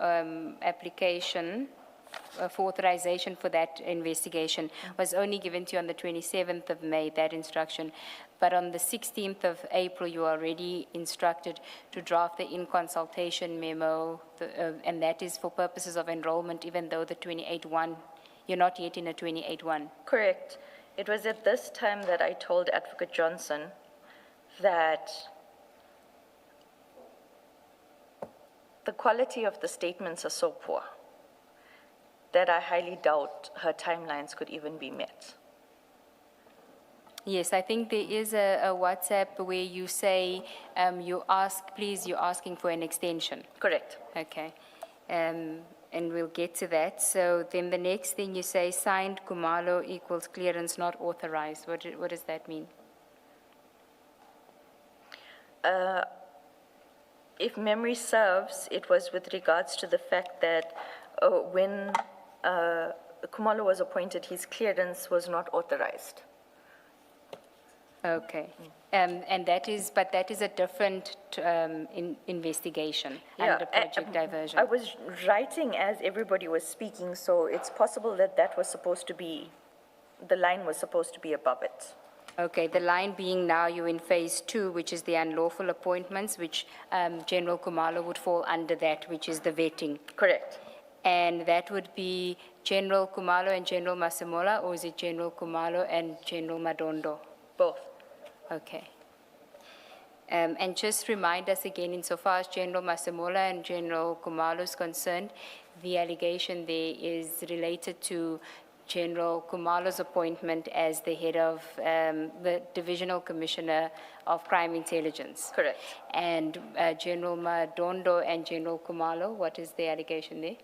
application for authorization for that investigation was only given to you on the 27th of May, that instruction. But on the 16th of April, you are already instructed to draft the in-consultation memo, and that is for purposes of enrollment, even though the 28-1, you're not yet in a 28-1. Correct. It was at this time that I told Advocate Johnson that the quality of the statements are so poor that I highly doubt her timelines could even be met. Yes, I think there is a WhatsApp where you say, you're asking for an extension. Correct. Okay. And we'll get to that. So then the next thing you say, signed Kumalo equals clearance not authorized. What does that mean? If memory serves, it was with regards to the fact that when Kumalo was appointed, his clearance was not authorized. Okay. And that is a different investigation under project diversion. I was writing as everybody was speaking, so it's possible that the line was supposed to be above it. Okay, the line being now you're in phase 2, which is the unlawful appointments, which General Kumalo would fall under that, which is the vetting. Correct. And that would be General Kumalo and General Masemola, or is it General Kumalo and General Madondo? Both. Okay. And just remind us again, insofar as General Masemola and General Kumalo is concerned, the allegation there is related to General Kumalo's appointment as the head of the Divisional Commissioner of Crime Intelligence. Correct. And General Madondo and General Kumalo, what is the allegation there?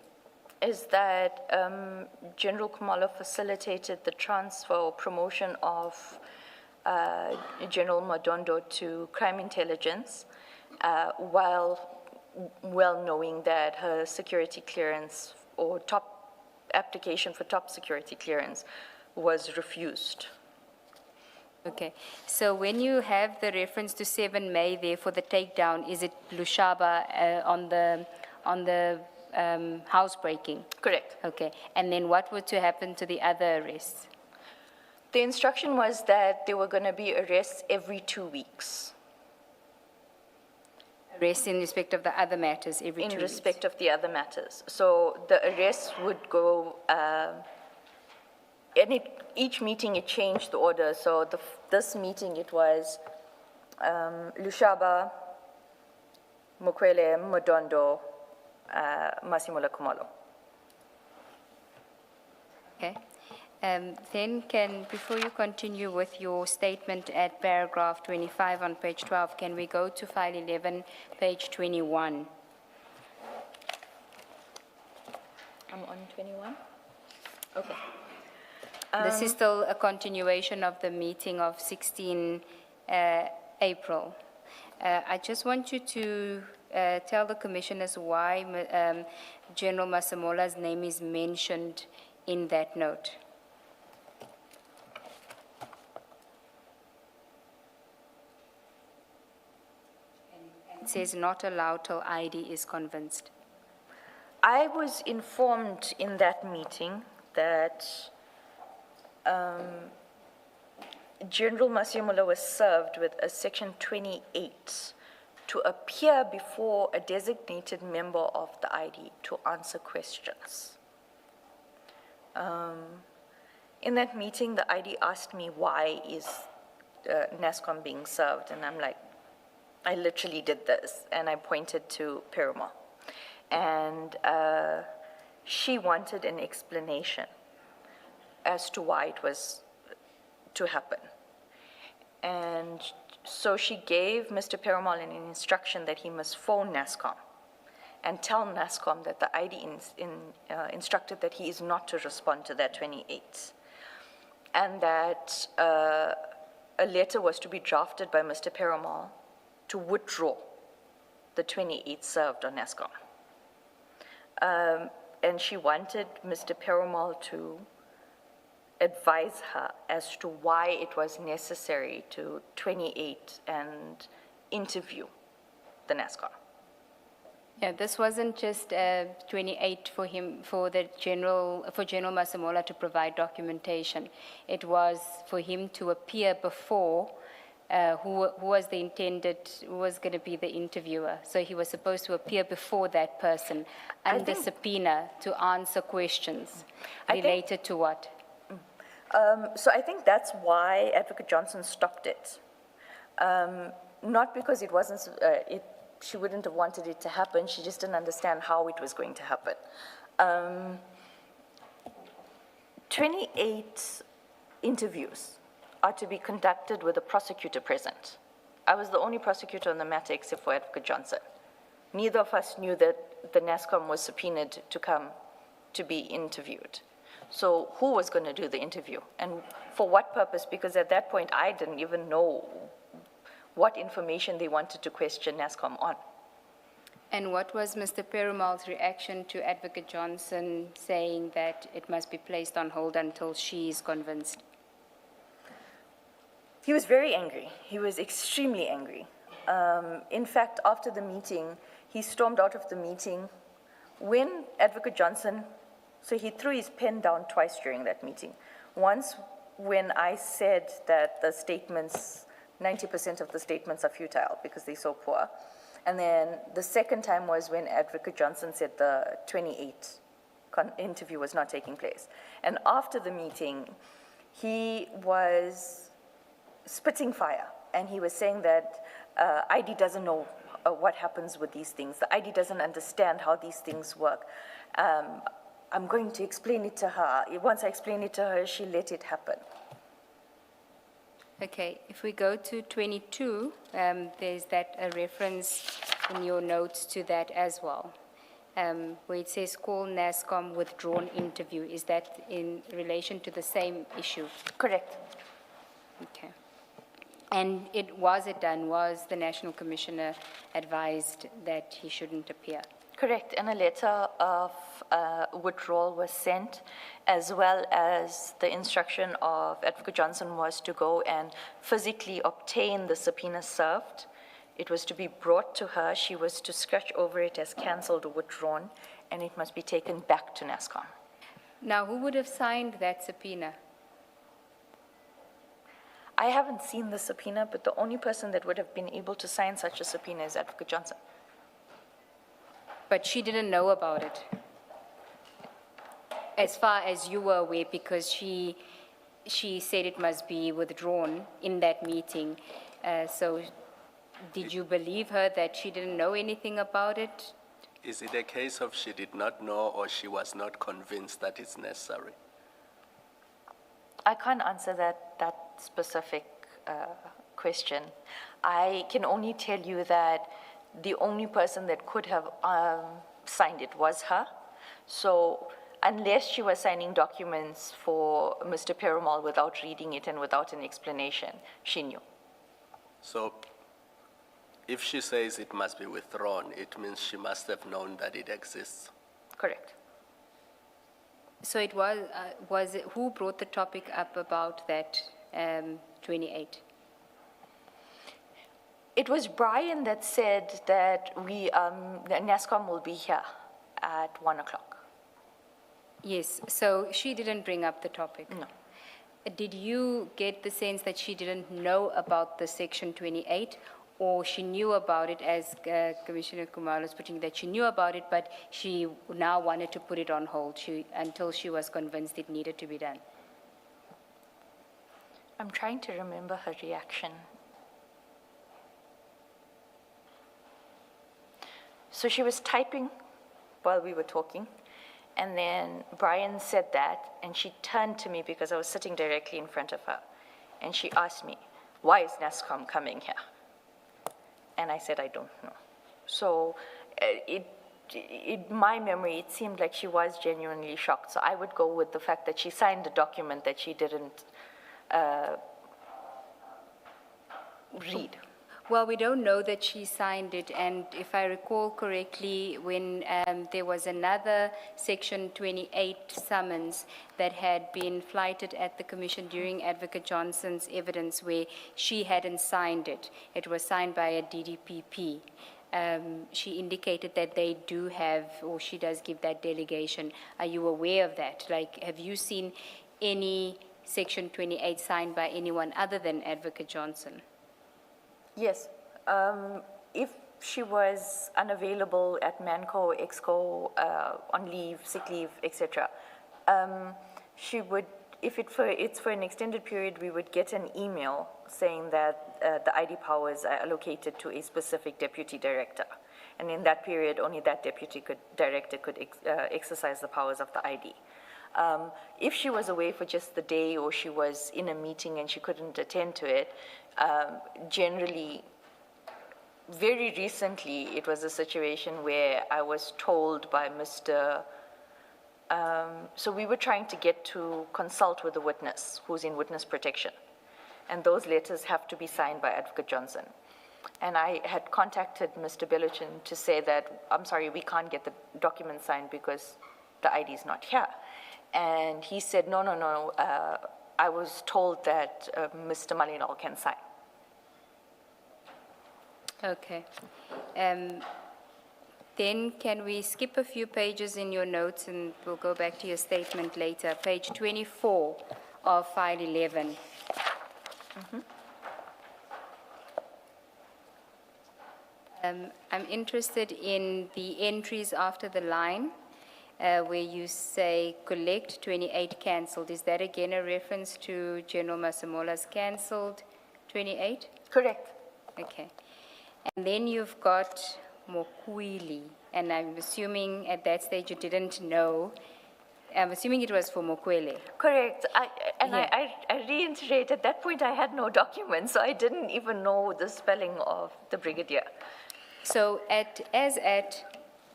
Is that General Kumalo facilitated the transfer or promotion of General Madondo to Crime Intelligence, while well knowing that her security clearance or application for top security clearance was refused. Okay, so when you have the reference to 7 May there for the takedown, is it Lushaba on the housebreaking? Correct. Okay, and then what were to happen to the other arrests? The instruction was that there were going to be arrests every 2 weeks. Arrests in respect of the other matters every 2 weeks? In respect of the other matters. So the arrests would go, and each meeting it changed the order. So this meeting it was Lushaba, Mukwele, Madondo, Masemola Kumalo. Okay. Then before you continue with your statement at paragraph 25 on page 12, can we go to file 11, page 21? I'm on 21? Okay. This is still a continuation of the meeting of 16 April. I just want you to tell the commissioners why General Masemola's name is mentioned in that note. It says not allowed till ID is convinced. I was informed in that meeting that General Masemola was served with a section 28 to appear before a designated member of the ID to answer questions. In that meeting, the ID asked me, why is NASCOM being served? And I'm like, I literally did this, and I pointed to Perumal. And she wanted an explanation as to why it was to happen. And so she gave Mr. Perumal an instruction that he must phone NASCOM and tell NASCOM that the ID instructed that he is not to respond to that 28. And that a letter was to be drafted by Mr. Perumal to withdraw the 28 served on NASCOM. And she wanted Mr. Perumal to advise her as to why it was necessary to 28 and interview the NASCOM. Yeah, this wasn't just 28 for General Masemola to provide documentation. It was for him to appear before who was going to be the interviewer. So he was supposed to appear before that person under subpoena to answer questions related to what? So I think that's why Advocate Johnson stopped it. Not because it wasn't, she wouldn't have wanted it to happen. She just didn't understand how it was going to happen. 28 interviews are to be conducted with a prosecutor present. I was the only prosecutor on the matter except for Advocate Johnson. Neither of us knew that the NASCOM was subpoenaed to come to be interviewed. So who was going to do the interview and for what purpose? Because at that point, I didn't even know what information they wanted to question NASCOM on. And what was Mr. Perumal's reaction to Advocate Johnson saying that it must be placed on hold until she is convinced? He was very angry. He was extremely angry. In fact, after the meeting, he stormed out of the meeting. When Advocate Johnson, so he threw his pen down twice during that meeting. Once when I said that the statements, 90% of the statements are futile because they're so poor. And then the second time was when Advocate Johnson said the 28 interview was not taking place. And after the meeting, he was spitting fire. And he was saying that ID doesn't know what happens with these things. The ID doesn't understand how these things work. I'm going to explain it to her. Once I explain it to her, she let it happen. Okay, if we go to 22, there's that a reference in your notes to that as well, where it says call NASCOM withdrawn interview. Is that in relation to the same issue? Correct. Okay. And was it done? Was the National Commissioner advised that he shouldn't appear? Correct, and a letter of withdrawal was sent, as well as the instruction of Advocate Johnson was to go and physically obtain the subpoena served. It was to be brought to her. She was to scratch over it as cancelled or withdrawn, and it must be taken back to NASCOM. Now, who would have signed that subpoena? I haven't seen the subpoena, but the only person that would have been able to sign such a subpoena is Advocate Johnson. But she didn't know about it, as far as you were aware, because she said it must be withdrawn in that meeting. So did you believe her that she didn't know anything about it? Is it a case of she did not know or she was not convinced that it's necessary? I can't answer that specific question. I can only tell you that the only person that could have signed it was her. So unless she was signing documents for Mr. Perumal without reading it and without an explanation, she knew. So if she says it must be withdrawn, it means she must have known that it exists. Correct. So it was it, who brought the topic up about that 28? It was Brian that said that that NASCOM will be here at 1 o'clock. Yes, so she didn't bring up the topic? No. Did you get the sense that she didn't know about the Section 28, or she knew about it, as Commissioner Kumar was putting, that she knew about it, but she now wanted to put it on hold until she was convinced it needed to be done? I'm trying to remember her reaction. So she was typing while we were talking, and then Brian said that, and she turned to me because I was sitting directly in front of her, and she asked me, why is NASCOM coming here? And I said, I don't know. So in my memory, it seemed like she was genuinely shocked. So I would go with the fact that she signed a document that she didn't read. Well, we don't know that she signed it, and if I recall correctly, when there was another Section 28 summons that had been flighted at the Commission during Advocate Johnson's evidence where she hadn't signed it. It was signed by a DDPP. She indicated that they do have, or she does give that delegation. Are you aware of that? Like, have you seen any Section 28 signed by anyone other than Advocate Johnson? Yes. If she was unavailable at MANCO, EXCO, on leave, sick leave, etc., she would if it's for an extended period, we would get an email saying that the ID powers are allocated to a specific deputy director. And in that period, only that director could exercise the powers of the ID. If she was away for just the day or she was in a meeting and she couldn't attend to it, generally, very recently, it was a situation where I was told by Mr. So we were trying to get to consult with the witness who's in witness protection. And those letters have to be signed by Advocate Johnson. And I had contacted Mr. Belluchin to say that, I'm sorry, we can't get the document signed because the ID is not here. And he said, no, I was told that Mr. Malinal can sign. Okay. Then can we skip a few pages in your notes and we'll go back to your statement later. Page 24 of file 11. I'm interested in the entries after the line where you say collect 28 cancelled. Is that again a reference to General Masamola's cancelled 28? Correct. Okay. And then you've got Mokwili, and I'm assuming at that stage you didn't know. I'm assuming it was for Mokwele. Correct. I reiterate, at that point I had no documents, so I didn't even know the spelling of the brigadier. So as at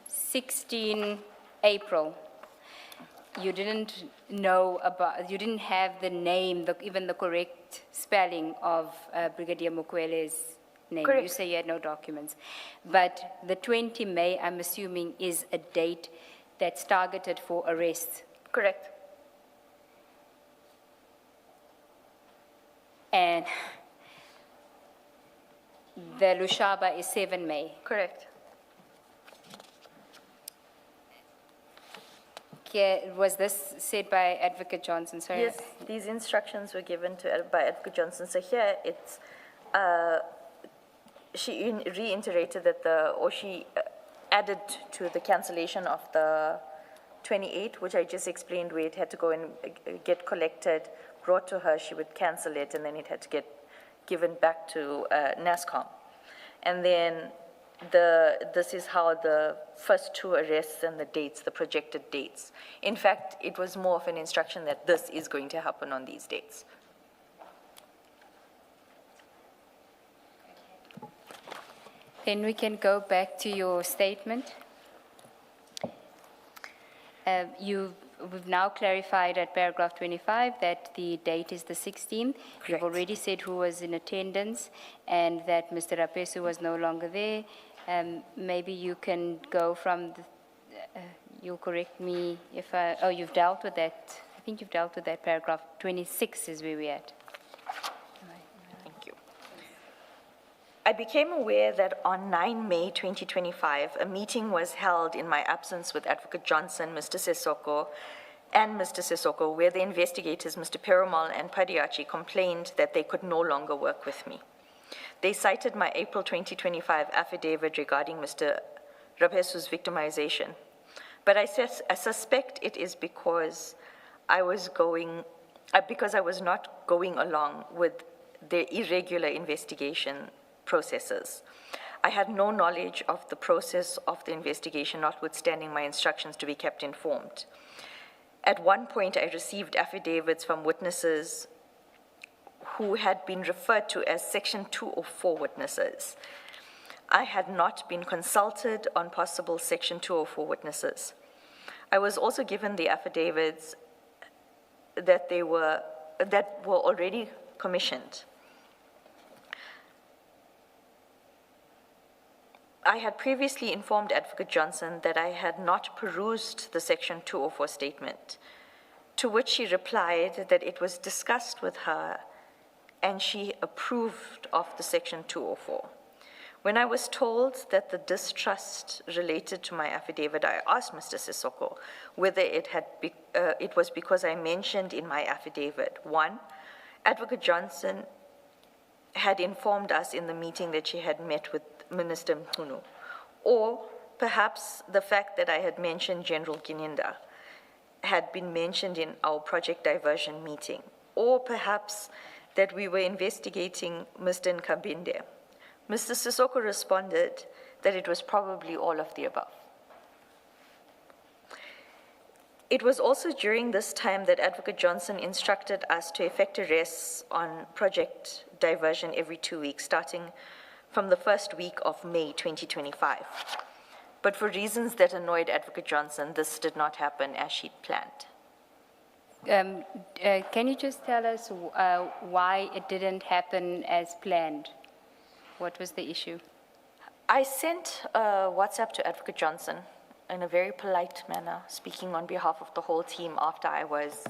16 April, you didn't know about, you didn't have the name, even the correct spelling of Brigadier Mokwele's name. Correct. You say you had no documents. But the 20 May, I'm assuming, is a date that's targeted for arrest. Correct. And the Lushaba is 7 May. Correct. Was this said by Advocate Johnson? Sorry. Yes, these instructions were given by Advocate Johnson. So here it's, she reiterated that she added to the cancellation of the 28, which I just explained, where it had to go and get collected, brought to her, she would cancel it, and then it had to get given back to NASCOM. And then this is how the first two arrests and the dates, the projected dates. In fact, it was more of an instruction that this is going to happen on these dates. Then we can go back to your statement. We've now clarified at paragraph 25 that the date is the 16th. You've already said who was in attendance and that Mr. Rapesu was no longer there. Maybe you can go from you'll correct me if you've dealt with that. I think you've dealt with that. Paragraph 26 is where we're at. Thank you. I became aware that on 9 May 2025, a meeting was held in my absence with Advocate Johnson, Mr. Sissoko, and Mr. Sissoko, where the investigators, Mr. Perumal and Padiachi, complained that they could no longer work with me. They cited my April 2025 affidavit regarding Mr. Rapesu's victimization, but I suspect it is because I was not going along with their irregular investigation processes. I had no knowledge of the process of the investigation, notwithstanding my instructions to be kept informed. At one point, I received affidavits from witnesses who had been referred to as Section 204 witnesses. I had not been consulted on possible Section 204 witnesses. I was also given the affidavits that were already commissioned. I had previously informed Advocate Johnson that I had not perused the Section 204 statement, to which she replied that it was discussed with her and she approved of the Section 204. When I was told that the distrust related to my affidavit, I asked Mr. Sissoko whether it was because I mentioned in my affidavit, 1, Advocate Johnson had informed us in the meeting that she had met with Minister Mkhunu, or perhaps the fact that I had mentioned General Gininda. had been mentioned in our project diversion meeting, or perhaps that we were investigating Mr. Nkabinde. Mr. Sissoko responded that it was probably all of the above. It was also during this time that Advocate Johnson instructed us to effect arrests on project diversion every 2 weeks, starting from the first week of May 2025. But for reasons that annoyed Advocate Johnson, this did not happen as she'd planned. Can you just tell us why it didn't happen as planned? What was the issue? I sent a WhatsApp to Advocate Johnson in a very polite manner, speaking on behalf of the whole team after I was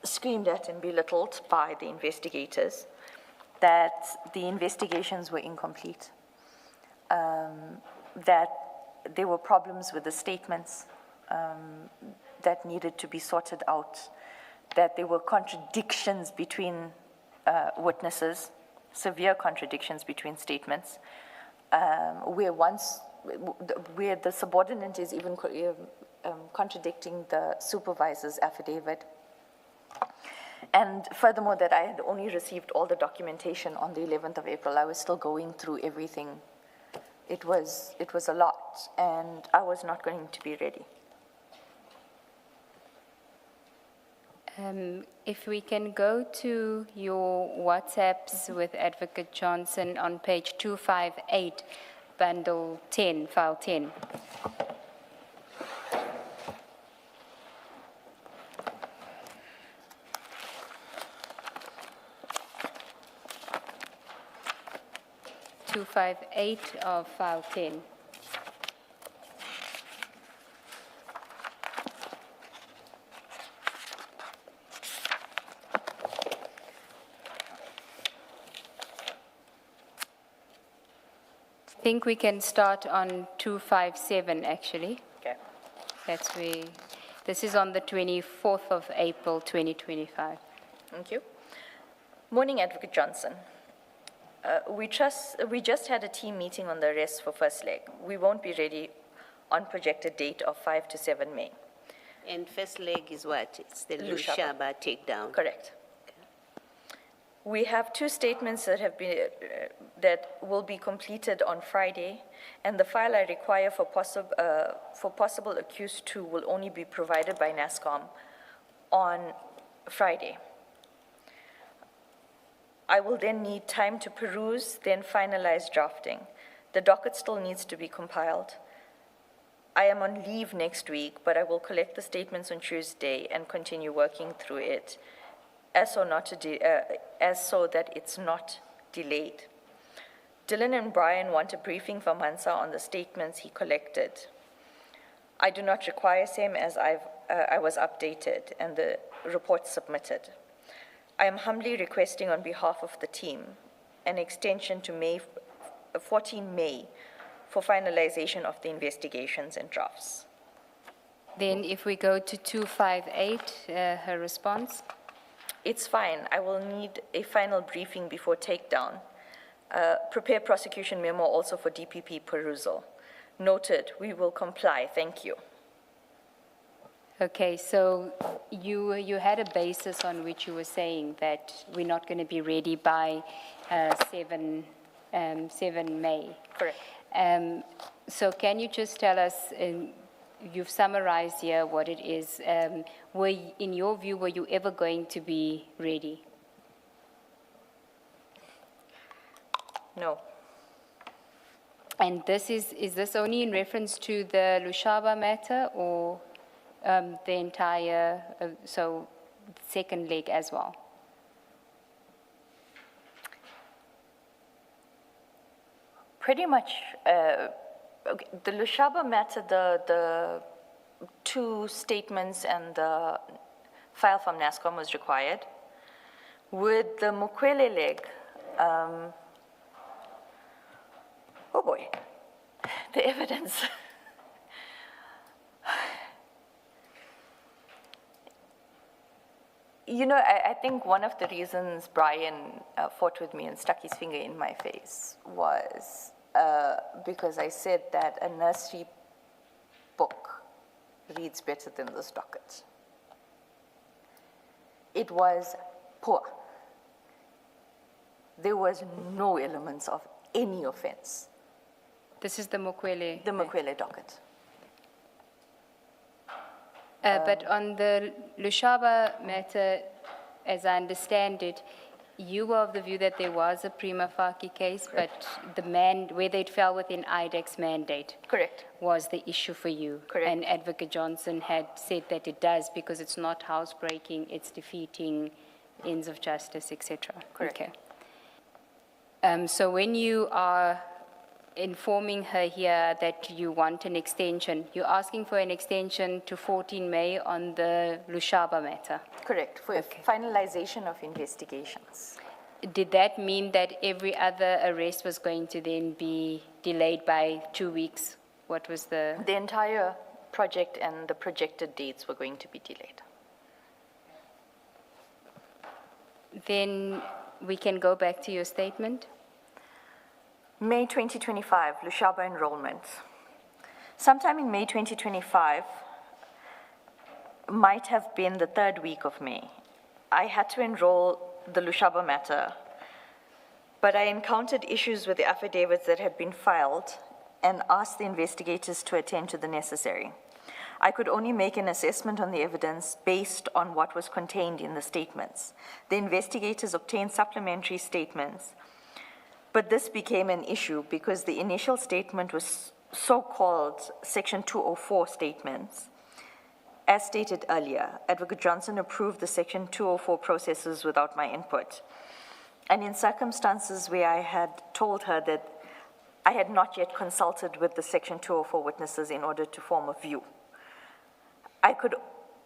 screamed at and belittled by the investigators, that the investigations were incomplete, that there were problems with the statements that needed to be sorted out, that there were contradictions between witnesses, severe contradictions between statements, where the subordinate is even contradicting the supervisor's affidavit. And furthermore, that I had only received all the documentation on the 11th of April. I was still going through everything. It was a lot, and I was not going to be ready. If we can go to your WhatsApps with Advocate Johnson on page 258, bundle 10, file 10. of file 10. I think we can start on 257 actually. Okay. That's where, this is on the 24th of April 2025. Thank you. Morning, Advocate Johnson. We just had a team meeting on the arrests for first leg. We won't be ready on projected date of 5 to 7 May. And first leg is what? It's the Lushaba. Lushaba takedown. Correct. We have 2 statements that have been that will be completed on Friday, and the file I require for possible accused 2 will only be provided by NASCOM on Friday. I will then need time to peruse, then finalize drafting. The docket still needs to be compiled. I am on leave next week, but I will collect the statements on Tuesday and continue working through it, as so that it's not delayed. Dylan and Brian want a briefing from Mansa on the statements he collected. I do not require same as I was updated and the report submitted. I am humbly requesting on behalf of the team an extension to 14 May for finalization of the investigations and drafts. Then if we go to 258, her response. It's fine. I will need a final briefing before takedown. Prepare prosecution memo also for DPP perusal. Noted, we will comply. Thank you. Okay, so you had a basis on which you were saying that we're not going to be ready by 7 May. Correct. So can you just tell us, you've summarized here what it is, in your view, were you ever going to be ready? No. And this is this only in reference to the Lushaba matter, or the entire, so second leg as well? Pretty much, okay, the Lushaba matter, the 2 statements and the file from NASCOM was required. With the Mukwele leg, oh boy, the evidence. You know, I think one of the reasons Brian fought with me and stuck his finger in my face was because I said that a nursery book reads better than this docket. It was poor. There was no elements of any offense. This is the Mokwele. The Mokwele docket. But on the Lushaba matter, as I understand it, you were of the view that there was a prima facie case, but whether it fell within IDEC's mandate Correct. was the issue for you. Correct. And Advocate Johnson had said that it does because it's not housebreaking, it's defeating ends of justice, etc. Correct. Okay. So when you are informing her here that you want an extension, you're asking for an extension to 14 May on the Lushaba matter. Correct, for finalization of investigations. Did that mean that every other arrest was going to then be delayed by 2 weeks? What was the... The entire project and the projected dates were going to be delayed. Then we can go back to your statement. May 2025, Lushaba enrollment. Sometime in May 2025, might have been the third week of May. I had to enroll the Lushaba matter, but I encountered issues with the affidavits that had been filed and asked the investigators to attend to the necessary. I could only make an assessment on the evidence based on what was contained in the statements. The investigators obtained supplementary statements, but this became an issue because the initial statement was so-called Section 204 statements. As stated earlier, Advocate Johnson approved the Section 204 processes without my input. And in circumstances where I had told her that I had not yet consulted with the Section 204 witnesses in order to form a view, I could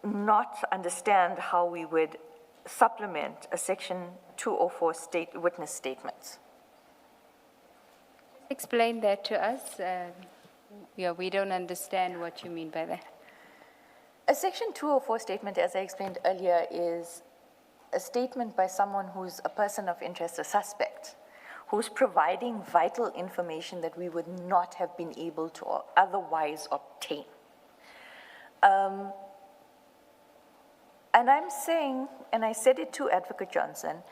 not understand how we would supplement a Section 204 witness statement. Explain that to us. We don't understand what you mean by that. A Section 204 statement, as I explained earlier, is a statement by someone who's a person of interest, a suspect, who's providing vital information that we would not have been able to otherwise obtain. And I'm saying, and I said it to Advocate Johnson,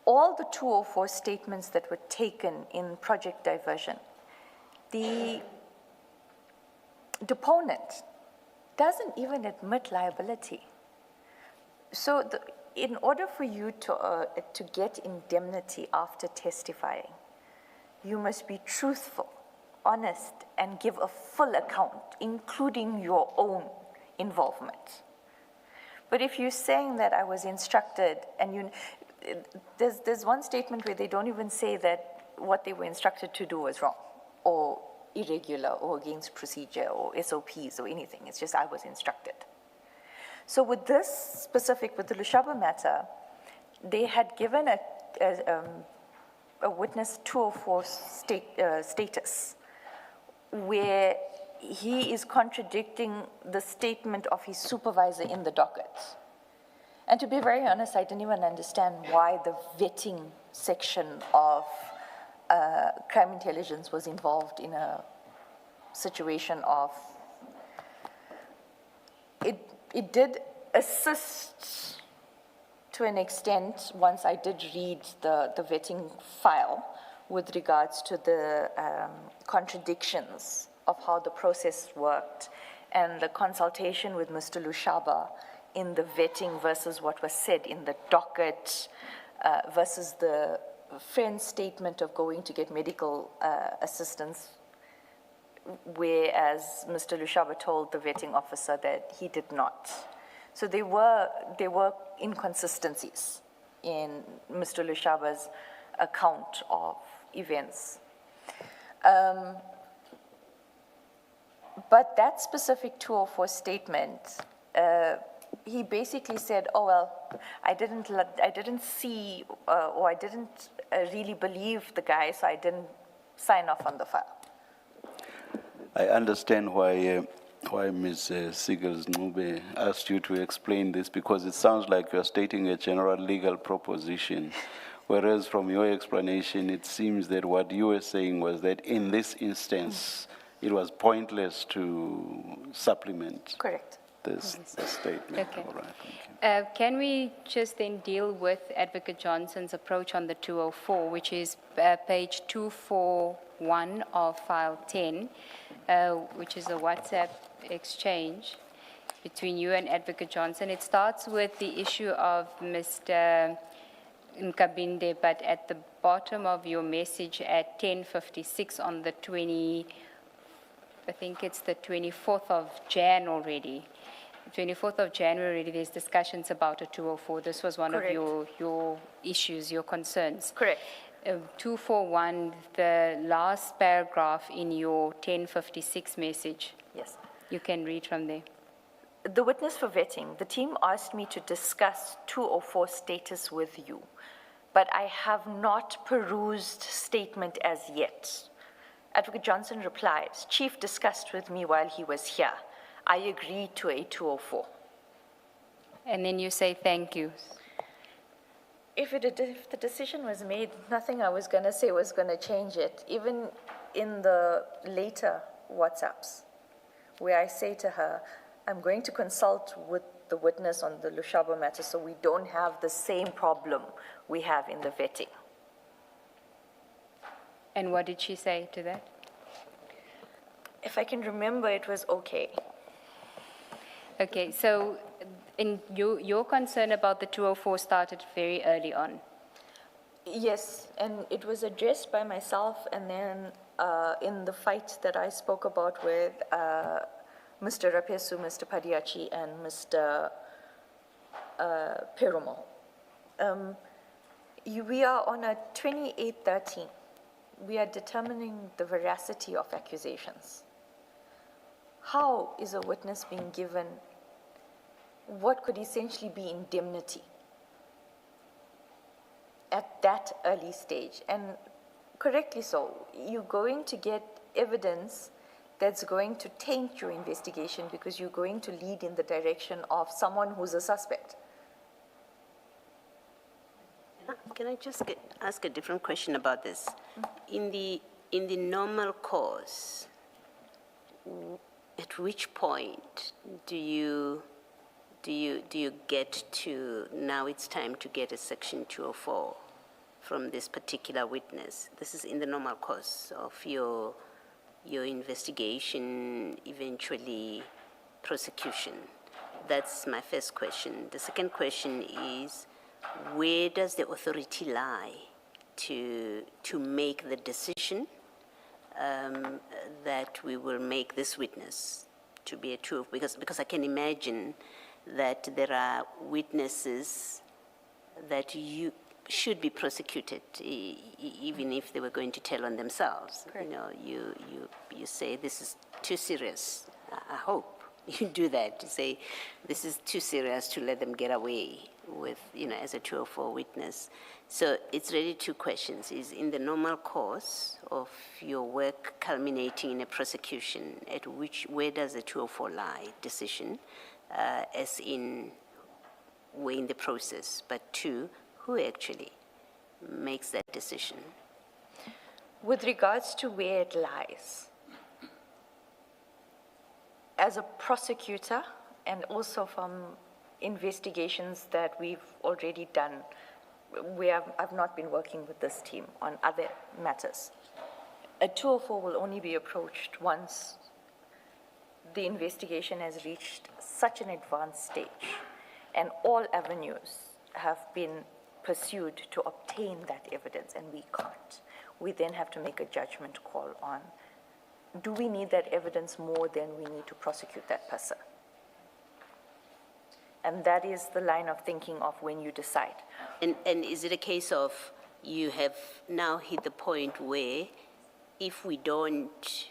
all the 204 statements that were taken in Project Diversion, the deponent doesn't even admit liability. So in order for you to get indemnity after testifying, you must be truthful, honest, and give a full account, including your own involvement. But if you're saying that I was instructed, and there's one statement where they don't even say that what they were instructed to do was wrong, or irregular, or against procedure, or SOPs, or anything. It's just I was instructed. So with this specific, with the Lushaba matter, they had given a witness 204 status, where he is contradicting the statement of his supervisor in the docket. And to be very honest, I didn't even understand why the vetting section of crime intelligence was involved in a situation of, it did assist to an extent once I did read the vetting file with regards to the contradictions of how the process worked and the consultation with Mr. Lushaba in the vetting versus what was said in the docket versus the friend's statement of going to get medical assistance, whereas Mr. Lushaba told the vetting officer that he did not. So there were inconsistencies in Mr. Lushaba's account of events. But that specific 204 statement, he basically said, oh, well, I didn't see or I didn't really believe the guy, so I didn't sign off on the file. I understand why Ms. Sigels-Ncube asked you to explain this, because it sounds like you're stating a general legal proposition, whereas from your explanation, it seems that what you were saying was that in this instance, it was pointless to supplement Correct. this statement. Okay. All right, thank you. Can we just then deal with Advocate Johnson's approach on the 204, which is page 241 of file 10, which is a WhatsApp exchange between you and Advocate Johnson. It starts with the issue of Mr. Nkabinde, but at the bottom of your message at 10:56 on the I think it's the 24th of Jan already. 24th of January, already, there's discussions about a 204. This was one Correct. of your issues, your concerns. Correct. 241, the last paragraph in your 10:56 message. Yes. You can read from there. The witness for vetting, the team asked me to discuss 204 status with you, but I have not perused statement as yet. Advocate Johnson replied, Chief discussed with me while he was here. I agreed to a 204. And then you say thank you. If the decision was made, nothing I was going to say was going to change it. Even in the later WhatsApps, where I say to her, I'm going to consult with the witness on the Lushaba matter so we don't have the same problem we have in the vetting. And what did she say to that? If I can remember, it was okay. Okay, so in your concern about the 204 started very early on. Yes, and it was addressed by myself, and then in the fight that I spoke about with Mr. Rapesu, Mr. Padiachi, and Mr. Perumal. We are on a 2813. We are determining the veracity of accusations. How is a witness being given what could essentially be indemnity at that early stage? And correctly so, you're going to get evidence that's going to taint your investigation because you're going to lead in the direction of someone who's a suspect. Can I just ask a different question about this? In the normal course, at which point do you get to, now it's time to get a section 204 from this particular witness? This is in the normal course of your investigation, eventually prosecution. That's my first question. The second question is, where does the authority lie to make the decision that we will make this witness to be a true? Because I can imagine that there are witnesses that you should be prosecuted, even if they were going to tell on themselves. Correct. You know, you say this is too serious. I hope you do that, to say this is too serious to let them get away with, as a 204 witness. So it's really two questions. Is in the normal course of your work culminating in a prosecution, where does the 204 lie decision, as in we're in the process, but two, who actually makes that decision? With regards to where it lies, as a prosecutor and also from investigations that we've already done, I've not been working with this team on other matters. A 204 will only be approached once the investigation has reached such an advanced stage and all avenues have been pursued to obtain that evidence, and we can't. We then have to make a judgment call on, do we need that evidence more than we need to prosecute that person? And that is the line of thinking of when you decide. And is it a case of you have now hit the point where if we don't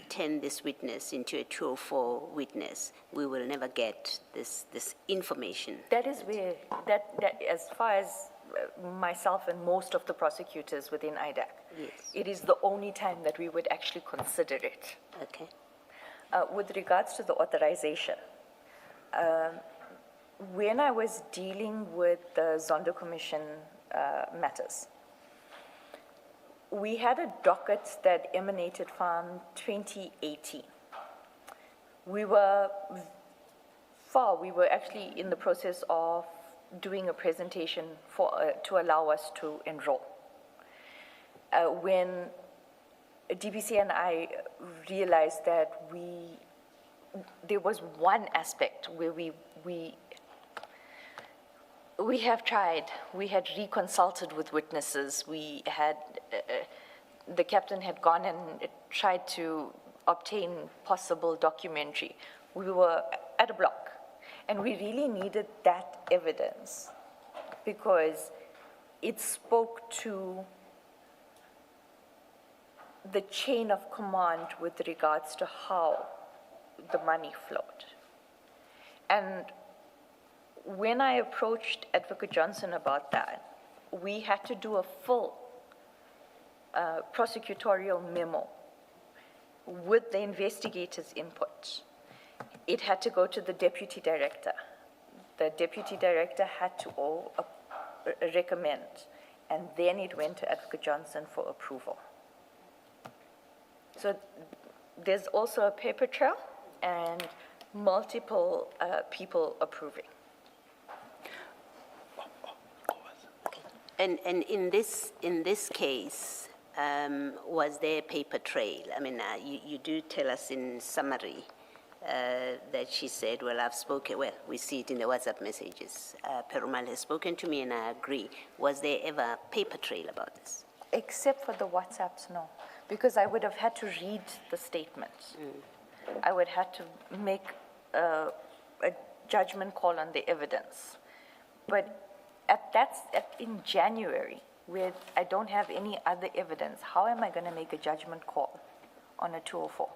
turn this witness into a 204 witness, we will never get this information? That is where, that as far as myself and most of the prosecutors within IDAC, Yes. it is the only time that we would actually consider it. Okay. With regards to the authorization, when I was dealing with the Zondo Commission matters, we had a docket that emanated from 2018. We were actually in the process of doing a presentation to allow us to enroll. When DPC and I realized that there was one aspect where we have tried, we had reconsulted with witnesses, we had, the captain had gone and tried to obtain possible documentary. We were at a block, and we really needed that evidence because it spoke to the chain of command with regards to how the money flowed. And when I approached Advocate Johnson about that, we had to do a full prosecutorial memo with the investigator's input. It had to go to the deputy director. The deputy director had to recommend, and then it went to Advocate Johnson for approval. So there's also a paper trail and multiple people approving. And in this case, was there a paper trail? I mean, you do tell us in summary that she said, well, I've spoken, well, we see it in the WhatsApp messages. Perumal has spoken to me and I agree. Was there ever a paper trail about this? Except for the WhatsApps, no. Because I would have had to read the statements. I would have to make a judgment call on the evidence. But in January, where I don't have any other evidence, how am I going to make a judgment call on a 204?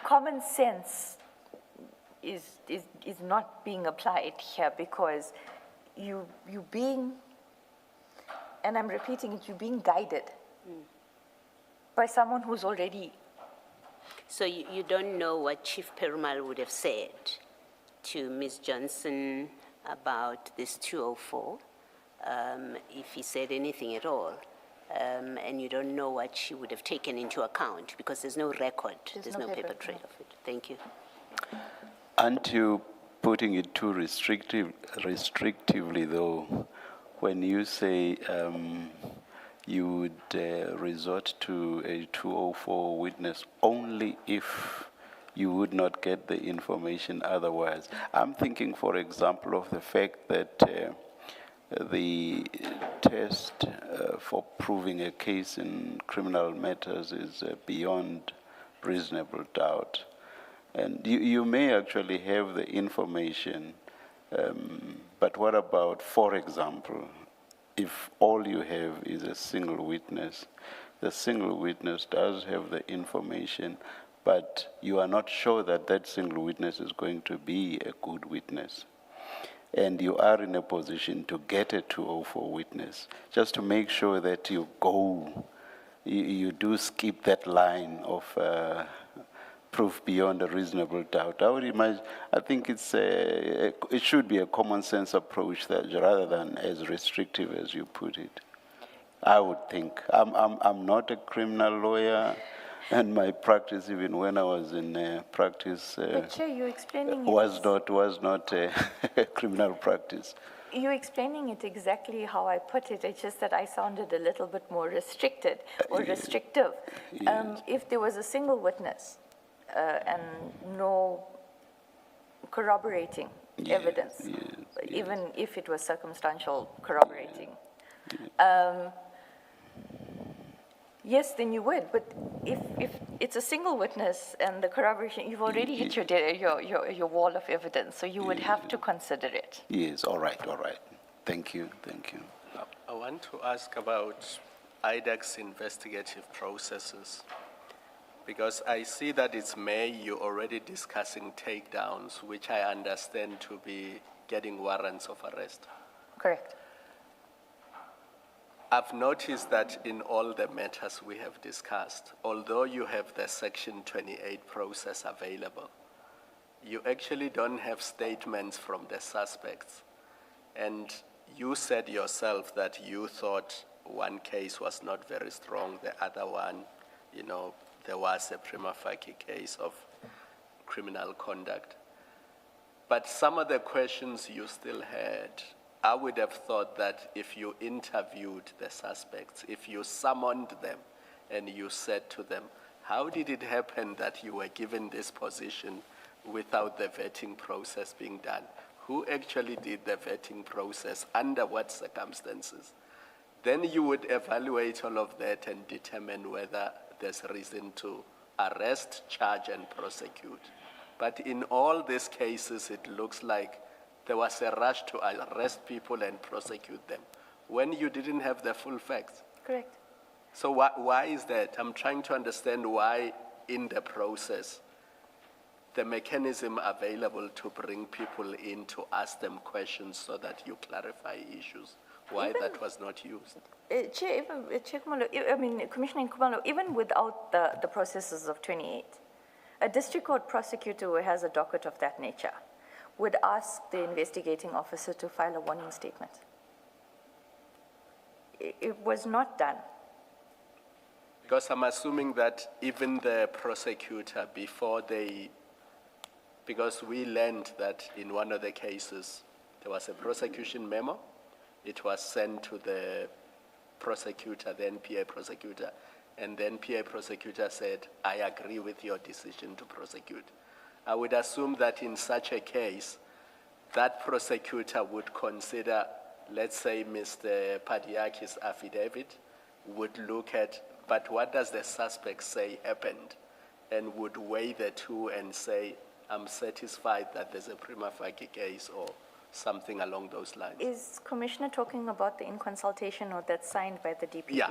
Common sense is not being applied here because you being, and I'm repeating it, you're being guided by someone who's already. So you don't know what Chief Perumal would have said to Ms. Johnson about this 204, if he said anything at all, and you don't know what she would have taken into account because there's no record, there's no paper trail of it. Thank you. Aren't you putting it too restrictively, though, when you say you would resort to a 204 witness only if you would not get the information otherwise? I'm thinking, for example, of the fact that the test for proving a case in criminal matters is beyond reasonable doubt. And you may actually have the information, but what about, for example, if all you have is a single witness? The single witness does have the information, but you are not sure that that single witness is going to be a good witness. And you are in a position to get a 204 witness, just to make sure that you do skip that line of proof beyond a reasonable doubt. I would imagine, I think it should be a common sense approach that rather than as restrictive as you put it. I would think. I'm not a criminal lawyer, and my practice, even when I was in practice, But Chair, you're explaining was not a criminal practice. You're explaining it exactly how I put it. It's just that I sounded a little bit more restricted or restrictive. Yes. If there was a single witness and no corroborating evidence, even if it was circumstantial corroborating, yes, then you would. But if it's a single witness and the corroboration, you've already hit your wall of evidence, so you would have to consider it. Yes, all right. Thank you. I want to ask about IDAC's investigative processes, because I see that it's May, you're already discussing takedowns, which I understand to be getting warrants of arrest. Correct. I've noticed that in all the matters we have discussed, although you have the Section 28 process available, you actually don't have statements from the suspects. And you said yourself that you thought one case was not very strong, the other one, there was a prima facie case of criminal conduct. But some of the questions you still had, I would have thought that if you interviewed the suspects, if you summoned them and you said to them, how did it happen that you were given this position without the vetting process being done? Who actually did the vetting process? Under what circumstances? Then you would evaluate all of that and determine whether there's reason to arrest, charge, and prosecute. But in all these cases, it looks like there was a rush to arrest people and prosecute them when you didn't have the full facts. Correct. So why is that? I'm trying to understand why in the process, the mechanism available to bring people in to ask them questions so that you clarify issues, why that was not used. Chair Khumalo, Commissioner Khumalo, even without the processes of 28, a district court prosecutor who has a docket of that nature would ask the investigating officer to file a warning statement. It was not done. Because I'm assuming that even the prosecutor, because we learned that in one of the cases, there was a prosecution memo. It was sent to the prosecutor, the NPA prosecutor, and the NPA prosecutor said, I agree with your decision to prosecute. I would assume that in such a case, that prosecutor would consider, let's say, Mr. Padiaki's affidavit, would look at, but what does the suspect say happened, and would weigh the two and say, I'm satisfied that there's a prima facie case or something along those lines. Is Commissioner talking about the in consultation note that's signed by the DPP? Yeah,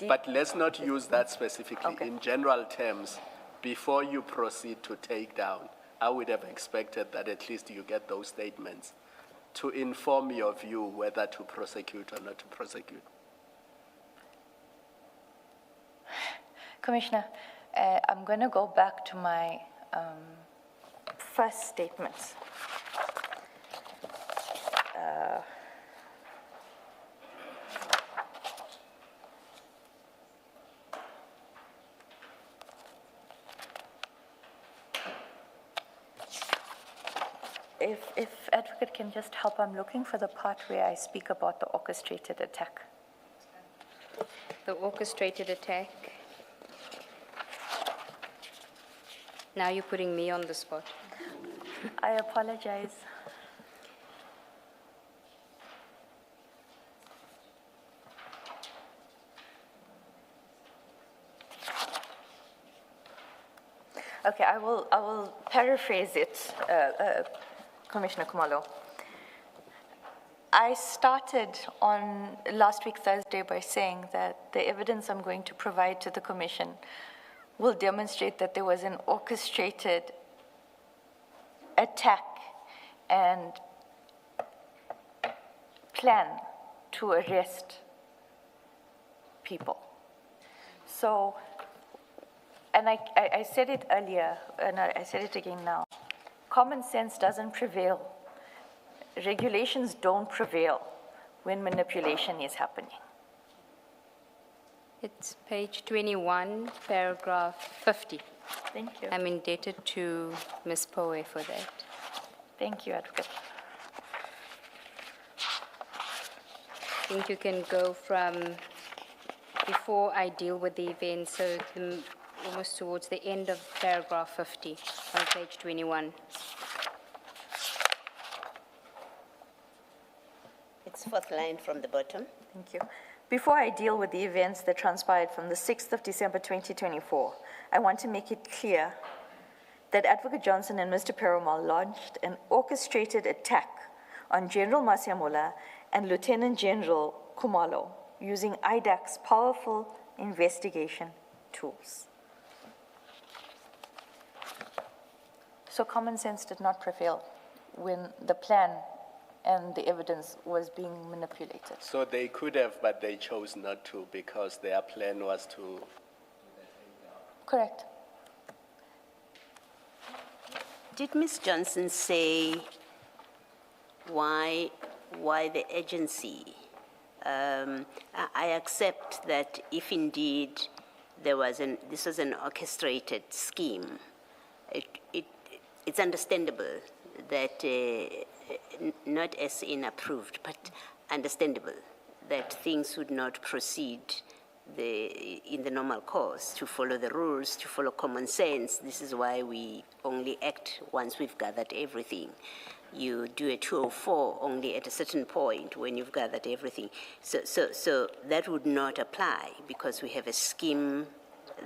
but let's not use that specifically. Okay. In general terms, before you proceed to take down, I would have expected that at least you get those statements to inform your view whether to prosecute or not to prosecute. Commissioner, I'm going to go back to my first statements. If Advocate can just help, I'm looking for the part where I speak about the orchestrated attack. The orchestrated attack. Now you're putting me on the spot. I apologize. Okay, I will paraphrase it, Commissioner Khumalo. I started on last week Thursday by saying that the evidence I'm going to provide to the Commission will demonstrate that there was an orchestrated attack and plan to arrest people. So, and I said it earlier, and I said it again now, common sense doesn't prevail. Regulations don't prevail when manipulation is happening. It's page 21, paragraph 50. Thank you. I'm indebted to Ms. Poe for that. Thank you, Advocate. I think you can go from before I deal with the event, so almost towards the end of paragraph 50 on page 21. It's fourth line from the bottom. Thank you. Before I deal with the events that transpired from the 6th of December 2024, I want to make it clear that Advocate Johnson and Mr. Perumal launched an orchestrated attack on General Masiamola and Lieutenant General Khumalo using IDAC's powerful investigation tools. So common sense did not prevail when the plan and the evidence was being manipulated. So they could have, but they chose not to because their plan was to... Correct. Did Ms. Johnson say why why the agency. I accept that if indeed this was an orchestrated scheme, it's understandable that, not as inapproved, but understandable that things would not proceed in the normal course, to follow the rules, to follow common sense. This is why we only act once we've gathered everything. You do a 204 only at a certain point when you've gathered everything. So that would not apply, because we have a scheme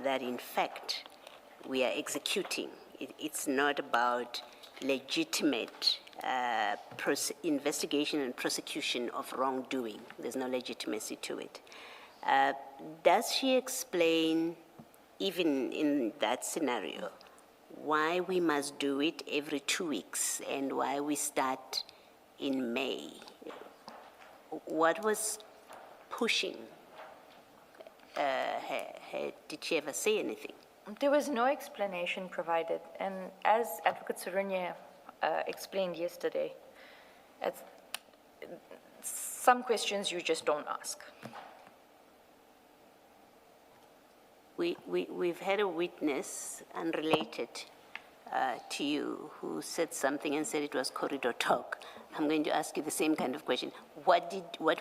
that in fact we are executing. It's not about legitimate investigation and prosecution of wrongdoing. There's no legitimacy to it. Does she explain, even in that scenario, why we must do it every 2 weeks and why we start in May? What was pushing her? Did she ever say anything? There was no explanation provided, and as Advocate Sarunya explained yesterday, some questions you just don't ask. We've had a witness unrelated to you who said something and said it was corridor talk. I'm going to ask you the same kind of question. What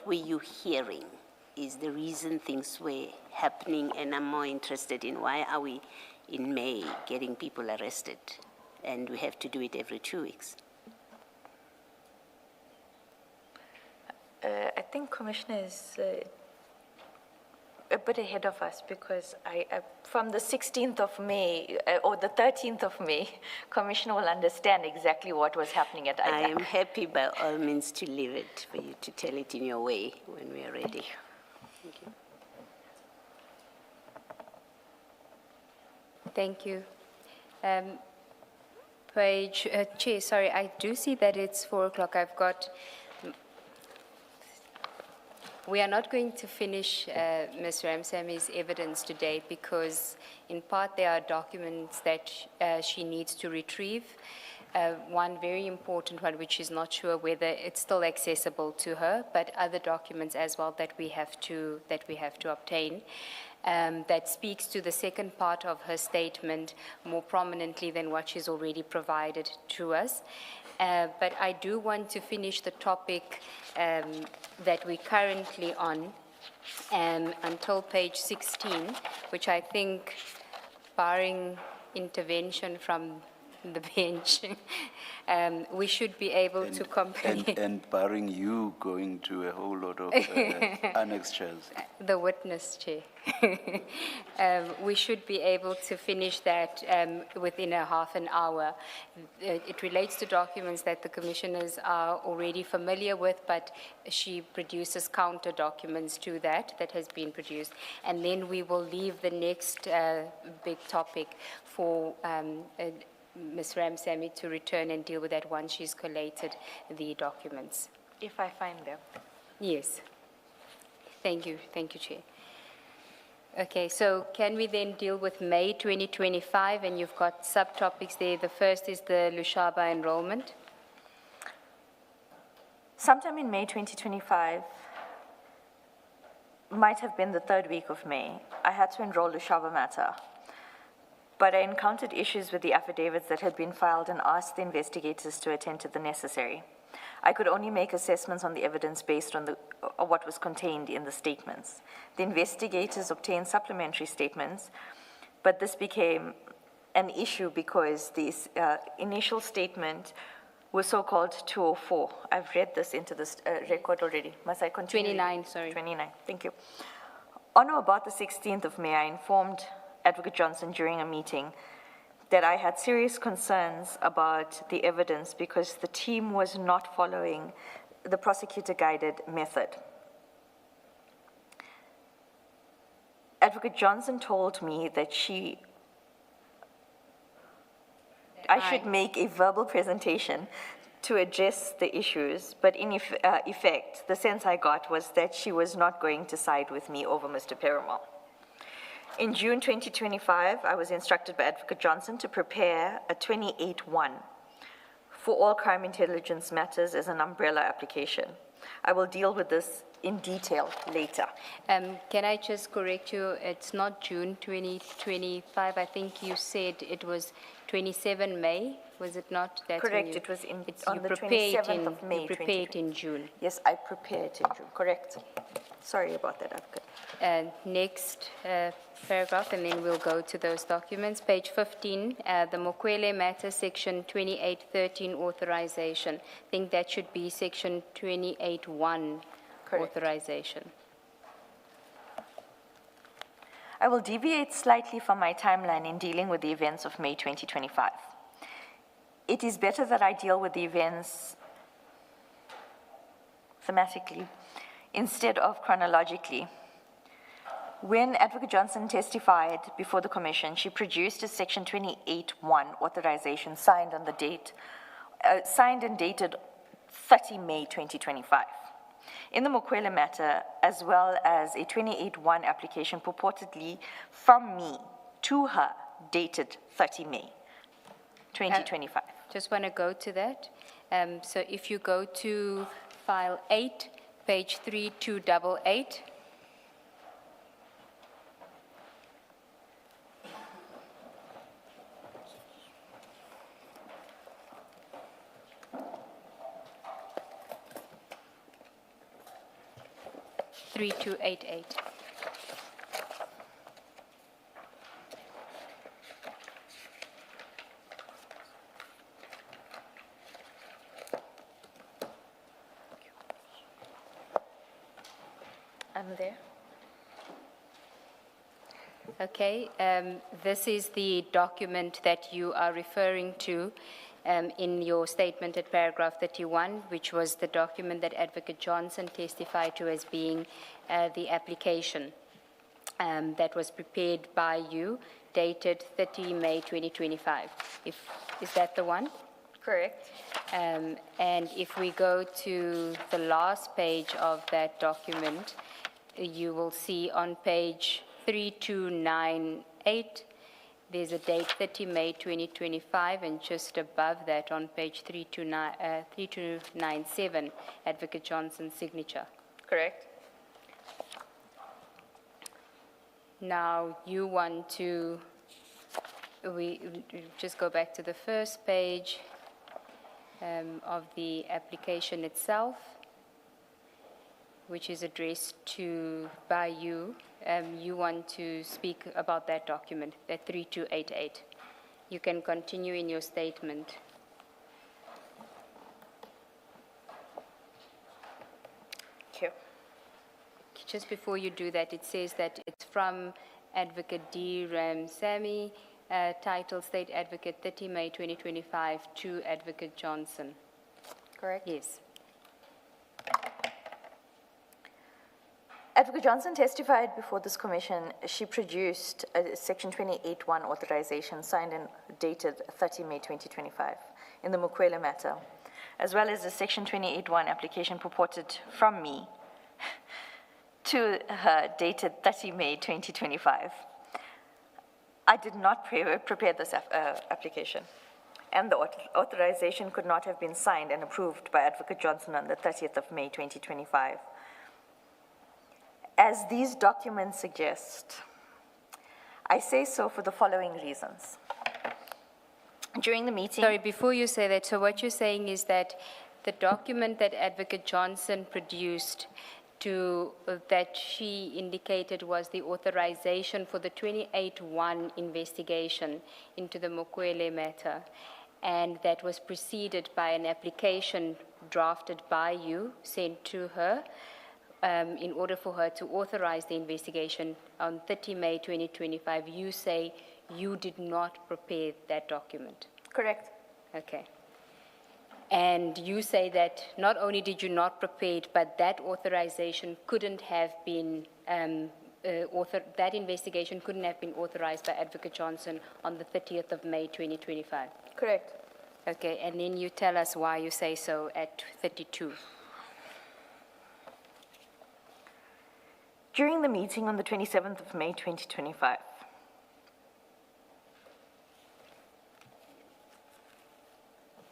were you hearing is the reason things were happening, and I'm more interested in why are we in May getting people arrested and we have to do it every 2 weeks? I think Commissioner is a bit ahead of us, because from the 16th of May or the 13th of May, Commissioner will understand exactly what was happening at IDAC. I am happy by all means to leave it for you to tell it in your way when we are ready. Thank you. Thank you. Chair, sorry, I do see that it's 4 o'clock. We are not going to finish Ms. Ramsami's evidence today, because in part there are documents that she needs to retrieve. One very important one, which is not sure whether it's still accessible to her, but other documents as well that we have to obtain. That speaks to the second part of her statement more prominently than what she's already provided to us. But I do want to finish the topic that we're currently on until page 16, which I think, barring intervention from the bench, we should be able to complete. And barring you going to a whole lot of annexures. The witness, Chair. We should be able to finish that within a half an hour. It relates to documents that the commissioners are already familiar with, but she produces counter documents to that has been produced. And then we will leave the next big topic for Ms. Ramsamy to return and deal with that once she's collated the documents. If I find them. Yes. Thank you, Chair. Okay, so can we then deal with May 2025, and you've got subtopics there. The first is the Lushaba enrollment. Sometime in May 2025, might have been the 3rd week of May, I had to enroll Lushaba matter. But I encountered issues with the affidavits that had been filed and asked the investigators to attend to the necessary. I could only make assessments on the evidence based on what was contained in the statements. The investigators obtained supplementary statements, but this became an issue because the initial statement was so-called 204. I've read this into this record already. Must I continue? 29, sorry. 29, thank you. On or about the 16th of May, I informed Advocate Johnson during a meeting that I had serious concerns about the evidence because the team was not following the prosecutor-guided method. Advocate Johnson told me that I should make a verbal presentation to address the issues, but in effect, the sense I got was that she was not going to side with me over Mr. Perumal. In June 2025, I was instructed by Advocate Johnson to prepare a 28-1 for all crime intelligence matters as an umbrella application. I will deal with this in detail later. Can I just correct you? It's not June 2025. I think you said it was 27 May, was it not? That's when Correct, you- it was you on the prepare it 27th of May. You prepare it in June. Yes, I prepared in June, correct. Sorry about that, Advocate. Next paragraph, and then we'll go to those documents. Page 15, the Mokwele matter, section 2813 authorization. I think that should be section 28.1 Correct. authorization. I will deviate slightly from my timeline in dealing with the events of May 2025. It is better that I deal with the events thematically instead of chronologically. When Advocate Johnson testified before the Commission, she produced a Section 28.1 authorization signed on the date, signed and dated 30 May 2025. In the Mokwele matter, as well as a 28.1 application purportedly from me to her, dated 30 May 2025. Just want to go to that. So if you go to file 8, page 3288. I'm there. Okay, this is the document that you are referring to in your statement at paragraph 31, which was the document that Advocate Johnson testified to as being the application that was prepared by you, dated 30 May 2025. Is that the one? Correct. And if we go to the last page of that document, you will see on page 3298, there's a date 30 May 2025, and just above that on page 3297, Advocate Johnson's signature. Correct. Now you want to, we just go back to the first page of the application itself, which is addressed to by you. You want to speak about that document, that 3288. You can continue in your statement. Thank you. Just before you do that, it says that it's from Advocate D. Ramsamy, title State Advocate 30 May 2025 to Advocate Johnson. Correct? Yes. Advocate Johnson testified before this commission. She produced a Section 28.1 authorization signed and dated 30 May 2025 in the Mokwele matter, as well as a Section 28.1 application purported from me to her dated 30 May 2025. I did not prepare this application, and the authorization could not have been signed and approved by Advocate Johnson on the 30th of May 2025. As these documents suggest, I say so for the following reasons. During the meeting— Sorry, before you say that, so what you're saying is that the document that Advocate Johnson produced that she indicated was the authorization for the 28.1 investigation into the Mokwele matter, and that was preceded by an application drafted by you, sent to her, in order for her to authorize the investigation on 30 May 2025, you say you did not prepare that document. Correct. Okay. And you say that not only did you not prepare it, but that authorization couldn't have been, that investigation couldn't have been authorized by Advocate Johnson on the 30th of May 2025. Correct. Okay, and then you tell us why you say so at 32. During the meeting on the 27th of May 2025,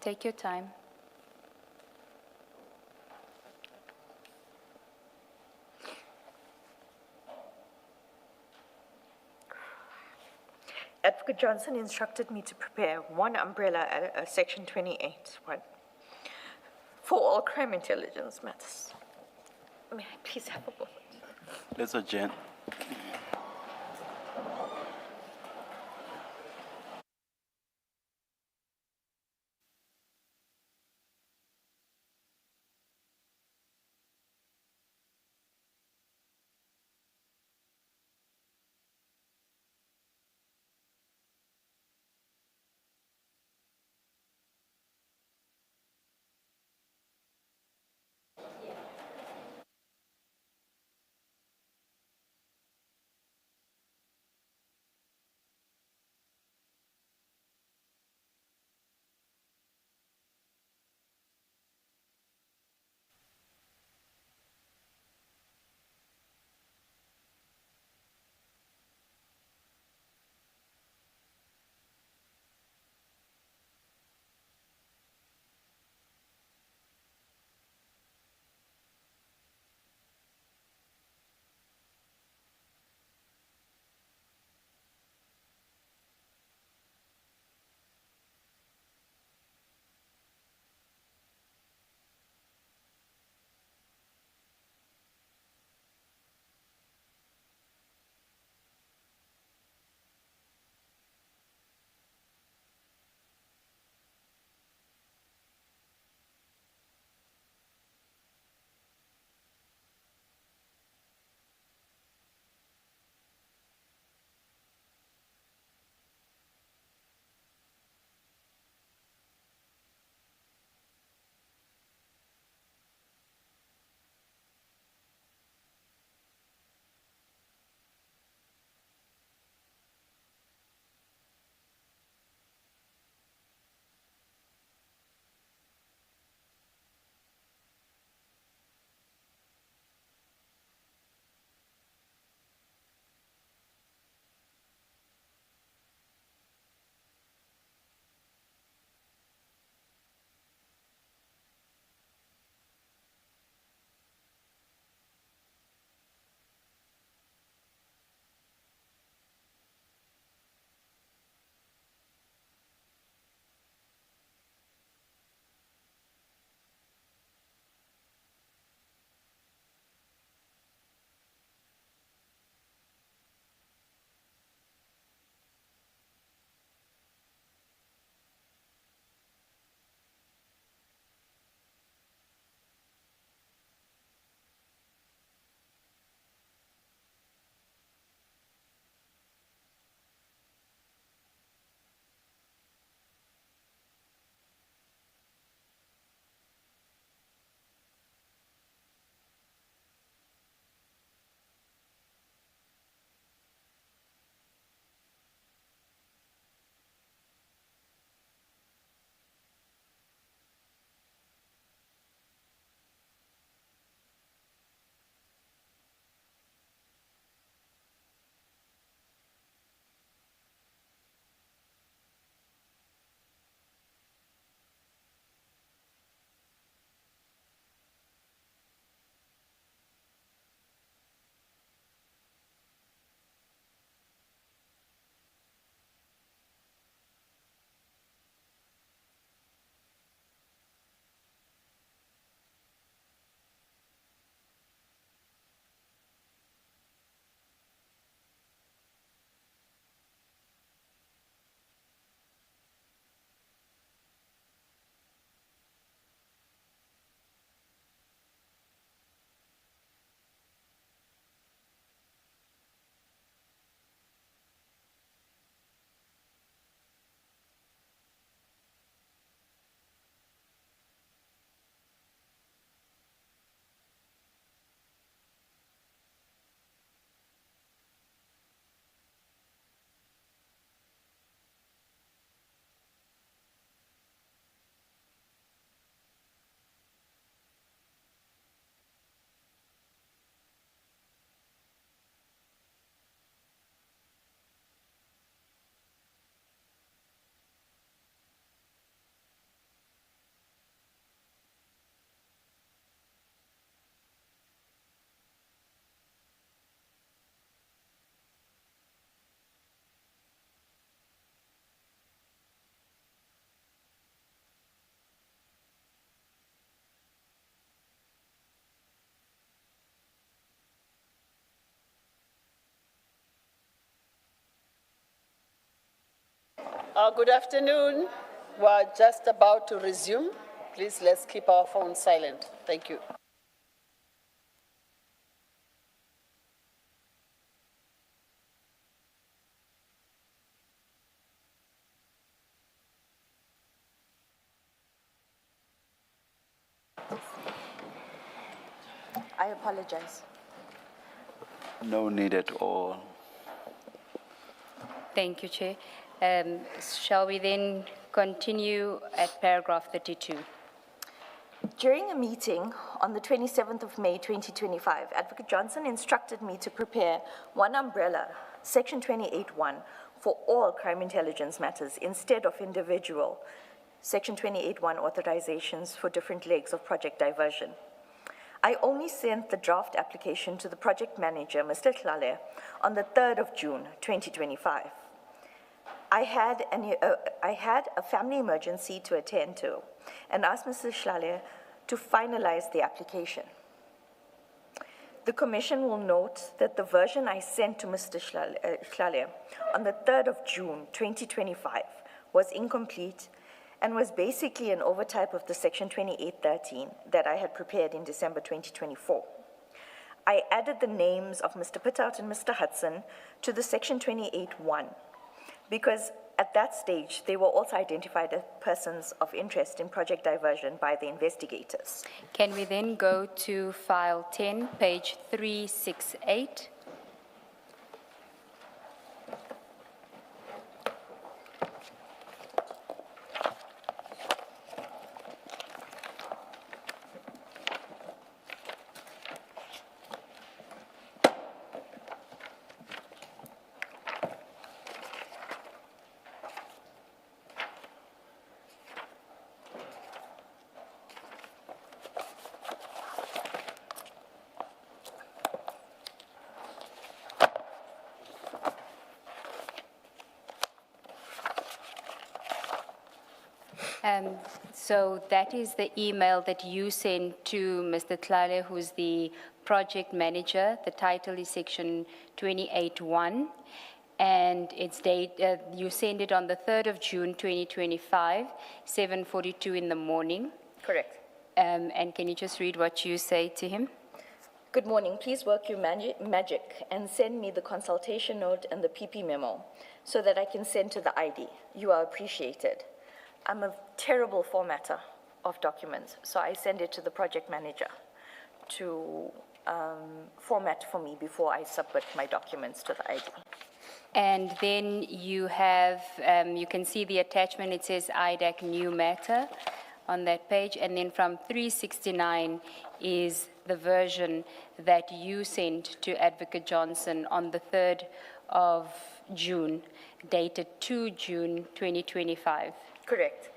take your time. Advocate Johnson instructed me to prepare one umbrella, section 28, one, for all crime intelligence matters. May I please have a moment? Let's adjourn. Good afternoon. We're just about to resume. Please, let's keep our phones silent. Thank you. I apologize. No need at all. Thank you, Chair. Shall we then continue at paragraph 32? During a meeting on the 27th of May 2025, Advocate Johnson instructed me to prepare one umbrella, Section 28(1), for all crime intelligence matters instead of individual Section 28(1) authorizations for different legs of project diversion. I only sent the draft application to the project manager, Mr. Tlale, on the 3rd of June 2025. I had a family emergency to attend to and asked Mr. Tlale to finalize the application. The Commission will note that the version I sent to Mr. Tlale on the 3rd of June 2025 was incomplete and was basically an overtype of the Section 2813 that I had prepared in December 2024. I added the names of Mr. Pitout and Mr. Hudson to the Section 28(1) because at that stage, they were also identified as persons of interest in project diversion by the investigators. Can we then go to file 10, page 368? So that is the email that you sent to Mr. Tlale, who's the project manager. The title is Section 28(1), and it's you sent it on the 3rd of June 2025, 7:42 in the morning. Correct. And can you just read what you say to him? Good morning. Please work your magic and send me the consultation note and the PP memo so that I can send to the ID. You are appreciated. I'm a terrible formatter of documents, so I send it to the project manager to format for me before I submit my documents to the ID. And then you have, you can see the attachment, it says IDAC new matter on that page, and then from 369 is the version that you sent to Advocate Johnson on the 3rd of June, dated 2 June 2025. Correct.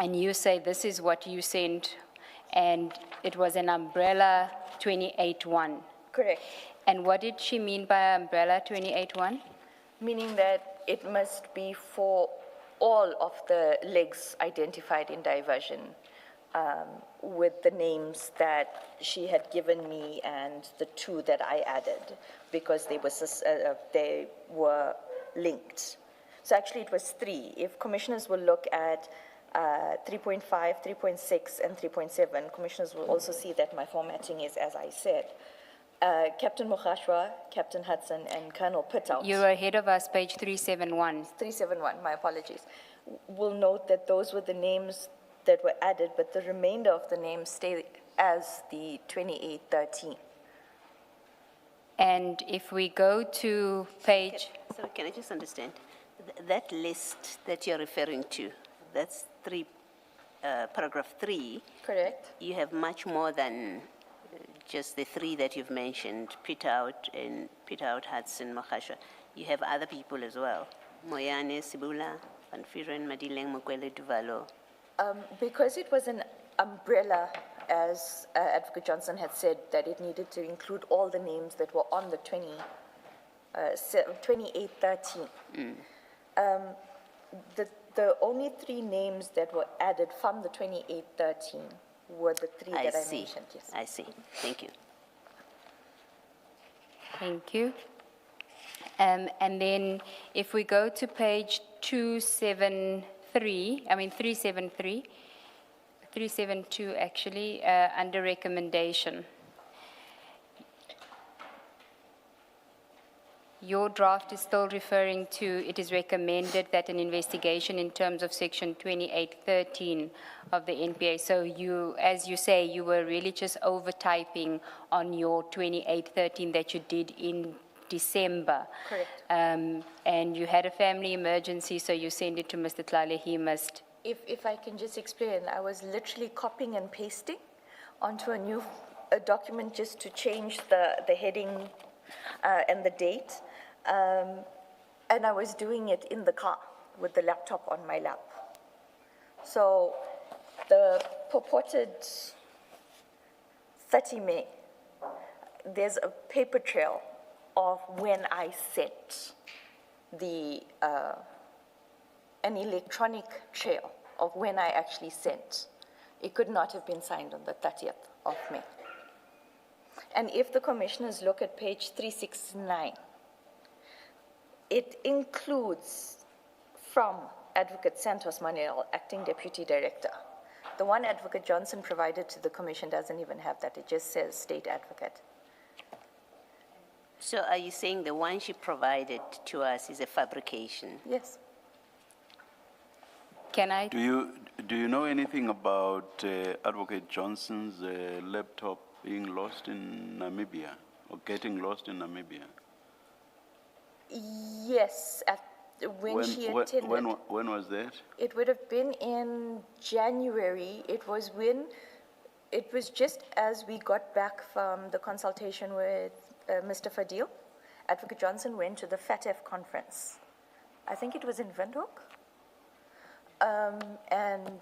And you say this is what you sent, and it was an umbrella 28(1). Correct. And what did she mean by umbrella 28(1)? Meaning that it must be for all of the legs identified in diversion, with the names that she had given me and the two that I added, because they were linked. So actually it was 3. If commissioners will look at 3.5, 3.6, and 3.7, commissioners will also see that my formatting is as I said. Captain Mogashwa, Captain Hudson, and Colonel Pitout. You're ahead of us, page 371. 371, my apologies. We'll note that those were the names that were added, but the remainder of the names stay as the 2813. And if we go to page... So can I just understand? That list that you're referring to, that's paragraph 3. Correct. You have much more than just the 3 that you've mentioned, Pitout, Hudson, Mogashwa. You have other people as well. Moyane, Sibula, Van Vuren, Madileng, Mokwele, Duvalo. Because it was an umbrella, as Advocate Johnson had said, that it needed to include all the names that were on the 2813. The only 3 names that were added from the 2813 were the 3 that I mentioned. Yes. I see. Thank you. Thank you. And then if we go to page 372 actually, under recommendation. Your draft is still referring to, it is recommended that an investigation in terms of section 2813 of the NPA. So you, as you say, you were really just over-typing on your 2813 that you did in December. Correct. And you had a family emergency, so you sent it to Mr. Tlale. He must. If I can just explain, I was literally copying and pasting onto a new document just to change the heading and the date. And I was doing it in the car with the laptop on my lap. So the purported 30 May, there's a paper trail of when I sent an electronic trail of when I actually sent. It could not have been signed on the 30th of May. And if the commissioners look at page 369, it includes from Advocate Santos Manuel, Acting Deputy Director. The one Advocate Johnson provided to the commission doesn't even have that. It just says State Advocate. So are you saying the one she provided to us is a fabrication? Yes. Can I? Do you know anything about Advocate Johnson's laptop being lost in Namibia or getting lost in Namibia? Yes, when she attended. When was that? It would have been in January. It was just as we got back from the consultation with Mr. Fadil. Advocate Johnson went to the FATF conference. I think it was in Windhoek. And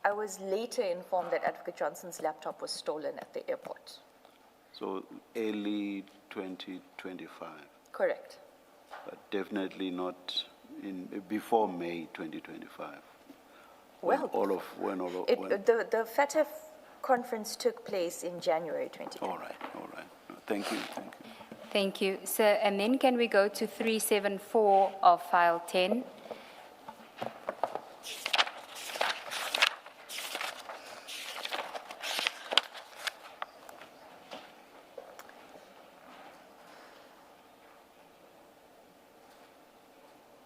I was later informed that Advocate Johnson's laptop was stolen at the airport. So early 2025. Correct. But definitely not before May 2025. Well, the FATF conference took place in January 2025. All right. No, thank you. Thank you, sir. And then can we go to 374 of file 10?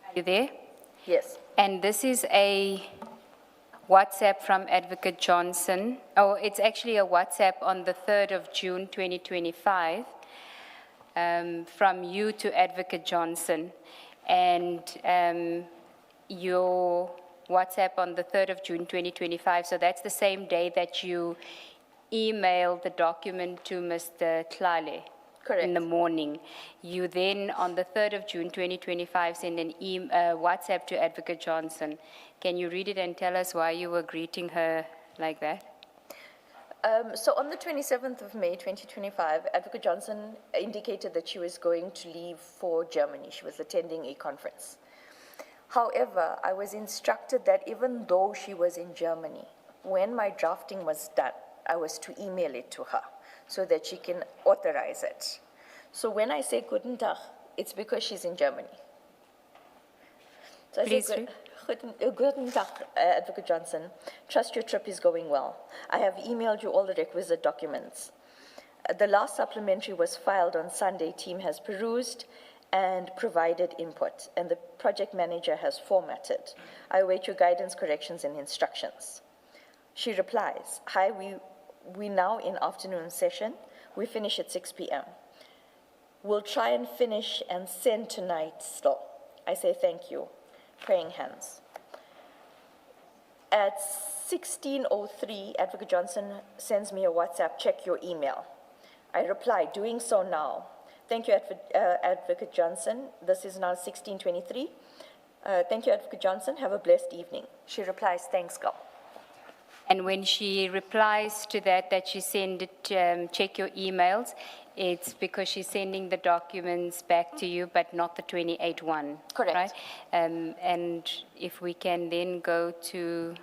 Are you there? Yes. And this is a WhatsApp from Advocate Johnson. Oh, it's actually a WhatsApp on the 3rd of June, 2025, from you to Advocate Johnson. And your WhatsApp on the 3rd of June, 2025, so that's the same day that you emailed the document to Mr. Tlale. Correct. In the morning. You then, on the 3rd of June, 2025, send an WhatsApp to Advocate Johnson. Can you read it and tell us why you were greeting her like that? So on the 27th of May, 2025, Advocate Johnson indicated that she was going to leave for Germany. She was attending a conference. However, I was instructed that even though she was in Germany, when my drafting was done, I was to email it to her so that she can authorize it. So when I say Guten Tag, it's because she's in Germany. So I say, Guten Tag, Advocate Johnson. Trust your trip is going well. I have emailed you all the requisite documents. The last supplementary was filed on Sunday. Team has perused and provided input, and the project manager has formatted. I await your guidance, corrections, and instructions. She replies, hi, we now in afternoon session. We finish at 6 p.m. We'll try and finish and send tonight still. I say thank you. Praying hands. At 16:03, Advocate Johnson sends me a WhatsApp, check your email. I reply, doing so now. Thank you, Advocate Johnson. This is now 16:23. Thank you, Advocate Johnson. Have a blessed evening. She replies, thanks, girl. And when she replies to that she send it, check your emails, it's because she's sending the documents back to you, but not the 28-1. Correct. Right? And if we can then go to,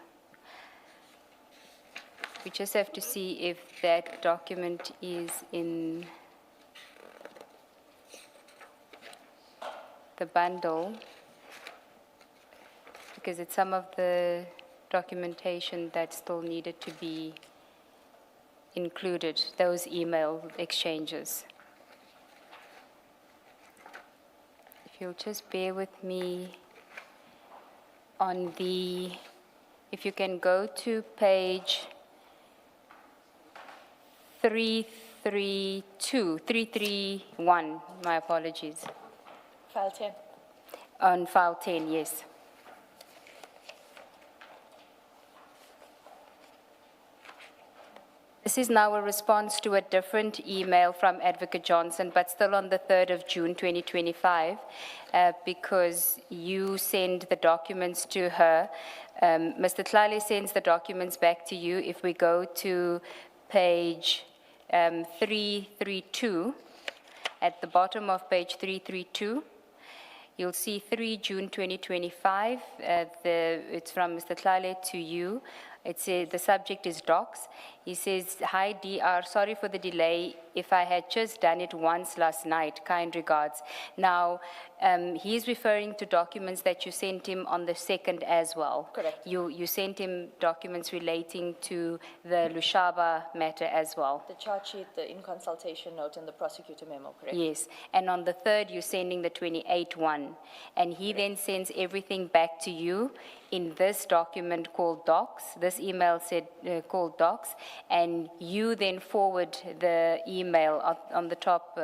we just have to see if that document is in. the bundle, because it's some of the documentation that still needed to be included, those email exchanges. If you'll just bear with me on the, if you can go to page 331, my apologies. File 10. On file 10, yes. This is now a response to a different email from Advocate Johnson, but still on the 3rd of June 2025, because you send the documents to her. Mr. Tlale sends the documents back to you. If we go to page 332, at the bottom of page 332, you'll see 3 June 2025. It's from Mr. Tlale to you. The subject is docs. He says, "Hi DR, sorry for the delay. If I had just done it once last night, kind regards." Now, he's referring to documents that you sent him on the 2nd as well. Correct. You sent him documents relating to the Lushaba matter as well. The charge sheet, the in-consultation note, and the prosecutor memo, correct? Yes, and on the 3rd, you're sending the 28 one, and he then sends everything back to you in this document called docs. This email said called docs, and you then forward the email on the top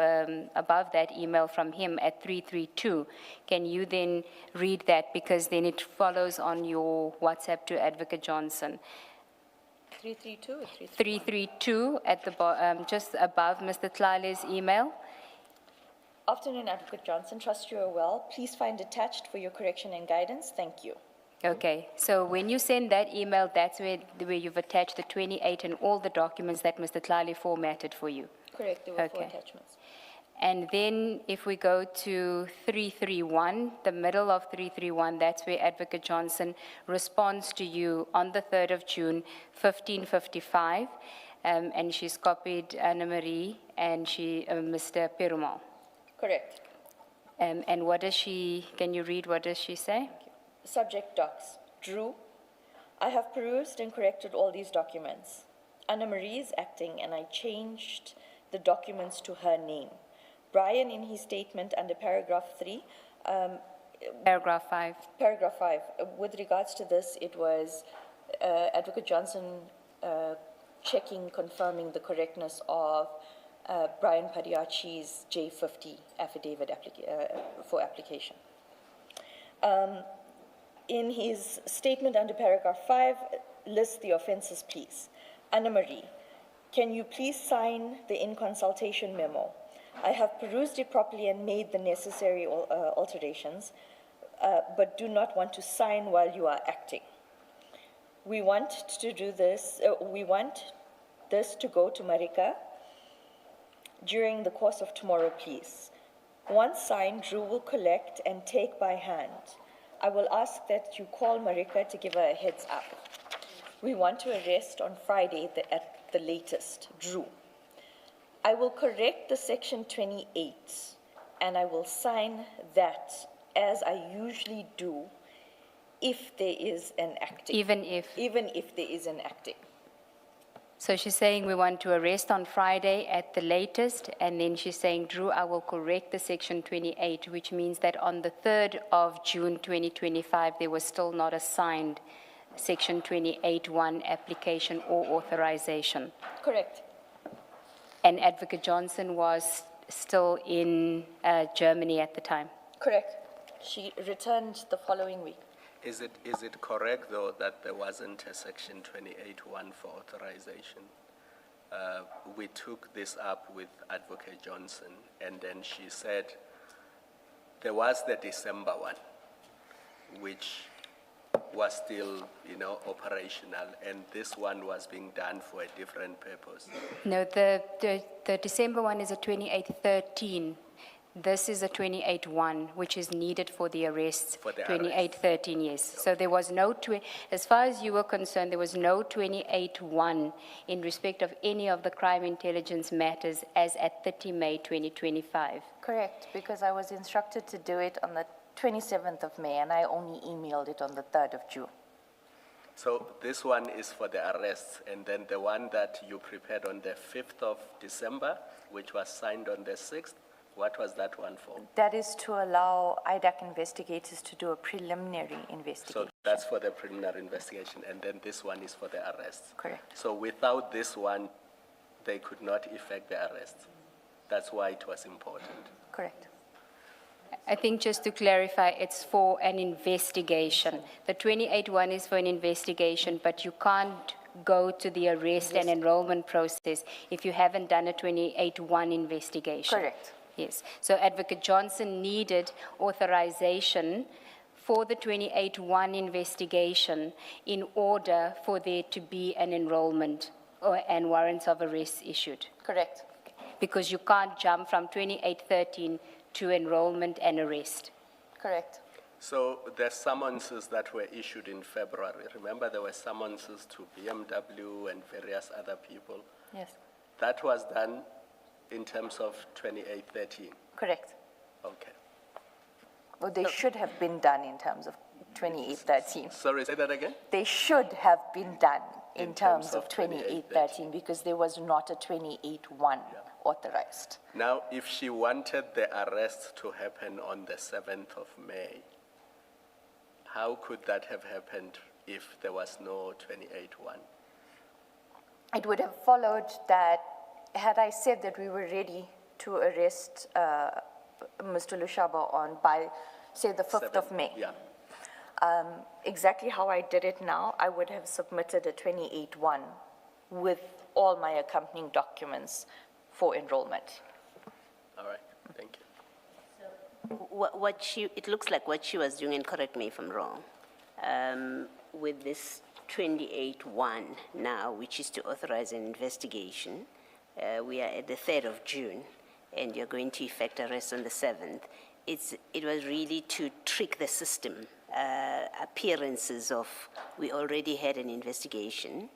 above that email from him at 332. Can you then read that, because then it follows on your WhatsApp to Advocate Johnson. 332 or 332 at the just above Mr. Tlale's email. Afternoon, Advocate Johnson. Trust you are well. Please find attached for your correction and guidance. Thank you. Okay, so when you send that email, that's where you've attached the 28 and all the documents that Mr. Tlale formatted for you. Correct, there were 4 Okay. attachments. And then if we go to 331, the middle of 331, that's where Advocate Johnson responds to you on the 3rd of June, 1555, and she's copied Anna Marie and Mr. Perumal. Correct. And what does can you read, what does she say? Subject docs. Drew, I have perused and corrected all these documents. Anna Marie is acting, and I changed the documents to her name. Brian, in his statement under paragraph 3, Paragraph 5. Paragraph 5. With regards to this, it was Advocate Johnson checking, confirming the correctness of Brian Padiachi's J50 affidavit for application. In his statement under paragraph 5, list the offenses, please. Anna Marie, can you please sign the in-consultation memo? I have perused it properly and made the necessary alterations, but do not want to sign while you are acting. We want to do this, we want this to go to Marika during the course of tomorrow, please. Once signed, Drew will collect and take by hand. I will ask that you call Marika to give her a heads up. We want to arrest on Friday at the latest, Drew. I will correct the section 28, and I will sign that as I usually do if there is an acting. Even if. Even if there is an acting. So she's saying we want to arrest on Friday at the latest, and then she's saying, Drew, I will correct the section 28, which means that on the 3rd of June 2025, there was still not a signed section 28(1) application or authorization. Correct. And Advocate Johnson was still in Germany at the time. Correct. She returned the following week. Is it correct, though, that there wasn't a section 28(1) for authorization? We took this up with Advocate Johnson, and then she said there was the December one, which was still, operational, and this one was being done for a different purpose. No, the December one is a 2813. This is a 28-1, which is needed for the arrests. For the 28-13, yes. So there was no, as far as you were concerned, there was no 28-1 in respect of any of the crime intelligence matters as at 30 May 2025. Correct, because I was instructed to do it on the 27th of May, and I only emailed it on the 3rd of June. So this one is for the arrests, and then the one that you prepared on the 5th of December, which was signed on the 6th, what was that one for? That is to allow IDAC investigators to do a preliminary investigation. So that's for the preliminary investigation, and then this one is for the arrests. Correct. So without this one, they could not effect the arrests. That's why it was important. Correct. I think just to clarify, it's for an investigation. The 28-1 is for an investigation, but you can't go to the arrest and enrollment process if you haven't done a 28-1 investigation. Correct. Yes. So Advocate Johnson needed authorization for the 28-1 investigation in order for there to be an enrollment and warrants of arrest issued. Correct. Because you can't jump from 28-13 to enrollment and arrest. Correct. So the summonses that were issued in February, remember there were summonses to BMW and various other people? Yes. That was done in terms of 2813. Correct. Okay. Well, they should have been done in terms of 2813. Sorry, say that again? They should have been done in terms of 2813 2813 because there was not a 28-1 authorized. Now, if she wanted the arrest to happen on the 7th of May, how could that have happened if there was no 28-1? It would have followed that had I said that we were ready to arrest Mr. Lushaba on by, say, the 5th of May. Yeah. Exactly how I did it now, I would have submitted a 28-1 with all my accompanying documents for enrollment. All right, thank you. It looks like what she was doing, and correct me if I'm wrong, with this 28-1 now, which is to authorize an investigation. We are at the 3rd of June, and you're going to effect arrest on the 7th. It was really to trick the system. Appearances of, we already had an investigation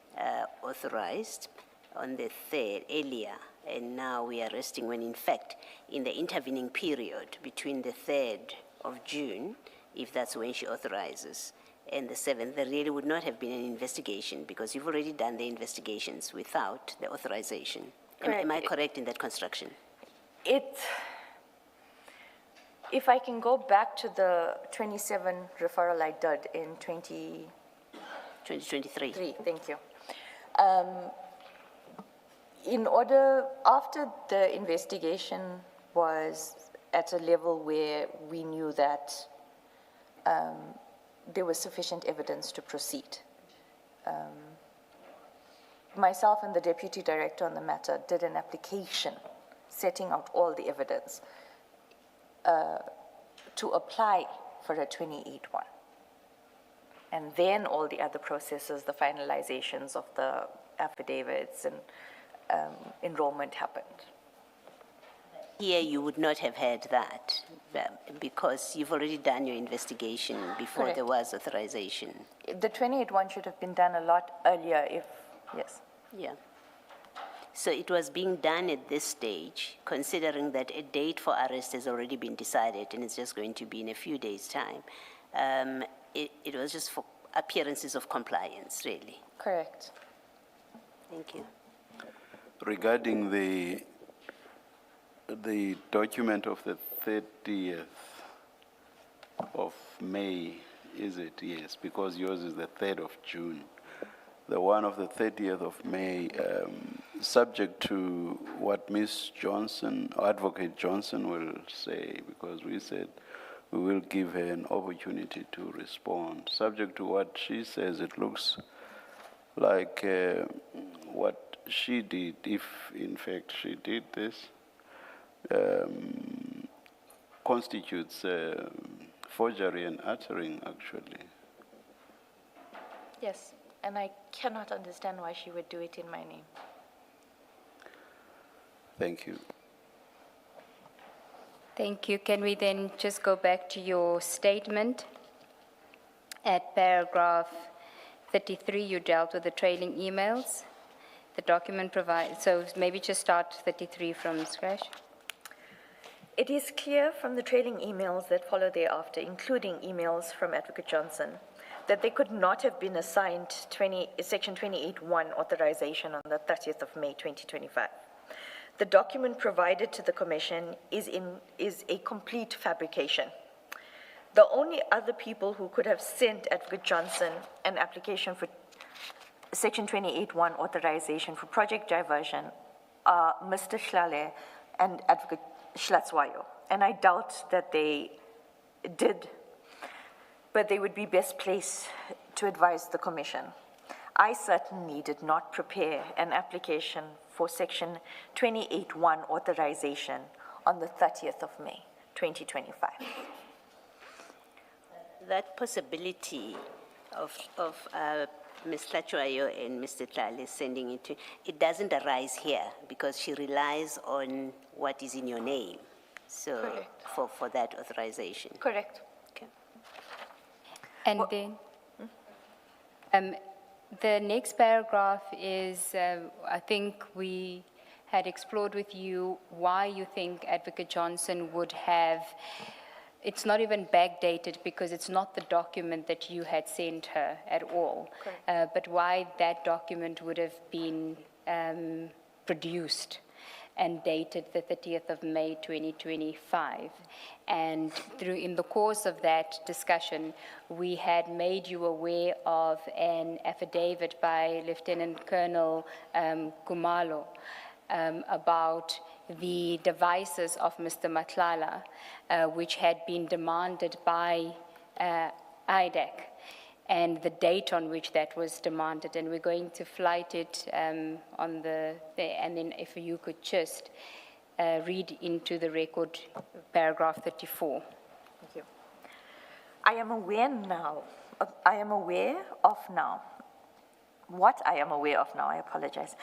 authorized on the 3rd earlier, and now we are arresting when in fact, in the intervening period between the 3rd of June, if that's when she authorizes, and the 7th, there really would not have been an investigation because you've already done the investigations without the authorization. Am I correct in that construction? If I can go back to the 27 referral I did in 2023. Thank you. After the investigation was at a level where we knew that there was sufficient evidence to proceed, myself and the deputy director on the matter did an application setting out all the evidence to apply for a 28-1. And then all the other processes, the finalizations of the affidavits and enrollment happened. Here you would not have had that because you've already done your investigation before Correct. there was authorization. The 28-1 should have been done a lot earlier yes. Yeah. So it was being done at this stage, considering that a date for arrest has already been decided and it's just going to be in a few days' time. It was just for appearances of compliance, really. Correct. Thank you. Regarding the document of the 30th of May, is it? Yes, because yours is the 3rd of June. The one of the 30th of May, subject to what Ms. Johnson, or Advocate Johnson will say, because we said we will give her an opportunity to respond. Subject to what she says, it looks like what she did, if in fact she did this, constitutes forgery and uttering, actually. Yes, and I cannot understand why she would do it in my name. Thank you. Thank you. Can we then just go back to your statement? At paragraph 33, you dealt with the trailing emails. The document provides, so maybe just start 33 from scratch. It is clear from the trailing emails that follow thereafter, including emails from Advocate Johnson, that they could not have been assigned Section 28(1) authorization on the 30th of May 2025. The document provided to the Commission is a complete fabrication. The only other people who could have sent Advocate Johnson an application for Section 28(1) authorization for project diversion are Mr. Shlale and Advocate Schlatzwayo. And I doubt that they did, but they would be best placed to advise the Commission. I certainly did not prepare an application for Section 28(1) authorization on the 30th of May, 2025. That possibility of Ms. Tlachuayo and Mr. Tlale sending it to, it doesn't arise here because she relies on what is in your name. So for that authorization. Correct. Okay. And then the next paragraph is, I think we had explored with you why you think Advocate Johnson would have, it's not even backdated because it's not the document that you had sent her at all, but why that document would have been produced and dated the 30th of May 2025. And in the course of that discussion, we had made you aware of an affidavit by Lieutenant Colonel Kumalo about the devices of Mr. Matlala, which had been demanded by IDAC, and the date on which that was demanded. And we're going to flight it on the, and then if you could just read into the record paragraph 34. Thank you. I am aware of now, I apologize,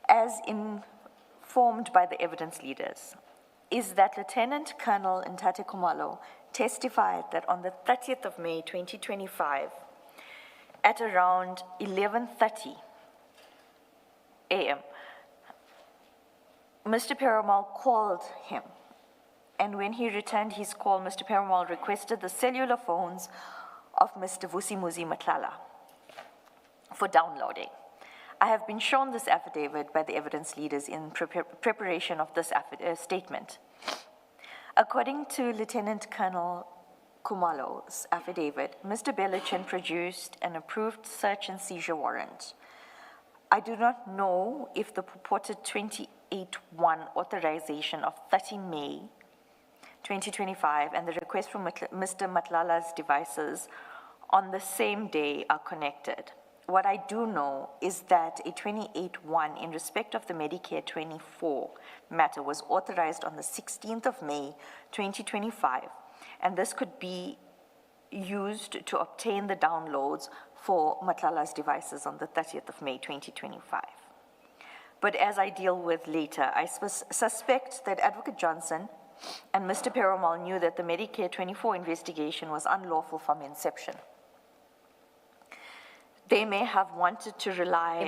as informed by the evidence leaders, is that Lieutenant Colonel Ntate Kumalo testified that on the 30th of May 2025, at around 11:30 a.m., Mr. Perumal called him, and when he returned his call, Mr. Perumal requested the cellular phones of Mr. Vusimuzi Matlala for downloading. I have been shown this affidavit by the evidence leaders in preparation of this statement. According to Lieutenant Colonel Kumalo's affidavit, Mr. Belichin produced an approved search and seizure warrant. I do not know if the purported 28(1) authorization of 30 May 2025 and the request for Mr. Matlala's devices on the same day are connected. What I do know is that a 28(1) in respect of the Medicare 24 matter was authorized on the 16th of May 2025, and this could be used to obtain the downloads for Matlala's devices on the 30th of May 2025. But as I deal with later, I suspect that Advocate Johnson and Mr. Perumal knew that the Medicare 24 investigation was unlawful from inception. They may have wanted to rely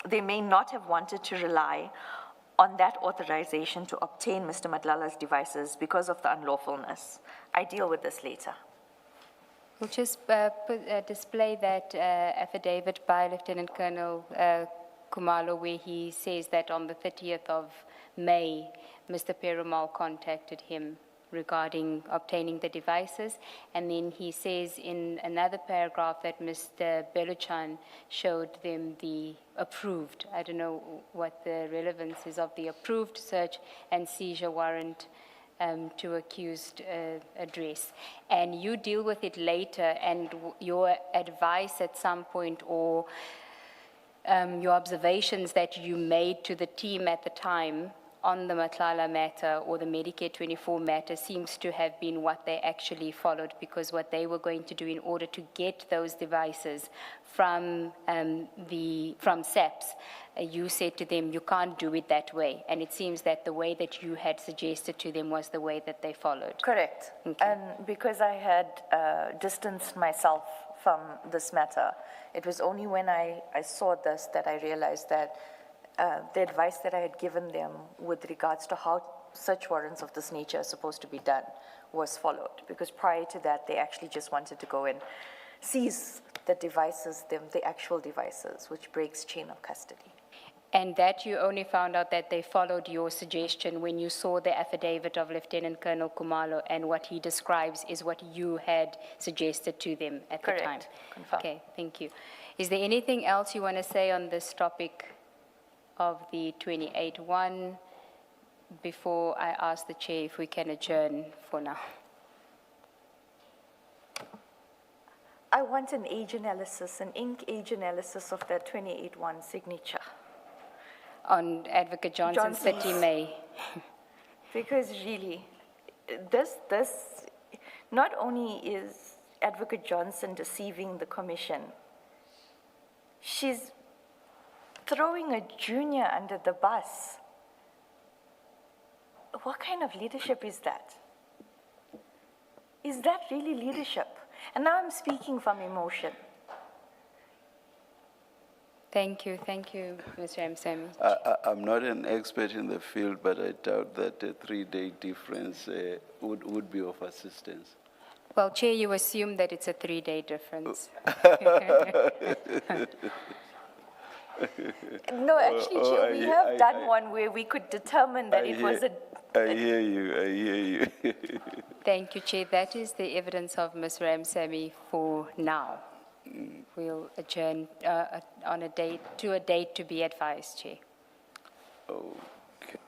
They may not have wanted to rely on that authorization to obtain Mr. Matlala's devices because of the unlawfulness. I deal with this later. We'll just display that affidavit by Lieutenant Colonel Kumalo, where he says that on the 30th of May, Mr. Perumal contacted him regarding obtaining the devices, and then he says in another paragraph that Mr. Belichan showed them the approved, I don't know what the relevance is of the approved search and seizure warrant to accused address. And you deal with it later, and your advice at some point or your observations that you made to the team at the time on the Matlala matter or the Medicare 24 matter seems to have been what they actually followed, because what they were going to do in order to get those devices from SAPS, you said to them, you can't do it that way. And it seems that the way that you had suggested to them was the way that they followed. Correct. Okay. And because I had distanced myself from this matter, it was only when I saw this that I realized that the advice that I had given them with regards to how search warrants of this nature are supposed to be done was followed. Because prior to that, they actually just wanted to go and seize the devices, the actual devices, which breaks chain of custody. And that you only found out that they followed your suggestion when you saw the affidavit of Lieutenant Colonel Kumalo, and what he describes is what you had suggested to them at the time. Correct. Confirm. Okay, thank you. Is there anything else you want to say on this topic of the 28-1 before I ask the chair if we can adjourn for now? I want an age analysis, an ink age analysis of that 28-1 signature. On Advocate Johnson's 30 May. Because really, this not only is Advocate Johnson deceiving the commission, she's throwing a junior under the bus. What kind of leadership is that? Is that really leadership? And now I'm speaking from emotion. Thank you, Mr. Msemi. I'm not an expert in the field, but I doubt that a 3-day difference would be of assistance. Well, Chair, you assume that it's a 3-day difference. No, actually, Chair, we have done one where we could determine that it was a... I hear you. Thank you, Chair. That is the evidence of Ms. Ramsamy for now. We'll adjourn on a date to be advised, Chair. Okay.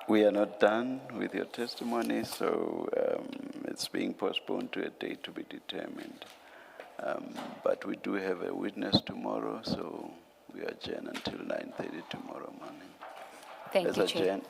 We are not done with your testimony, so it's being postponed to a date to be determined. But we do have a witness tomorrow, so we adjourn until 9:30 tomorrow morning. Thank you, Chair. Adjourned.